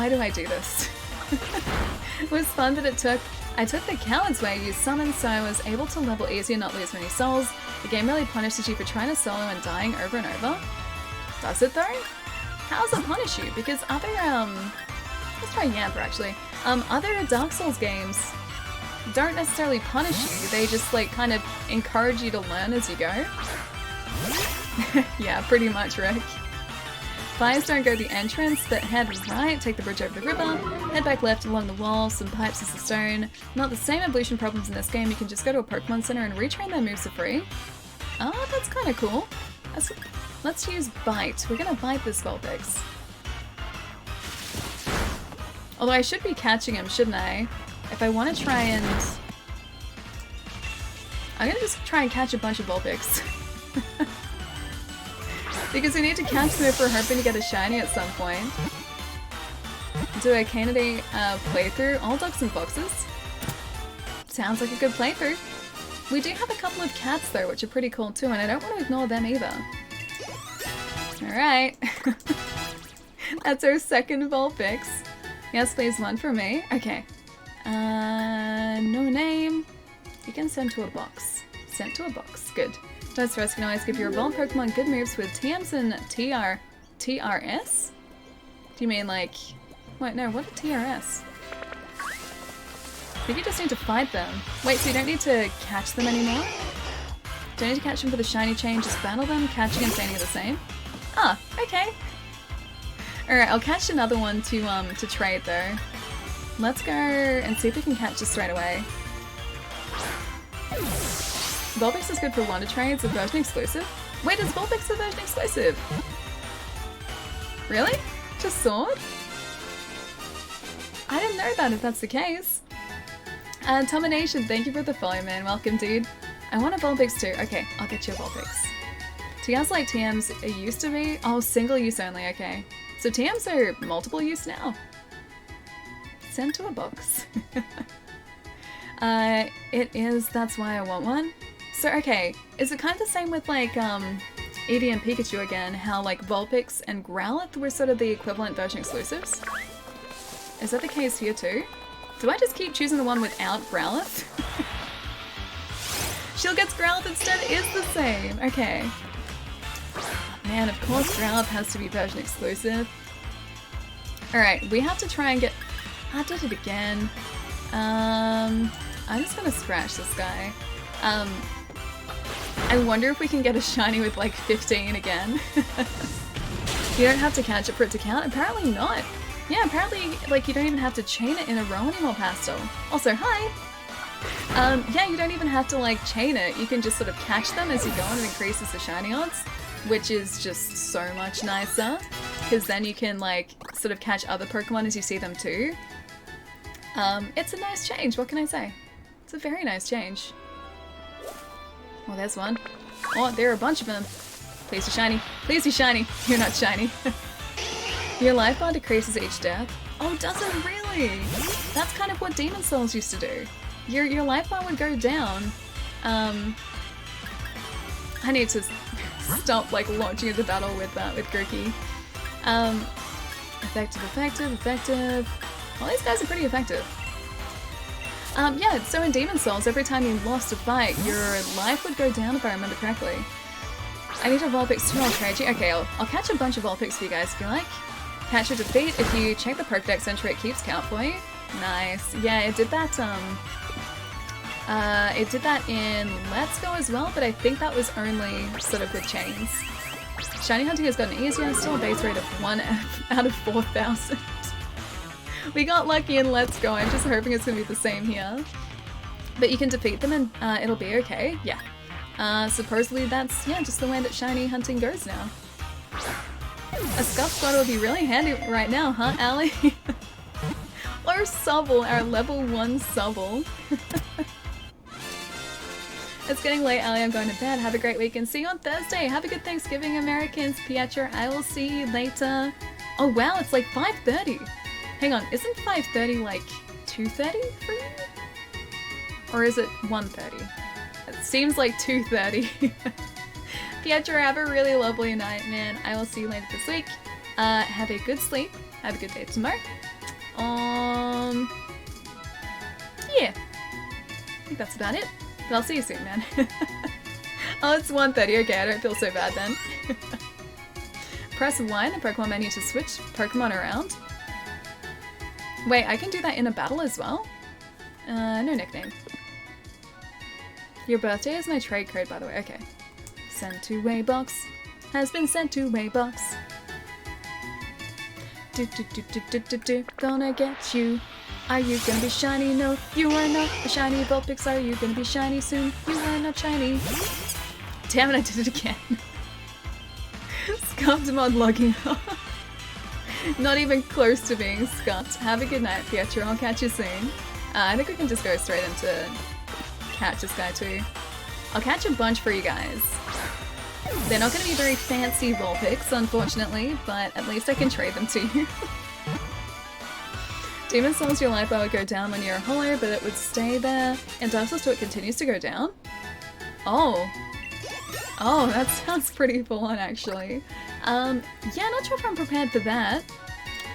do I do this? It was fun, but I took the coward's way, used summon, so I was able to level easier, not lose many souls. The game really punishes you for trying to solo and dying over and over. Does it though? How does it punish you? Because other, let's try Yamper actually. Other Dark Souls games don't necessarily punish you, they just like kind of encourage you to learn as you go. Yeah, pretty much, Rick. Fires don't go the entrance, but head right, take the bridge over the river, head back left along the wall, some pipes is the stone. Not the same evolution problems in this game, you can just go to a Pokemon Center and retrain their moves for free. Oh, that's kind of cool. Let's use Bite. We're gonna bite this Vulpix. Although I should be catching him, shouldn't I? If I want to try and... I'm gonna just try and catch a bunch of Vulpix. Because we need to catch them if we're hoping to get a shiny at some point. Do a Canada playthrough, all dogs and foxes. Sounds like a good playthrough. We do have a couple of cats though, which are pretty cool too, and I don't want to ignore them either. Alright. That's our second Vulpix. Yes, please, one for me. Okay. No name. You can send to a box. Sent to a box. Good. Dice Rest can always give your evolved Pokemon good moves with TMs and TRS? Do you mean like... Wait, no, what are TRS? I think you just need to fight them. Wait, so you don't need to catch them anymore? Don't need to catch them for the shiny chain, just battle them, catching and staying are the same? Ah, okay. Alright, I'll catch another one to trade though. Let's go and see if we can catch this straight away. Vulpix is good for Wonder Trades, a version exclusive. Wait, is Vulpix a version exclusive? Really? Just Sword? I didn't know that if that's the case. Tomination, thank you for the follow, man. Welcome, dude. I want a Vulpix too. Okay, I'll get you a Vulpix. TMs like TMs used to be? Oh, single use only, okay. So TMs are multiple use now. Send to a box. It is, that's why I want one. So, okay, is it kind of the same with like, Eevee and Pikachu again, how like Vulpix and Growlithe were sort of the equivalent version exclusives? Is that the case here too? Do I just keep choosing the one without Growlithe? Shield gets Growlithe instead is the same, okay. Man, of course Growlithe has to be version exclusive. Alright, we have to try and get... I did it again. I'm just gonna scratch this guy. I wonder if we can get a shiny with like 15 again. You don't have to catch it for it to count? Apparently not. Yeah, apparently like you don't even have to chain it in a row anymore, Pastel. Also, hi! Yeah, you don't even have to like chain it. You can just sort of catch them as you go and it increases the shiny odds, which is just so much nicer. Because then you can like sort of catch other Pokemon as you see them too. It's a nice change, what can I say? It's a very nice change. Well, there's one. Oh, there are a bunch of them. Please be shiny. Please be shiny. You're not shiny. Your life bar decreases each death. Oh, does it really? That's kind of what Demon Souls used to do. Your life bar would go down. I need to stop like launching into battle with Grookey. Effective, effective, effective. All these guys are pretty effective. Yeah, so in Demon Souls, every time you lost a fight, your life would go down if I remember correctly. I need a Vulpix too, I'll trade you. Okay, I'll catch a bunch of Vulpix for you guys if you like. Catch or defeat, if you check the Pokédex entry, it keeps count for you. Nice. Yeah, it did that, in Let's Go as well, but I think that was only sort of with chains. Shiny hunting has gotten easier, still a base rate of 1 out of 4,000. We got lucky in Let's Go, I'm just hoping it's gonna be the same here. But you can defeat them and it'll be okay, yeah. Supposedly that's, yeah, just the way that shiny hunting goes now. A Scuff Squad would be really handy right now, huh, Allie? Or Sobble, our level 1 Sobble. It's getting late, Allie, I'm going to bed. Have a great weekend. See you on Thursday. Have a good Thanksgiving, Americans. Pietro, I will see you later. Oh wow, it's like 5:30. Hang on, isn't 5:30 like 2:30 for you? Or is it 1:30? It seems like 2:30. Pietro, have a really lovely night, man. I will see you later this week. Have a good sleep. Have a good day tomorrow. Yeah. I think that's about it. But I'll see you soon, man. Oh, it's 1:30. Okay, I don't feel so bad then. Press Y in the Pokemon menu to switch Pokemon around. Wait, I can do that in a battle as well? No nickname. Your birthday is my trade code, by the way. Okay. Sent to Waybox. Has been sent to Waybox. Gonna get you. Are you gonna be shiny? No, you are not a shiny Vulpix. Are you gonna be shiny soon? You are not shiny. Damn it, I did it again. Mod logging off. Not even close to being scuffed. Have a good night, Pietro. I'll catch you soon. I think we can just go straight into catch this guy too. I'll catch a bunch for you guys. They're not going to be very fancy Vulpix, unfortunately, but at least I can trade them to you. Demon Souls, your life bar would go down when you're a hollow, but it would stay there. In Dark Souls 2, it continues to go down? Oh. Oh, that sounds pretty full on, actually. Yeah, not sure if I'm prepared for that.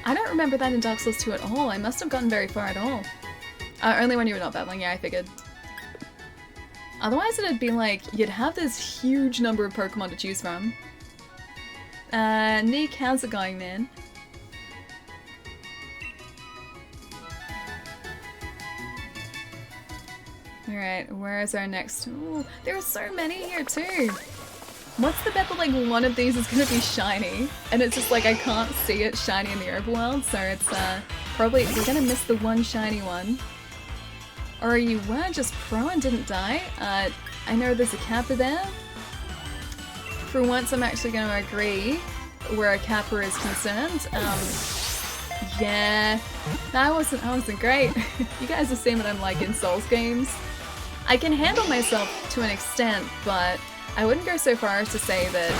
I don't remember that in Dark Souls 2 at all. I must have gotten very far at all. Only when you were not battling, yeah, I figured. Otherwise it'd be like, you'd have this huge number of Pokemon to choose from. Nick, how's it going, man? Alright, where is our next? Ooh, there are so many here too! What's the bet that like one of these is gonna be shiny? And it's just like I can't see it shiny in the overworld, so it's probably we're gonna miss the one shiny one. Or you were just pro and didn't die? I know there's a Kappa there. For once I'm actually gonna agree where a Kappa is concerned. Yeah, that wasn't great. You guys have seen what I'm like in Souls games. I can handle myself to an extent, but I wouldn't go so far as to say that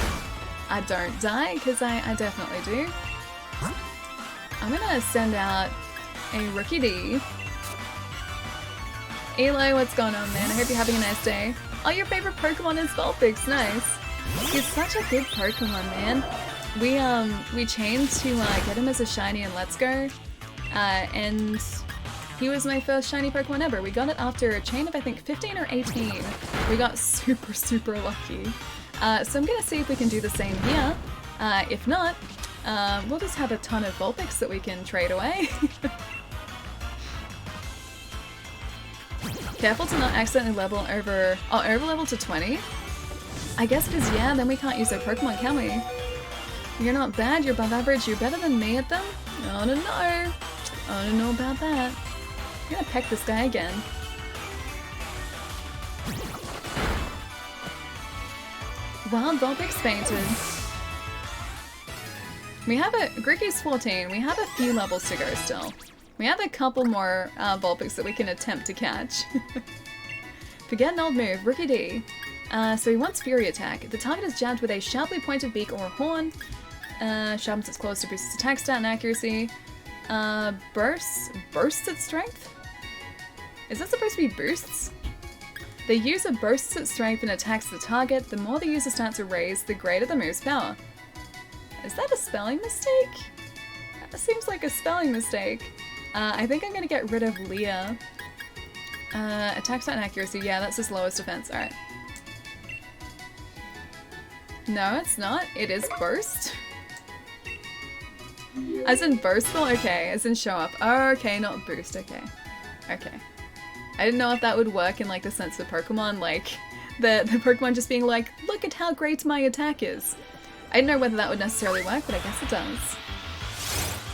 I don't die, because I definitely do. I'm gonna send out a Rookie D. Elo, what's going on, man? I hope you're having a nice day. Oh, your favorite Pokemon is Vulpix, nice. He's such a good Pokemon, man. We chained to get him as a shiny in Let's Go, and he was my first shiny Pokemon ever. We got it after a chain of I think 15 or 18. We got super lucky. So I'm gonna see if we can do the same here. If not, we'll just have a ton of Vulpix that we can trade away. Careful to not accidentally level over level to 20. I guess because yeah, then we can't use our Pokemon, can we? You're not bad, you're above average, you're better than me at them? Oh no. I don't know about that. I'm gonna peck this guy again. Wild Vulpix fainted. We have Gricky's 14, we have a few levels to go still. We have a couple more Vulpix that we can attempt to catch. Forget an old move, Rookie D. So he wants Fury Attack. The target is jabbed with a sharply pointed beak or horn. Sharpens its claws to boost its attack stat and accuracy. Bursts its strength? Is that supposed to be boosts? The user bursts its strength and attacks the target. The more the user stats are raised, the greater the move's power. Is that a spelling mistake? That seems like a spelling mistake. I think I'm gonna get rid of Leah. Attack stat and accuracy, yeah, that's his lowest defense, alright. No, it's not. It is burst. As in boastful? Okay, as in show up. Oh, okay, not boost, okay. Okay. I didn't know if that would work in like the sense of Pokemon, like the Pokemon just being like, look at how great my attack is. I didn't know whether that would necessarily work, but I guess it does.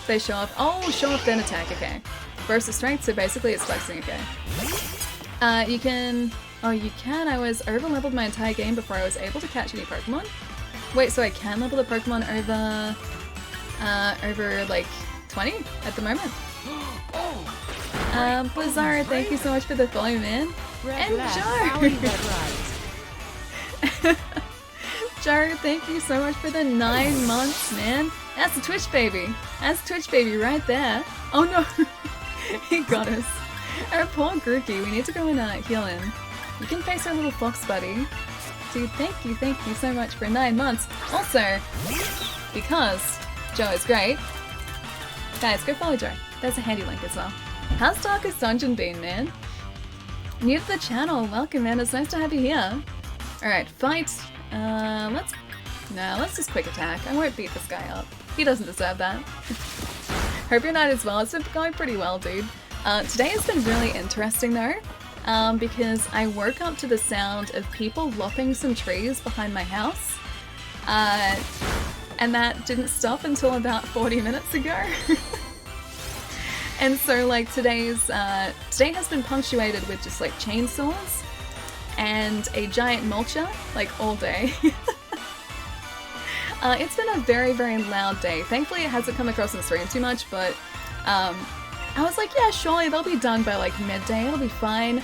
They show off. Oh, show off then attack, okay. Burst of strength, so basically it's flexing, okay. You can... Oh, you can. I was over-leveled my entire game before I was able to catch any Pokemon. Wait, so I can level the Pokemon over like 20 at the moment? Blizzard, thank you so much for the follow, man. And Joe! Joe, thank you so much for the 9 months, man. That's a Twitch baby. That's a Twitch baby right there. Oh no! He got us. Our poor Grookey, we need to go and heal him. You can face our little fox buddy. Dude, thank you so much for 9 months. Also, because Joe is great, guys, go follow Joe. There's a handy link as well. How's Darkest Dungeon been, man? New to the channel, welcome, man. It's nice to have you here. Alright, fight. Let's just quick attack. I won't beat this guy up. He doesn't deserve that. Hope your night as well. It's been going pretty well, dude. Today has been really interesting though. Because I woke up to the sound of people lopping some trees behind my house. And that didn't stop until about 40 minutes ago. And so like today has been punctuated with just like chainsaws and a giant mulcher like all day. It's been a very, very loud day. Thankfully, it hasn't come across in stream too much, but I was like, yeah, surely they'll be done by like midday. It'll be fine.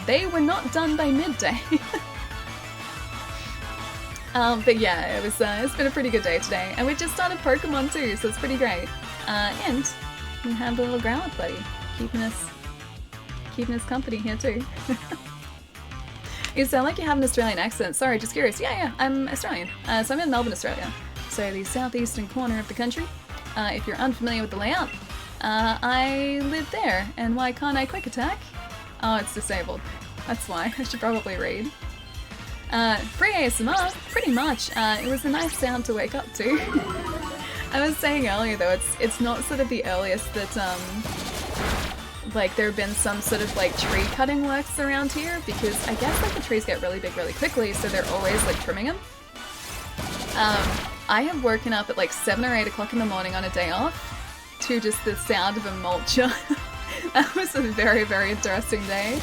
They were not done by midday. But yeah, it's been a pretty good day today. And we just started Pokemon too, so it's pretty great. And we have the little Growlithe buddy keeping us company here too. You sound like you have an Australian accent. Sorry, just curious. Yeah, I'm Australian. So I'm in Melbourne, Australia. So the southeastern corner of the country. If you're unfamiliar with the layout, I live there. And why can't I quick attack? Oh, it's disabled. That's why. I should probably read. Free ASMR, pretty much. It was a nice sound to wake up to. I was saying earlier though, it's not sort of the earliest that like there have been some sort of like tree cutting works around here, because I guess like the trees get really big really quickly, so they're always like trimming them. I have woken up at like 7 or 8 o'clock in the morning on a day off to just the sound of a mulcher. That was a very, very interesting day.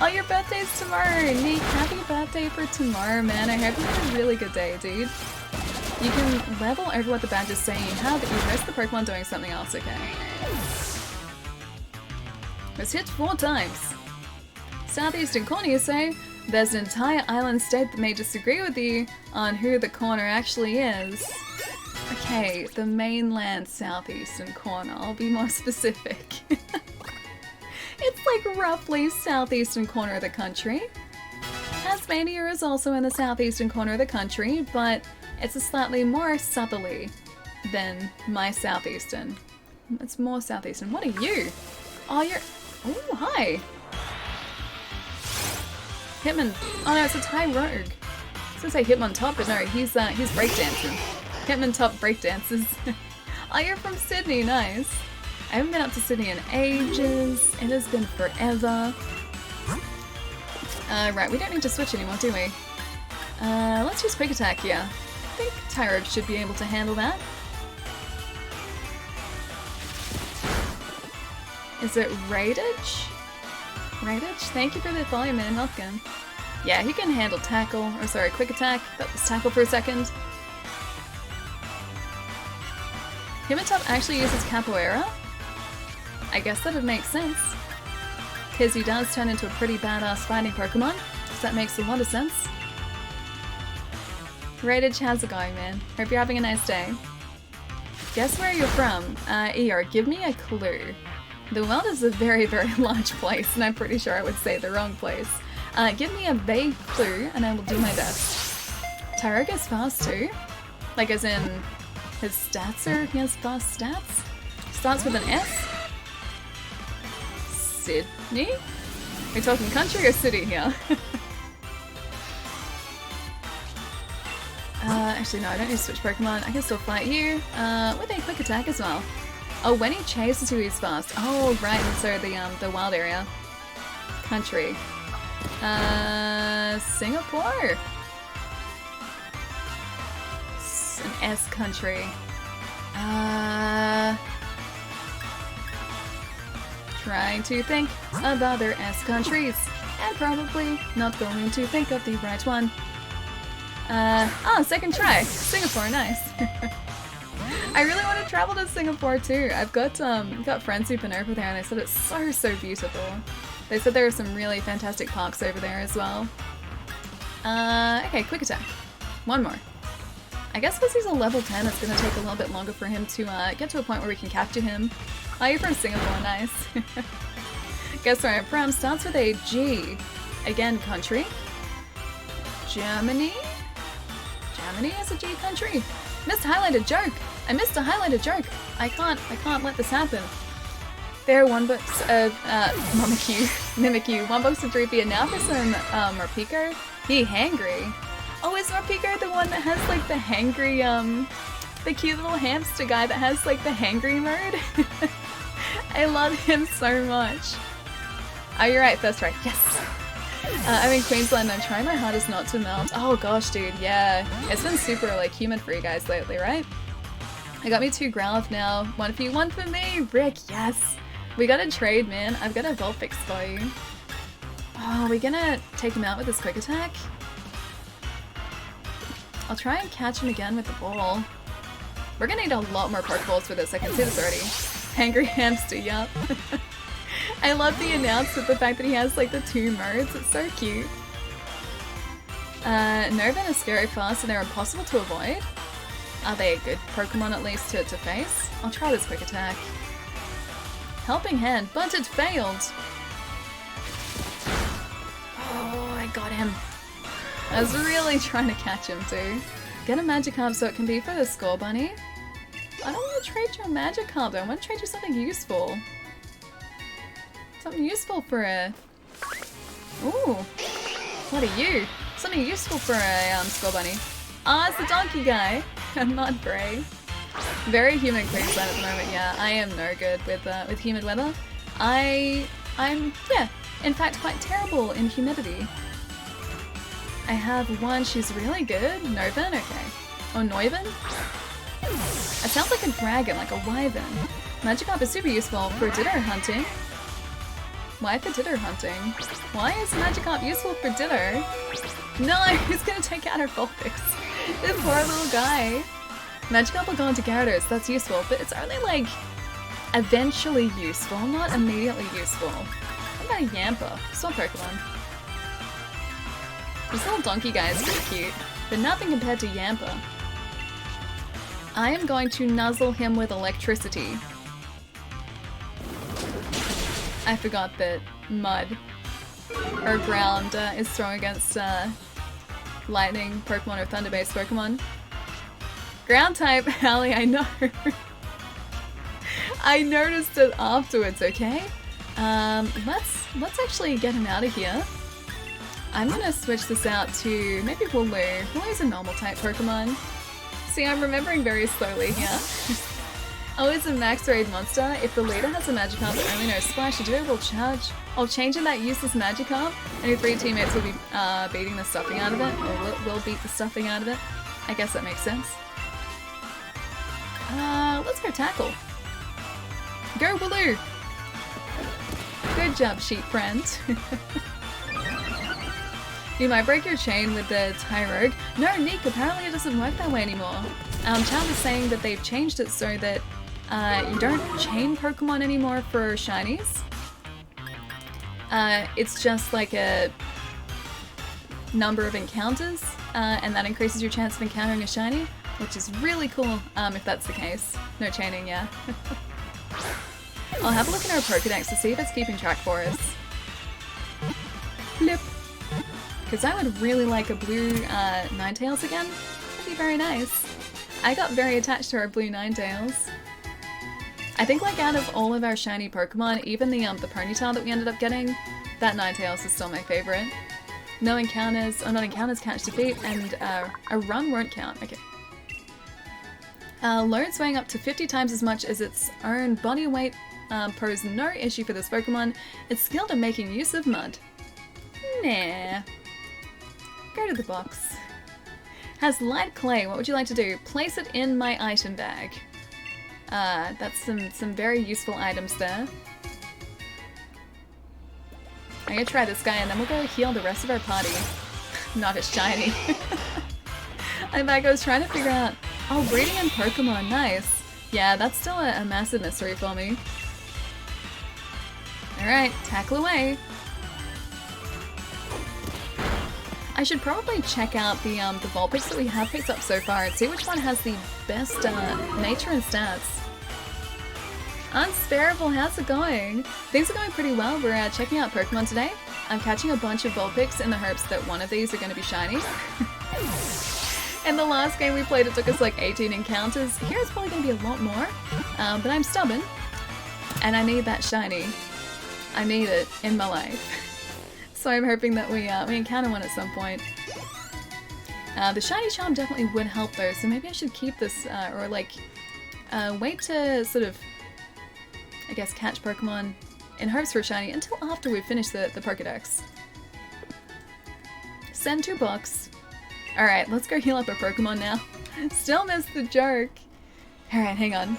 Oh, your birthday's tomorrow, Nick. Happy birthday for tomorrow, man. I hope you have a really good day, dude. You can level over what the badge is saying you have, but you risk the Pokemon doing something else, okay? Was hit 4 times. Southeastern corner, you say? There's an entire island state that may disagree with you on who the corner actually is. Okay, the mainland southeastern corner. I'll be more specific. It's like roughly southeastern corner of the country. Tasmania is also in the southeastern corner of the country, but it's a slightly more southerly than my southeastern. It's more southeastern. What are you? Oh, you're... Oh, hi. Hitman. Oh no, it's a Thai rogue. I was gonna say Hitman Top, but no, he's breakdancing. Hitman Top breakdances. Oh, you're from Sydney, nice. I haven't been up to Sydney in ages. It has been forever. Right, we don't need to switch anymore, do we? Let's use Quick Attack here. I think Tyrogue should be able to handle that. Is it Raidage? Raidage? Thank you for the follow, man. Welcome. Yeah, he can handle Tackle. Or sorry, Quick Attack. That was Tackle for a second. Hitmontop actually uses Capoeira? I guess that would make sense. Because he does turn into a pretty badass fighting Pokemon. So that makes a lot of sense. Raidage, how's it going, man? Hope you're having a nice day. Guess where you're from? Eeyore, give me a clue. The world is a very, very large place, and I'm pretty sure I would say the wrong place. Give me a vague clue, and I will do my best. Tyrogue is fast too? Like as in, his stats are, he has fast stats? Starts with an S? Sydney? Are we talking country or city here? Actually no, I don't need to switch Pokemon. I can still fight you. With a Quick Attack as well. Oh, when he chases you, he's fast. Oh, right, and so the wild area. Country. Singapore? An S country. Trying to think of other S countries, and probably not going to think of the right one. Second try. Singapore, nice. I really want to travel to Singapore too. I've got friends who've been over there and they said it's so beautiful. They said there are some really fantastic parks over there as well. Okay, Quick Attack. One more. I guess because he's a level 10, it's going to take a little bit longer for him to get to a point where we can capture him. Oh, you're from Singapore, nice. Guess where I'm from? Starts with a G. Again, country. Germany? Germany is a G country. Missed a highlighted joke. I missed a highlighted joke. I can't let this happen. There are 1 box of Mimikyu, 1 box of Droopy, and now for some Morpeko. He hangry. Oh, is Morpeko the one that has like the hangry, the cute little hamster guy that has like the hangry mode? I love him so much. Oh, you're right, that's right, yes. I'm in Queensland and I'm trying my hardest not to melt. Oh gosh, dude, yeah. It's been super like humid for you guys lately, right? I got me 2 Growlithe now. 1 for you, 1 for me! Rick, yes! We gotta trade, man. I've got a Vulpix for you. Oh, are we gonna take him out with this Quick Attack? I'll try and catch him again with the ball. We're gonna need a lot more Pokeballs for this, I can see this already. Angry Hamster, yup. I love the announcement, the fact that he has like the 2 modes, it's so cute. Novan is scary fast and they're impossible to avoid. Are they a good Pokemon at least to face? I'll try this quick attack. Helping Hand, but it failed! Oh, I got him. I was really trying to catch him too. Get a Magikarp so it can be for the Score Bunny. I don't want to trade you a Magikarp though, I want to trade you something useful. Something useful for a... Ooh, what are you? Something useful for a Score Bunny. Ah, it's the donkey guy. I'm not brave. Very humid Queensland at the moment, yeah. I am no good with humid weather. I'm, yeah, in fact quite terrible in humidity. I have one, she's really good. Novan, okay. Oh, Noivin? It sounds like a dragon, like a wyvern. Magikarp is super useful for ditto hunting. Why for ditto hunting? Why is Magikarp useful for ditto? No, he's gonna take out our Vulpix. This poor little guy. Magikarp will go into Gyarados, that's useful, but it's only like eventually useful, not immediately useful. What about a Yampa? Swamp Pokemon. This little donkey guy is pretty cute, but nothing compared to Yampa. I am going to nuzzle him with electricity. I forgot that mud or ground is thrown against lightning Pokemon or thunder-based Pokemon. Ground type, Hallie, I know. I noticed it afterwards, okay? Let's actually get him out of here. I'm gonna switch this out to maybe Wooloo. Wooloo's a normal type Pokemon. See, I'm remembering very slowly here. Always a max raid monster. If the leader has a Magikarp that only knows Splash, the duo will charge. I'll change in that useless Magikarp, and your 3 teammates will be beating the stuffing out of it, or will beat the stuffing out of it. I guess that makes sense. Let's go tackle. Go Wooloo! Good job, sheep friend. You might break your chain with the Tyrogue. No, Nick, apparently it doesn't work that way anymore. Chad is saying that they've changed it so that you don't chain Pokemon anymore for shinies. It's just like a number of encounters, and that increases your chance of encountering a shiny, which is really cool if that's the case. No chaining, yeah. I'll have a look at our Pokedex to see if it's keeping track for us. Blip. Because I would really like a blue Ninetales again. That'd be very nice. I got very attached to our blue Ninetales. I think like out of all of our shiny Pokemon, even the Ponytail that we ended up getting, that Ninetales is still my favorite. No encounters, oh not encounters, catch defeat, and a run won't count. Okay. Loads weighing up to 50 times as much as its own body weight pose no issue for this Pokemon. It's skilled at making use of mud. Nah. Go to the box. Has light clay. What would you like to do? Place it in my item bag. That's some very useful items there. I'm gonna try this guy and then we'll go heal the rest of our party. Not as shiny. In fact, I was trying to figure out... Oh, breeding in Pokemon, nice. Yeah, that's still a massive mystery for me. Alright, tackle away. I should probably check out the Vulpix that we have picked up so far and see which one has the best nature and stats. Unsparable, how's it going? Things are going pretty well. We're checking out Pokemon today. I'm catching a bunch of Vulpix in the hopes that one of these are going to be shiny. In the last game we played, it took us like 18 encounters. Here it's probably going to be a lot more, but I'm stubborn, and I need that shiny. I need it in my life. So I'm hoping that we encounter one at some point. The shiny charm definitely would help though, so maybe I should keep this, or like, wait to sort of, I guess, catch Pokemon in hopes for a shiny until after we've finished the Pokedex. Send to box. Alright, let's go heal up our Pokemon now. Still missed the joke. Alright, hang on.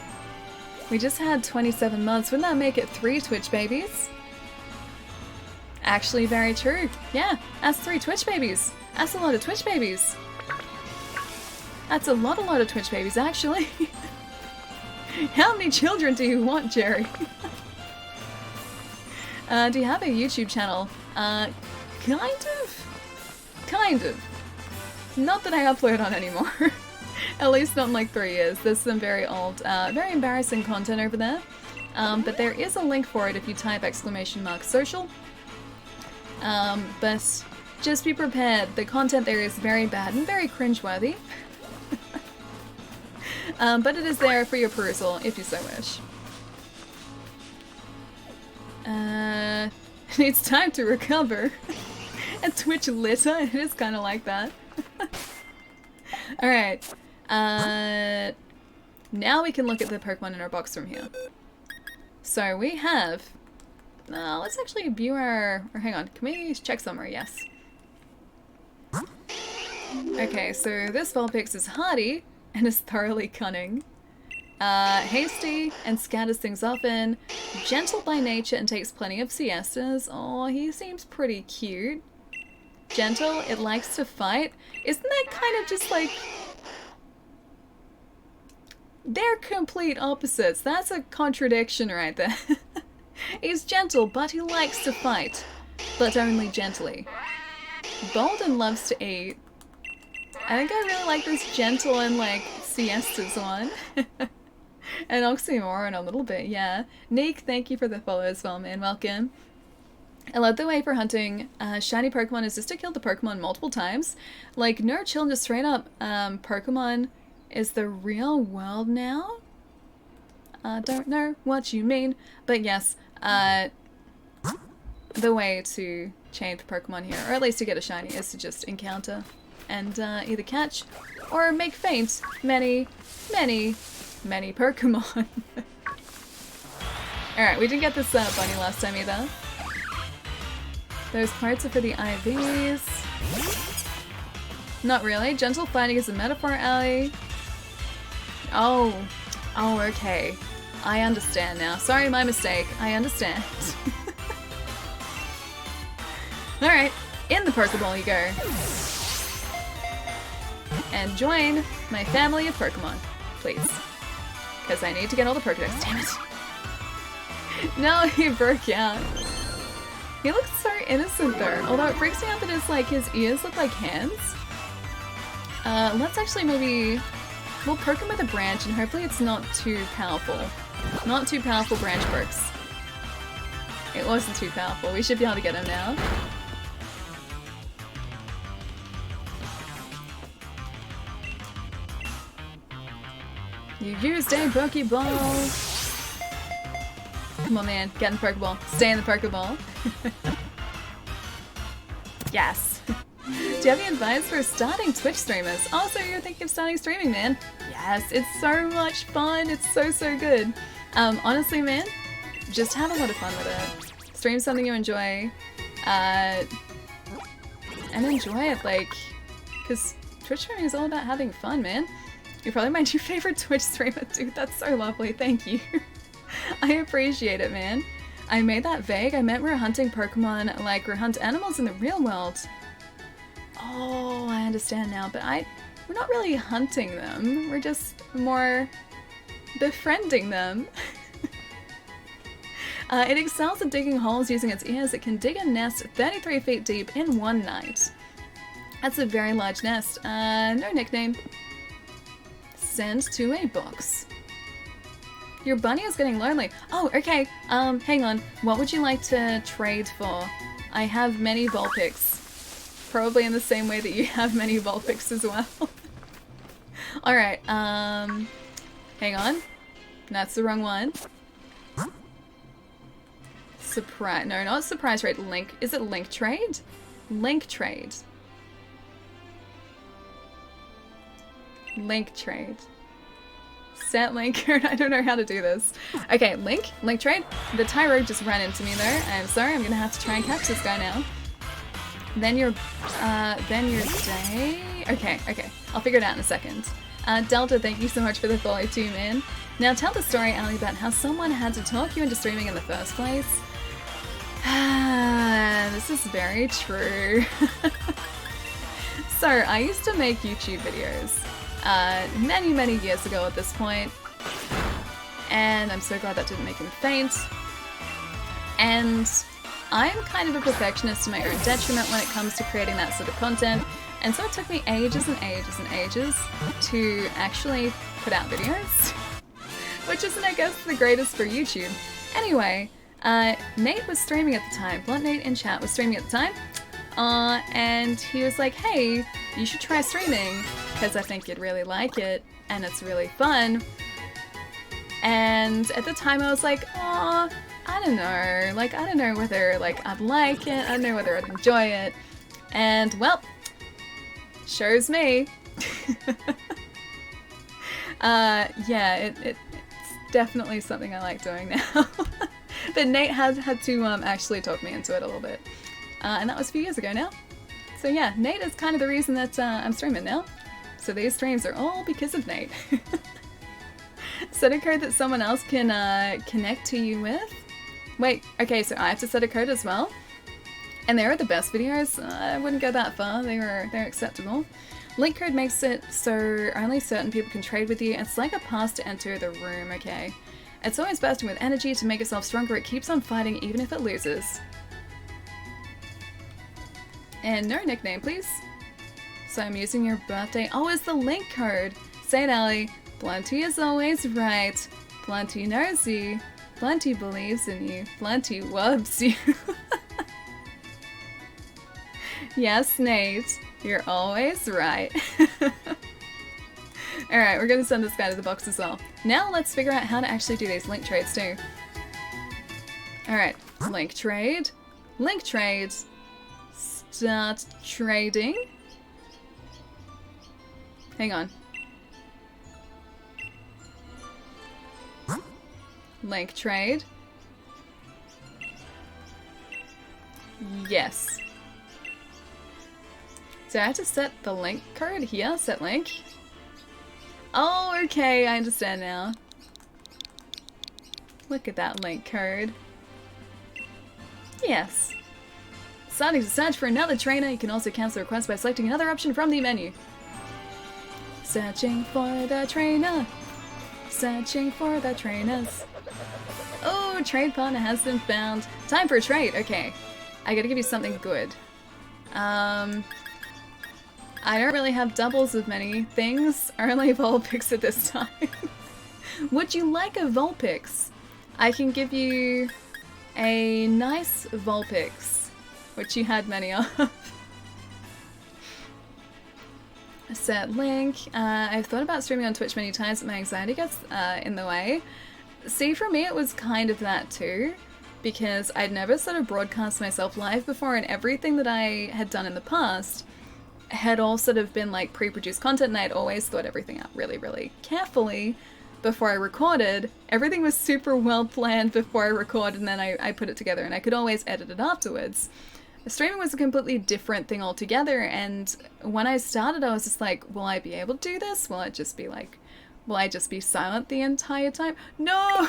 We just had 27 months, wouldn't that make it 3 Twitch babies? Actually very true. Yeah, that's 3 Twitch babies. That's a lot of Twitch babies. That's a lot of Twitch babies, actually. How many children do you want, Jerry? Do you have a YouTube channel? Kind of. Not that I upload on anymore. At least not in like 3 years. There's some very old, very embarrassing content over there. But there is a link for it if you type !social. But just be prepared. The content there is very bad and very cringeworthy. But it is there for your perusal if you so wish. It's time to recover. A Twitch litter, it is kind of like that. Alright. Now we can look at the Pokemon in our box from here. So we have... let's actually view our... Or hang on, can we check somewhere? Yes. Okay, so this Vulpix is hardy and is thoroughly cunning. Hasty and scatters things often. Gentle by nature and takes plenty of siestas. Oh, he seems pretty cute. Gentle, it likes to fight. Isn't that kind of just like... They're complete opposites. That's a contradiction right there. He's gentle, but he likes to fight. But only gently. Bolden loves to eat. I think I really like this gentle and like siestas one. And oxymoron a little bit, yeah. Neek, thank you for the follow as well, man. Welcome. I love the way for hunting shiny Pokemon is just to kill the Pokemon multiple times. Like, no chill, just straight up, Pokemon is the real world now? Don't know what you mean, but yes, the way to chain the Pokemon here, or at least to get a shiny, is to just encounter and either catch or make faint many Pokemon. Alright, we didn't get this bunny last time either. Those parts are for the IVs. Not really. Gentle fighting is a metaphor, Allie. Oh, okay. I understand now. Sorry, my mistake. I understand. Alright, in the Pokeball you go. And join my family of Pokemon, please. Because I need to get all the Pokedex, damn it. No, he broke out. He looks so innocent though, although it freaks me out that it's like his ears look like hands. Let's actually maybe... We'll poke him with a branch and hopefully it's not too powerful. Not too powerful branch pokes. It wasn't too powerful. We should be able to get him now. You used a Pokeball! Come on, man. Get in the Pokeball. Stay in the Pokeball. Yes. Do you have any advice for starting Twitch streamers? Also, you're thinking of starting streaming, man. Yes, it's so much fun. It's so good. Honestly, man, just have a lot of fun with it. Stream something you enjoy. And enjoy it, like, because Twitch streaming is all about having fun, man. You're probably my new favorite Twitch streamer, dude. That's so lovely. Thank you. I appreciate it, man. I made that vague. I meant we're hunting Pokemon like we hunt animals in the real world. Oh, I understand now, but we're not really hunting them. We're just more befriending them. It excels at digging holes using its ears. It can dig a nest 33 feet deep in one night. That's a very large nest. No nickname. Send to a box. Your bunny is getting lonely. Oh, okay. Hang on. What would you like to trade for? I have many Vulpix. Probably in the same way that you have many Vulpix as well. Alright, hang on. That's the wrong one. Surprise. No, not surprise rate. Link. Is it link trade? Link trade. Link trade. Set link. I don't know how to do this. Okay, link trade. The Tyro just ran into me though. I'm sorry, I'm gonna have to try and catch this guy now. Then your day. Okay. I'll figure it out in a second. Delta, thank you so much for the follow too, man. Now tell the story, Ali, about how someone had to talk you into streaming in the first place. This is very true. So, I used to make YouTube videos. many, many years ago at this point. And I'm so glad that didn't make him faint. And I'm kind of a perfectionist to my own detriment when it comes to creating that sort of content. And so it took me ages and ages and ages to actually put out videos. Which isn't, I guess, the greatest for YouTube. Anyway, Nate was streaming at the time. Blunt Nate in chat was streaming at the time. And he was like, hey, you should try streaming, because I think you'd really like it, and it's really fun. And at the time I was like, aw, I don't know. Like, I don't know whether, like, I'd like it. I don't know whether I'd enjoy it. And, well, shows me. Yeah, it's definitely something I like doing now. But Nate had to actually talk me into it a little bit. And that was a few years ago now. So yeah, Nate is kind of the reason that I'm streaming now. So these streams are all because of Nate. Set a code that someone else can connect to you with. Wait, okay, so I have to set a code as well. And they were the best videos. I wouldn't go that far. They're acceptable. Link code makes it so only certain people can trade with you. It's like a pass to enter the room, okay? It's always bursting with energy to make itself stronger. It keeps on fighting even if it loses. And no nickname, please. So I'm using your birthday. Oh, it's the link code. Say it, Allie. Blunty is always right. Blunty knows you. Blunty believes in you. Blunty loves you. Yes, Nate. You're always right. Alright, we're gonna send this guy to the box as well. Now let's figure out how to actually do these link trades too. Alright, link trade. Link trade. Start trading. Hang on. Link trade. Yes. So I have to set the link code here, set link. Oh, okay, I understand now. Look at that link code. Yes. Starting to search for another trainer, you can also cancel the request by selecting another option from the menu. Searching for the trainer. Searching for the trainers. Oh, trade partner has been found. Time for a trade. Okay. I gotta give you something good. I don't really have doubles of many things, only Vulpix at this time. Would you like a Vulpix? I can give you a nice Vulpix, which you had many of. Set link. I've thought about streaming on Twitch many times, but my anxiety gets in the way. See, for me it was kind of that too, because I'd never sort of broadcast myself live before, and everything that I had done in the past had all sort of been like pre-produced content, and I'd always thought everything out really, really carefully before I recorded. Everything was super well planned before I recorded, and then I put it together, and I could always edit it afterwards. Streaming was a completely different thing altogether, and when I started I was just like, will I be able to do this? Will it just be like, will I just be silent the entire time? No!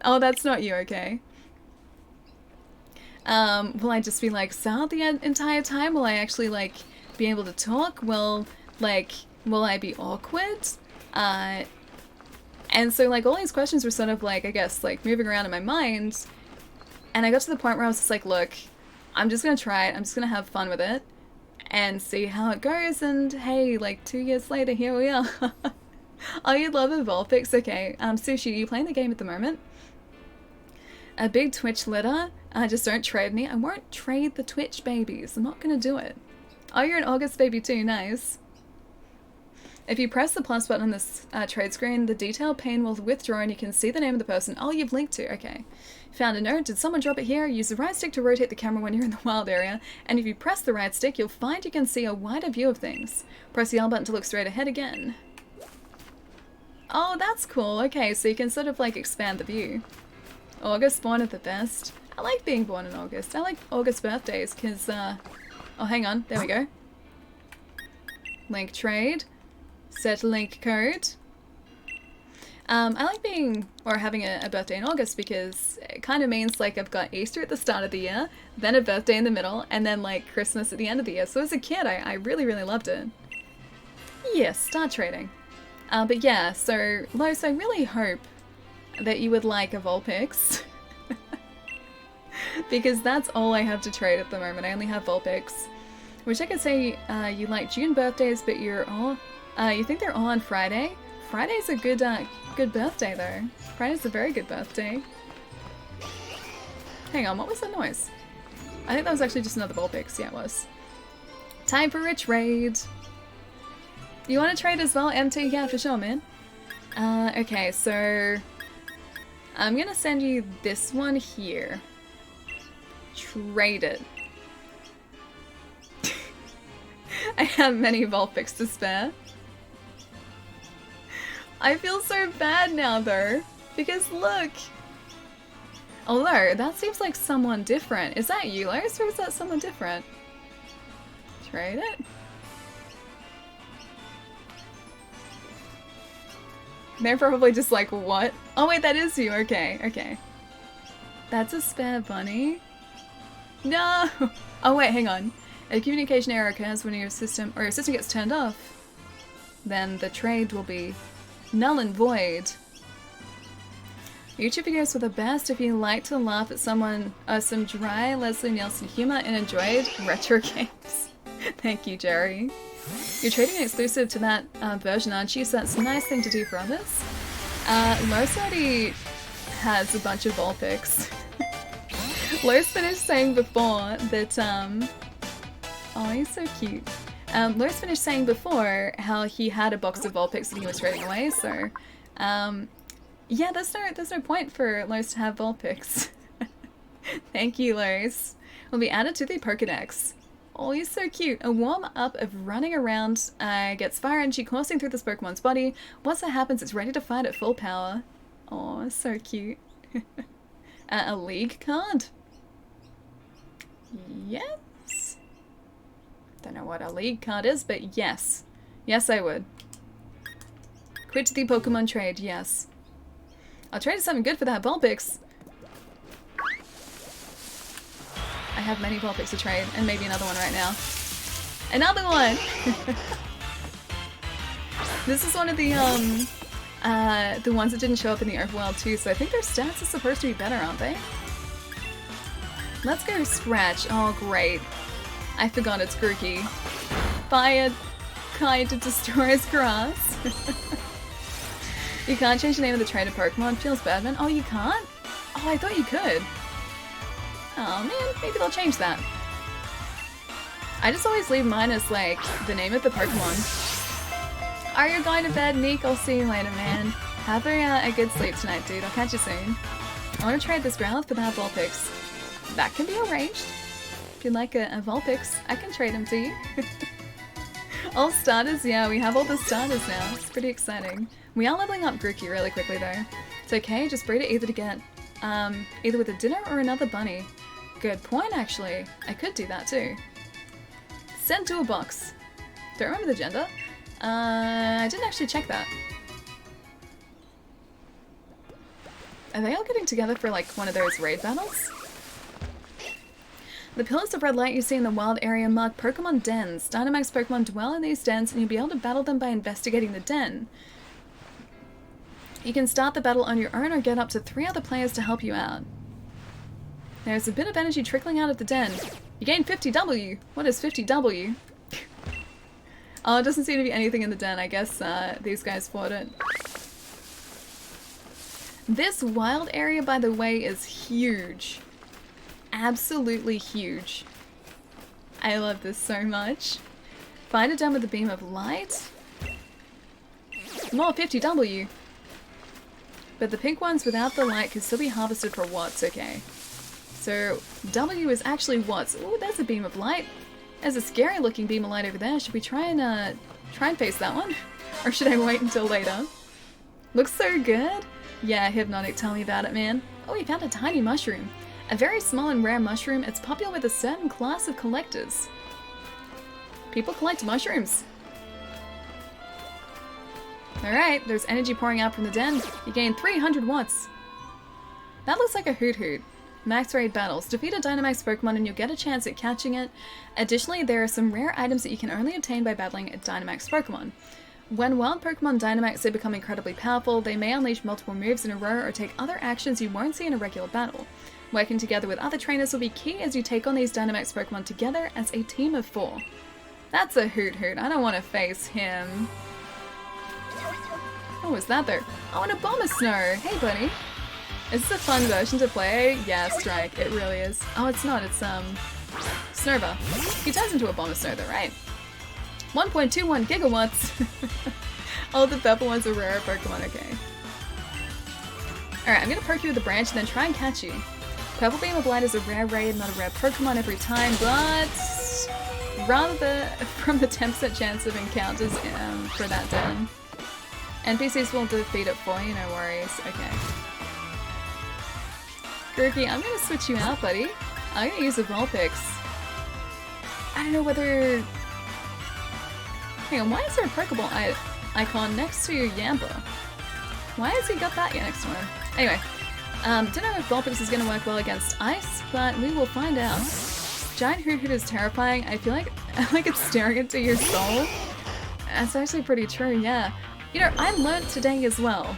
Oh, that's not you, okay? Will I just be like silent the entire time? Will I actually like be able to talk? Will I be awkward? And so like all these questions were sort of like, I guess, like moving around in my mind, and I got to the point where I was just like, look, I'm just gonna try it, I'm just gonna have fun with it and see how it goes, and hey, like 2 years later, here we are. Oh, you love a Vulpix? Okay, Sushi, are you playing the game at the moment? A big Twitch litter? Just don't trade me. I won't trade the Twitch babies. I'm not gonna do it. Oh, you're an August baby too. Nice. If you press the plus button on this trade screen, the detail pane will withdraw and you can see the name of the person. Oh, you've linked to. Okay. Found a note. Did someone drop it here? Use the right stick to rotate the camera when you're in the wild area. And if you press the right stick, you'll find you can see a wider view of things. Press the L button to look straight ahead again. Oh, that's cool. Okay, so you can sort of like expand the view. August born at the best. I like being born in August. I like August birthdays because, oh, hang on. There we go. Link trade. Set link code. I like being, or having a birthday in August because it kind of means like I've got Easter at the start of the year, then a birthday in the middle, and then like Christmas at the end of the year. So as a kid, I really, really loved it. Yes, start trading. But yeah, so Los, I really hope that you would like a Vulpix. Because that's all I have to trade at the moment. I only have Vulpix. Wish I could say you like June birthdays, but you're all... you think they're all on Friday? Friday's a good birthday, though. Friday's a very good birthday. Hang on, what was that noise? I think that was actually just another Vulpix. Yeah, it was. Time for a trade. You want to trade as well, MT? Yeah, for sure, man. Okay, so... I'm gonna send you this one here. Trade it. I have many Vulpix to spare. I feel so bad now, though. Because look! Although, that seems like someone different. Is that you, Los, or is that someone different? Trade it? They're probably just like, what? Oh wait, that is you. Okay, okay. That's a spare bunny? No! Oh wait, hang on. A communication error occurs when your system gets turned off. Then the trade will be null and void. YouTube videos were the best if you like to laugh at someone, some dry Leslie Nielsen humor and enjoyed retro games. Thank you, Jerry. You're trading an exclusive to that version, aren't you? So that's a nice thing to do for others. Los already has a bunch of Vulpix. Los finished saying before that, oh, he's so cute. Los finished saying before how he had a box of Vulpix that he was trading away, so, yeah, there's no point for Los to have Vulpix. Thank you, Los. Will be added to the Pokédex. Oh, he's so cute. A warm-up of running around, gets fire energy coursing through this Pokemon's body. Once that happens, it's ready to fight at full power. Oh, so cute. A league card? Yes? Don't know what a league card is, but yes. Yes, I would. Quit the Pokemon trade, yes. I'll trade something good for that Vulpix. I have many Vulpix to trade, and maybe another one right now. Another one! This is one of the ones that didn't show up in the overworld too, so I think their stats are supposed to be better, aren't they? Let's go Scratch. Oh, great. I forgot it's Grookey. Fire kind of destroys grass. You can't change the name of the traded Pokemon. Feels bad, man. Oh, you can't? Oh, I thought you could. Oh man, maybe they'll change that. I just always leave mine as, like, the name of the Pokemon. Are you going to bed, Neek? I'll see you later, man. Have a good sleep tonight, dude. I'll catch you soon. I want to trade this Growlithe for that Vulpix. That can be arranged. If you'd like a Vulpix, I can trade him to you. All starters? Yeah, we have all the starters now. It's pretty exciting. We are leveling up Grookey really quickly, though. It's okay, just breed it either to get, either with a dinner or another bunny. Good point, actually. I could do that, too. Send to a box. Don't remember the gender. I didn't actually check that. Are they all getting together for, like, one of those raid battles? The pillars of red light you see in the wild area mark Pokemon dens. Dynamax Pokemon dwell in these dens, and you'll be able to battle them by investigating the den. You can start the battle on your own or get up to 3 other players to help you out. There's a bit of energy trickling out of the den. You gain 50W. What is 50W? Oh, it doesn't seem to be anything in the den. I guess these guys fought it. This wild area, by the way, is huge. Absolutely huge. I love this so much. Find a den with a beam of light. More 50W. But the pink ones without the light can still be harvested for watts, okay. So, W is actually watts. Ooh, there's a beam of light. There's a scary looking beam of light over there. Should we try and face that one? Or should I wait until later? Looks so good. Yeah, Hypnotic, tell me about it, man. Oh, we found a tiny mushroom. A very small and rare mushroom. It's popular with a certain class of collectors. People collect mushrooms. Alright, there's energy pouring out from the den. You gain 300 watts. That looks like a Hoot Hoot. Max Raid Battles. Defeat a Dynamax Pokemon and you'll get a chance at catching it. Additionally, there are some rare items that you can only obtain by battling a Dynamax Pokemon. When wild Pokemon Dynamax, they become incredibly powerful. They may unleash multiple moves in a row or take other actions you won't see in a regular battle. Working together with other trainers will be key as you take on these Dynamax Pokemon together as a team of 4. That's a Hoot Hoot. I don't want to face him. What was that there? Oh, and a Abomasnow! Hey, buddy! Is this a fun version to play? Yeah, Strike. It really is. Oh, it's not. It's, Snerva. He turns into a Abomasnow though, right? 1.21 gigawatts! Oh, the purple one's a rare Pokemon, okay. Alright, I'm gonna perk you with a branch and then try and catch you. Purple Beam of Light is a rare raid, not a rare Pokemon every time, but rather from the 10% chance of encounters for that den. NPCs will defeat it for you, no worries. Okay. Grookey, I'm gonna switch you out, buddy. I'm gonna use a Vulpix. I don't know whether... Hang on, why is there a Pokeball icon next to Yampa? Why has he got that next to him? Anyway, don't know if Vulpix is gonna work well against ice, but we will find out. Giant Hoot Hoot is terrifying. I feel like it's staring into your soul. That's actually pretty true, yeah. You know, I learnt today as well.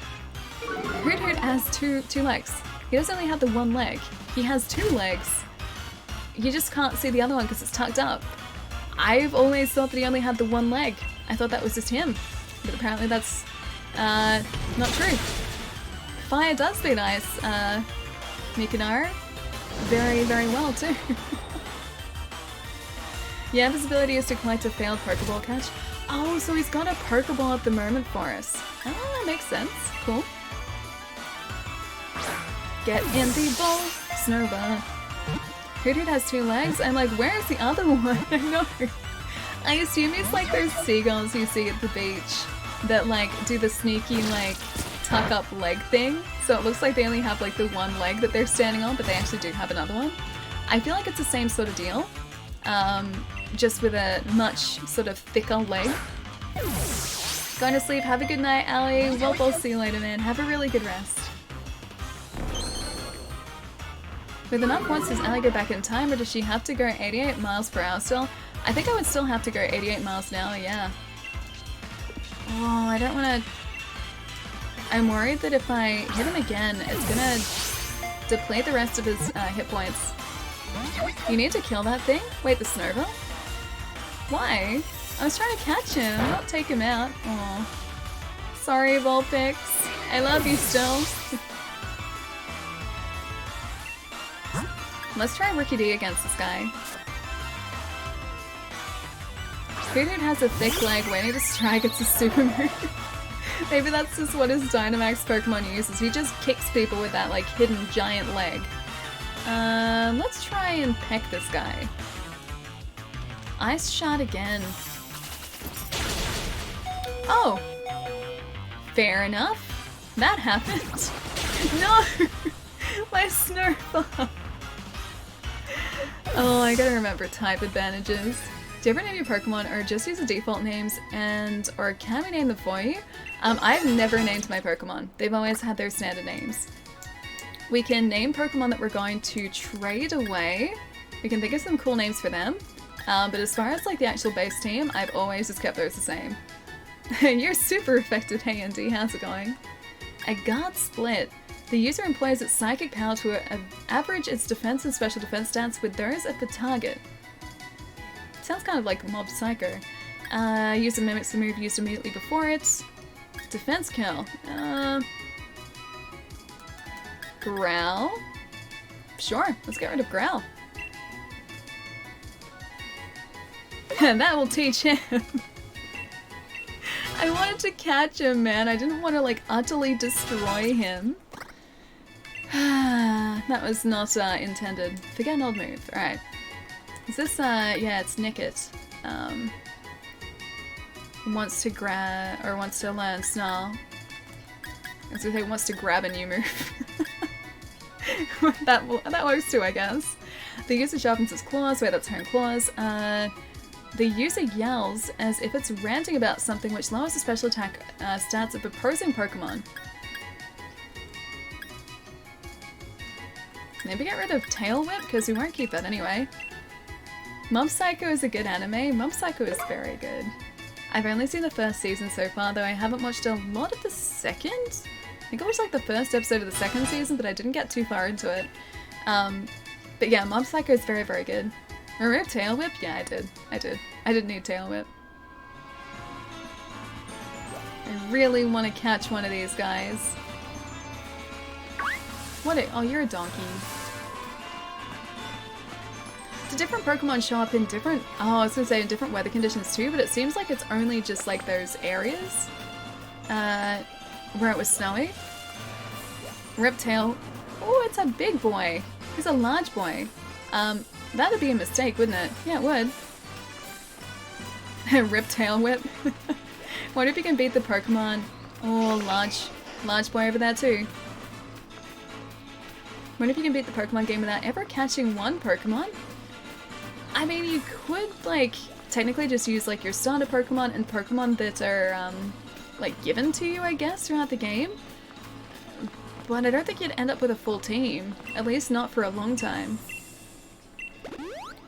Hoot Hoot has two legs. He doesn't only have the one leg. He has 2 legs. You just can't see the other one because it's tucked up. I've always thought that he only had the one leg. I thought that was just him. But apparently that's not true. Fire does beat ice, Mikanara. Very, very well too. Yeah, his ability is to collect a failed Pokeball catch. Oh, so he's got a Pokeball at the moment for us. Oh, that makes sense. Cool. Get in the ball, Snerva. Hoot Hoot has 2 legs. I'm like, where's the other one? I know. I assume it's like those seagulls you see at the beach that like do the sneaky like tuck up leg thing. So it looks like they only have like the one leg that they're standing on, but they actually do have another one. I feel like it's the same sort of deal. Just with a much sort of thicker leg. Going to sleep. Have a good night, Allie. Well, I'll see you later, man. Have a really good rest. With enough points, does Allie go back in time, or does she have to go 88 miles per hour still? I think I would still have to go 88 miles an hour, yeah. Oh, I don't want to... I'm worried that if I hit him again, it's gonna deplete the rest of his hit points. You need to kill that thing? Wait, the Snerva? Why? I was trying to catch him, not take him out. Aw. Sorry, Vulpix. I love you still. Let's try Rookie D against this guy. Hoot Hoot has a thick leg waiting to strike. It's a super move. Maybe that's just what his Dynamax Pokemon uses. He just kicks people with that like hidden giant leg. Let's try and peck this guy. Ice Shot again. Oh! Fair enough. That happened. No! My Snurfle! Oh, I gotta remember type advantages. Do you ever name your Pokemon or just use the default names or can we name them for you? I've never named my Pokemon. They've always had their standard names. We can name Pokemon that we're going to trade away. We can think of some cool names for them. But as far as like the actual base team, I've always just kept those the same. You're super effective, hey Andy, how's it going? A Guard Split. The user employs its psychic power to average its defense and special defense stats with those of the target. Sounds kind of like Mob Psycho. User mimics the move used immediately before it. Defense kill. Growl? Sure, let's get rid of Growl. That will teach him. I wanted to catch him, man. I didn't want to, like, utterly destroy him. That was not intended. Forget an old move. Alright. Is this, yeah, it's Nickit. Wants to learn Snarl. I was gonna say, wants to grab a new move. That works too, I guess. The user sharpens its claws. Wait, that's Hone Claws. The user yells as if it's ranting about something, which lowers the special attack stats of opposing Pokemon. Maybe get rid of Tail Whip, because we won't keep that anyway. Mob Psycho is a good anime. Mob Psycho is very good. I've only seen the first season so far, though I haven't watched a lot of the second. I think I watched like the first episode of the second season, but I didn't get too far into it. But yeah, Mob Psycho is very, very good. Remove Tail Whip? Yeah, I did. I did need Tail Whip. I really want to catch one of these guys. Oh, you're a donkey. Do different Pokemon show up in different... Oh, I was gonna say in different weather conditions too, but it seems like it's only just like those areas where it was snowy. Riptail. Oh, it's a big boy. He's a large boy. That'd be a mistake, wouldn't it? Yeah, it would. Riptail Whip. What if you can beat the Pokemon? Oh, large boy over there too. What if you can beat the Pokemon game without ever catching one Pokemon? I mean, you could, like, technically just use, like, your starter Pokemon and Pokemon that are, like, given to you, I guess, throughout the game. But I don't think you'd end up with a full team. At least not for a long time.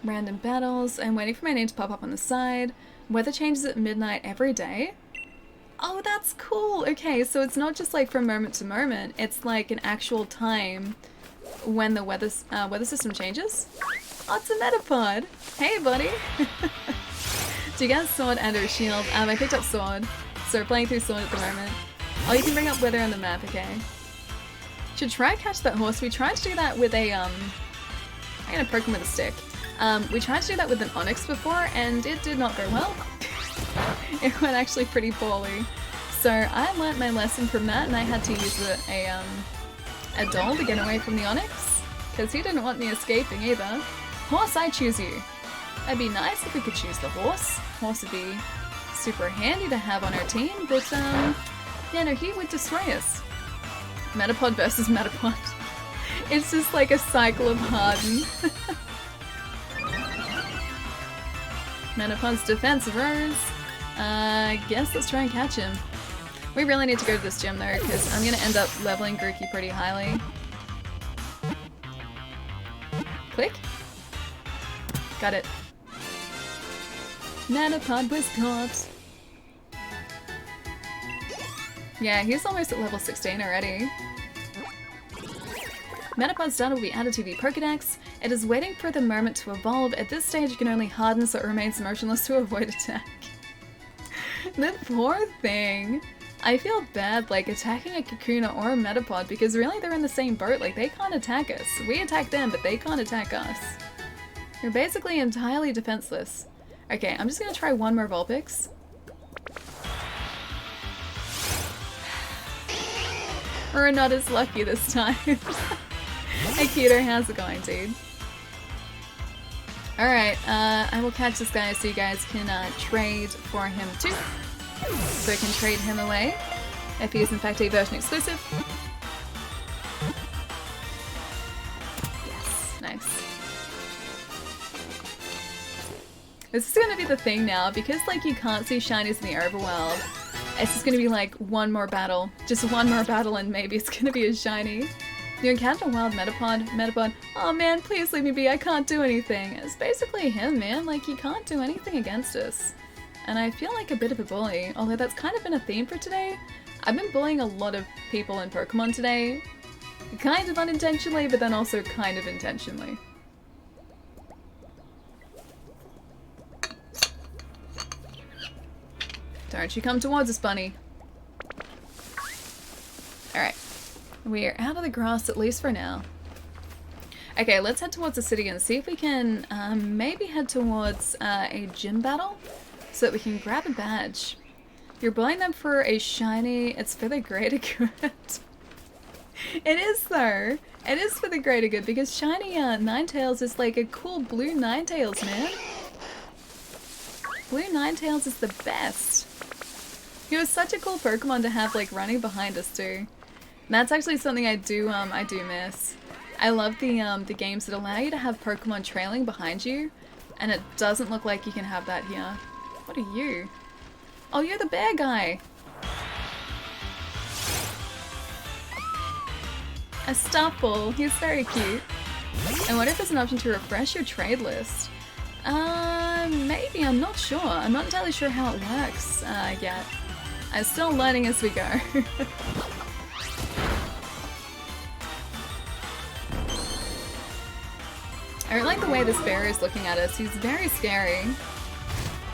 Random battles. I'm waiting for my name to pop up on the side. Weather changes at midnight every day. Oh, that's cool! Okay, so it's not just, like, from moment to moment. It's, like, an actual time when the weather system changes. Oh, it's a Metapod! Hey, buddy! Do you get Sword and or Shield? I picked up Sword, so we're playing through Sword at the moment. Oh, you can bring up weather on the map, okay. Should try catch that horse. We tried to do that with a, I'm gonna poke him with a stick. We tried to do that with an Onyx before, and it did not go well. It went actually pretty poorly. So I learnt my lesson from that, and I had to use a doll to get away from the Onyx, because he didn't want me escaping either. Horse, I choose you. It'd be nice if we could choose the horse. Horse would be super handy to have on our team, but yeah, no, he would destroy us. Metapod versus Metapod. It's just like a cycle of harden. Metapod's defense rose. I guess let's try and catch him. We really need to go to this gym though, because I'm gonna end up leveling Grookey pretty highly. Click. Got it. Metapod was caught. Yeah, he's almost at level 16 already. Metapod's data will be added to the Pokédex. It is waiting for the moment to evolve. At this stage, it can only harden so it remains motionless to avoid attack. The poor thing. I feel bad, like, attacking a Kakuna or a Metapod because really they're in the same boat. Like, they can't attack us. We attack them, but they can't attack us. You're basically entirely defenseless. Okay, I'm just gonna try one more Vulpix. We're not as lucky this time. Aikido, how's it going, dude? Alright, I will catch this guy so you guys can trade for him too. So I can trade him away if he is in fact a version exclusive. Yes, nice. This is gonna be the thing now, because like you can't see shinies in the overworld. It's just gonna be like one more battle. Just one more battle and maybe it's gonna be a shiny. You encounter a wild Metapod. Oh man, please leave me be, I can't do anything. It's basically him, man. Like, he can't do anything against us. And I feel like a bit of a bully, although that's kind of been a theme for today. I've been bullying a lot of people in Pokemon today. Kind of unintentionally, but then also kind of intentionally. Don't you come towards us, bunny. Alright. We're out of the grass, at least for now. Okay, let's head towards the city and see if we can maybe head towards a gym battle so that we can grab a badge. You're buying them for a shiny, it's for the greater good. It is though. It is for the greater good because shiny Ninetales is like a cool blue Ninetales, man. Blue Ninetales is the best. He was such a cool Pokemon to have like running behind us too. And that's actually something I do miss. I love the games that allow you to have Pokemon trailing behind you, and it doesn't look like you can have that here. What are you? Oh, you're the bear guy! A Stuffle, he's very cute. I wonder if there's an option to refresh your trade list. Maybe, I'm not sure. I'm not entirely sure how it works yet. I'm still learning as we go. I don't like the way this bear is looking at us. He's very scary.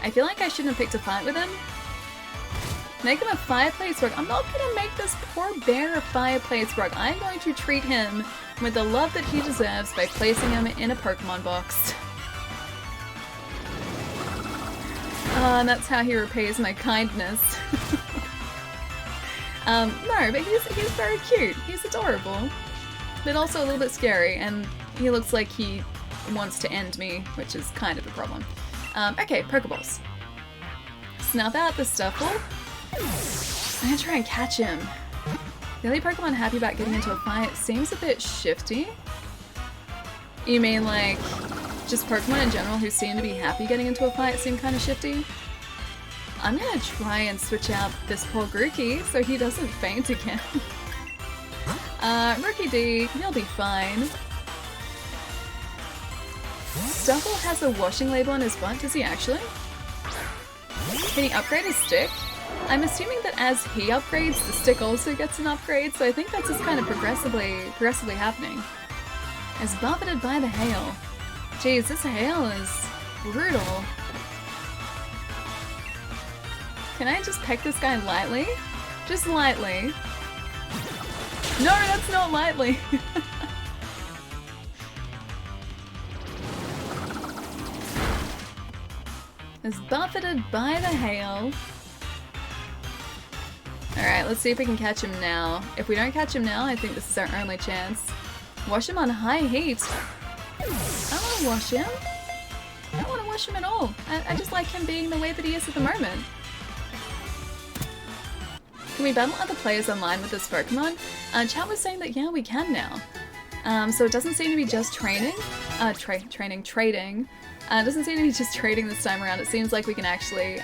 I feel like I shouldn't have picked a fight with him. Make him a fireplace rug. I'm not gonna make this poor bear a fireplace rug. I'm going to treat him with the love that he deserves by placing him in a Pokemon box. And that's how he repays my kindness. No, but he's very cute. He's adorable. But also a little bit scary, and he looks like he wants to end me, which is kind of a problem. Okay, Pokeballs. Snuff out the Stuffle. I'm gonna try and catch him. The only Pokemon happy about getting into a fight seems a bit shifty. You mean like, just Pokemon in general who seem to be happy getting into a fight seem kind of shifty? I'm gonna try and switch out this poor Grookey so he doesn't faint again. Rookie D, he'll be fine. Stuffle has a washing label on his butt, does he actually? Can he upgrade his stick? I'm assuming that as he upgrades, the stick also gets an upgrade, so I think that's just kind of progressively happening. As buffeted by the hail. Jeez, this hail is brutal. Can I just peck this guy lightly? Just lightly. No, that's not lightly. As buffeted by the hail. Alright, let's see if we can catch him now. If we don't catch him now, I think this is our only chance. Wash him on high heat. I don't want to wash him. I don't want to wash him at all. I just like him being the way that he is at the moment. Can we battle other players online with this Pokemon? Chat was saying that yeah, we can now. So it doesn't seem to be just training. Trading. It doesn't seem to be just trading this time around. It seems like we can actually,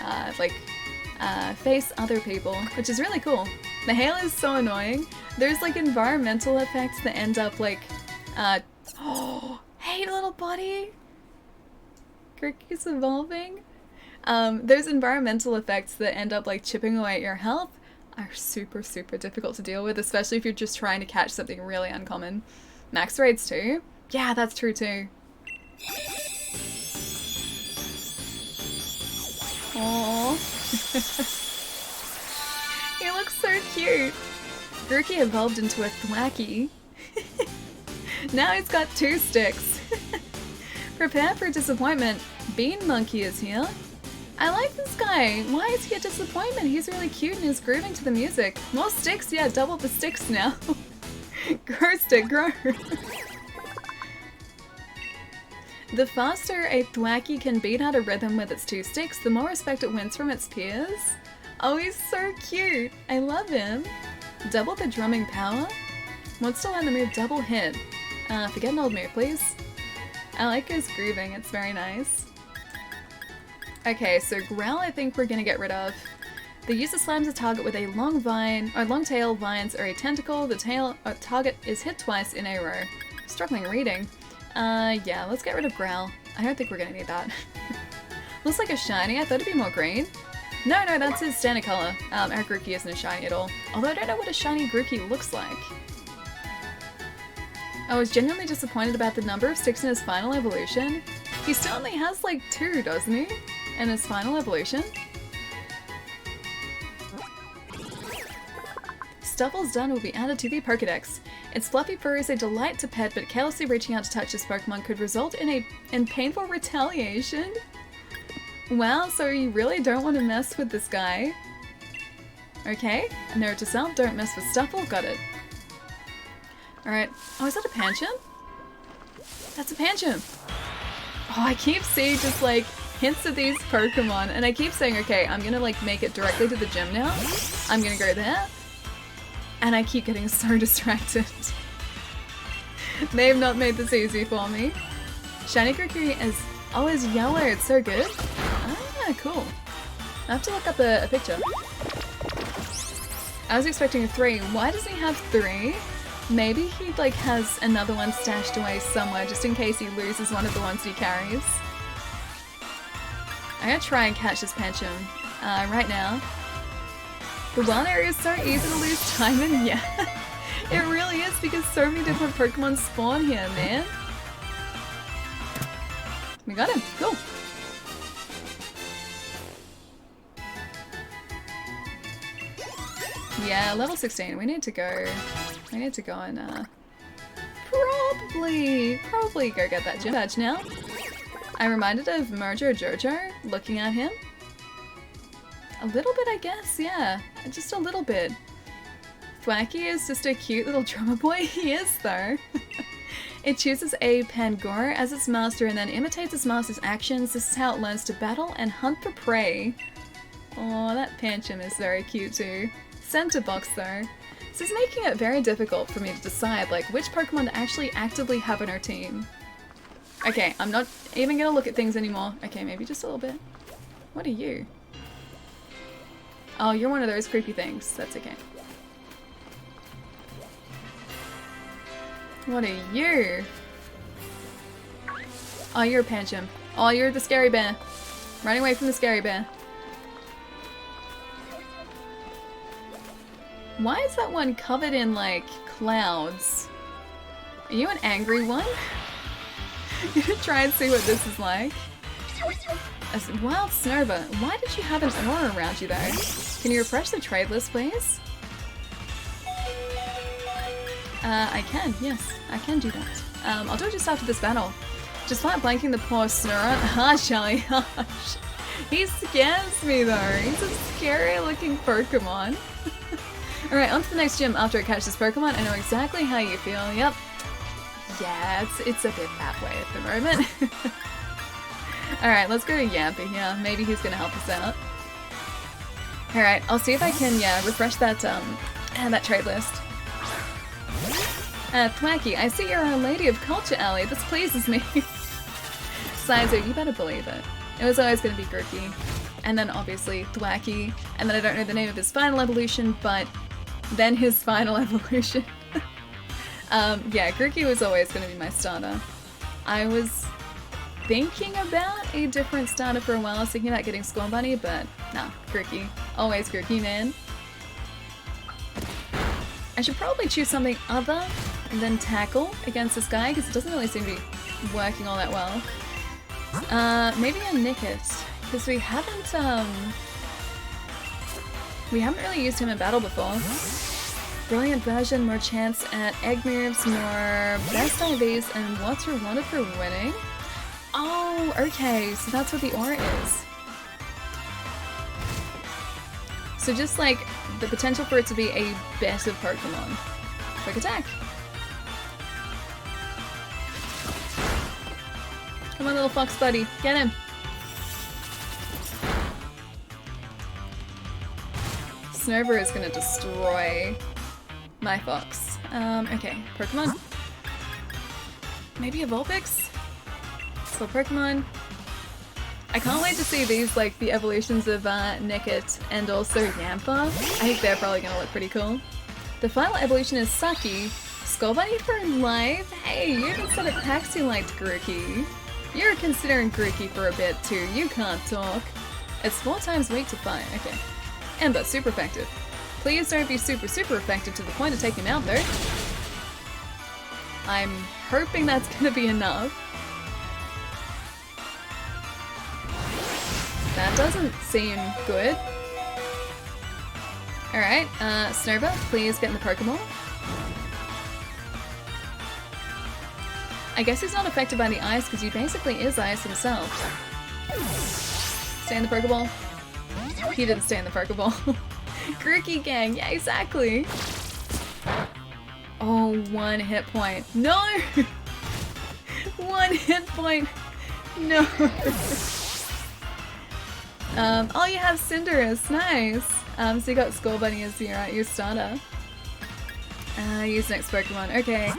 face other people, which is really cool. The hail is so annoying. There's, like, environmental effects that end up, like, oh, hey, little buddy! Grookey's evolving. Those environmental effects that end up, like, chipping away at your health are super, super difficult to deal with, especially if you're just trying to catch something really uncommon. Max raids too? Yeah, that's true too. Aww. He looks so cute. Grookey evolved into a Thwacky. Now he's got 2 sticks. Prepare for disappointment. Bean Monkey is here. I like this guy. Why is he a disappointment? He's really cute and is grooving to the music. More sticks? Yeah, double the sticks now. Grow stick, grow. The faster a Thwacky can beat out a rhythm with its 2 sticks, the more respect it wins from its peers. Oh, he's so cute. I love him. Double the drumming power. Wants to learn the move double hit. Forget an old move, please. I like his grooving. It's very nice. Okay, so Growl I think we're gonna get rid of. The user slams a target with a long vine, or long tail, vines, or a tentacle. The target is hit twice in a row. Struggling reading. Yeah, let's get rid of Growl. I don't think we're gonna need that. Looks like a shiny. I thought it'd be more green. No, that's his standard color. Our Grookey isn't a shiny at all. Although I don't know what a shiny Grookey looks like. I was genuinely disappointed about the number of sticks in his final evolution. He still only has like 2, doesn't he? In his final evolution. Stuffle's done will be added to the Pokedex. Its fluffy fur is a delight to pet, but carelessly reaching out to touch this Pokemon could result in painful retaliation. Wow, so you really don't want to mess with this guy. Okay, a note to self, don't mess with Stuffle, got it. Alright, oh, is that a Pancham? That's a Pancham! Oh, I keep seeing just like hints of these Pokemon, and I keep saying, okay, I'm gonna like make it directly to the gym now. I'm gonna go there. And I keep getting so distracted. They have not made this easy for me. Shiny Grookey is always yellow, it's so good. Ah, cool. I have to look up a picture. I was expecting a 3. Why does he have 3? Maybe he like has another one stashed away somewhere just in case he loses one of the ones he carries. I'm gonna try and catch this Pancham right now. The wild area is so easy to lose time in, yeah. It really is because so many different Pokemon spawn here, man. We got him, cool. Yeah, level 16, we need to go and probably go get that gym badge now. I'm reminded of Mojo Jojo, looking at him. A little bit, I guess, yeah. Just a little bit. Thwacky is just a cute little drummer boy. He is, though. It chooses a Pangoro as its master and then imitates its master's actions. This is how it learns to battle and hunt for prey. Oh, that Pancham is very cute, too. Center box, though. This is making it very difficult for me to decide, like, which Pokemon to actually actively have in our team. Okay, I'm not even gonna look at things anymore. Okay, maybe just a little bit. What are you? Oh, you're one of those creepy things. That's okay. What are you? Oh, you're a Pancham. Oh, you're the scary bear. Running away from the scary bear. Why is that one covered in, like, clouds? Are you an angry one? You should try and see what this is like. A wild Snowbird. Why did you have an aura around you, though? Can you refresh the trade list, please? I can, yes. I can do that. I'll do it just after this battle. Just like blanking the poor Snorunt. Hush, Shelly, hush. He scares me, though. He's a scary-looking Pokemon. Alright, on to the next gym after I catch this Pokemon. I know exactly how you feel. Yep. Yeah, it's a bit that way at the moment. Alright, let's go to Yampa here. Maybe he's gonna help us out. Alright, I'll see if I can, yeah, refresh that, that trade list. Thwacky, I see you're a lady of culture, Ally. This pleases me. Sizer, you better believe it. It was always gonna be Grookey. And then obviously Thwacky. And then I don't know the name of his final evolution, but then his final evolution. Yeah, Grookey was always gonna be my starter. I was thinking about a different starter for a while. I was thinking about getting Scorn Bunny, but nah, Grookey. Always Grookey, man. I should probably choose something other than Tackle against this guy, because it doesn't really seem to be working all that well. Maybe a Nickit, because we haven't really used him in battle before. Brilliant version, more chance at egg moves, more best IVs, and what's rewarded for winning? Oh, okay, so that's what the aura is. So just like the potential for it to be a better Pokemon. Quick attack. Come on, little fox buddy, get him. Snover is gonna destroy my fox. Okay, Pokemon. Maybe a Vulpix? So Pokemon. I can't wait to see these, like, the evolutions of Nickit and also Yampa. I think they're probably gonna look pretty cool. The final evolution is Sucky. Skull Bunny for life? Hey, you even said at PAX you liked Grookey. You're considering Grookey for a bit too, you can't talk. It's 4 times weak to fight, okay. Ember, super effective. Please don't be super effective to the point of taking him out though. I'm hoping that's gonna be enough. That doesn't seem good. Alright, Snowbird, please get in the Pokeball. I guess he's not affected by the ice because he basically is ice himself. Stay in the Pokeball. He didn't stay in the Pokeball. Grookey gang, yeah, exactly. Oh, 1 hit point. No! 1 hit point. No. Oh, you have Cinderace, nice. So you got Skull Bunny as your starter. Use next Pokemon. Okay.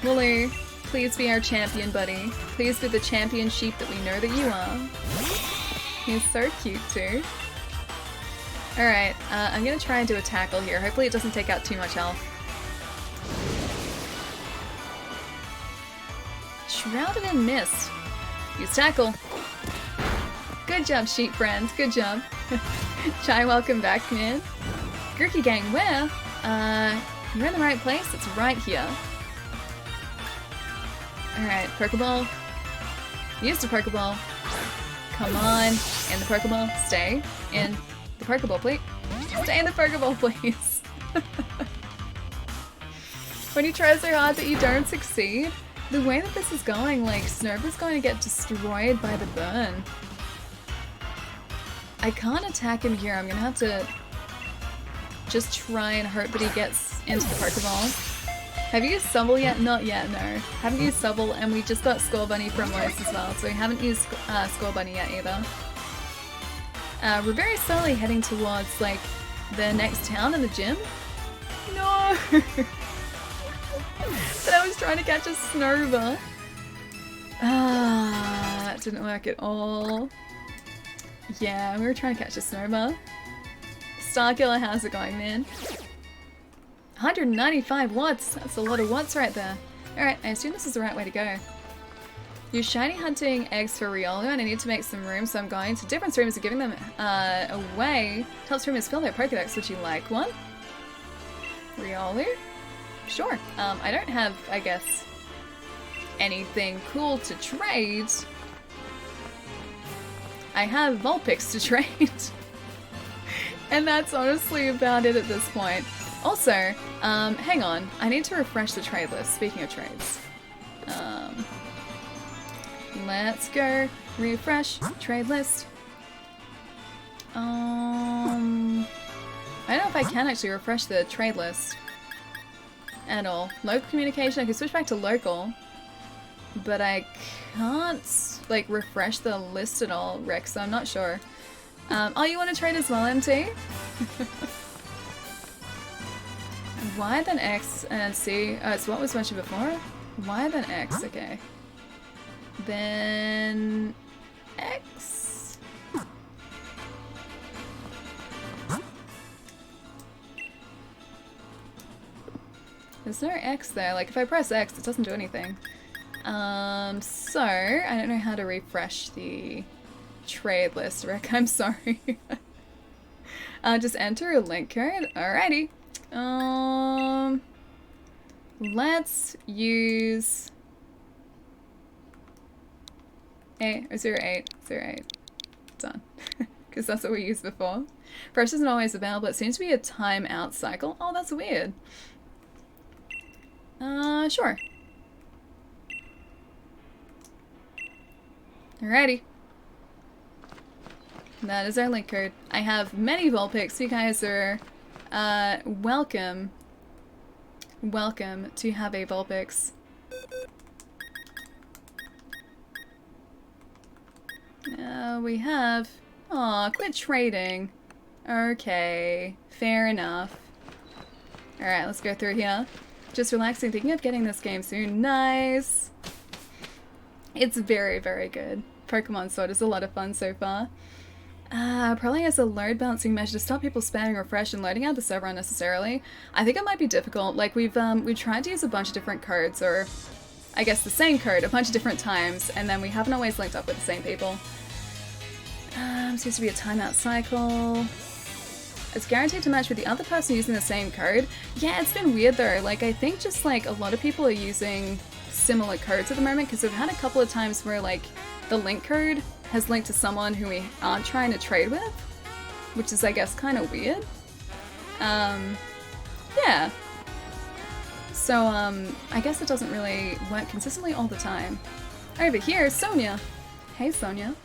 Wooloo, please be our champion, buddy. Please be the champion sheep that we know that you are. He's so cute too. Alright, I'm gonna try and do a tackle here. Hopefully it doesn't take out too much health. Shrouded in mist. Use tackle. Good job, sheep friend. Good job. Chai, welcome back, man. Gurky gang, where? You're in the right place. It's right here. Alright, Pokeball. Use the Pokeball. Come on. In the Pokeball. Stay in the Pokeball, please. Stay in the Pokeball, please. When you try so hard that you don't succeed, the way that this is going, like, Snoop is going to get destroyed by the burn. I can't attack him here. I'm gonna have to just try and hope that he gets into the Pokeball. Have you used Subble yet? Not yet, no. Haven't used Subble, and we just got Score Bunny from Lois as well, so we haven't used Score Bunny yet either. We're very slowly heading towards, like, the next town and the gym. No! But I was trying to catch a Snova. That didn't work at all. Yeah, we were trying to catch a Snova. Starkiller, how's it going, man? 195 watts! That's a lot of watts right there. Alright, I assume this is the right way to go. You're shiny hunting eggs for Riolu, and I need to make some room, so I'm going to different streamers and giving them away. Help streamers fill their Pokedex. Would you like one? Riolu? Sure. I don't have, I guess, anything cool to trade. I have Vulpix to trade. And that's honestly about it at this point. Also, hang on. I need to refresh the trade list, speaking of trades. Let's go. Refresh. Trade list. I don't know if I can actually refresh the trade list at all. Local communication, I can switch back to local. But I can't, like, refresh the list at all, Rick, so I'm not sure. Oh, you want to trade as well, MT? Y then X and C. Oh, it's what was mentioned before? Y then X, okay. Then X. There's no X there. Like, if I press X, it doesn't do anything. So, I don't know how to refresh the trade list, Rick. I'm sorry. Just enter a link code. Alrighty. Let's use 0808. Done. Because that's what we used before. Fresh isn't always available. It seems to be a timeout cycle. Oh, that's weird. Sure. Alrighty. That is our link code. I have many Vulpix. You guys are welcome. Welcome to have a Vulpix. We have... Aw, quit trading. Okay, fair enough. Alright, let's go through here. Just relaxing, thinking of getting this game soon. Nice! It's very, very good. Pokemon Sword is a lot of fun so far. Probably as a load balancing measure to stop people spamming refresh and loading out the server unnecessarily. I think it might be difficult. Like, we've tried to use a bunch of different codes, or I guess the same code a bunch of different times, and then we haven't always linked up with the same people. Seems to be a timeout cycle. It's guaranteed to match with the other person using the same code. Yeah, it's been weird though. Like, I think just like a lot of people are using similar codes at the moment, because we've had a couple of times where like the link code has linked to someone who we aren't trying to trade with, which is, I guess, kind of weird. Yeah. So, I guess it doesn't really work consistently all the time. Over here, Sonia. Hey, Sonia.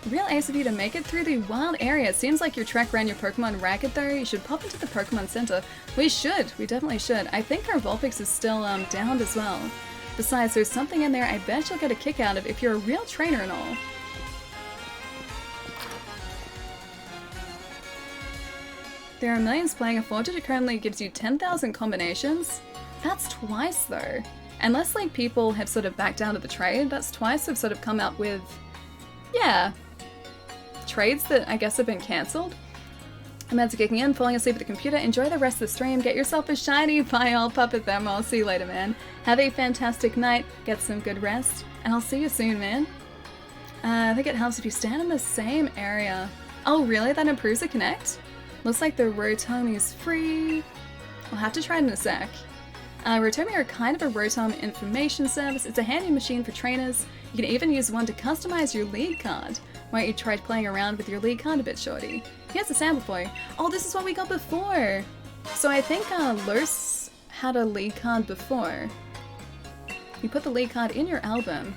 Real ace of you to make it through the wild area. It seems like your trek ran your Pokemon ragged though. You should pop into the Pokemon Center. We should. We definitely should. I think our Vulpix is still downed as well. Besides, there's something in there I bet you'll get a kick out of if you're a real trainer and all. There are millions playing. A 4-digit currently gives you 10,000 combinations. That's twice though. Unless like people have sort of backed out of the trade, that's twice they've sort of come out with, yeah, trades that I guess have been cancelled. I'm about to kicking in, falling asleep at the computer. Enjoy the rest of the stream. Get yourself a shiny. Bye, all puppet them. I'll see you later, man. Have a fantastic night. Get some good rest. And I'll see you soon, man. I think it helps if you stand in the same area. Oh, really? That improves the connect? Looks like the Rotomi is free. I'll have to try it in a sec. Rotomi are kind of a Rotom information service. It's a handy machine for trainers. You can even use one to customize your league card. Why don't you try playing around with your league card a bit, shorty? Here's a sample for you. Oh, this is what we got before! So I think Lurs had a league card before. You put the league card in your album.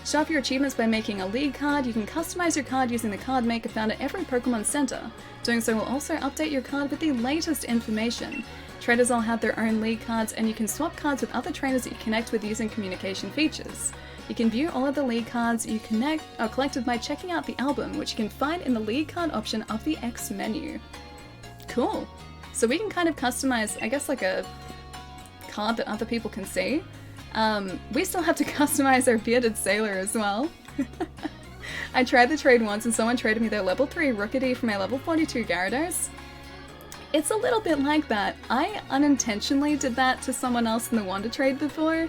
Show off your achievements by making a league card. You can customize your card using the card maker found at every Pokemon Center. Doing so will also update your card with the latest information. Traders all have their own league cards, and you can swap cards with other trainers that you connect with using communication features. You can view all of the league cards you collected by checking out the album, which you can find in the league card option of the X menu. Cool. So we can kind of customize, I guess, like a card that other people can see. We still have to customize our bearded sailor as well. I tried the trade once and someone traded me their level 3 Rookity for my level 42 Gyarados. It's a little bit like that. I unintentionally did that to someone else in the Wanda trade before.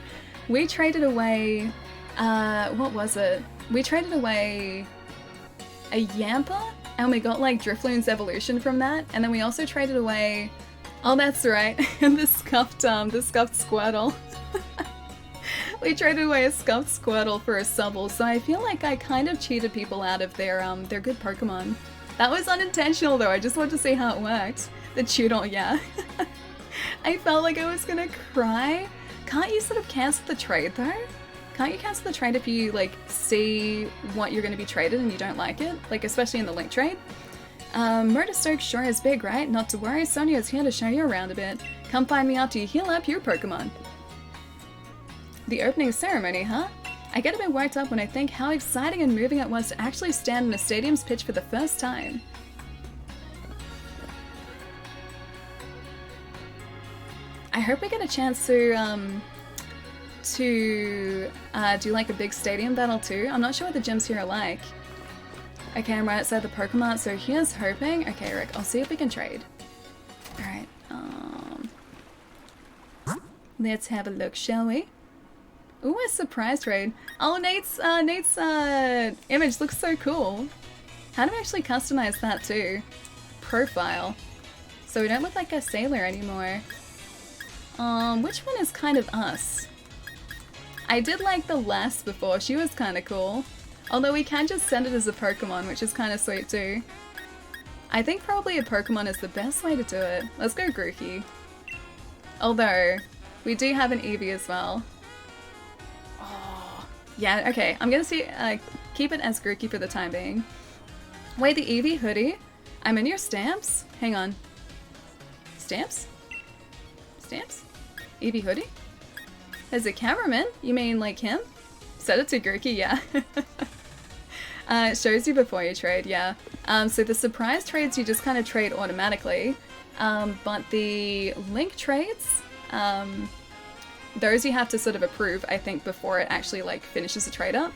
We traded away... what was it? We traded away a Yampa, and we got like Drifloon's evolution from that, and then we also traded away... Oh, that's right, the scuffed Squirtle. We traded away a scuffed Squirtle for a Subble, so I feel like I kind of cheated people out of their good Pokemon. That was unintentional though, I just wanted to see how it worked. The Tudor, yeah. I felt like I was gonna cry. Can't you sort of cancel the trade though? Can't you cancel the trade if you like see what you're gonna be traded and you don't like it? Like especially in the link trade? Murder Stoke sure is big, right? Not to worry, Sonia's here to show you around a bit. Come find me after you heal up your Pokemon. The opening ceremony, huh? I get a bit worked up when I think how exciting and moving it was to actually stand in a stadium's pitch for the first time. I hope we get a chance to do like a big stadium battle too. I'm not sure what the gyms here are like. Okay, I'm right outside the Pokemon, so here's hoping. Okay, Rick, I'll see if we can trade. Alright, let's have a look, shall we? Ooh, a surprise trade. Oh, Nate's image looks so cool. How do we actually customize that too? Profile. So we don't look like a sailor anymore. Which one is kind of us? I did like the last before, she was kind of cool. Although we can just send it as a Pokemon, which is kind of sweet too. I think probably a Pokemon is the best way to do it. Let's go Grookey. Although, we do have an Eevee as well. Oh, yeah, okay, I'm gonna see, keep it as Grookey for the time being. Wait, the Eevee hoodie? I'm in your stamps? Hang on. Stamps? Stamps? Eevee hoodie? As a cameraman? You mean like him? Set it to Grookey, yeah. It shows you before you trade, yeah. So the surprise trades you just kind of trade automatically, but the link trades, those you have to sort of approve, I think, before it actually like finishes the trade up.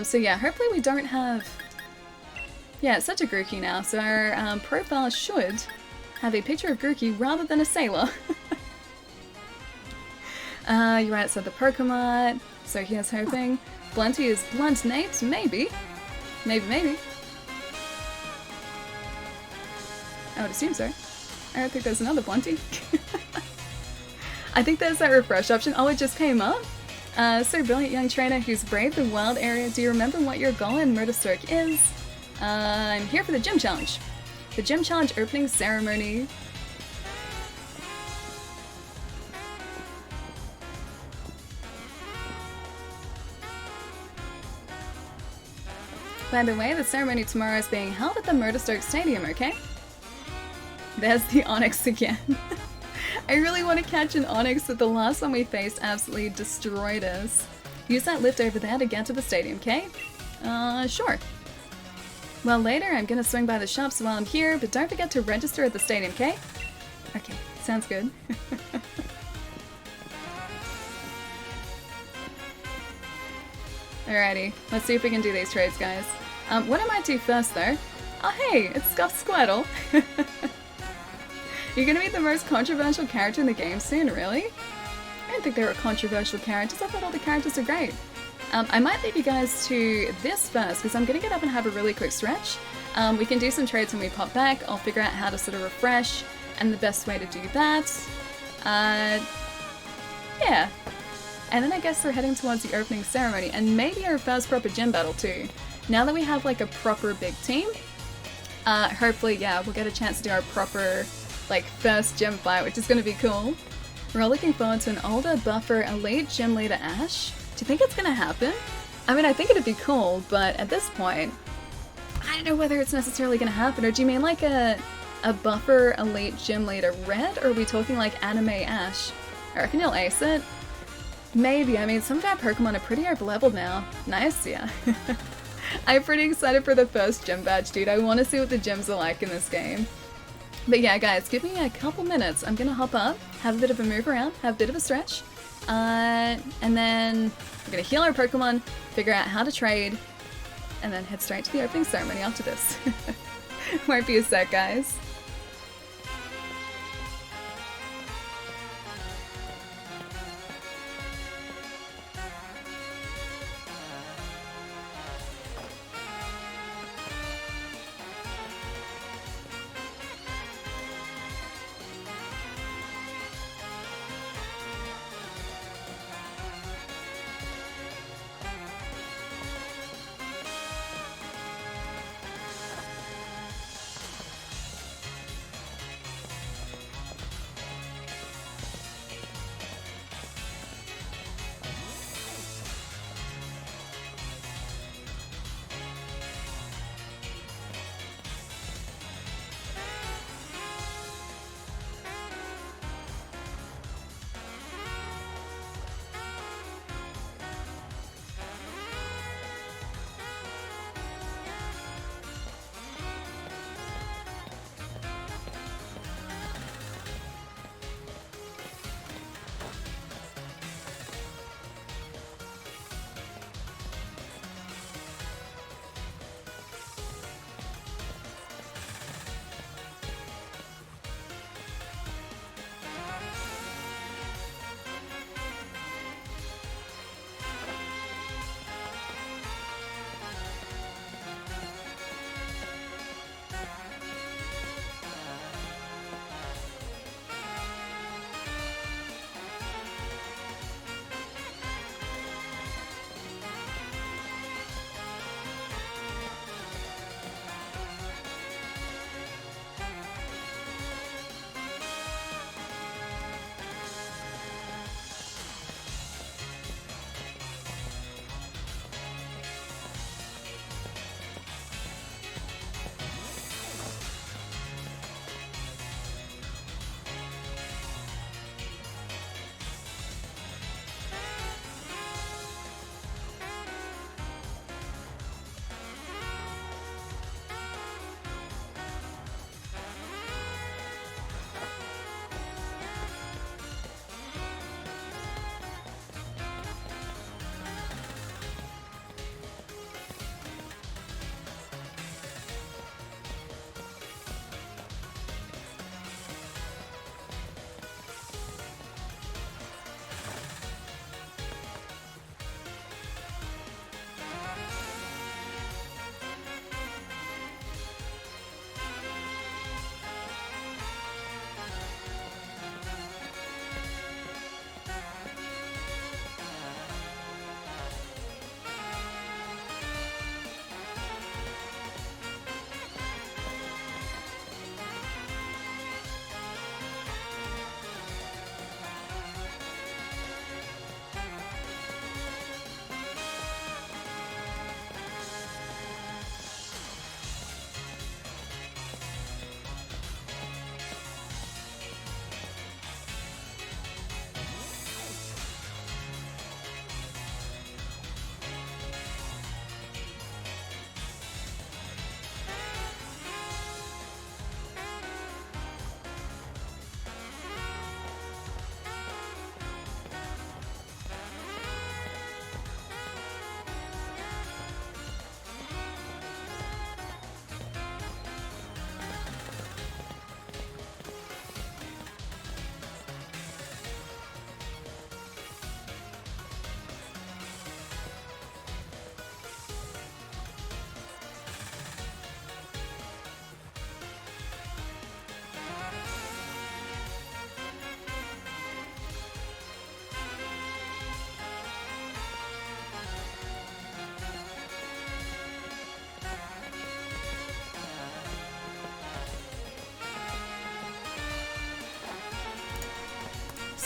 So yeah, hopefully we don't have... Yeah, it's such a Grookey now, so our profile should have a picture of Grookey rather than a sailor. You're right outside the Pokemon, so here's hoping. Blunty is Blunt Nate? Maybe. Maybe. I would assume so. I don't think there's another Blunty. I think there's that refresh option. Oh, it just came up? So brilliant young trainer who's braved the wild area. Do you remember what your goal in Murder Stoke is? I'm here for the gym challenge. The gym challenge opening ceremony. By the way, the ceremony tomorrow is being held at the Murder Stoke Stadium, okay? There's the Onyx again. I really want to catch an Onyx, but the last one we faced absolutely destroyed us. Use that lift over there to get to the stadium, okay? Sure. Well, later I'm gonna swing by the shops while I'm here, but don't forget to register at the stadium, okay? Okay, sounds good. Alrighty, let's see if we can do these trades, guys. What I might do first, though, Oh hey, it's Scuff Squirtle. You're gonna be the most controversial character in the game soon, really? I didn't think they were controversial characters. I thought all the characters are great. I might leave you guys to this first because I'm gonna get up and have a really quick stretch. We can do some trades when we pop back. I'll figure out how to sort of refresh and the best way to do that. Yeah. And then I guess we're heading towards the opening ceremony and maybe our first proper gym battle too. Now that we have like a proper big team, hopefully, yeah, we'll get a chance to do our proper like first gym fight, which is going to be cool. We're all looking forward to an older, buffer, elite gym leader Ash. Do you think it's going to happen? I mean, I think it'd be cool, but at this point, I don't know whether it's necessarily going to happen. Or do you mean like a buffer, elite gym leader Red? Or are we talking like anime Ash? I reckon you'll ace it. Maybe. I mean, some of our Pokemon are pretty over-leveled now. Nice, yeah. I'm pretty excited for the first gym badge, dude. I want to see what the gyms are like in this game. But yeah, guys, give me a couple minutes. I'm gonna hop up, have a bit of a move around, have a bit of a stretch, and then we're gonna heal our Pokemon, figure out how to trade, and then head straight to the opening ceremony after this. Won't be a sec, guys.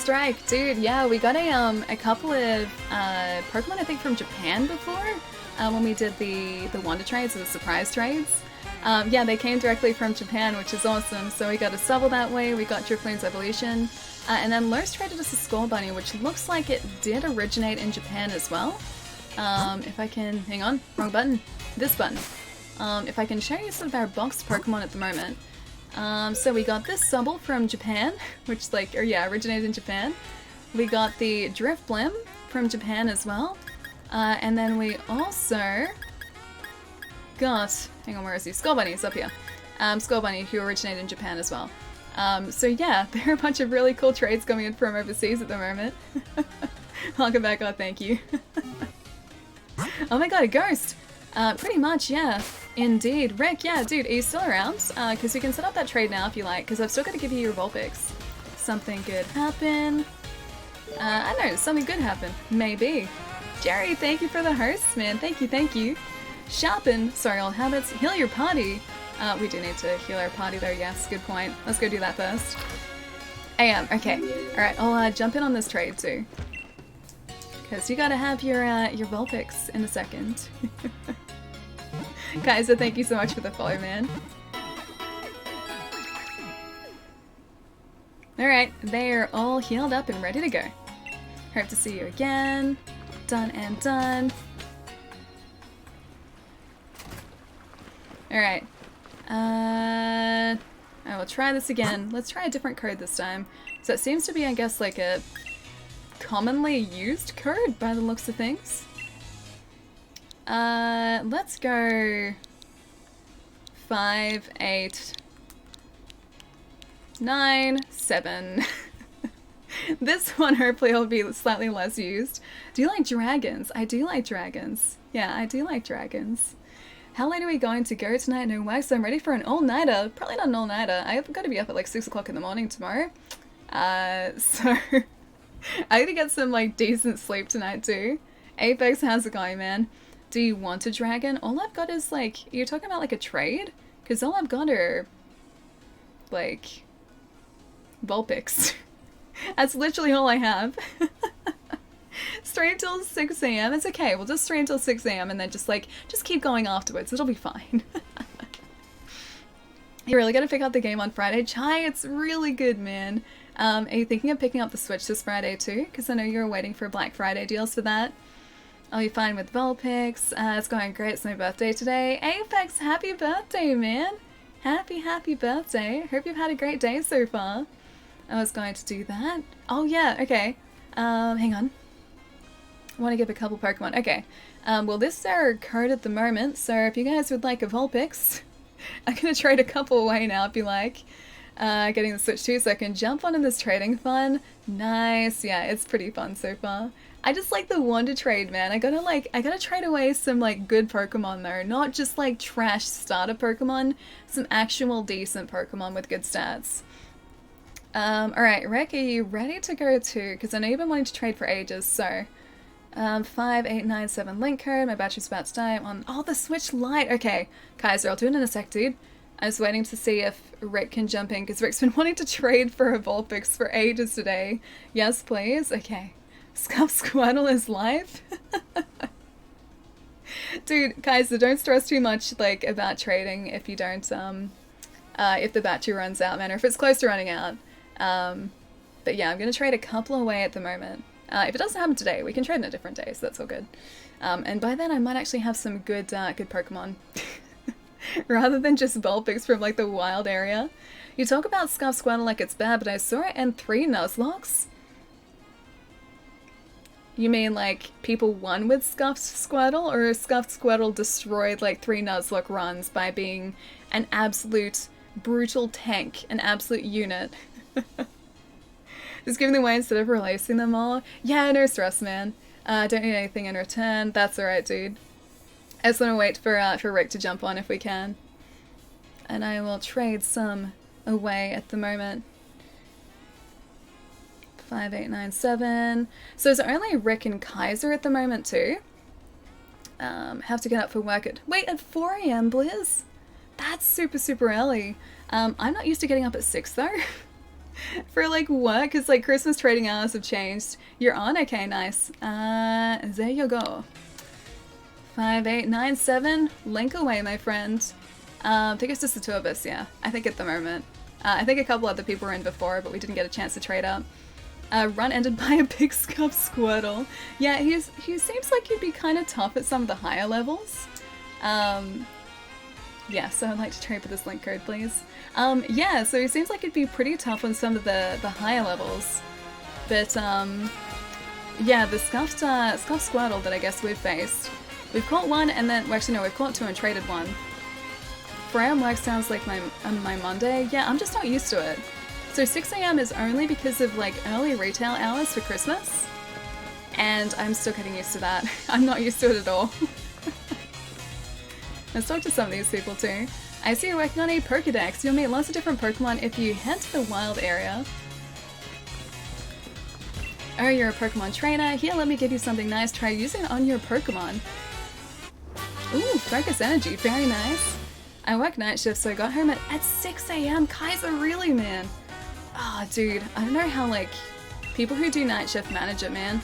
Strike, dude, yeah, we got a couple of Pokemon, I think, from Japan before, when we did the Wonder Trades, or the Surprise Trades. Yeah, they came directly from Japan, which is awesome. So we got a Subble that way, we got Drifloon's Evolution, and then Lurs traded us a Skull Bunny, which looks like it did originate in Japan as well. If I can, hang on, wrong button, this button. If I can show you sort of our boxed Pokemon at the moment. So we got this Subble from Japan, which like, or yeah, originated in Japan. We got the Drifblim from Japan as well. And then we also got, hang on, where is he? Skull Bunny's up here. Skull Bunny, who originated in Japan as well. So yeah, there are a bunch of really cool trades coming in from overseas at the moment. Welcome back, oh thank you. Oh my god, a ghost! Pretty much, yeah. Indeed. Rick, yeah, dude, are you still around? Because we can set up that trade now if you like, because I've still got to give you your Vulpix. Something good happen. I don't know, something good happen. Maybe. Jerry, thank you for the hosts, man. Thank you, thank you. Sharpen, sorry, old habits. Heal your party. We do need to heal our party though, yes, good point. Let's go do that first. AM, okay. Alright, I'll jump in on this trade too. Because you gotta have your Vulpix in a second. Kaiser, thank you so much for the follow, man. Alright, they are all healed up and ready to go. Hope to see you again. Done and done. Alright. I will try this again. Let's try a different code this time. So it seems to be, I guess, like a commonly used code by the looks of things. Let's go 5, 8, 9, 7. This one hopefully will be slightly less used. Do you like dragons? I do like dragons. Yeah, I do like dragons. How late are we going to go tonight? No work, so I'm ready for an all-nighter. Probably not an all-nighter. I've got to be up at like 6 o'clock in the morning tomorrow. So I gotta get some like decent sleep tonight too. Apex, how's it going, man? Do you want a dragon? All I've got is like, you're talking about like a trade? Because all I've got are like Vulpix. That's literally all I have. Stream till 6 AM. It's okay. We'll just stream till 6 AM and then just keep going afterwards. It'll be fine. You really gotta pick up the game on Friday. Chai, it's really good, man. Are you thinking of picking up the Switch this Friday too? Because I know you're waiting for Black Friday deals for that. I'll be fine with Vulpix. It's going great. It's my birthday today. Apex, happy birthday, man. Happy birthday. Hope you've had a great day so far. I was going to do that. Oh yeah, okay. Hang on. I want to give a couple Pokemon. Okay. Well, this is our code at the moment, so if you guys would like a Vulpix, I'm going to trade a couple away now if you like. Getting the Switch too, so I can jump onto this trading fun. Nice. Yeah, it's pretty fun so far. I just like the Wonder Trade, man. I gotta trade away some like good Pokemon though, not just like trash starter Pokemon, some actual decent Pokemon with good stats. Alright, Rek, are you ready to go too? Because I know you've been wanting to trade for ages, so 5897 link code, my battery's about to die. I'm on, oh, the Switch Lite. Okay, Kaiser, I'll do it in a sec, dude. I was waiting to see if Rick can jump in, because Rick's been wanting to trade for a Vulpix for ages today. Yes, please? Okay. Scuff Squirtle is live? Dude, Kaiser, don't stress too much, like, about trading if you don't, if the battery runs out, man, or if it's close to running out. But yeah, I'm gonna trade a couple away at the moment. If it doesn't happen today, we can trade in a different day, so that's all good. And by then I might actually have some good Pokemon. Rather than just Vulpix from like the wild area. You talk about Scuff Squirtle like it's bad, but I saw it in 3 Nuzlockes. You mean like people won with Scuffed Squirtle, or Scuffed Squirtle destroyed like 3 Nuzlocke runs by being an absolute brutal tank, an absolute unit? Just giving them away instead of releasing them all? Yeah, no stress, man. Don't need anything in return. That's alright, dude. I just want to wait for Rick to jump on if we can. And I will trade some away at the moment. 5897. So is it only Rick and Kaiser at the moment too? Have to get up for work at... Wait, at 4 AM, Blizz? That's super early. I'm not used to getting up at 6 though. For like what? Because like Christmas trading hours have changed. You're on? Okay, nice. There you go. 5, 8, 9, 7. Link away, my friend. I think it's just the two of us, yeah. I think at the moment. I think a couple other people were in before, but we didn't get a chance to trade up. Run ended by a big scuff Squirtle. Yeah, he seems like he'd be kind of tough at some of the higher levels. Yeah, so I'd like to trade for this link code, please. Yeah, so he seems like he'd be pretty tough on some of the higher levels. But, yeah, the scuffed Squirtle that I guess we've faced. We've caught one, and then, well, actually no, we've caught two and traded one. 4 AM work sounds like my Monday. Yeah, I'm just not used to it. So 6 AM is only because of like early retail hours for Christmas. And I'm still getting used to that. I'm not used to it at all. Let's talk to some of these people too. I see you're working on a Pokédex. You'll meet lots of different Pokemon if you head to the wild area. Oh, you're a Pokemon trainer. Here, let me give you something nice. Try using it on your Pokemon. Ooh, Focus Energy. Very nice. I work night shift, so I got home at 6 AM. Kaiser, really, man? Ah, oh, dude. I don't know how, like, people who do night shift manage it, man.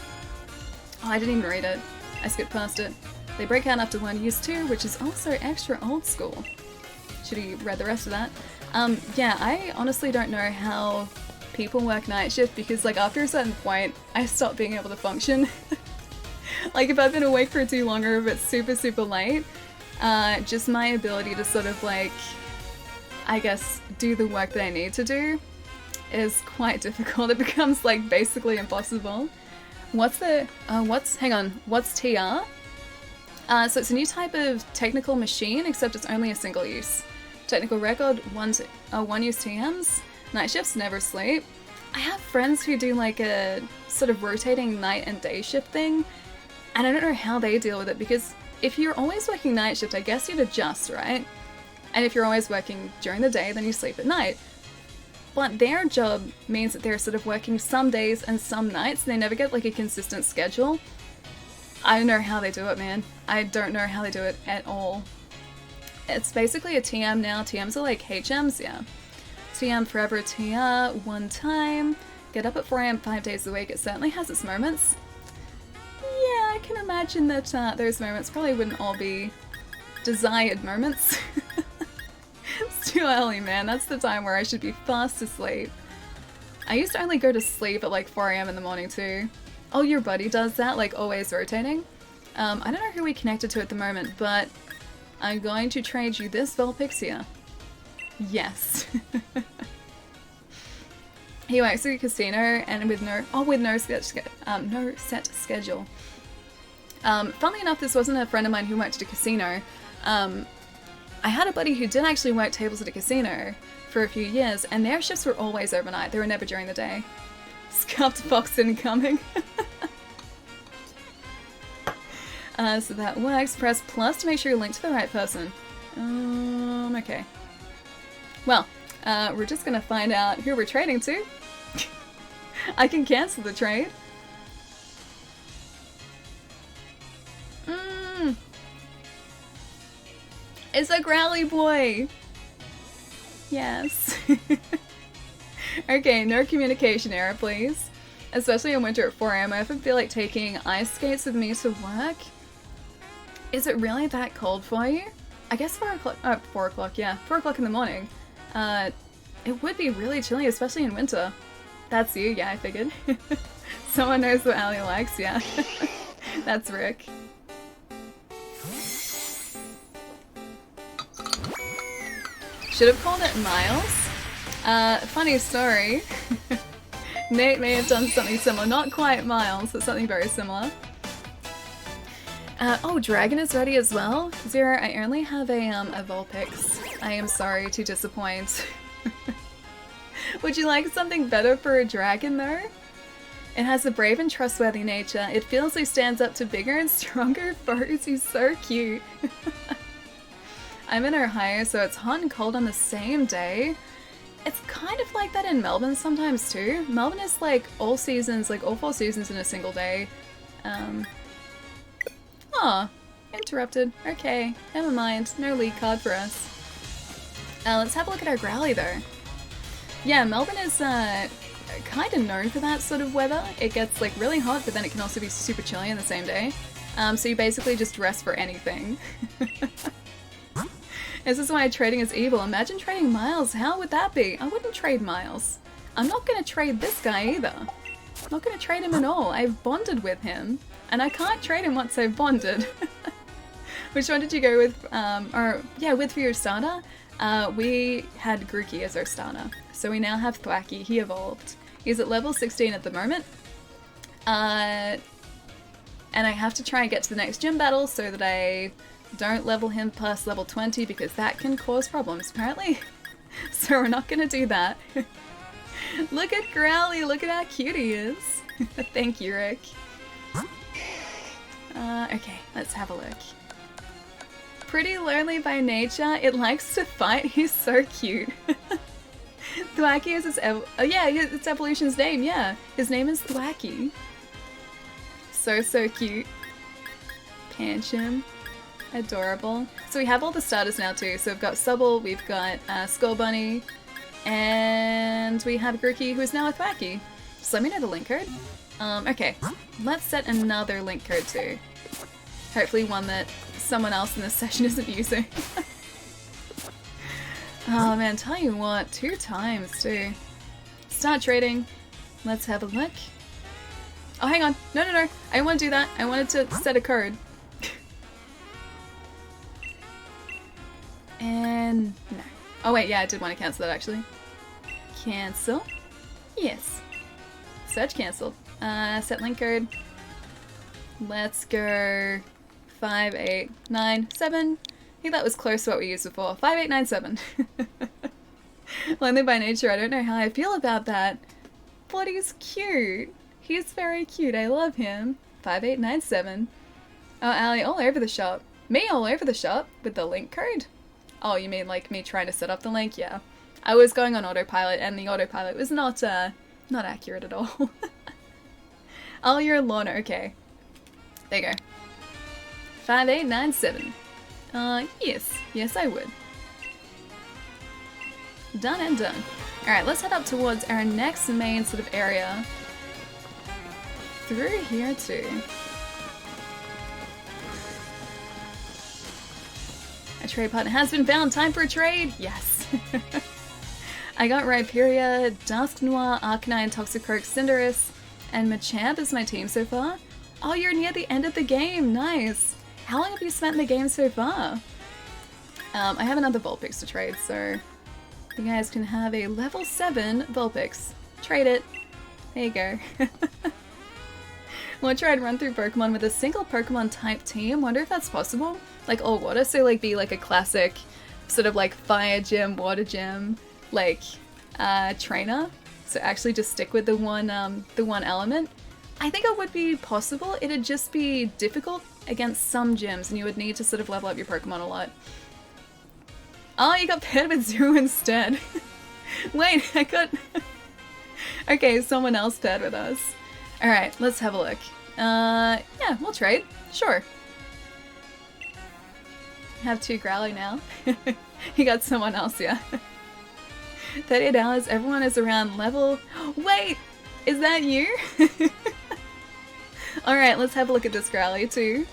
Oh, I didn't even read it. I skipped past it. They break out after 1 use 2, which is also extra old school. Should have read the rest of that. Yeah, I honestly don't know how people work night shift because, like, after a certain point, I stop being able to function. Like, if I've been awake for too long or if it's super, super late, just my ability to sort of, like, I guess, do the work that I need to do is quite difficult. It becomes, like, basically impossible. What's TR? So it's a new type of technical machine, except it's only a single use. Technical record, one use TMs. Night shifts, never sleep. I have friends who do like a sort of rotating night and day shift thing, and I don't know how they deal with it because if you're always working night shift, I guess you'd adjust, right? And if you're always working during the day, then you sleep at night. But their job means that they're sort of working some days and some nights, and they never get like a consistent schedule. I don't know how they do it, man. I don't know how they do it at all. It's basically a TM now. TMs are like HMs, yeah. TM forever, TR, one time. Get up at 4 AM 5 days a week. It certainly has its moments. Yeah, I can imagine that those moments probably wouldn't all be desired moments. It's too early, man. That's the time where I should be fast asleep. I used to only go to sleep at like 4 AM in the morning too. Oh, your buddy does that, like always rotating? I don't know who we connected to at the moment, but I'm going to trade you this Vulpixia. Yes. He works at a casino and with no set schedule. Funnily enough, this wasn't a friend of mine who worked at a casino. I had a buddy who did actually work tables at a casino for a few years, and their shifts were always overnight. They were never during the day. Scuffed fox incoming. So that works. Press plus to make sure you're linked to the right person. Okay. Well, we're just gonna find out who we're trading to. I can cancel the trade. It's a Growly boy! Yes. Okay, no communication error, please. Especially in winter at 4 AM, I often feel like taking ice skates with me to work. Is it really that cold for you? I guess 4 o'clock, yeah. 4 o'clock in the morning. It would be really chilly, especially in winter. That's you, yeah, I figured. Someone knows what Allie likes, yeah. That's Rick. Should have called it Miles. Funny story. Nate may have done something similar. Not quite Miles, but something very similar. Oh, Dragon is ready as well? Zero, I only have a Vulpix. I am sorry to disappoint. Would you like something better for a dragon, though? It has a brave and trustworthy nature. It feels he stands up to bigger and stronger foes. He's so cute. I'm in Ohio, so it's hot and cold on the same day. It's kind of like that in Melbourne sometimes too. Melbourne is like all seasons, like all 4 seasons in a single day. Aw, interrupted. Okay, never mind. No lead card for us. Let's have a look at our Growly though. Yeah, Melbourne is kind of known for that sort of weather. It gets like really hot, but then it can also be super chilly in the same day. So you basically just dress for anything. This is why trading is evil. Imagine trading Miles. How would that be? I wouldn't trade Miles. I'm not going to trade this guy either. I'm not going to trade him at all. I've bonded with him, and I can't trade him once I've bonded. Which one did you go with? With for your starter? We had Grookey as our starter. So we now have Thwacky. He evolved. He's at level 16 at the moment. And I have to try and get to the next gym battle so that I don't level him past level 20 because that can cause problems, apparently. So we're not going to do that. Look at Growly, look at how cute he is. Thank you, Rick. Okay, let's have a look. Pretty lonely by nature, it likes to fight, he's so cute. Thwacky is its evolution's name, yeah. His name is Thwacky. So cute. Pancham. Adorable. So we have all the starters now too. So we've got Subble, we've got Skull Bunny, and we have Grookey, who is now a Thwacky. Just let me know the link code. Okay, let's set another link code too. Hopefully one that someone else in this session isn't using. Oh man, tell you what, 2 times too. Start trading. Let's have a look. Oh, hang on. No. I didn't want to do that. I wanted to set a code. And no. Oh wait, yeah, I did want to cancel that actually. Cancel. Yes. Search cancelled. Set link code. Let's go 5897. I think that was close to what we used before. 5897. Lonely by nature, I don't know how I feel about that. But he's cute. He's very cute. I love him. 5897. Oh, Allie, all over the shop. Me all over the shop with the link code? Oh, you mean like me trying to set up the link? Yeah. I was going on autopilot and the autopilot was not accurate at all. Oh, you're Lorna. Okay. There you go. 5897. Yes. Yes, I would. Done and done. Alright, let's head up towards our next main sort of area. Through here too. A trade partner has been found. Time for a trade! Yes! I got Rhyperior, Dusk Noir, Arcanine, Toxicroak, Cinderace, and Machamp as my team so far. Oh, you're near the end of the game! Nice! How long have you spent in the game so far? I have another Vulpix to trade, so you guys can have a level 7 Vulpix. Trade it. There you go. Want to try and run through Pokemon with a single Pokemon type team? Wonder if that's possible? Like all water, so like be like a classic sort of like fire gym, water gym, like trainer. So actually just stick with the one element. I think it would be possible. It'd just be difficult against some gyms and you would need to sort of level up your Pokemon a lot. Oh, you got paired with Zero instead. Wait, I got... Okay, someone else paired with us. Alright, let's have a look. Yeah, we'll trade. Sure. Have 2 Growly now. You got someone else, yeah. 38 hours, everyone is around level... Wait! Is that you? Alright, let's have a look at this Growly too.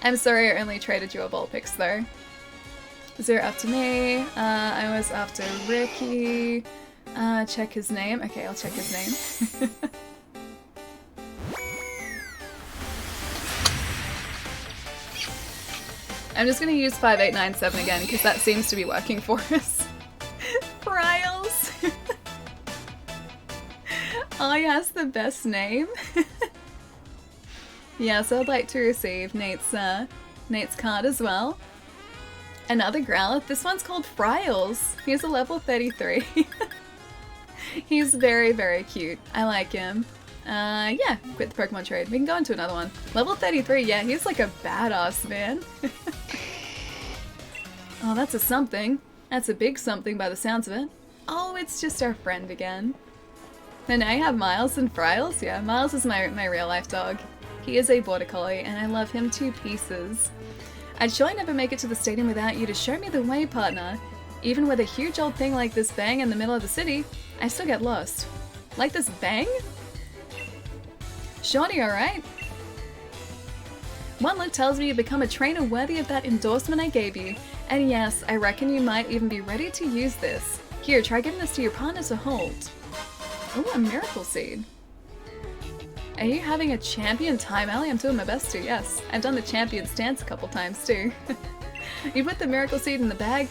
I'm sorry I only traded you a Vulpix though. 0 after me, I was after Ricky. Check his name. Okay, I'll check his name. I'm just gonna use 5897 again because that seems to be working for us. Riles! Oh, he has the best name. Yeah, so I'd like to receive Nate's card as well. Another Growlithe. This one's called Friles. He's a level 33. He's very, very cute. I like him. Yeah, quit the Pokemon trade. We can go into another one. Level 33, yeah, he's like a badass, man. Oh, that's a something. That's a big something by the sounds of it. Oh, it's just our friend again. And now you have Miles and Friles. Yeah, Miles is my real life dog. He is a border collie and I love him to pieces. I'd surely never make it to the stadium without you to show me the way, partner. Even with a huge old thing like this bang in the middle of the city, I still get lost. Like this bang? Shorty, alright? One look tells me you become a trainer worthy of that endorsement I gave you. And yes, I reckon you might even be ready to use this. Here, try giving this to your partner to hold. Oh, a miracle seed. Are you having a champion time, Allie? I'm doing my best to, yes. I've done the champion stance a couple times too. You put the miracle seed in the bag,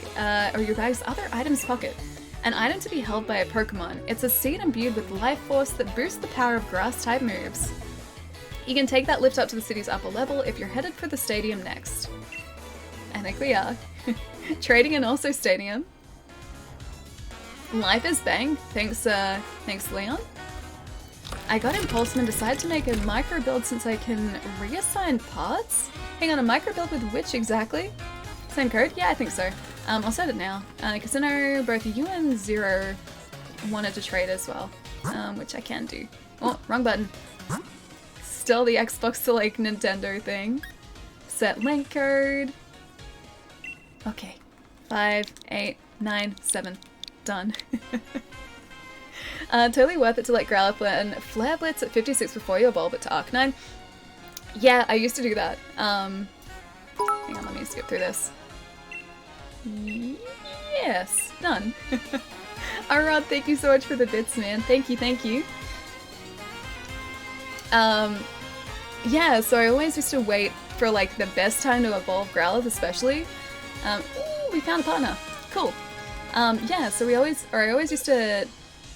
or your bag's other item's pocket. An item to be held by a Pokemon. It's a seed imbued with life force that boosts the power of grass type moves. You can take that lift up to the city's upper level if you're headed for the stadium next. I think we are. Trading and also stadium. Life is bang. Thanks Leon. I got Impulsum and decided to make a micro build since I can reassign parts? Hang on, a micro build with which exactly? Same code? Yeah, I think so. I'll set it now. Because I know both you and Zero wanted to trade as well. Which I can do. Oh, wrong button. Still the Xbox to like Nintendo thing. Set link code. Okay. 5, 8, 9, 7. Done. Totally worth it to let Galar and Flare Blitz at 56 before you evolve it to Arcanine. Yeah, I used to do that. Hang on, let me skip through this. Yes, done. Arod, thank you so much for the bits, man. Thank you, thank you. Yeah, so I always used to wait for like the best time to evolve Growlithe, especially. Ooh, we found a partner. Cool. Yeah, so I always used to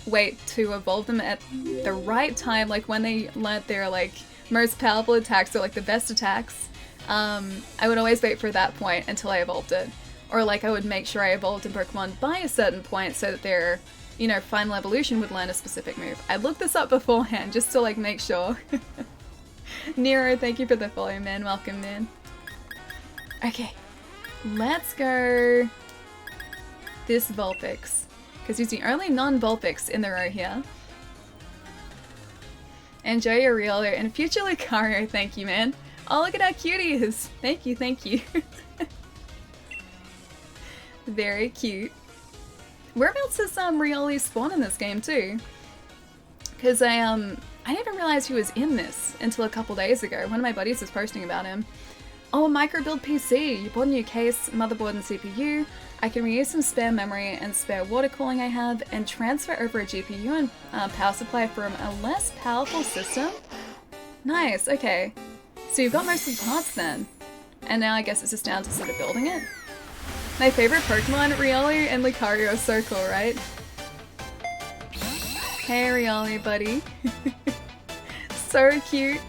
wait to evolve them at the right time, like when they learnt their like most powerful attacks or like the best attacks. I would always wait for that point until I evolved it. Or like I would make sure I evolved a Pokemon by a certain point so that their, you know, final evolution would learn a specific move. I'd look this up beforehand just to like make sure. Nero, thank you for the follow, man. Welcome, man. Okay, let's go this Vulpix, because he's the only non-Vulpix in the row here. Enjoy your Riolu and future Lucario, thank you, man. Oh, look at how cute he is. Thank you, thank you. Very cute. Whereabouts does Riolu spawn in this game too? Because I didn't even realize he was in this until a couple days ago. One of my buddies was posting about him. Oh, a micro build PC. You bought a new case, motherboard and CPU. I can reuse some spare memory and spare water cooling I have and transfer over a GPU and power supply from a less powerful system. Nice, okay. So you've got most of the parts then. And now I guess it's just down to sort of building it. My favorite Pokemon, Riolu and Lucario, are so cool, right? Hey Riolu, buddy. So cute.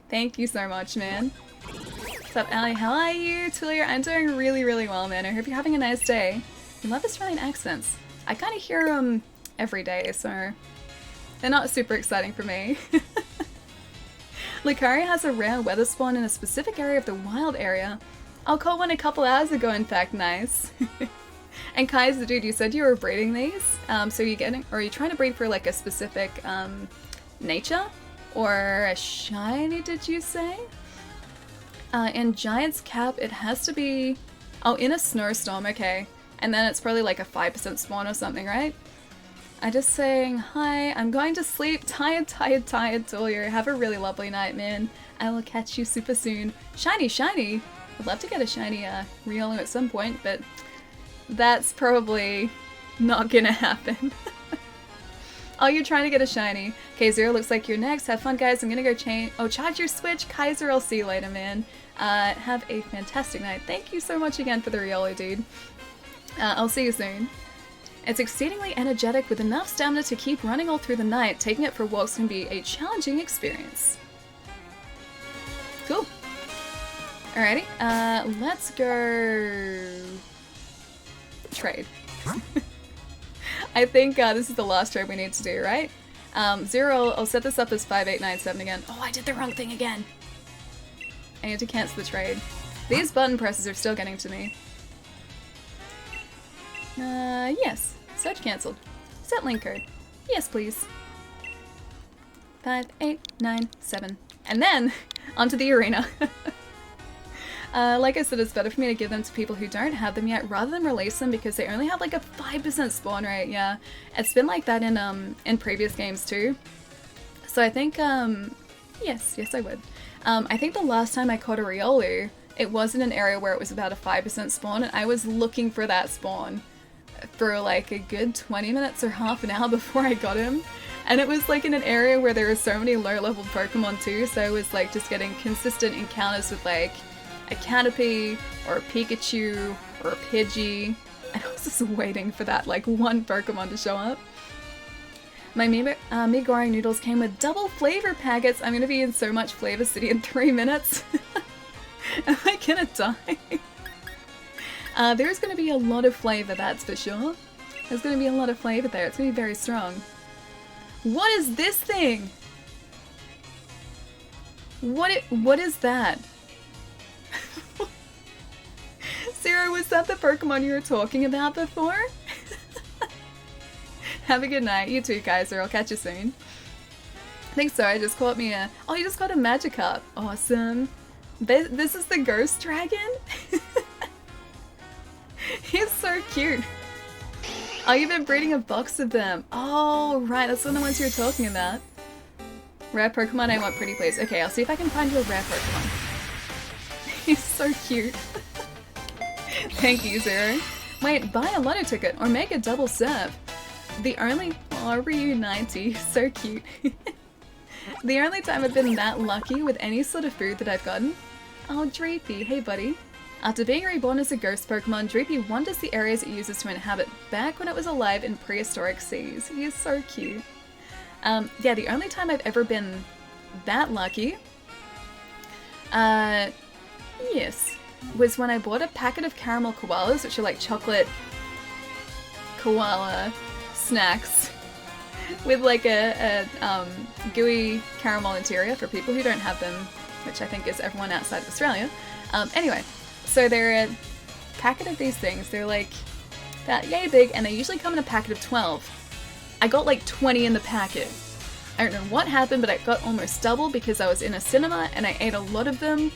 Thank you so much, man. What's up, Allie? How are you? Tulia, I'm doing really, really well, man. I hope you're having a nice day. I love Australian accents. I kind of hear them every day, so they're not super exciting for me. Lucario has a rare weather spawn in a specific area of the wild area. I'll call one a couple hours ago, in fact, nice. And Kai's the dude, you said you were breeding these? So are you trying to breed for like a specific nature? Or a shiny, did you say? In Giant's Cap, it has to be... Oh, in a snowstorm, okay. And then it's probably like a 5% spawn or something, right? I'm just saying, hi, I'm going to sleep. Tired, Tulia. Have a really lovely night, man. I will catch you super soon. Shiny, shiny! I'd love to get a shiny Riolu at some point, but that's probably not gonna happen. Oh, you're trying to get a shiny. Okay, Zero, looks like you're next. Have fun, guys. I'm gonna go charge your Switch. Kaiser, I'll see you later, man. Have a fantastic night. Thank you so much again for the Riolu, dude. I'll see you soon. It's exceedingly energetic with enough stamina to keep running all through the night. Taking it for walks can be a challenging experience. Cool. Alrighty, let's go... trade. I think this is the last trade we need to do, right? Zero, I'll set this up as 5897 again. Oh, I did the wrong thing again! I need to cancel the trade. These button presses are still getting to me. Yes. Search cancelled. Set link code. Yes, please. 5897. And then, onto the arena. Like I said, it's better for me to give them to people who don't have them yet rather than release them because they only have like a 5% spawn rate, yeah. It's been like that in previous games too. So I think, yes, I would. I think the last time I caught a Riolu, it was in an area where it was about a 5% spawn, and I was looking for that spawn for like a good 20 minutes or half an hour before I got him. And it was like in an area where there were so many low-level Pokemon too, so I was like just getting consistent encounters with like a Caterpie or a Pikachu or a Pidgey, and I was just waiting for that like one Pokemon to show up. My Megori noodles came with double flavor packets. I'm gonna be in so much Flavor City in 3 minutes. Am I gonna die? There's gonna be a lot of flavor, that's for sure. There's gonna be a lot of flavor there. It's gonna be very strong. What is this thing? What is that? Zero, was that the Pokemon you were talking about before? Have a good night. You too, Kaiser. I'll catch you soon. I think so. I just caught me a... Oh, you just got a Magikarp. Awesome. This is the Ghost Dragon? He's so cute. Oh, you've been breeding a box of them. Oh, right. That's one of the ones you were talking about. Rare Pokemon, I want pretty please. Okay, I'll see if I can find you a rare Pokemon. He's so cute. Thank you, Zero. Wait, buy a lotto ticket or make a double serve. The only... Oh, Ryu 90. So cute. The only time I've been that lucky with any sort of food that I've gotten. Oh, Dreepy. Hey, buddy. After being reborn as a ghost Pokemon, Dreepy wanders the areas it uses to inhabit back when it was alive in prehistoric seas. He is so cute. Yeah, the only time I've ever been that lucky, yes, was when I bought a packet of caramel koalas, which are like chocolate koala snacks with like a gooey caramel interior for people who don't have them, which I think is everyone outside of Australia. Anyway, so they're a packet of these things. They're like that yay big, and they usually come in a packet of 12. I got like 20 in the packet. I don't know what happened, but I got almost double because I was in a cinema and I ate a lot of them.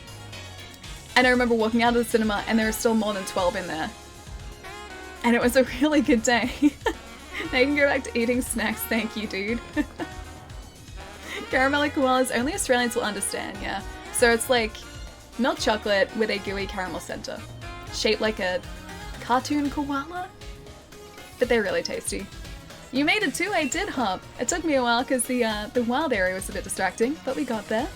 And I remember walking out of the cinema and there were still more than 12 in there. And it was a really good day. Now you can go back to eating snacks, thank you, dude. Caramelly koalas, only Australians will understand, yeah. So it's like milk chocolate with a gooey caramel center. Shaped like a cartoon koala. But they're really tasty. You made it too, I did hop. It took me a while because the wild area was a bit distracting, but we got there.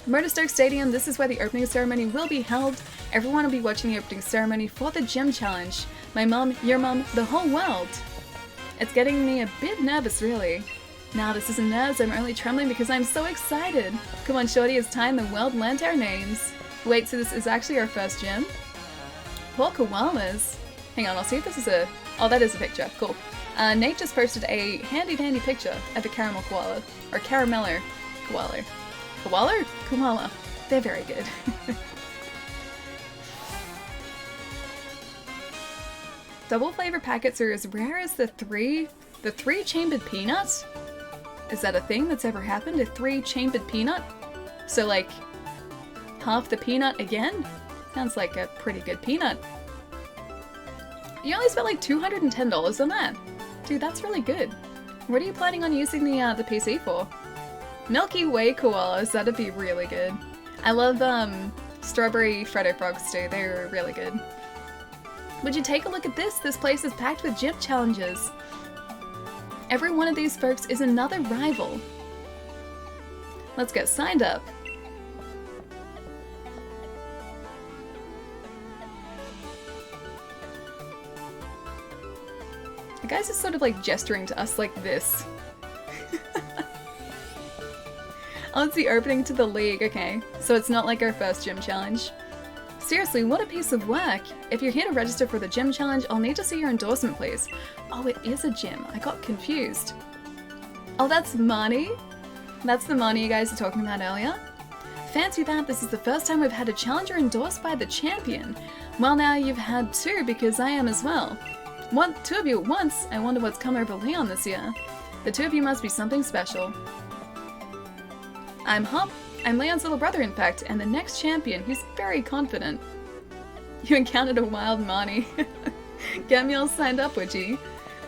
Motorstoke Stadium, this is where the opening ceremony will be held. Everyone will be watching the opening ceremony for the gym challenge. My mum, your mum, the whole world. It's getting me a bit nervous, really. Now this isn't nerves, I'm only trembling because I'm so excited. Come on, Shorty, it's time the world learnt our names. Wait, so this is actually our first gym? Poor koalas. Hang on, I'll see if this is a... Oh, that is a picture. Cool. Nate just posted a handy-dandy picture of a caramel koala. Or caramello koala. Koala? Koala. They're very good. Double flavor packets are as rare as the three-chambered peanut? Is that a thing that's ever happened? A three-chambered peanut? So like, half the peanut again? Sounds like a pretty good peanut. You only spent like $210 on that. Dude, that's really good. What are you planning on using the PC for? Milky Way koalas, that'd be really good. I love strawberry Freddo frogs too, they're really good. Would you take a look at this? This place is packed with gym challenges. Every one of these folks is another rival. Let's get signed up. The guys are sort of like gesturing to us like this. Oh, it's the opening to the league, okay. So it's not like our first gym challenge. Seriously, what a piece of work! If you're here to register for the gym challenge, I'll need to see your endorsement, please. Oh, it is a gym. I got confused. Oh, that's Marnie? That's the Marnie you guys were talking about earlier? Fancy that, this is the first time we've had a challenger endorsed by the champion. Well, now you've had two because I am as well. Two of you at once? I wonder what's come over Leon this year. The two of you must be something special. I'm Hop. I'm Leon's little brother, in fact, and the next champion. He's very confident. You encountered a wild Marnie. Get me all signed up, would you?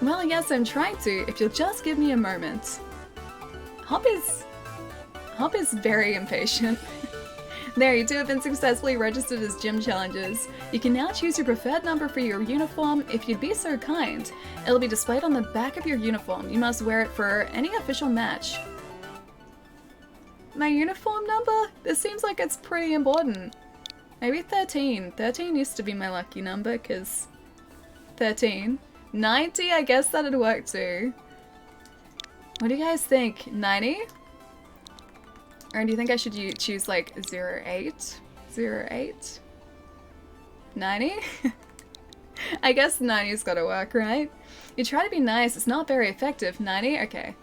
Well, yes, I'm trying to, if you'll just give me a moment. Hop is very impatient. There, you two have been successfully registered as gym challengers. You can now choose your preferred number for your uniform if you'd be so kind. It'll be displayed on the back of your uniform. You must wear it for any official match. My uniform number? This seems like it's pretty important. Maybe 13. 13 used to be my lucky number, because 13. 90? I guess that'd work too. What do you guys think? 90? Or do you think I should choose like 08? 08? 90? I guess 90's gotta work, right? You try to be nice, it's not very effective. 90? Okay.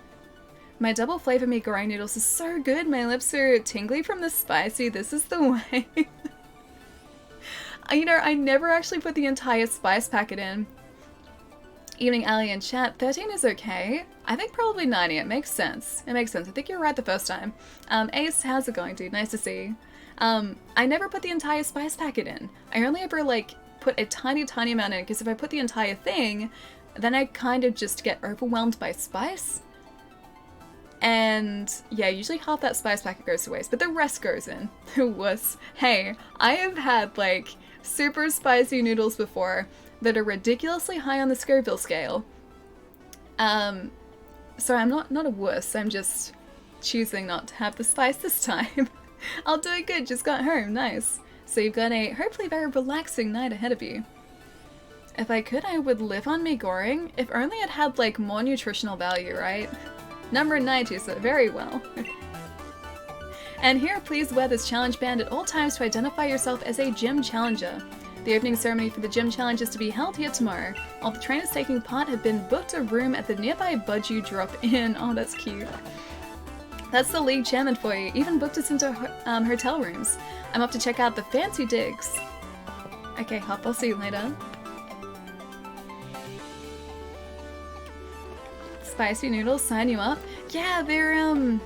My double flavor mee goreng noodles is so good. My lips are tingly from the spicy. This is the way. You know, I never actually put the entire spice packet in. Evening Ali in chat. 13 is okay. I think probably 90. It makes sense. It makes sense. I think you're right the first time. Ace, how's it going, dude? Nice to see you. I never put the entire spice packet in. I only ever, like, put a tiny amount in, because if I put the entire thing, then I kind of just get overwhelmed by spice. And yeah, usually half that spice packet goes to waste, but the rest goes in. Wuss. Hey, I have had, like, super spicy noodles before that are ridiculously high on the Scoville scale. So I'm not a wuss, I'm just choosing not to have the spice this time. I'll do it good, just got home, nice. So you've got a hopefully very relaxing night ahead of you. If I could, I would live on mee goreng. If only it had, like, more nutritional value, right? Number 90, so very well. And here, please wear this challenge band at all times to identify yourself as a gym challenger. The opening ceremony for the gym challenge is to be held here tomorrow. All the trainers taking part have been booked a room at the nearby Budgie Drop-In. Oh, that's cute. That's the league chairman for you. Even booked us into hotel rooms. I'm off to check out the fancy digs. Okay, Hop, I'll see you later. Spicy noodles, sign you up. Yeah, they're,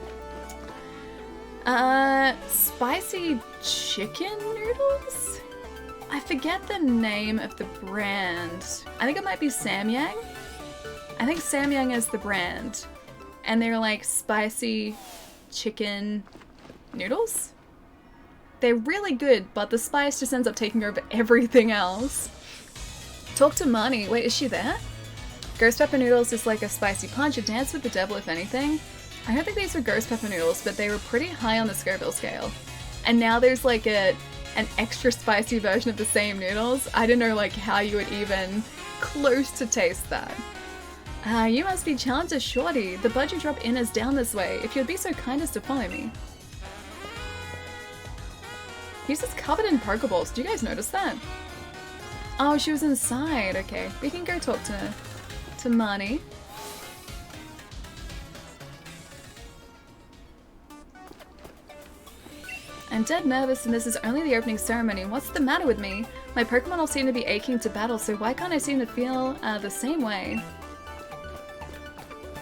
spicy chicken noodles? I forget the name of the brand. I think it might be Samyang. I think Samyang is the brand. And they're like spicy chicken noodles? They're really good, but the spice just ends up taking over everything else. Talk to Marnie. Wait, is she there? Ghost pepper noodles is like a spicy punch. A dance with the devil, if anything. I don't think these were ghost pepper noodles, but they were pretty high on the Scoville scale. And now there's like an extra spicy version of the same noodles. I don't know like how you would even close to taste that. You must be Challenger Shorty. The Budgie Drop-In is down this way. If you'd be so kind as to follow me. He's just covered in Pokeballs. Do you guys notice that? Oh, she was inside. Okay, we can go talk to Marnie. I'm dead nervous and this is only the opening ceremony. What's the matter with me? My Pokemon all seem to be aching to battle, so why can't I seem to feel the same way?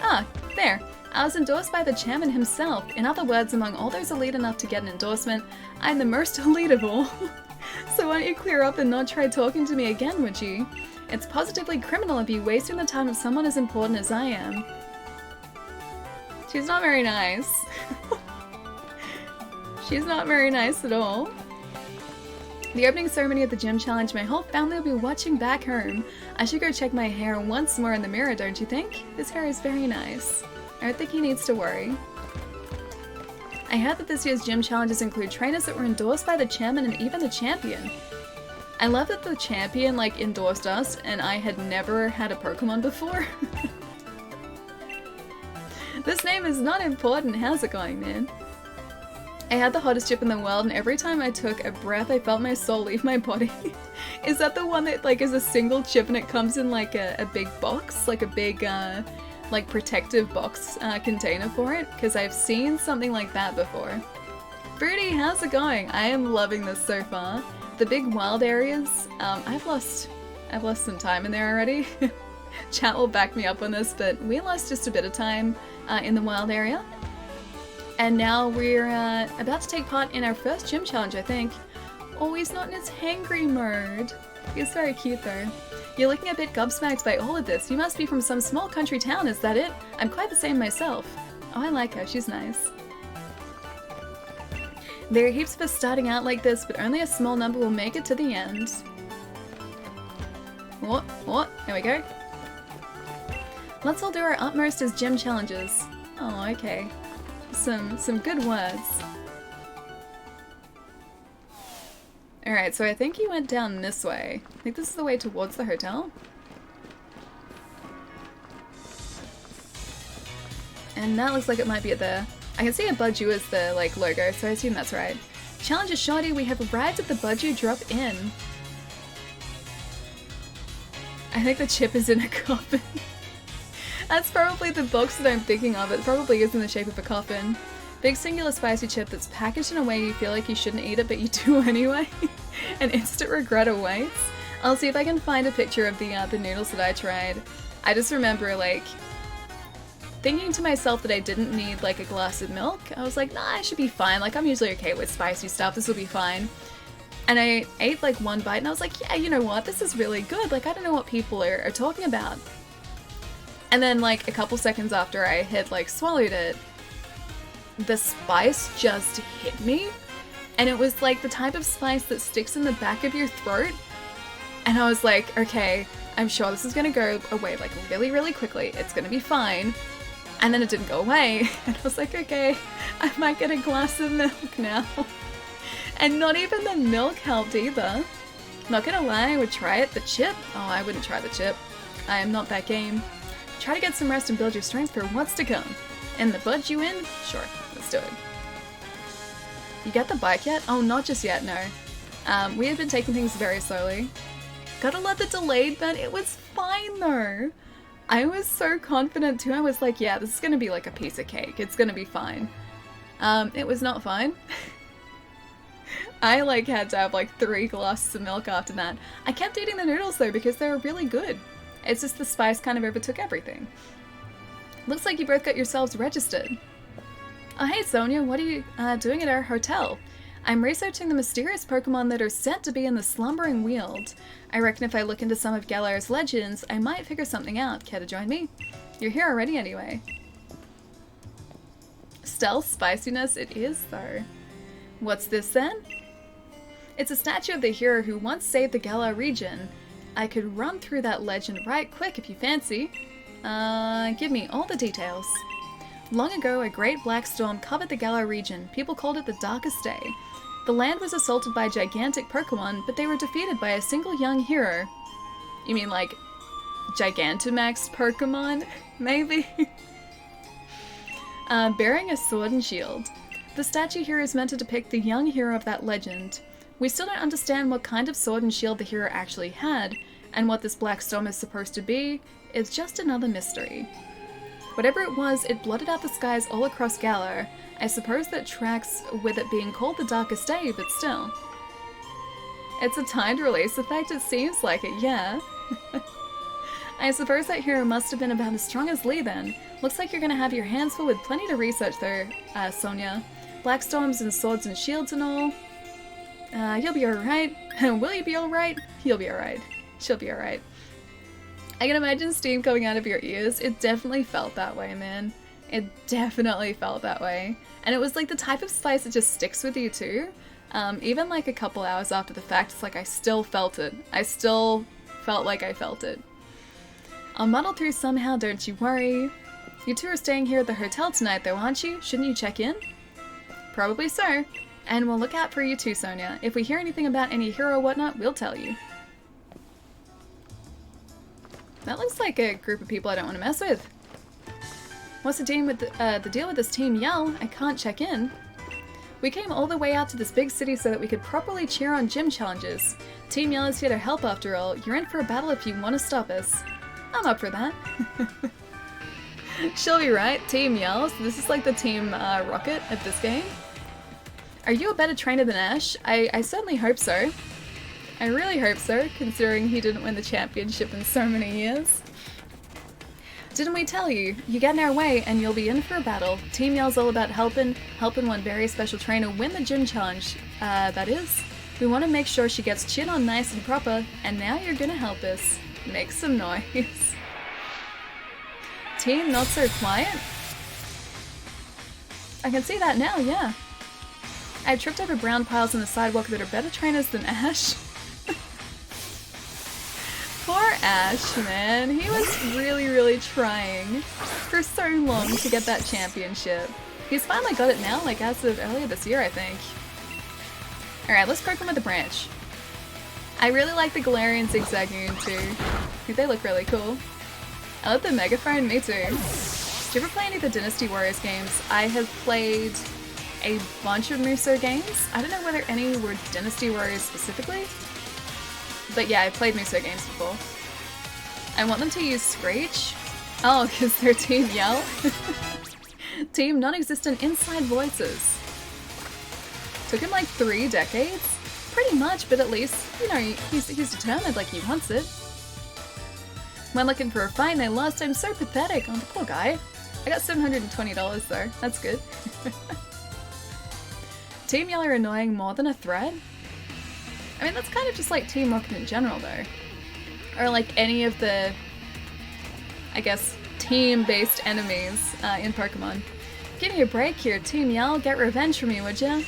Ah, there. I was endorsed by the chairman himself. In other words, among all those elite enough to get an endorsement, I'm the most elite of all. So why don't you clear up and not try talking to me again, would you? It's positively criminal of you wasting the time of someone as important as I am. She's not very nice. She's not very nice at all. The opening ceremony at the gym challenge, my whole family will be watching back home. I should go check my hair once more in the mirror, don't you think? His hair is very nice. I don't think he needs to worry. I heard that this year's gym challenges include trainers that were endorsed by the chairman and even the champion. I love that the champion, like, endorsed us and I had never had a Pokemon before. This name is not important. How's it going, man? I had the hottest chip in the world, and every time I took a breath, I felt my soul leave my body. Is that the one that, like, is a single chip and it comes in, like, a big box? Like a big, like, protective box container for it? Because I've seen something like that before. Fruity, how's it going? I am loving this so far. The big wild areas, I've lost some time in there already. Chat will back me up on this, but we lost just a bit of time in the wild area. And now we're about to take part in our first gym challenge, I think. Oh, he's not in his hangry mode. He's very cute though. You're looking a bit gobsmacked by all of this. You must be from some small country town, is that it? I'm quite the same myself. Oh, I like her, she's nice. There are heaps of us starting out like this, but only a small number will make it to the end. What? There we go. Let's all do our utmost as gym challenges. Oh, okay. Some good words. Alright, so I think he went down this way. I think this is the way towards the hotel. And that looks like it might be at there. I can see a Budju as the, like, logo, so I assume that's right. Challenge is shorty, we have arrived at the Budju drop-in. I think the chip is in a coffin. That's probably the box that I'm thinking of. It probably is in the shape of a coffin. Big singular spicy chip that's packaged in a way you feel like you shouldn't eat it, but you do anyway. And instant regret awaits. I'll see if I can find a picture of the noodles that I tried. I just remember, like, thinking to myself that I didn't need, like, a glass of milk. I was like, nah, I should be fine. Like, I'm usually okay with spicy stuff. This will be fine. And I ate, like, one bite, and I was like, yeah, you know what? This is really good. Like, I don't know what people are talking about. And then, like, a couple seconds after I had, like, swallowed it, the spice just hit me. And it was, like, the type of spice that sticks in the back of your throat. And I was like, okay, I'm sure this is gonna go away, like, really, really quickly. It's gonna be fine. And then it didn't go away. And I was like, okay, I might get a glass of milk now. And not even the milk helped either. Not gonna lie, I would try it. The chip? Oh, I wouldn't try the chip. I am not that game. Try to get some rest and build your strength for what's to come. And the bud you in? Sure, let's do it. You got the bike yet? Oh, not just yet, no. We had been taking things very slowly. Gotta let the delayed vent. It was fine though. I was so confident too. I was like, yeah, this is gonna be like a piece of cake. It's gonna be fine. It was not fine. I like had to have like 3 glasses of milk after that. I kept eating the noodles though because they were really good. It's just the spice kind of overtook everything. Looks like you both got yourselves registered. Oh hey Sonia, what are you doing at our hotel? I'm researching the mysterious Pokemon that are said to be in the Slumbering Weald. I reckon if I look into some of Galar's legends, I might figure something out. Care to join me? You're here already anyway. Stealth spiciness it is though. What's this then? It's a statue of the hero who once saved the Galar region. I could run through that legend right quick if you fancy. Give me all the details. Long ago, a great black storm covered the Galar region. People called it the Darkest Day. The land was assaulted by gigantic Pokémon, but they were defeated by a single young hero. You mean like Gigantamax Pokémon? Maybe? Bearing a sword and shield. The statue here is meant to depict the young hero of that legend. We still don't understand what kind of sword and shield the hero actually had, and what this black storm is supposed to be is just another mystery. Whatever it was, it blotted out the skies all across Galar. I suppose that tracks with it being called the Darkest Day, but still. It's a timed release effect, it seems like it, yeah. I suppose that hero must have been about as strong as Lee then. Looks like you're gonna have your hands full with plenty to research there, Sonia. Black storms and swords and shields and all. You'll be alright. Will you be alright? You'll be alright. She'll be alright. I can imagine steam coming out of your ears. It definitely felt that way, man. It definitely felt that way. And it was like the type of spice that just sticks with you too. Even like a couple hours after the fact, it's like I still felt it. I still felt like I felt it. I'll muddle through somehow, don't you worry. You two are staying here at the hotel tonight though, aren't you? Shouldn't you check in? Probably so. And we'll look out for you too, Sonia. If we hear anything about any hero or whatnot, we'll tell you. That looks like a group of people I don't want to mess with. What's the deal with this Team Yell? I can't check in. We came all the way out to this big city so that we could properly cheer on gym challenges. Team Yell is here to help after all. You're in for a battle if you want to stop us. I'm up for that. She'll be right. Team Yell. So this is like the Team Rocket of this game. Are you a better trainer than Ash? I certainly hope so. I really hope so, considering he didn't win the championship in so many years. Didn't we tell you? You get in our way and you'll be in for a battle. Team Yell's all about helping one very special trainer win the gym challenge. That is, we want to make sure she gets cheered on nice and proper, and now you're gonna help us. Make some noise. Team Not So Quiet? I can see that now, yeah. I tripped over brown piles on the sidewalk that are better trainers than Ash. Poor Ash, man. He was really trying for so long to get that championship. He's finally got it now, like as of earlier this year, I think. Alright, let's poke him with a branch. I really like the Galarian Zigzagoon too. They look really cool. I love the megaphone, me too. Do you ever play any of the Dynasty Warriors games? I have played a bunch of Muso games. I don't know whether any were Dynasty Warriors specifically. But yeah, I've played Muso games before. I want them to use Screech. Oh, because they're Team Yell? Team Non-Existent Inside Voices. Took him like 3 decades? Pretty much, but at least, you know, he's determined, like he wants it. When looking for a fight, they lost. I'm so pathetic. Oh, the poor guy. I got $720 though. That's good. Team Yell are annoying more than a threat? I mean, that's kind of just like Team Rocket in general, though. Or like any of the, I guess, team-based enemies in Pokemon. Give me a break here, Team Yell. Get revenge for me, would ya?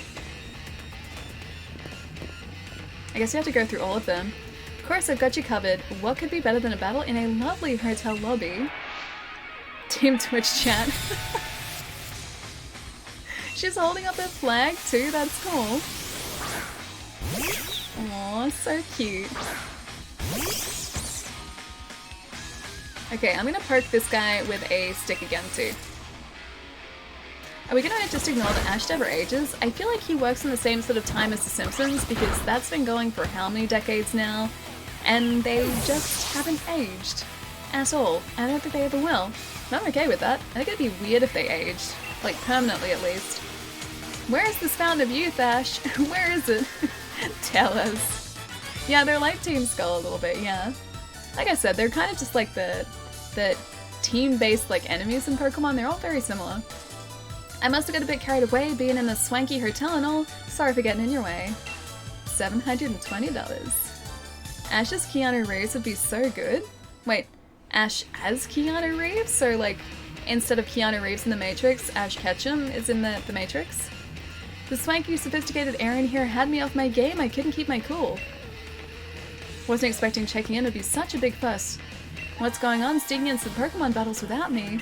I guess you have to go through all of them. Of course, I've got you covered. What could be better than a battle in a lovely hotel lobby? Team Twitch chat. She's holding up her flag too, that's cool. Aw, so cute. Okay, I'm gonna poke this guy with a stick again too. Are we gonna just ignore that Ash never ages? I feel like he works in the same sort of time as The Simpsons because that's been going for how many decades now, and they just haven't aged at all. I don't think they ever will. But I'm okay with that. I think it'd be weird if they aged. Like, permanently at least. Where is this fountain of youth, Ash? Where is it? Tell us. Yeah, they're like Team Skull a little bit, yeah. Like I said, they're kind of just like the team-based like enemies in Pokemon. They're all very similar. I must have got a bit carried away being in the swanky hotel and all. Sorry for getting in your way. $720. Ash's Keanu Reeves would be so good. Wait, Ash as Keanu Reeves? So like, instead of Keanu Reeves in The Matrix, Ash Ketchum is in the Matrix? The swanky, sophisticated Aaron here had me off my game. I couldn't keep my cool. Wasn't expecting checking in would be such a big fuss. What's going on sneaking in some Pokemon battles without me?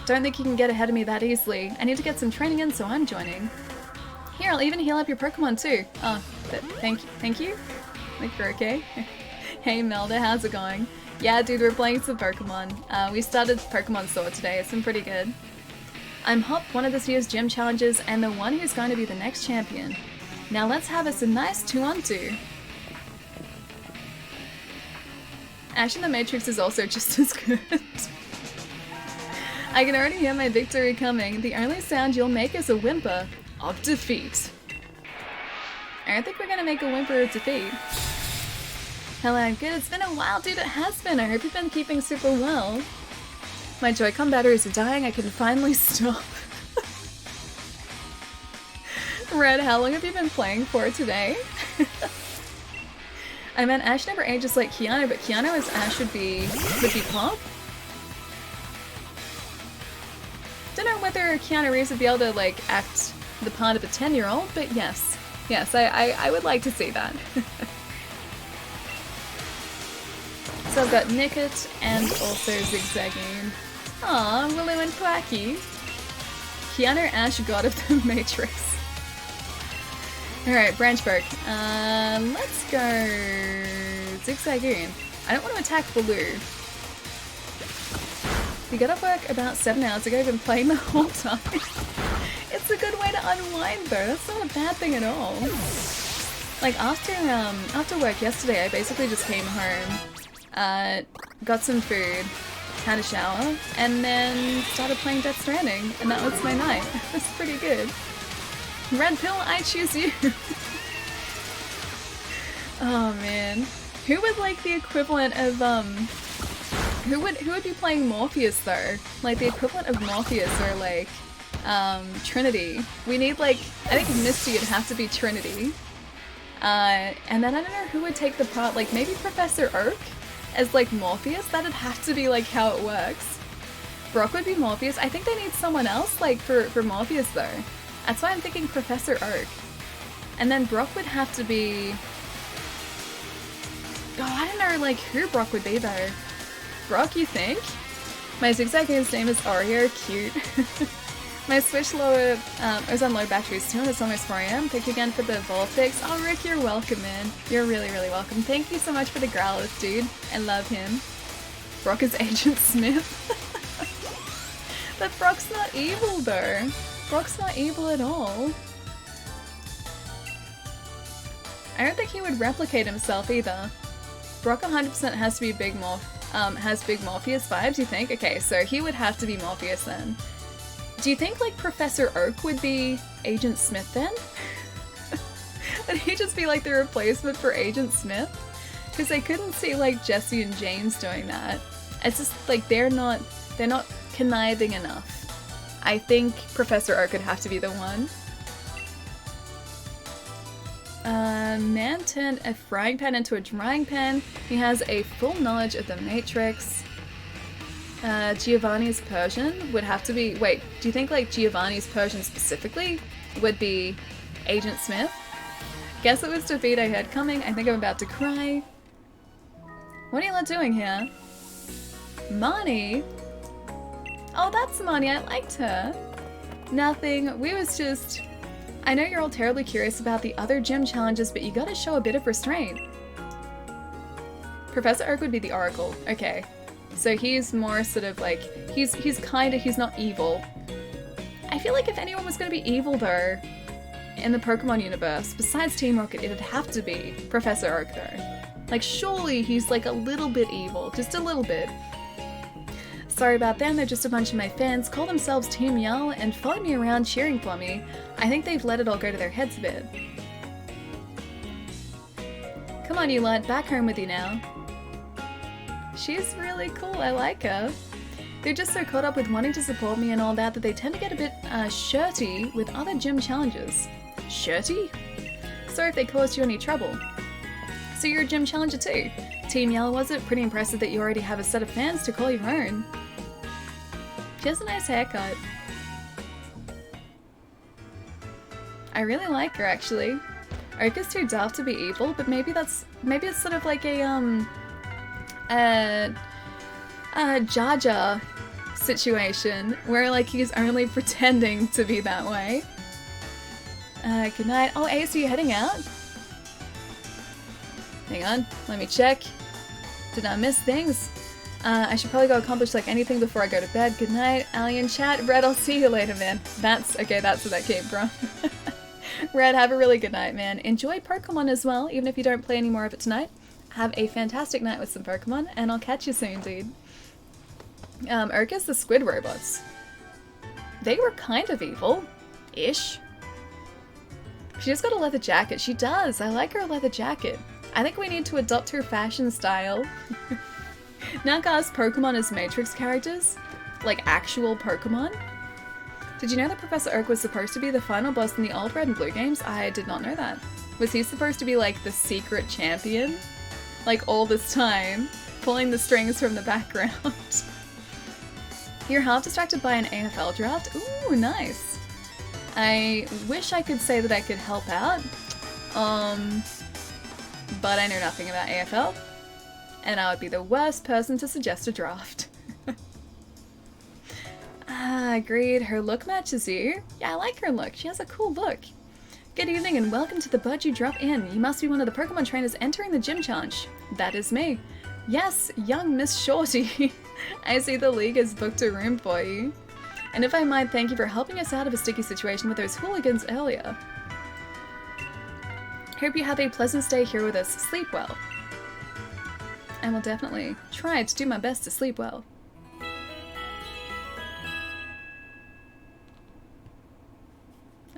Don't think you can get ahead of me that easily. I need to get some training in, so I'm joining. Here, I'll even heal up your Pokemon too. Oh, thank you? Like, you're okay? Hey Melda, how's it going? Yeah, dude, we're playing some Pokemon. We started Pokemon Sword today. It's been pretty good. I'm Hop, one of this year's gym challenges, and the one who's going to be the next champion. Now let's have us a nice 2-on-2. Ash in the Matrix is also just as good. I can already hear my victory coming. The only sound you'll make is a whimper of defeat. I don't think we're gonna make a whimper of defeat. Hello, I'm good. It's been a while, dude. It has been. I hope you've been keeping super well. My Joy-Con batteries are dying. I can finally stop. Red, how long have you been playing for today? I meant Ash never ages like Keanu, but Keanu as Ash would be Pop. Don't know whether Keanu Reeves would be able to like act the part of a 10-year-old, but yes, I would like to see that. So I've got Nickit and also Zigzagoon. Aw, Willow and Quacky. Keanu Ash, God of the Matrix. Alright, Branchburg. Let's go Zigzagoon. I don't want to attack Baloo. We got off work about 7 hours ago, been playing the whole time. It's a good way to unwind though, that's not a bad thing at all. Like after work yesterday, I basically just came home, got some food, had a shower, and then started playing Death Stranding, and that was my night. It was pretty good. Red Pill, I choose you! Oh man. Who would like the equivalent of, Who would be playing Morpheus though? Like the equivalent of Morpheus or like Trinity. We need like, I think Misty would have to be Trinity. And then I don't know who would take the part, like maybe Professor Oak as like Morpheus? That'd have to be like how it works. Brock would be Morpheus. I think they need someone else like for Morpheus though. That's why I'm thinking Professor Oak. And then Brock would have to be... Oh, I don't know like who Brock would be though. Brock, you think? My zigzag game's name is Oreo. Cute. My Switch lower, was on low batteries too, and it's almost 4 AM. Thank you again for the Volpix. Oh, Rick, you're welcome, man. You're really, really welcome. Thank you so much for the Growlithe, dude. I love him. Brock is Agent Smith. But Brock's not evil, though. Brock's not evil at all. I don't think he would replicate himself either. Brock 100% has to be has big Morpheus vibes, you think? Okay, so he would have to be Morpheus then. Do you think like Professor Oak would be Agent Smith then? Would he just be like the replacement for Agent Smith? Because I couldn't see like Jesse and James doing that. It's just like they're not conniving enough. I think Professor Oak would have to be the one. Man turned a frying pan into a drying pan. He has a full knowledge of the Matrix. Giovanni's Persian would have to be... Wait, do you think like Giovanni's Persian specifically would be Agent Smith? Guess it was defeat I heard coming. I think I'm about to cry. What are you lot doing here? Marnie? Oh, that's Marnie. I liked her. Nothing. We was just... I know you're all terribly curious about the other gym challenges, but you gotta show a bit of restraint. Professor Oak would be the Oracle. Okay. So he's more sort of like, he's not evil. I feel like if anyone was going to be evil though, in the Pokemon universe, besides Team Rocket, it'd have to be Professor Oak though. Like surely he's like a little bit evil, just a little bit. Sorry about them, they're just a bunch of my fans, call themselves Team Yell, and follow me around cheering for me. I think they've let it all go to their heads a bit. Come on you lot, back home with you now. She's really cool, I like her. They're just so caught up with wanting to support me and all that they tend to get a bit shirty with other gym challenges. Shirty? Sorry if they caused you any trouble. So you're a gym challenger too? Team Yell, was it? Pretty impressive that you already have a set of fans to call your own. She has a nice haircut. I really like her actually. Oka's too daft to be evil, but maybe it's sort of like a Jar Jar situation where like he's only pretending to be that way. Good night. Oh, Ace, are you heading out? Hang on, let me check. Did I miss things? I should probably go accomplish like anything before I go to bed. Good night, Alien chat. Red, I'll see you later, man. That's where that came from. Red, have a really good night, man. Enjoy Pokemon as well, even if you don't play any more of it tonight. Have a fantastic night with some Pokemon, and I'll catch you soon, dude. Urkus, the squid robots. They were kind of evil-ish. She just got a leather jacket. She does. I like her leather jacket. I think we need to adopt her fashion style. Now cast Pokemon as Matrix characters? Like actual Pokemon? Did you know that Professor Oak was supposed to be the final boss in the old Red and Blue games? I did not know that. Was he supposed to be like the secret champion? Like all this time, pulling the strings from the background. You're half distracted by an AFL draft? Ooh, nice. I wish I could say that I could help out, but I know nothing about AFL, and I would be the worst person to suggest a draft. Agreed. Her look matches you. Yeah, I like her look. She has a cool look. Good evening and welcome to the Bud You Drop In. You must be one of the Pokemon trainers entering the gym challenge. That is me. Yes, young Miss Shorty. I see the league has booked a room for you. And if I might, thank you for helping us out of a sticky situation with those hooligans earlier. Hope you have a pleasant stay here with us. Sleep well. I will definitely try to do my best to sleep well.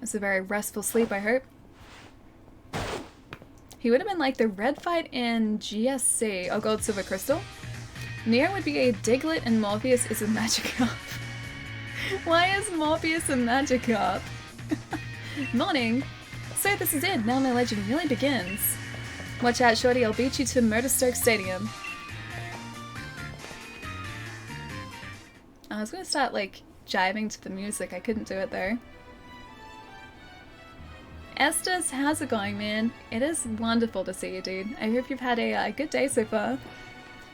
It's a very restful sleep, I hope. He would have been like the red fight in GSC. Oh, Gold, Silver, Crystal. Neo would be a Diglett and Morpheus is a Magikarp. Why is Morpheus a Magikarp? Morning! So this is it, now my legend really begins. Watch out, shorty, I'll beat you to Motorstoke Stadium. I was gonna start, like, jiving to the music. I couldn't do it, though. Estes, how's it going, man? It is wonderful to see you, dude. I hope you've had a good day so far.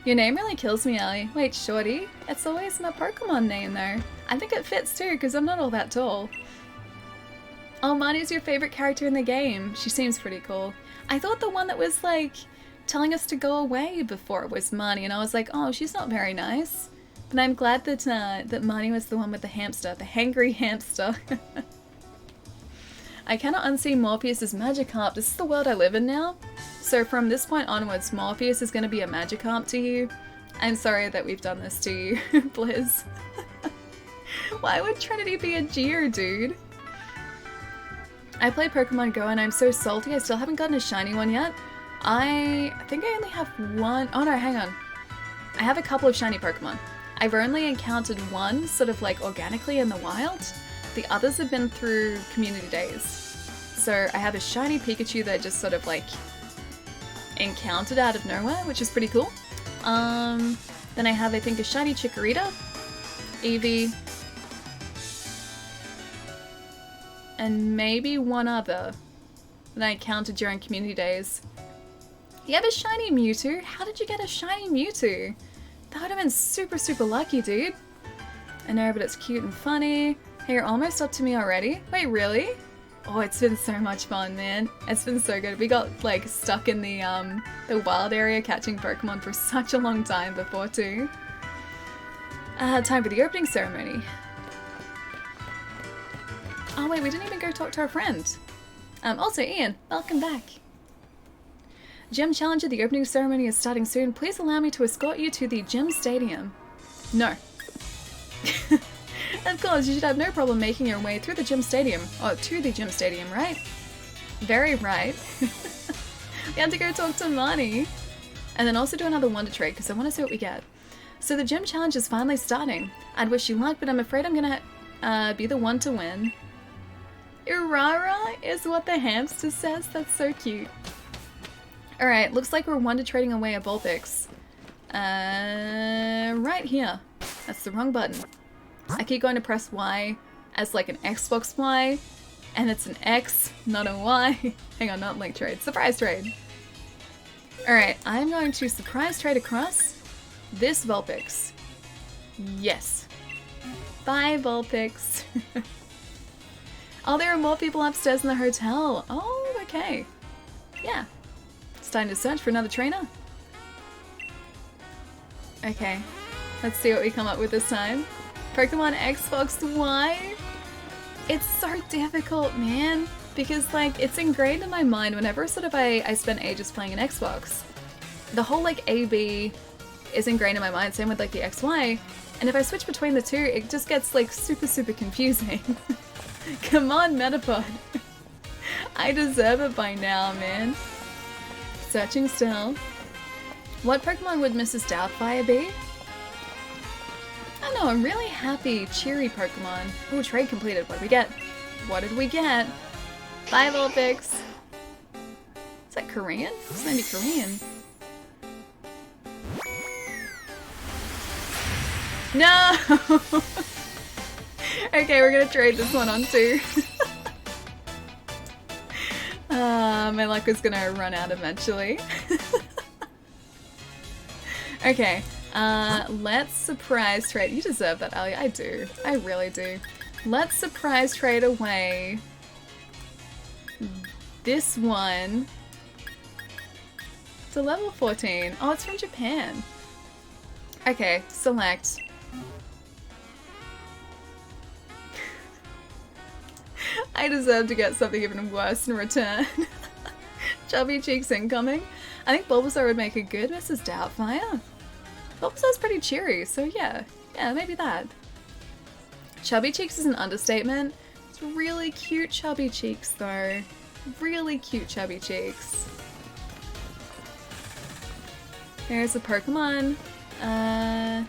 Your name really kills me, Ellie. Wait, shorty? It's always my Pokemon name, though. I think it fits, too, because I'm not all that tall. Oh, Marnie's your favorite character in the game. She seems pretty cool. I thought the one that was, like, telling us to go away before it was Marnie, and I was like, oh, she's not very nice. But I'm glad that that Marnie was the one with the hamster, the hangry hamster. I cannot unsee Morpheus as Magikarp. This is the world I live in now. So from this point onwards, Morpheus is going to be a Magikarp to you. I'm sorry that we've done this to you, Blizz. Why would Trinity be a Geodude? I play Pokemon Go and I'm so salty I still haven't gotten a shiny one yet. I think I only have one. Oh no, hang on. I have a couple of shiny Pokemon. I've only encountered one sort of like organically in the wild. The others have been through community days. So I have a shiny Pikachu that I just sort of like encountered out of nowhere, which is pretty cool. Then I have, I think, a shiny Chikorita, Eevee, and maybe one other that I encountered during community days. You have a shiny Mewtwo? How did you get a shiny Mewtwo? That would have been super, super lucky, dude. I know, but it's cute and funny. Hey, you're almost up to me already? Wait, really? Oh, it's been so much fun, man. It's been so good. We got, like, stuck in the wild area catching Pokemon for such a long time before, too. Time for the opening ceremony. Oh, wait, we didn't even go talk to our friend. Also, Ian, welcome back. Gym Challenger, the opening ceremony is starting soon. Please allow me to escort you to the gym stadium. No. Of course, you should have no problem making your way through the gym stadium. Oh, to the gym stadium, right? Very right. We had to go talk to Marnie. And then also do another Wonder Trade, because I want to see what we get. So the gym challenge is finally starting. I'd wish you luck, but I'm afraid I'm gonna be the one to win. Urara is what the hamster says. That's so cute. Alright, looks like we're Wonder Trading away a Vulpix. Right here. That's the wrong button. I keep going to press Y as like an Xbox Y, and it's an X, not a Y. Hang on, not link trade. Surprise trade. Alright, I'm going to surprise trade across this Vulpix. Yes. Bye, Vulpix. Oh, there are more people upstairs in the hotel. Oh, okay. Yeah. It's time to search for another trainer. Okay. Let's see what we come up with this time. Pokemon Xbox Y? It's so difficult, man. Because, like, it's ingrained in my mind whenever sort of I spend ages playing an Xbox. The whole, like, AB is ingrained in my mind, same with, like, the XY. And if I switch between the two, it just gets, like, super, super confusing. Come on, Metapod. I deserve it by now, man. Searching still. What Pokemon would Mrs. Doubtfire be? I don't know, I'm really happy, cheery Pokemon. Ooh, trade completed. What did we get? What did we get? Bye, Vulpix. Is that Korean? This might be Korean. No! Okay, we're gonna trade this one on too. My luck is gonna run out eventually. Okay, let's surprise trade. You deserve that, Ali. I do. I really do. Let's surprise trade away this one to level 14. Oh, it's from Japan. Okay, select. I deserve to get something even worse in return. Chubby Cheeks incoming. I think Bulbasaur would make a good Mrs. Doubtfire. Bulbasaur's pretty cheery, so yeah. Yeah, maybe that. Chubby Cheeks is an understatement. It's really cute Chubby Cheeks, though. Really cute Chubby Cheeks. Here's a Pokemon. I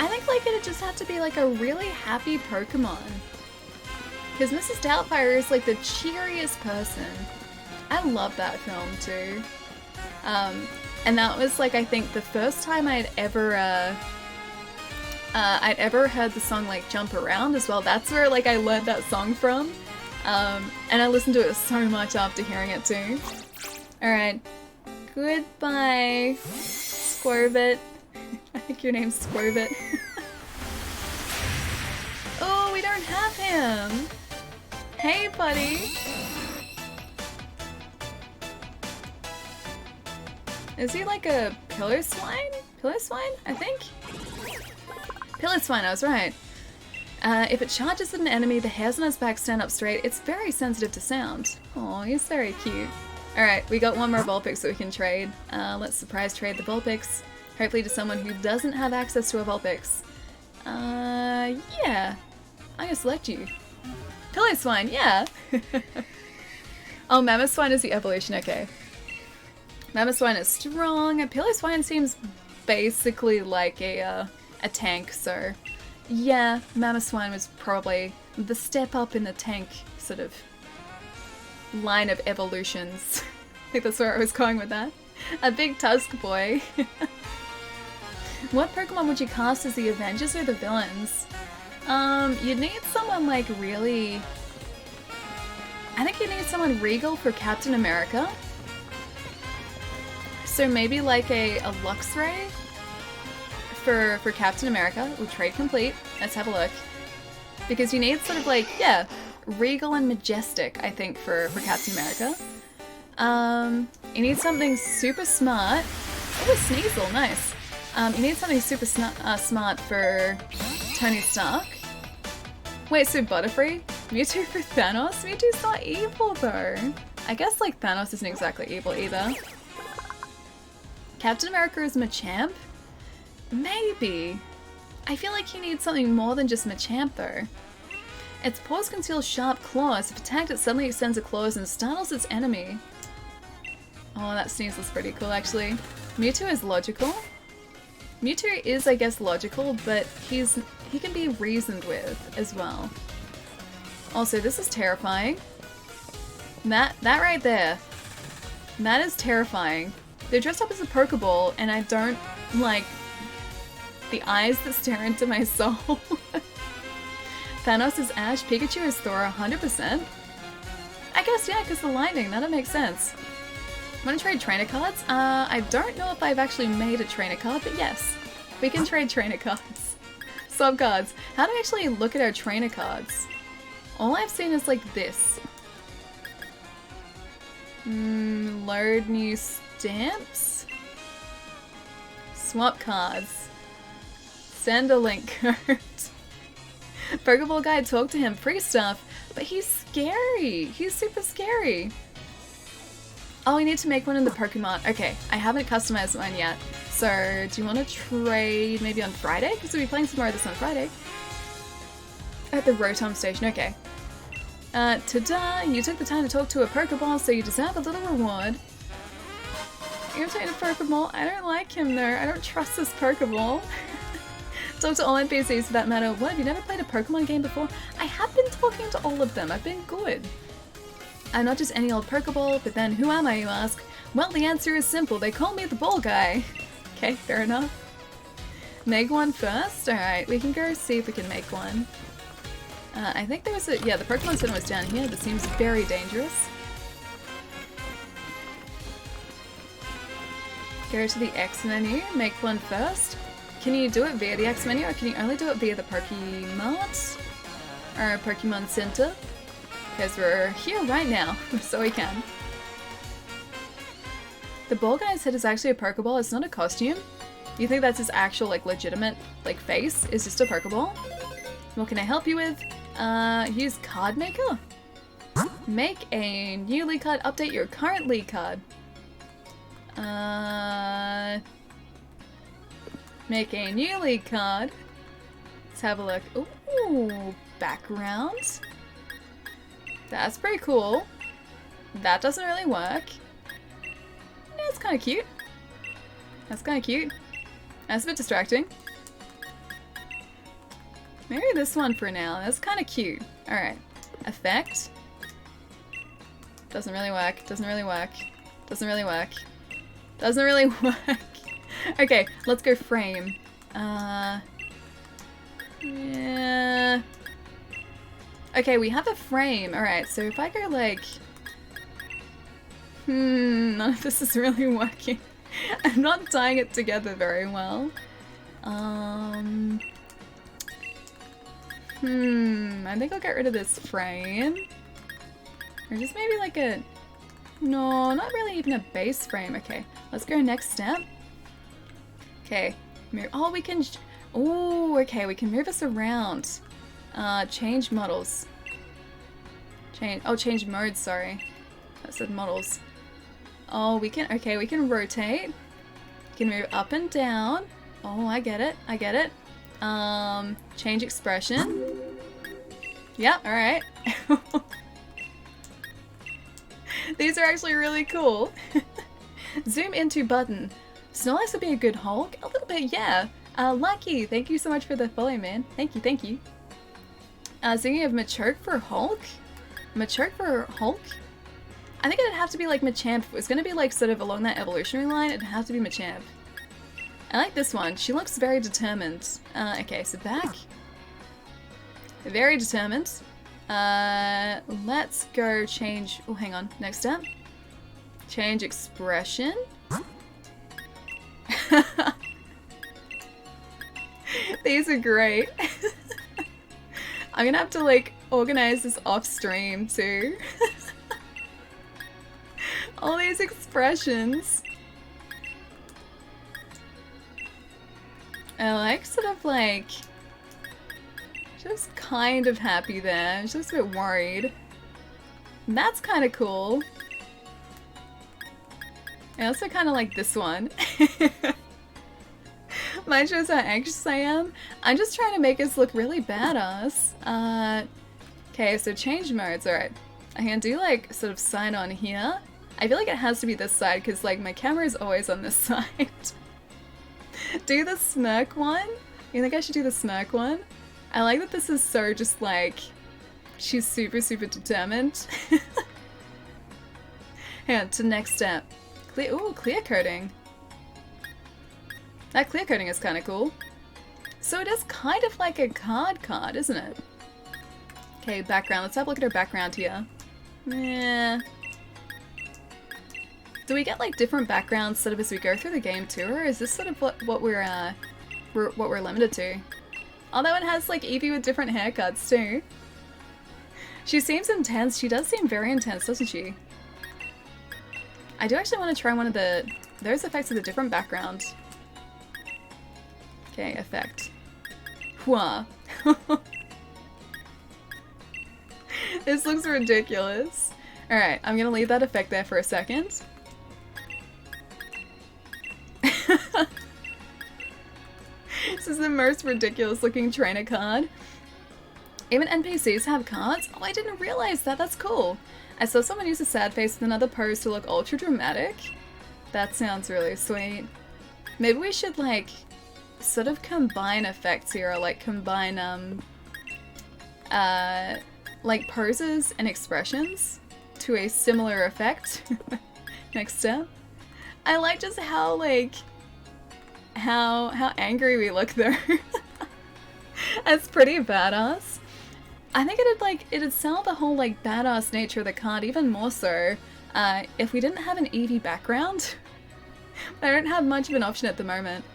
think like it'd just have to be like a really happy Pokemon. Because Mrs. Doubtfire is like the cheeriest person. I love that film too. And that was like I think the first time I'd ever heard the song like Jump Around as well. That's where like I learned that song from. And I listened to it so much after hearing it too. Alright. Goodbye, Squirvit. I think your name's Squirvit. Oh, we don't have him! Hey, buddy! Is he like a pillar swine? Pillar swine, I think? Pillar swine, I was right. If it charges at an enemy, the hairs on his back stand up straight. It's very sensitive to sound. Oh, he's very cute. Alright, we got one more Vulpix that we can trade. Let's surprise trade the Vulpix. Hopefully to someone who doesn't have access to a Vulpix. Yeah. I'm gonna select you. Pillow Swine, yeah! Oh, Mammoth Swine is the evolution, okay. Mammoth Swine is strong, and Pillow Swine seems basically like a tank, so... Yeah, Mammoth Swine was probably the step up in the tank sort of line of evolutions. I think that's where I was going with that. A big Tusk boy. What Pokemon would you cast as the Avengers or the villains? You'd need someone like really... I think you need someone regal for Captain America. So maybe like a Luxray for Captain America. We'll trade complete. Let's have a look. Because you need sort of like, yeah, regal and majestic, I think, for Captain America. You need something super smart. Oh, a Sneasel, nice. You need something super smart for Tony Stark. Wait, so Butterfree? Mewtwo for Thanos? Mewtwo's not evil though. I guess like Thanos isn't exactly evil either. Captain America is Machamp? Maybe. I feel like you need something more than just Machamp though. Its paws conceal sharp claws. If attacked, it suddenly extends its claws and startles its enemy. Oh, that Sneasel's pretty cool actually. Mewtwo is logical. Mewtwo is, I guess, logical, but he can be reasoned with as well. Also, this is terrifying. That right there. That is terrifying. They're dressed up as a Pokeball, and I don't like the eyes that stare into my soul. Thanos is Ash, Pikachu is Thor, 100%. I guess, yeah, because the lightning, that'll make sense. Want to trade trainer cards? I don't know if I've actually made a trainer card, but yes. We can trade trainer cards. Sub cards. How do I actually look at our trainer cards? All I've seen is like this. Load new stamps? Swap cards. Send a link card. Pokeball guy, talk to him. Free stuff. But he's scary. He's super scary. Oh, we need to make one in the Pokemon. Okay, I haven't customized one yet. So, do you want to trade maybe on Friday? Because we'll be playing some more of this on Friday. At the Rotom Station, okay. Ta-da! You took the time to talk to a Pokeball, so you deserve a little reward. Irritated Pokeball? I don't like him though. I don't trust this Pokeball. Talk to all NPCs for that matter. What, have you never played a Pokemon game before? I have been talking to all of them. I've been good. I'm not just any old Pokeball, but then who am I, you ask? Well, the answer is simple. They call me the ball guy. Okay, fair enough. Make one first? Alright, we can go see if we can make one. I think there was a... yeah, the Pokemon Center was down here. This seems very dangerous. Go to the X menu, make one first. Can you do it via the X menu, or can you only do it via the Pokemart? Or Pokemon Center? Because we're here right now, so we can. The ball guy's head is actually a Pokeball, it's not a costume. You think that's his actual, like, legitimate, like, face? Is just a Pokeball? What can I help you with? Use Card Maker? Make a new league card, update your current league card. Make a new league card. Let's have a look. Ooh, backgrounds. That's pretty cool. That doesn't really work. Yeah, it's kind of cute. That's kind of cute. That's a bit distracting. Maybe this one for now. That's kind of cute. Alright. Effect. Doesn't really work. Doesn't really work. Doesn't really work. Doesn't really work. Okay, let's go frame. Yeah. Okay, we have a frame. Alright, so if I go like... none of this is really working. I'm not tying it together very well. I think I'll get rid of this frame. Or just maybe like a... No, not really even a base frame. Okay, let's go next step. Okay, move... Oh, we can... Oh, okay, we can move this around. Change models. Change modes, sorry. That said models. Oh, we can... Okay, we can rotate. We can move up and down. Oh, I get it. I get it. Change expression. Yeah, alright. These are actually really cool. Zoom into button. Snorlax would be a good Hulk? A little bit, yeah. Lucky, thank you so much for the follow, man. Thank you, thank you. Thinking of Machoke for Hulk? Machoke for Hulk? I think it'd have to be like Machamp. If it was gonna be like sort of along that evolutionary line, it'd have to be Machamp. I like this one. She looks very determined. Okay, so back. Very determined. Let's go change... Oh, hang on. Next step. Change expression. These are great. I'm gonna have to, like, organize this off stream, too. All these expressions. I like sort of like... Just kind of happy there. Just a bit worried. And that's kind of cool. I also kind of like this one. Mine shows how anxious I am. I'm just trying to make us look really badass. Okay, so change modes. Alright. I can do like sort of sign on here. I feel like it has to be this side because like my camera is always on this side. Do the smirk one? You think I should do the smirk one? I like that this is so just like... She's super, super determined. Hang on, to the next step. Ooh, clear coating. That clear coating is kind of cool. So it is kind of like a card, isn't it? Okay, background. Let's have a look at her background here. Yeah. Do we get like different backgrounds sort of as we go through the game too, or is this sort of what we're limited to? Oh, that one has like Eevee with different haircuts too. She seems intense. She does seem very intense, doesn't she? I do actually want to try one of those effects with a different background. Okay, effect. Hua. This looks ridiculous. Alright, I'm gonna leave that effect there for a second. This is the most ridiculous looking trainer card. Even NPCs have cards? Oh, I didn't realize that. That's cool. I saw someone use a sad face with another pose to look ultra dramatic. That sounds really sweet. Maybe we should like sort of combine effects here, or like combine like poses and expressions to a similar effect. Next step. I like just how like how angry we look there. That's pretty badass. I think it'd sell the whole like badass nature of the card even more so if we didn't have an Eevee background. I don't have much of an option at the moment.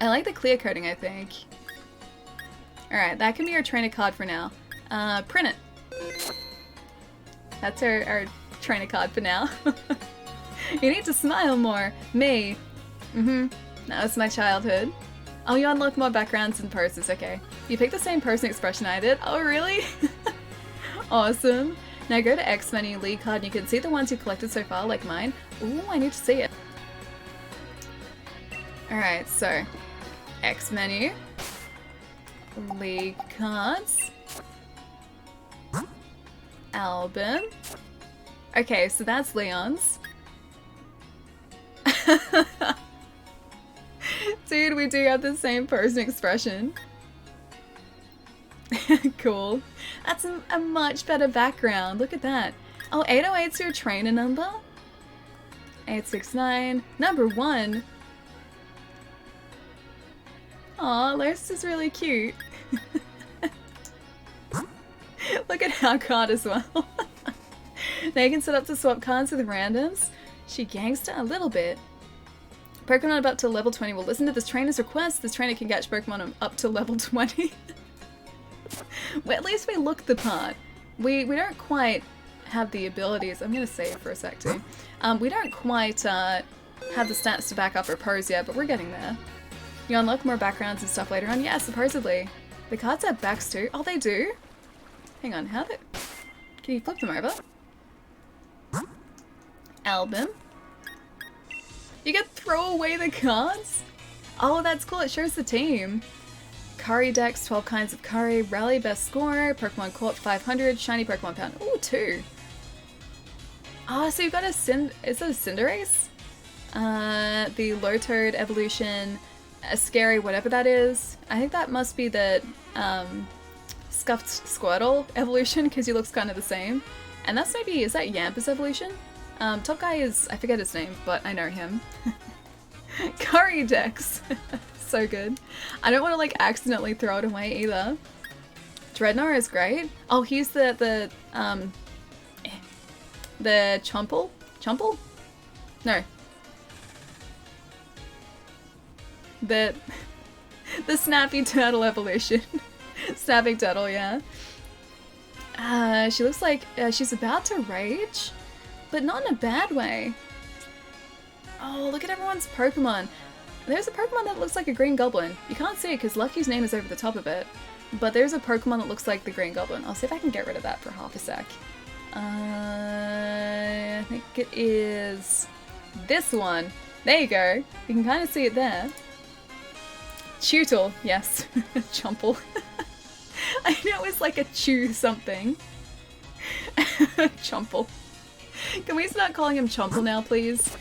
I like the clear coating, I think. Alright, that can be our trainer card for now. Print it. That's our trainer card for now. You need to smile more. Me. That was my childhood. Oh, you unlock more backgrounds and poses, okay. You picked the same pose and expression I did? Oh, really? Awesome. Now go to X menu, League card, and you can see the ones you've collected so far, like mine. Ooh, I need to see it. Alright, so X menu, League cards, album. Okay, so that's Leon's. Dude, we do have the same person expression. Cool. That's a much better background. Look at that. Oh, 808's your trainer number? 869. Number 1. Aw, Lurst is really cute. Look at our card as well. Now you can set up to swap cards with randoms. She gangsta a little bit. Pokemon about to level 20 will listen to this trainer's request. This trainer can catch Pokemon up to level 20. Well, at least we look the part. We don't quite have the abilities. I'm gonna save for a sec too. We don't quite have the stats to back up our pose yet, but we're getting there. You unlock more backgrounds and stuff later on. Yeah, supposedly. The cards have backs too. Oh, they do? Hang on, how did... Can you flip them over? Album. You can throw away the cards? Oh, that's cool. It shows the team. Curry decks, 12 kinds of curry, rally best scorer, Pokemon Court 500, shiny Pokemon pound. Ooh, 2. Oh, so you've got a is it a Cinderace? The Low-Toad evolution, a scary whatever that is. I think that must be the Scuffed Squirtle evolution because he looks kind of the same. And that's maybe, is that Yampa's evolution? Top guy is, I forget his name, but I know him. Curry decks. So good. I don't want to like accidentally throw it away either. Dreadnought is great. Oh, he's the Chomple? Chomple? No. The Snappy Turtle evolution. Snapping Turtle, yeah. She looks like she's about to rage, but not in a bad way. Oh, look at everyone's Pokemon. There's a Pokemon that looks like a Green Goblin. You can't see it because Lucky's name is over the top of it, but there's a Pokemon that looks like the Green Goblin. I'll see if I can get rid of that for half a sec. I think it is this one. There you go. You can kind of see it there. Chewtle, yes. Chomple. I know it's like a chew something. Chomple. Can we start calling him Chomple now, please?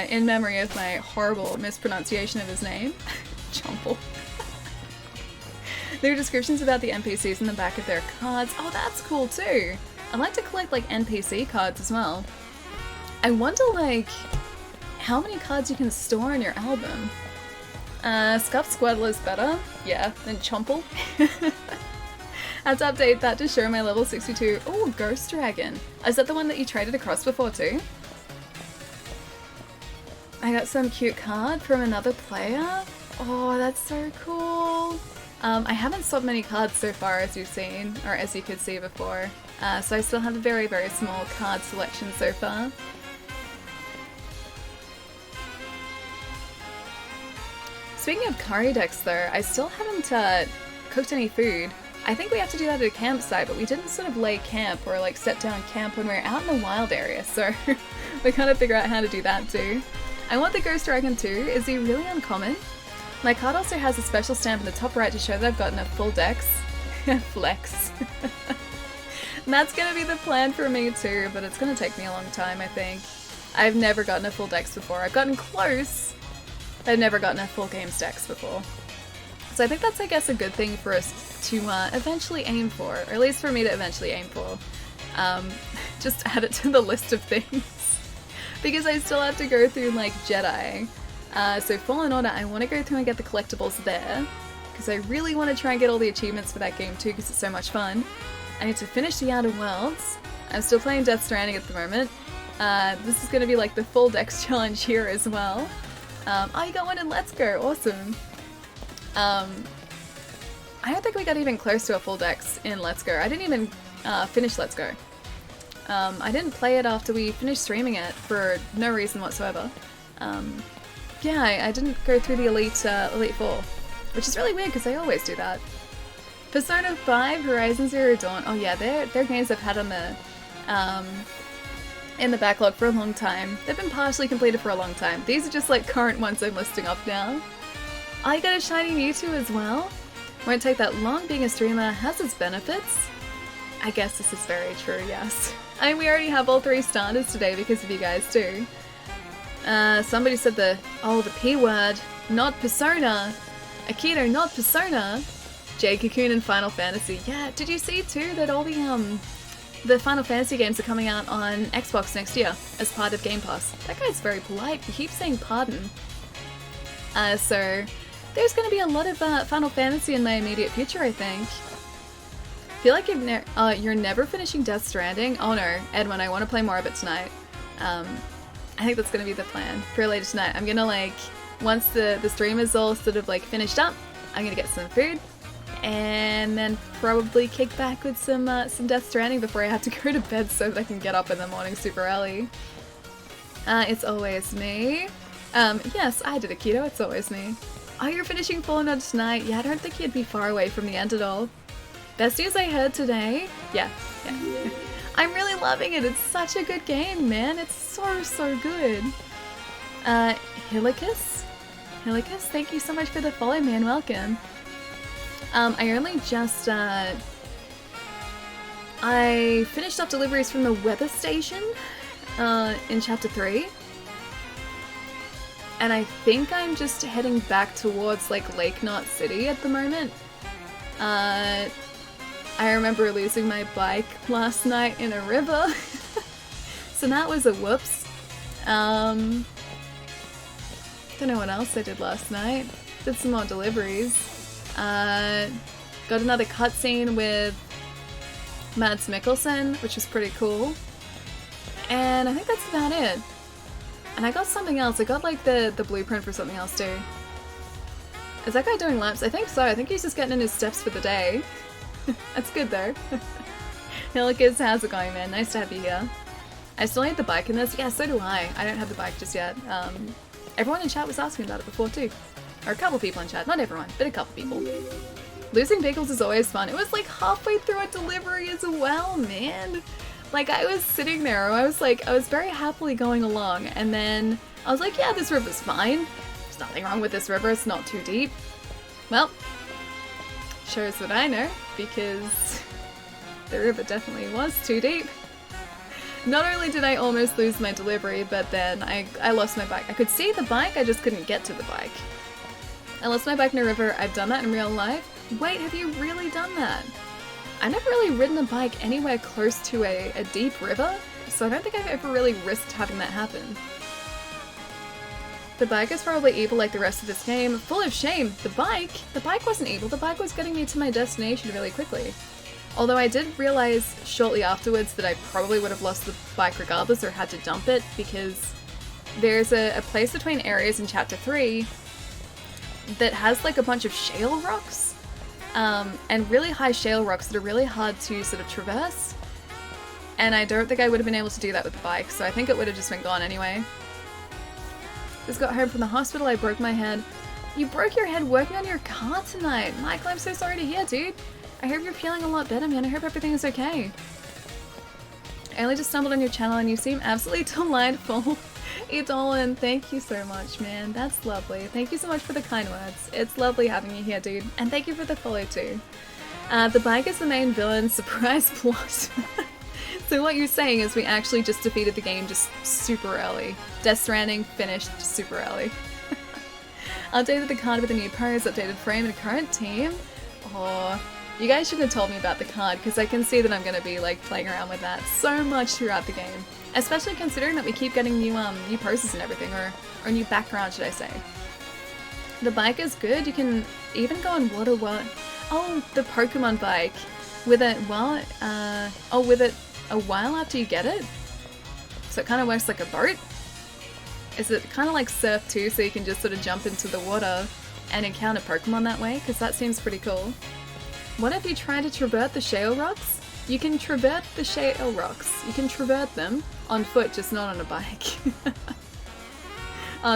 In memory of my horrible mispronunciation of his name. Chomple. There are descriptions about the NPCs in the back of their cards. Oh, that's cool too. I like to collect like NPC cards as well. I wonder like how many cards you can store in your album. Scuffed Squirtle is better, yeah, than Chomple. I had to update that to show my level 62. Oh, Ghost Dragon. Is that the one that you traded across before too? I got some cute card from another player. Oh, that's so cool. I haven't swapped many cards so far as you've seen, or as you could see before. So I still have a very, very small card selection so far. Speaking of curry decks though, I still haven't cooked any food. I think we have to do that at a campsite, but we didn't sort of lay camp or like set down camp when we were out in the wild area, so we gotta figure out how to do that too. I want the Ghost Dragon too. Is he really uncommon? My card also has a special stamp in the top right to show that I've gotten a full dex. Flex. And that's gonna be the plan for me too, but it's gonna take me a long time, I think. I've never gotten a full dex before. I've gotten close, but I've never gotten a full games dex before. So I think that's, I guess, a good thing for us to eventually aim for, or at least for me to eventually aim for. Just add it to the list of things. Because I still have to go through, like, Jedi. So Fallen Order, I want to go through and get the collectibles there. Because I really want to try and get all the achievements for that game too, because it's so much fun. I need to finish the Outer Worlds. I'm still playing Death Stranding at the moment. This is going to be like the full dex challenge here as well. Oh, you got one in Let's Go, awesome. I don't think we got even close to a full dex in Let's Go. I didn't even finish Let's Go. I didn't play it after we finished streaming it for no reason whatsoever. Yeah, I didn't go through the Elite 4, which is really weird because I always do that. Persona 5, Horizon Zero Dawn. Oh yeah, they're games I've had on the in the backlog for a long time. They've been partially completed for a long time. These are just like current ones I'm listing off now. I got a shiny Mewtwo as well. Won't take that long, being a streamer has its benefits. I guess this is very true, yes. I mean, we already have all 3 starters today because of you guys too. Somebody said the P word. not Persona. Akito, not Persona. Jade Cocoon and Final Fantasy. Yeah, did you see too that all the Final Fantasy games are coming out on Xbox next year as part of Game Pass? That guy's very polite. He keeps saying pardon. So there's going to be a lot of Final Fantasy in my immediate future, I think. Feel like you're never finishing Death Stranding? Oh no, Edwin, I want to play more of it tonight. I think that's going to be the plan for later tonight. I'm going to like, once the stream is all sort of like finished up, I'm going to get some food and then probably kick back with some Death Stranding before I have to go to bed so that I can get up in the morning super early. It's always me. Yes, I did it, Keto. It's always me. Oh, you're finishing Fallen Order tonight? Yeah, I don't think you'd be far away from the end at all. Best news I heard today? Yeah. I'm really loving it. It's such a good game, man. It's so good. Hilicus, thank you so much for the follow, man. Welcome. I only just, I finished up deliveries from the weather station, in chapter 3. And I think I'm just heading back towards, like, Lake Knot City at the moment. I remember losing my bike last night in a river. So that was a whoops. Don't know what else I did last night. Did some more deliveries. Got another cutscene with Mads Mikkelsen, which was pretty cool. And I think that's about it. And I got something else. I got like the blueprint for something else too. Is that guy doing laps? I think so. I think he's just getting in his steps for the day. That's good though. Hilicus, how's it going, man? Nice to have you here. I still need the bike in this. Yeah, so do I. I don't have the bike just yet. Everyone in chat was asking about it before too. Or a couple people in chat. Not everyone, but a couple people. Losing bagels is always fun. It was like halfway through a delivery as well, man. Like, I was sitting there, I was very happily going along, and then I was like, yeah, this river's fine. There's nothing wrong with this river, it's not too deep. Well, shows what I know, because the river definitely was too deep. Not only did I almost lose my delivery, but then I lost my bike. I could see the bike, I just couldn't get to the bike. I lost my bike in a river. I've done that in real life. Wait, have you really done that? I've never really ridden a bike anywhere close to a deep river, so I don't think I've ever really risked having that happen. The bike is probably evil like the rest of this game. Full of shame. The bike wasn't evil. The bike was getting me to my destination really quickly. Although I did realize shortly afterwards that I probably would have lost the bike regardless or had to dump it, because there's a place between areas in chapter 3 that has like a bunch of shale rocks. And really high shale rocks that are really hard to sort of traverse. And I don't think I would have been able to do that with the bike, so I think it would have just been gone anyway. Just got home from the hospital, I broke my head. You broke your head working on your car tonight! Michael, I'm so sorry to hear, dude. I hope you're feeling a lot better, man. I hope everything is okay. I only just stumbled on your channel and you seem absolutely delightful. Idolin, thank you so much, man. That's lovely. Thank you so much for the kind words. It's lovely having you here, dude. And thank you for the follow, too. The bike is the main villain. Surprise plot. So what you're saying is we actually just defeated the game just super early. Death Stranding finished super early. Updated the card with a new pose, updated frame and current team. Oh, you guys should have told me about the card, because I can see that I'm going to be like playing around with that so much throughout the game. Especially considering that we keep getting new poses and everything, or new background, should I say. The bike is good. You can even go on water. Oh, the Pokemon bike. With it with it a while after you get it. So it kind of works like a boat. Is it kind of like surf too, so you can just sort of jump into the water and encounter Pokemon that way? Because that seems pretty cool. What if you try to traverse the shale rocks? You can traverse the shale rocks. You can traverse them on foot, just not on a bike.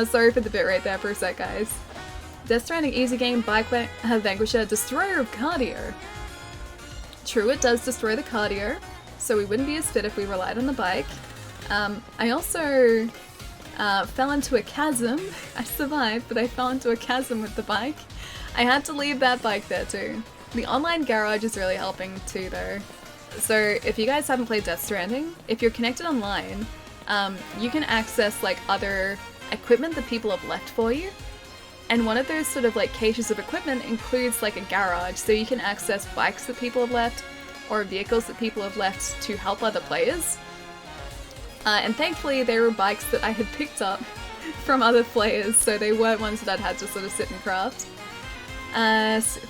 Sorry for the bit right there for a sec, guys. Death Stranding easy game, bike vanquisher, destroyer of cardio. True, it does destroy the cardio, so we wouldn't be as fit if we relied on the bike. I also fell into a chasm. I survived, but I fell into a chasm with the bike. I had to leave that bike there too. The online garage is really helping too, though. So if you guys haven't played Death Stranding, if you're connected online, you can access like other equipment that people have left for you. And one of those sort of like caches of equipment includes like a garage, so you can access bikes that people have left or vehicles that people have left to help other players. And thankfully they were bikes that I had picked up from other players, so they weren't ones that I'd had to sort of sit and craft.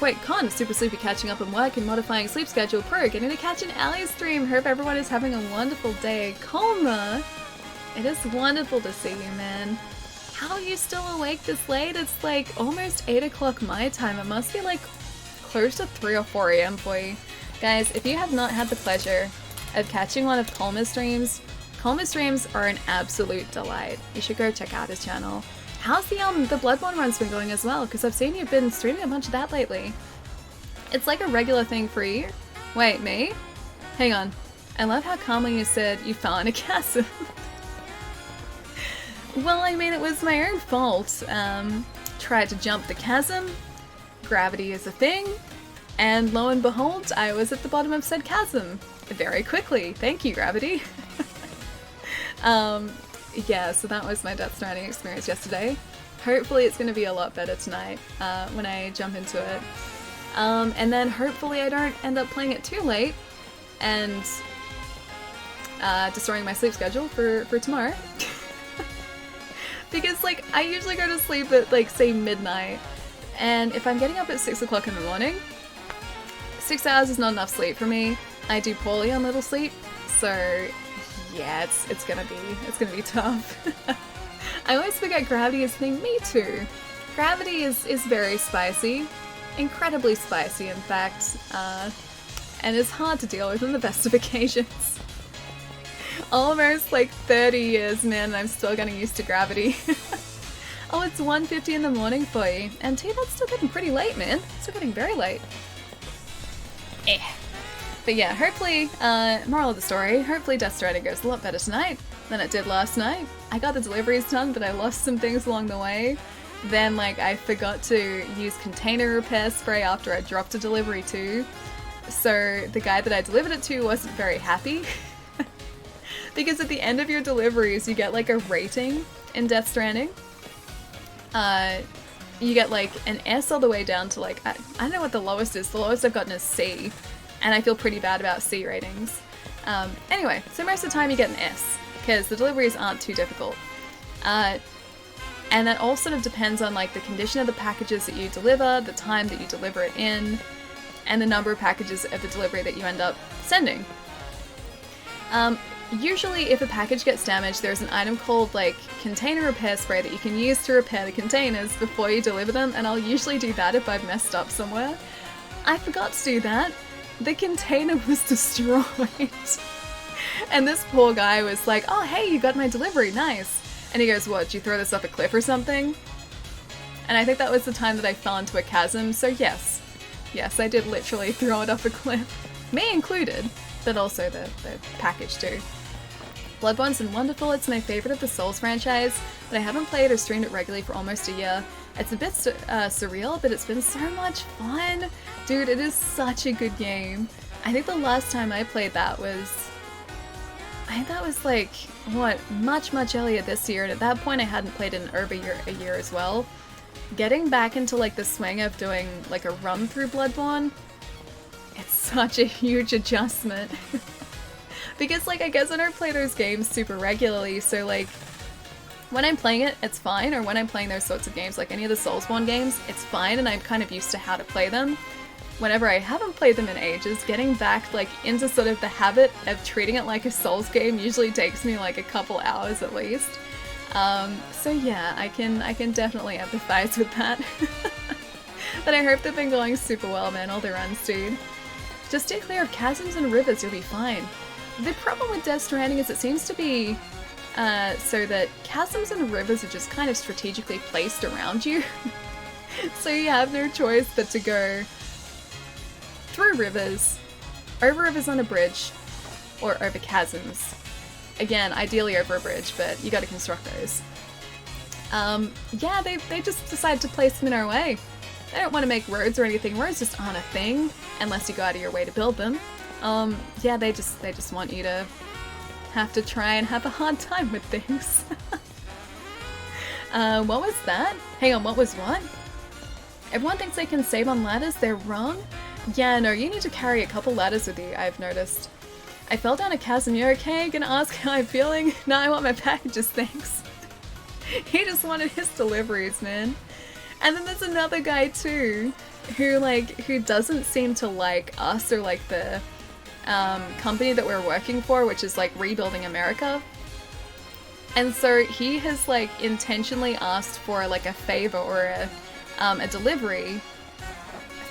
Wait, Con, super sleepy, catching up on work and modifying sleep schedule. Pro, getting to catch an alley stream. Hope everyone is having a wonderful day. Colma, it is wonderful to see you, man. How are you still awake this late? It's like almost 8 o'clock my time. It must be like close to 3 or 4 a.m. for you. Guys, if you have not had the pleasure of catching one of Colma's streams are an absolute delight. You should go check out his channel. How's the Bloodborne run's been going as well? Because I've seen you've been streaming a bunch of that lately. It's like a regular thing for you. Wait, me? Hang on. I love how calmly you said you fell in a chasm. Well, I mean, it was my own fault. Tried to jump the chasm. Gravity is a thing. And lo and behold, I was at the bottom of said chasm. Very quickly. Thank you, gravity. Yeah, so that was my Death Stranding experience yesterday. Hopefully it's going to be a lot better tonight when I jump into it. And then hopefully I don't end up playing it too late and destroying my sleep schedule for tomorrow. Because, like, I usually go to sleep at, like, say midnight, and if I'm getting up at 6 o'clock in the morning, 6 hours is not enough sleep for me. I do poorly on little sleep, so yeah, it's gonna be tough. I always forget Gravity is a thing. Me too. Gravity is very spicy, incredibly spicy, in fact, and is hard to deal with on the best of occasions. Almost like 30 years, man, and I'm still getting used to Gravity. Oh, it's 1:50 in the morning for you, and that's still getting pretty late, man. Still getting very late. Eh. But yeah, hopefully, moral of the story, hopefully Death Stranding goes a lot better tonight than it did last night. I got the deliveries done, but I lost some things along the way. Then, like, I forgot to use container repair spray after I dropped a delivery too. So the guy that I delivered it to wasn't very happy. Because at the end of your deliveries, you get like a rating in Death Stranding. You get like an S all the way down to like, I don't know what the lowest is. The lowest I've gotten is C. And I feel pretty bad about C ratings. Anyway, so most of the time you get an S, because the deliveries aren't too difficult. And that all sort of depends on like the condition of the packages that you deliver, the time that you deliver it in, and the number of packages of the delivery that you end up sending. Usually if a package gets damaged, there's an item called like container repair spray that you can use to repair the containers before you deliver them, and I'll usually do that if I've messed up somewhere. I forgot to do that. The container was destroyed. And this poor guy was like, oh hey, you got my delivery, nice. And he goes, what, did you throw this off a cliff or something? And I think that was the time that I fell into a chasm, so yes. Yes, I did literally throw it off a cliff. Me included, but also the package too. Bloodborne's been wonderful, it's my favourite of the Souls franchise, but I haven't played or streamed it regularly for almost a year. It's a bit surreal, but it's been so much fun. Dude, it is such a good game. I think the last time I played that was... I think that was like, what, much earlier this year, and at that point I hadn't played it in over a year as well. Getting back into like the swing of doing like a run through Bloodborne, it's such a huge adjustment. Because like I guess I don't play those games super regularly, so like when I'm playing it, it's fine, or when I'm playing those sorts of games, like any of the Soulsborne games, it's fine and I'm kind of used to how to play them. Whenever I haven't played them in ages, getting back like into sort of the habit of treating it like a Souls game usually takes me like a couple hours at least. So yeah, I can definitely empathize with that. But I hope they've been going super well, man, all the runs, dude. Just stay clear of chasms and rivers, you'll be fine. The problem with Death Stranding is it seems to be so that chasms and rivers are just kind of strategically placed around you. So you have no choice but to go through rivers, over rivers on a bridge, or over chasms. Again, ideally over a bridge, but you gotta construct those. Yeah, they just decide to place them in our way. They don't want to make roads or anything. Roads just aren't a thing, unless you go out of your way to build them. Yeah, they just want you to have to try and have a hard time with things. What was that? Hang on, what was what? Everyone thinks they can save on ladders, they're wrong? Yeah, no, you need to carry a couple ladders with you, I've noticed. I fell down a chasm, you okay? Gonna ask how I'm feeling? No, I want my packages, thanks. He just wanted his deliveries, man. And then there's another guy too, who doesn't seem to like us or like the company that we're working for, which is like Rebuilding America. And so he has like intentionally asked for like a favor or a delivery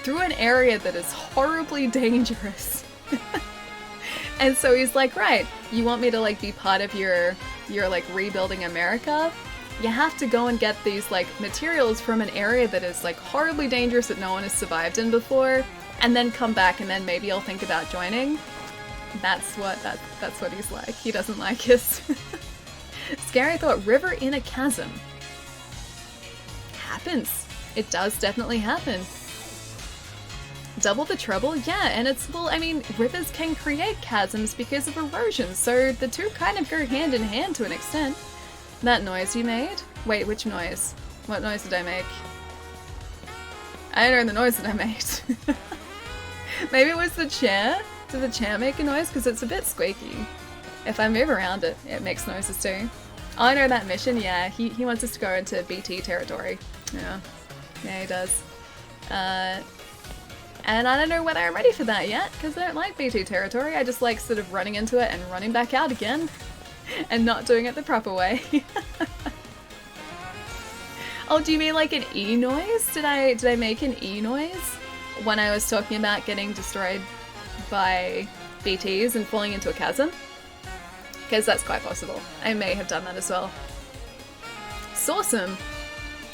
through an area that is horribly dangerous. And so he's like, right, you want me to like be part of your like Rebuilding America? You have to go and get these like materials from an area that is like horribly dangerous that no one has survived in before, and then come back and then maybe I'll think about joining. That's what he's like. He doesn't like his scary thought. River in a chasm. Happens. It does definitely happen. Double the trouble? Yeah, and it's, well, I mean, rivers can create chasms because of erosion, so the two kind of go hand in hand to an extent. That noise you made? Wait, which noise? What noise did I make? I don't know the noise that I made. Maybe it was the chair? Did the chair make a noise? Because it's a bit squeaky. If I move around it, it makes noises too. Oh, I know that mission, yeah. He wants us to go into BT territory. Yeah. Yeah, he does. And I don't know whether I'm ready for that yet, because I don't like BT territory. I just like sort of running into it and running back out again. And not doing it the proper way. Oh, do you mean like an E noise? Did I make an E noise when I was talking about getting destroyed by BTs and falling into a chasm? Because that's quite possible. I may have done that as well. Sauceum.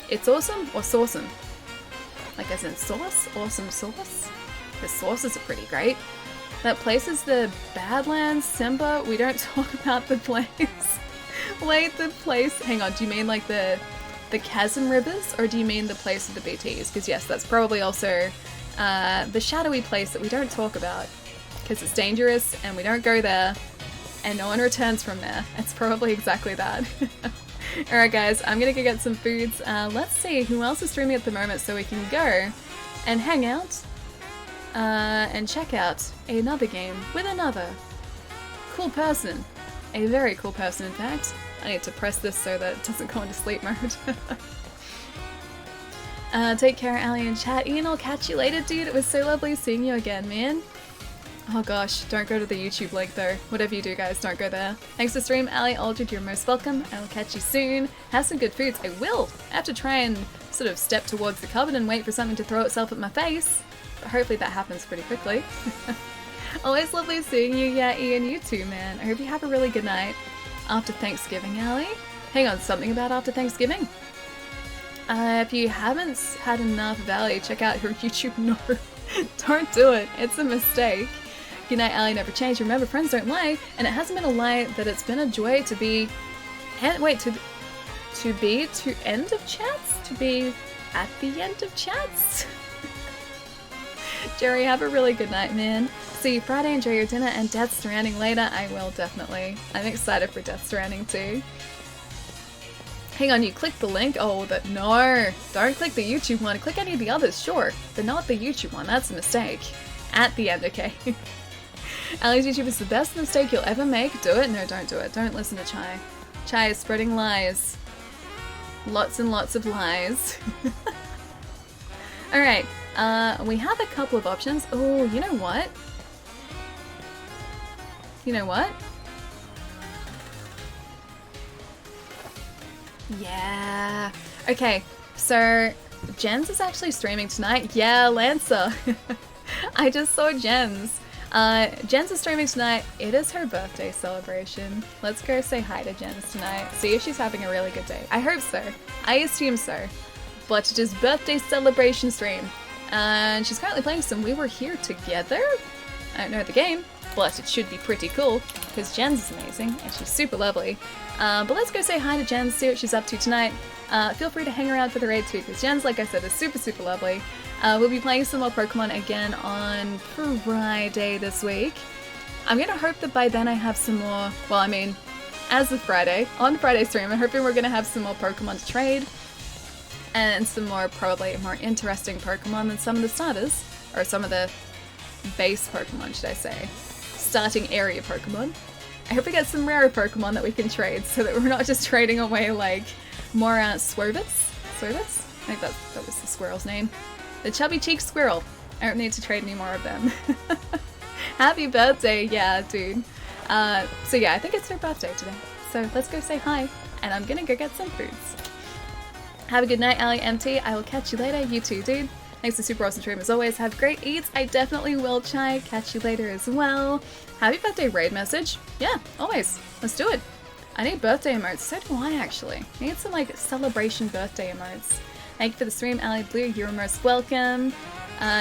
It's awesome or sauceum? Like as in sauce? Awesome sauce? Because sauces are pretty great. That place is the Badlands, Simba. We don't talk about the place. Wait, the place. Hang on, do you mean like the chasm rivers, or do you mean the place of the BTs? Because yes, that's probably also the shadowy place that we don't talk about. Because it's dangerous and we don't go there and no one returns from there. It's probably exactly that. Alright guys, I'm gonna go get some foods. Let's see who else is streaming at the moment so we can go and hang out. And check out another game with another cool person. A very cool person, in fact. I need to press this so that it doesn't go into sleep mode. Take care, Ali, and chat. Ian, I'll catch you later, dude. It was so lovely seeing you again, man. Oh gosh, don't go to the YouTube link though. Whatever you do, guys, don't go there. Thanks for stream, Ali Aldred. You're most welcome. I will catch you soon. Have some good foods. I will. I have to try and sort of step towards the cupboard and wait for something to throw itself at my face. But hopefully that happens pretty quickly. Always lovely seeing you. Yeah, Ian, you too, man. I hope you have a really good night. After Thanksgiving, Ali? Hang on, something about after Thanksgiving? If you haven't had enough of Ali, check out her YouTube. No, don't do it. It's a mistake. Good night, Ali. Never change. Remember, friends don't lie. And it hasn't been a lie that it's been a joy to be... And wait, to end of chats? To be at the end of chats? Jerry, have a really good night, man. See you Friday, enjoy your dinner, and Death Stranding later. I will, definitely. I'm excited for Death Stranding too. Hang on, you clicked the link? Oh, no. Don't click the YouTube one. Click any of the others, sure. But not the YouTube one. That's a mistake. At the end, okay. Ali's YouTube is the best mistake you'll ever make. Do it? No, don't do it. Don't listen to Chai. Chai is spreading lies. Lots and lots of lies. Alright. We have a couple of options. Oh, you know what? You know what? Yeah. Okay, so Jens is actually streaming tonight. Yeah, Lancer. I just saw Jens. Jens is streaming tonight. It is her birthday celebration. Let's go say hi to Jens tonight. See if she's having a really good day. I hope so. I assume so. But it is birthday celebration stream. And she's currently playing some We Were Here Together. I don't know the game, but it should be pretty cool, because Jens is amazing, and she's super lovely. But let's go say hi to Jens, see what she's up to tonight. Feel free to hang around for the raid too, because Jens, like I said, is super, super lovely. We'll be playing some more Pokemon again on Friday this week. I'm gonna hope that by then I have some more, well, I mean, as of Friday, on Friday stream, I'm hoping we're going to have some more Pokemon to trade. And some more, probably more interesting Pokemon than some of the starters. Or some of the base Pokemon, should I say. Starting area Pokemon. I hope we get some rarer Pokemon that we can trade so that we're not just trading away like more Swirvits? Swirvits? I think that was the squirrel's name. The chubby cheek squirrel. I don't need to trade any more of them. Happy birthday, yeah, dude. So yeah, I think it's her birthday today. So let's go say hi, and I'm gonna go get some foods. Have a good night, Ali MT. I will catch you later. You too, dude. Thanks for super awesome stream as always. Have great eats. I definitely will, Chai. Catch you later as well. Happy birthday raid message. Yeah, always. Let's do it. I need birthday emotes. So do I, actually. I need some, like, celebration birthday emotes. Thank you for the stream, Ali Blue. You're most welcome.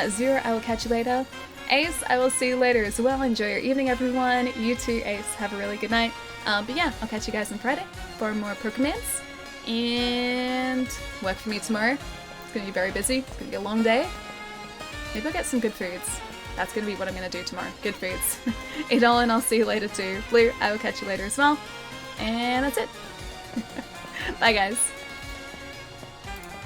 Zero, I will catch you later. Ace, I will see you later as well. Enjoy your evening, everyone. You too, Ace. Have a really good night. But yeah, I'll catch you guys on Friday for more Pokemons. And work for me tomorrow. It's gonna be very busy. It's gonna be a long day. Maybe I'll get some good foods. That's gonna be what I'm gonna do tomorrow. Good foods. Eat all, and I'll see you later too. Blue, I will catch you later as well. And that's it. Bye, guys.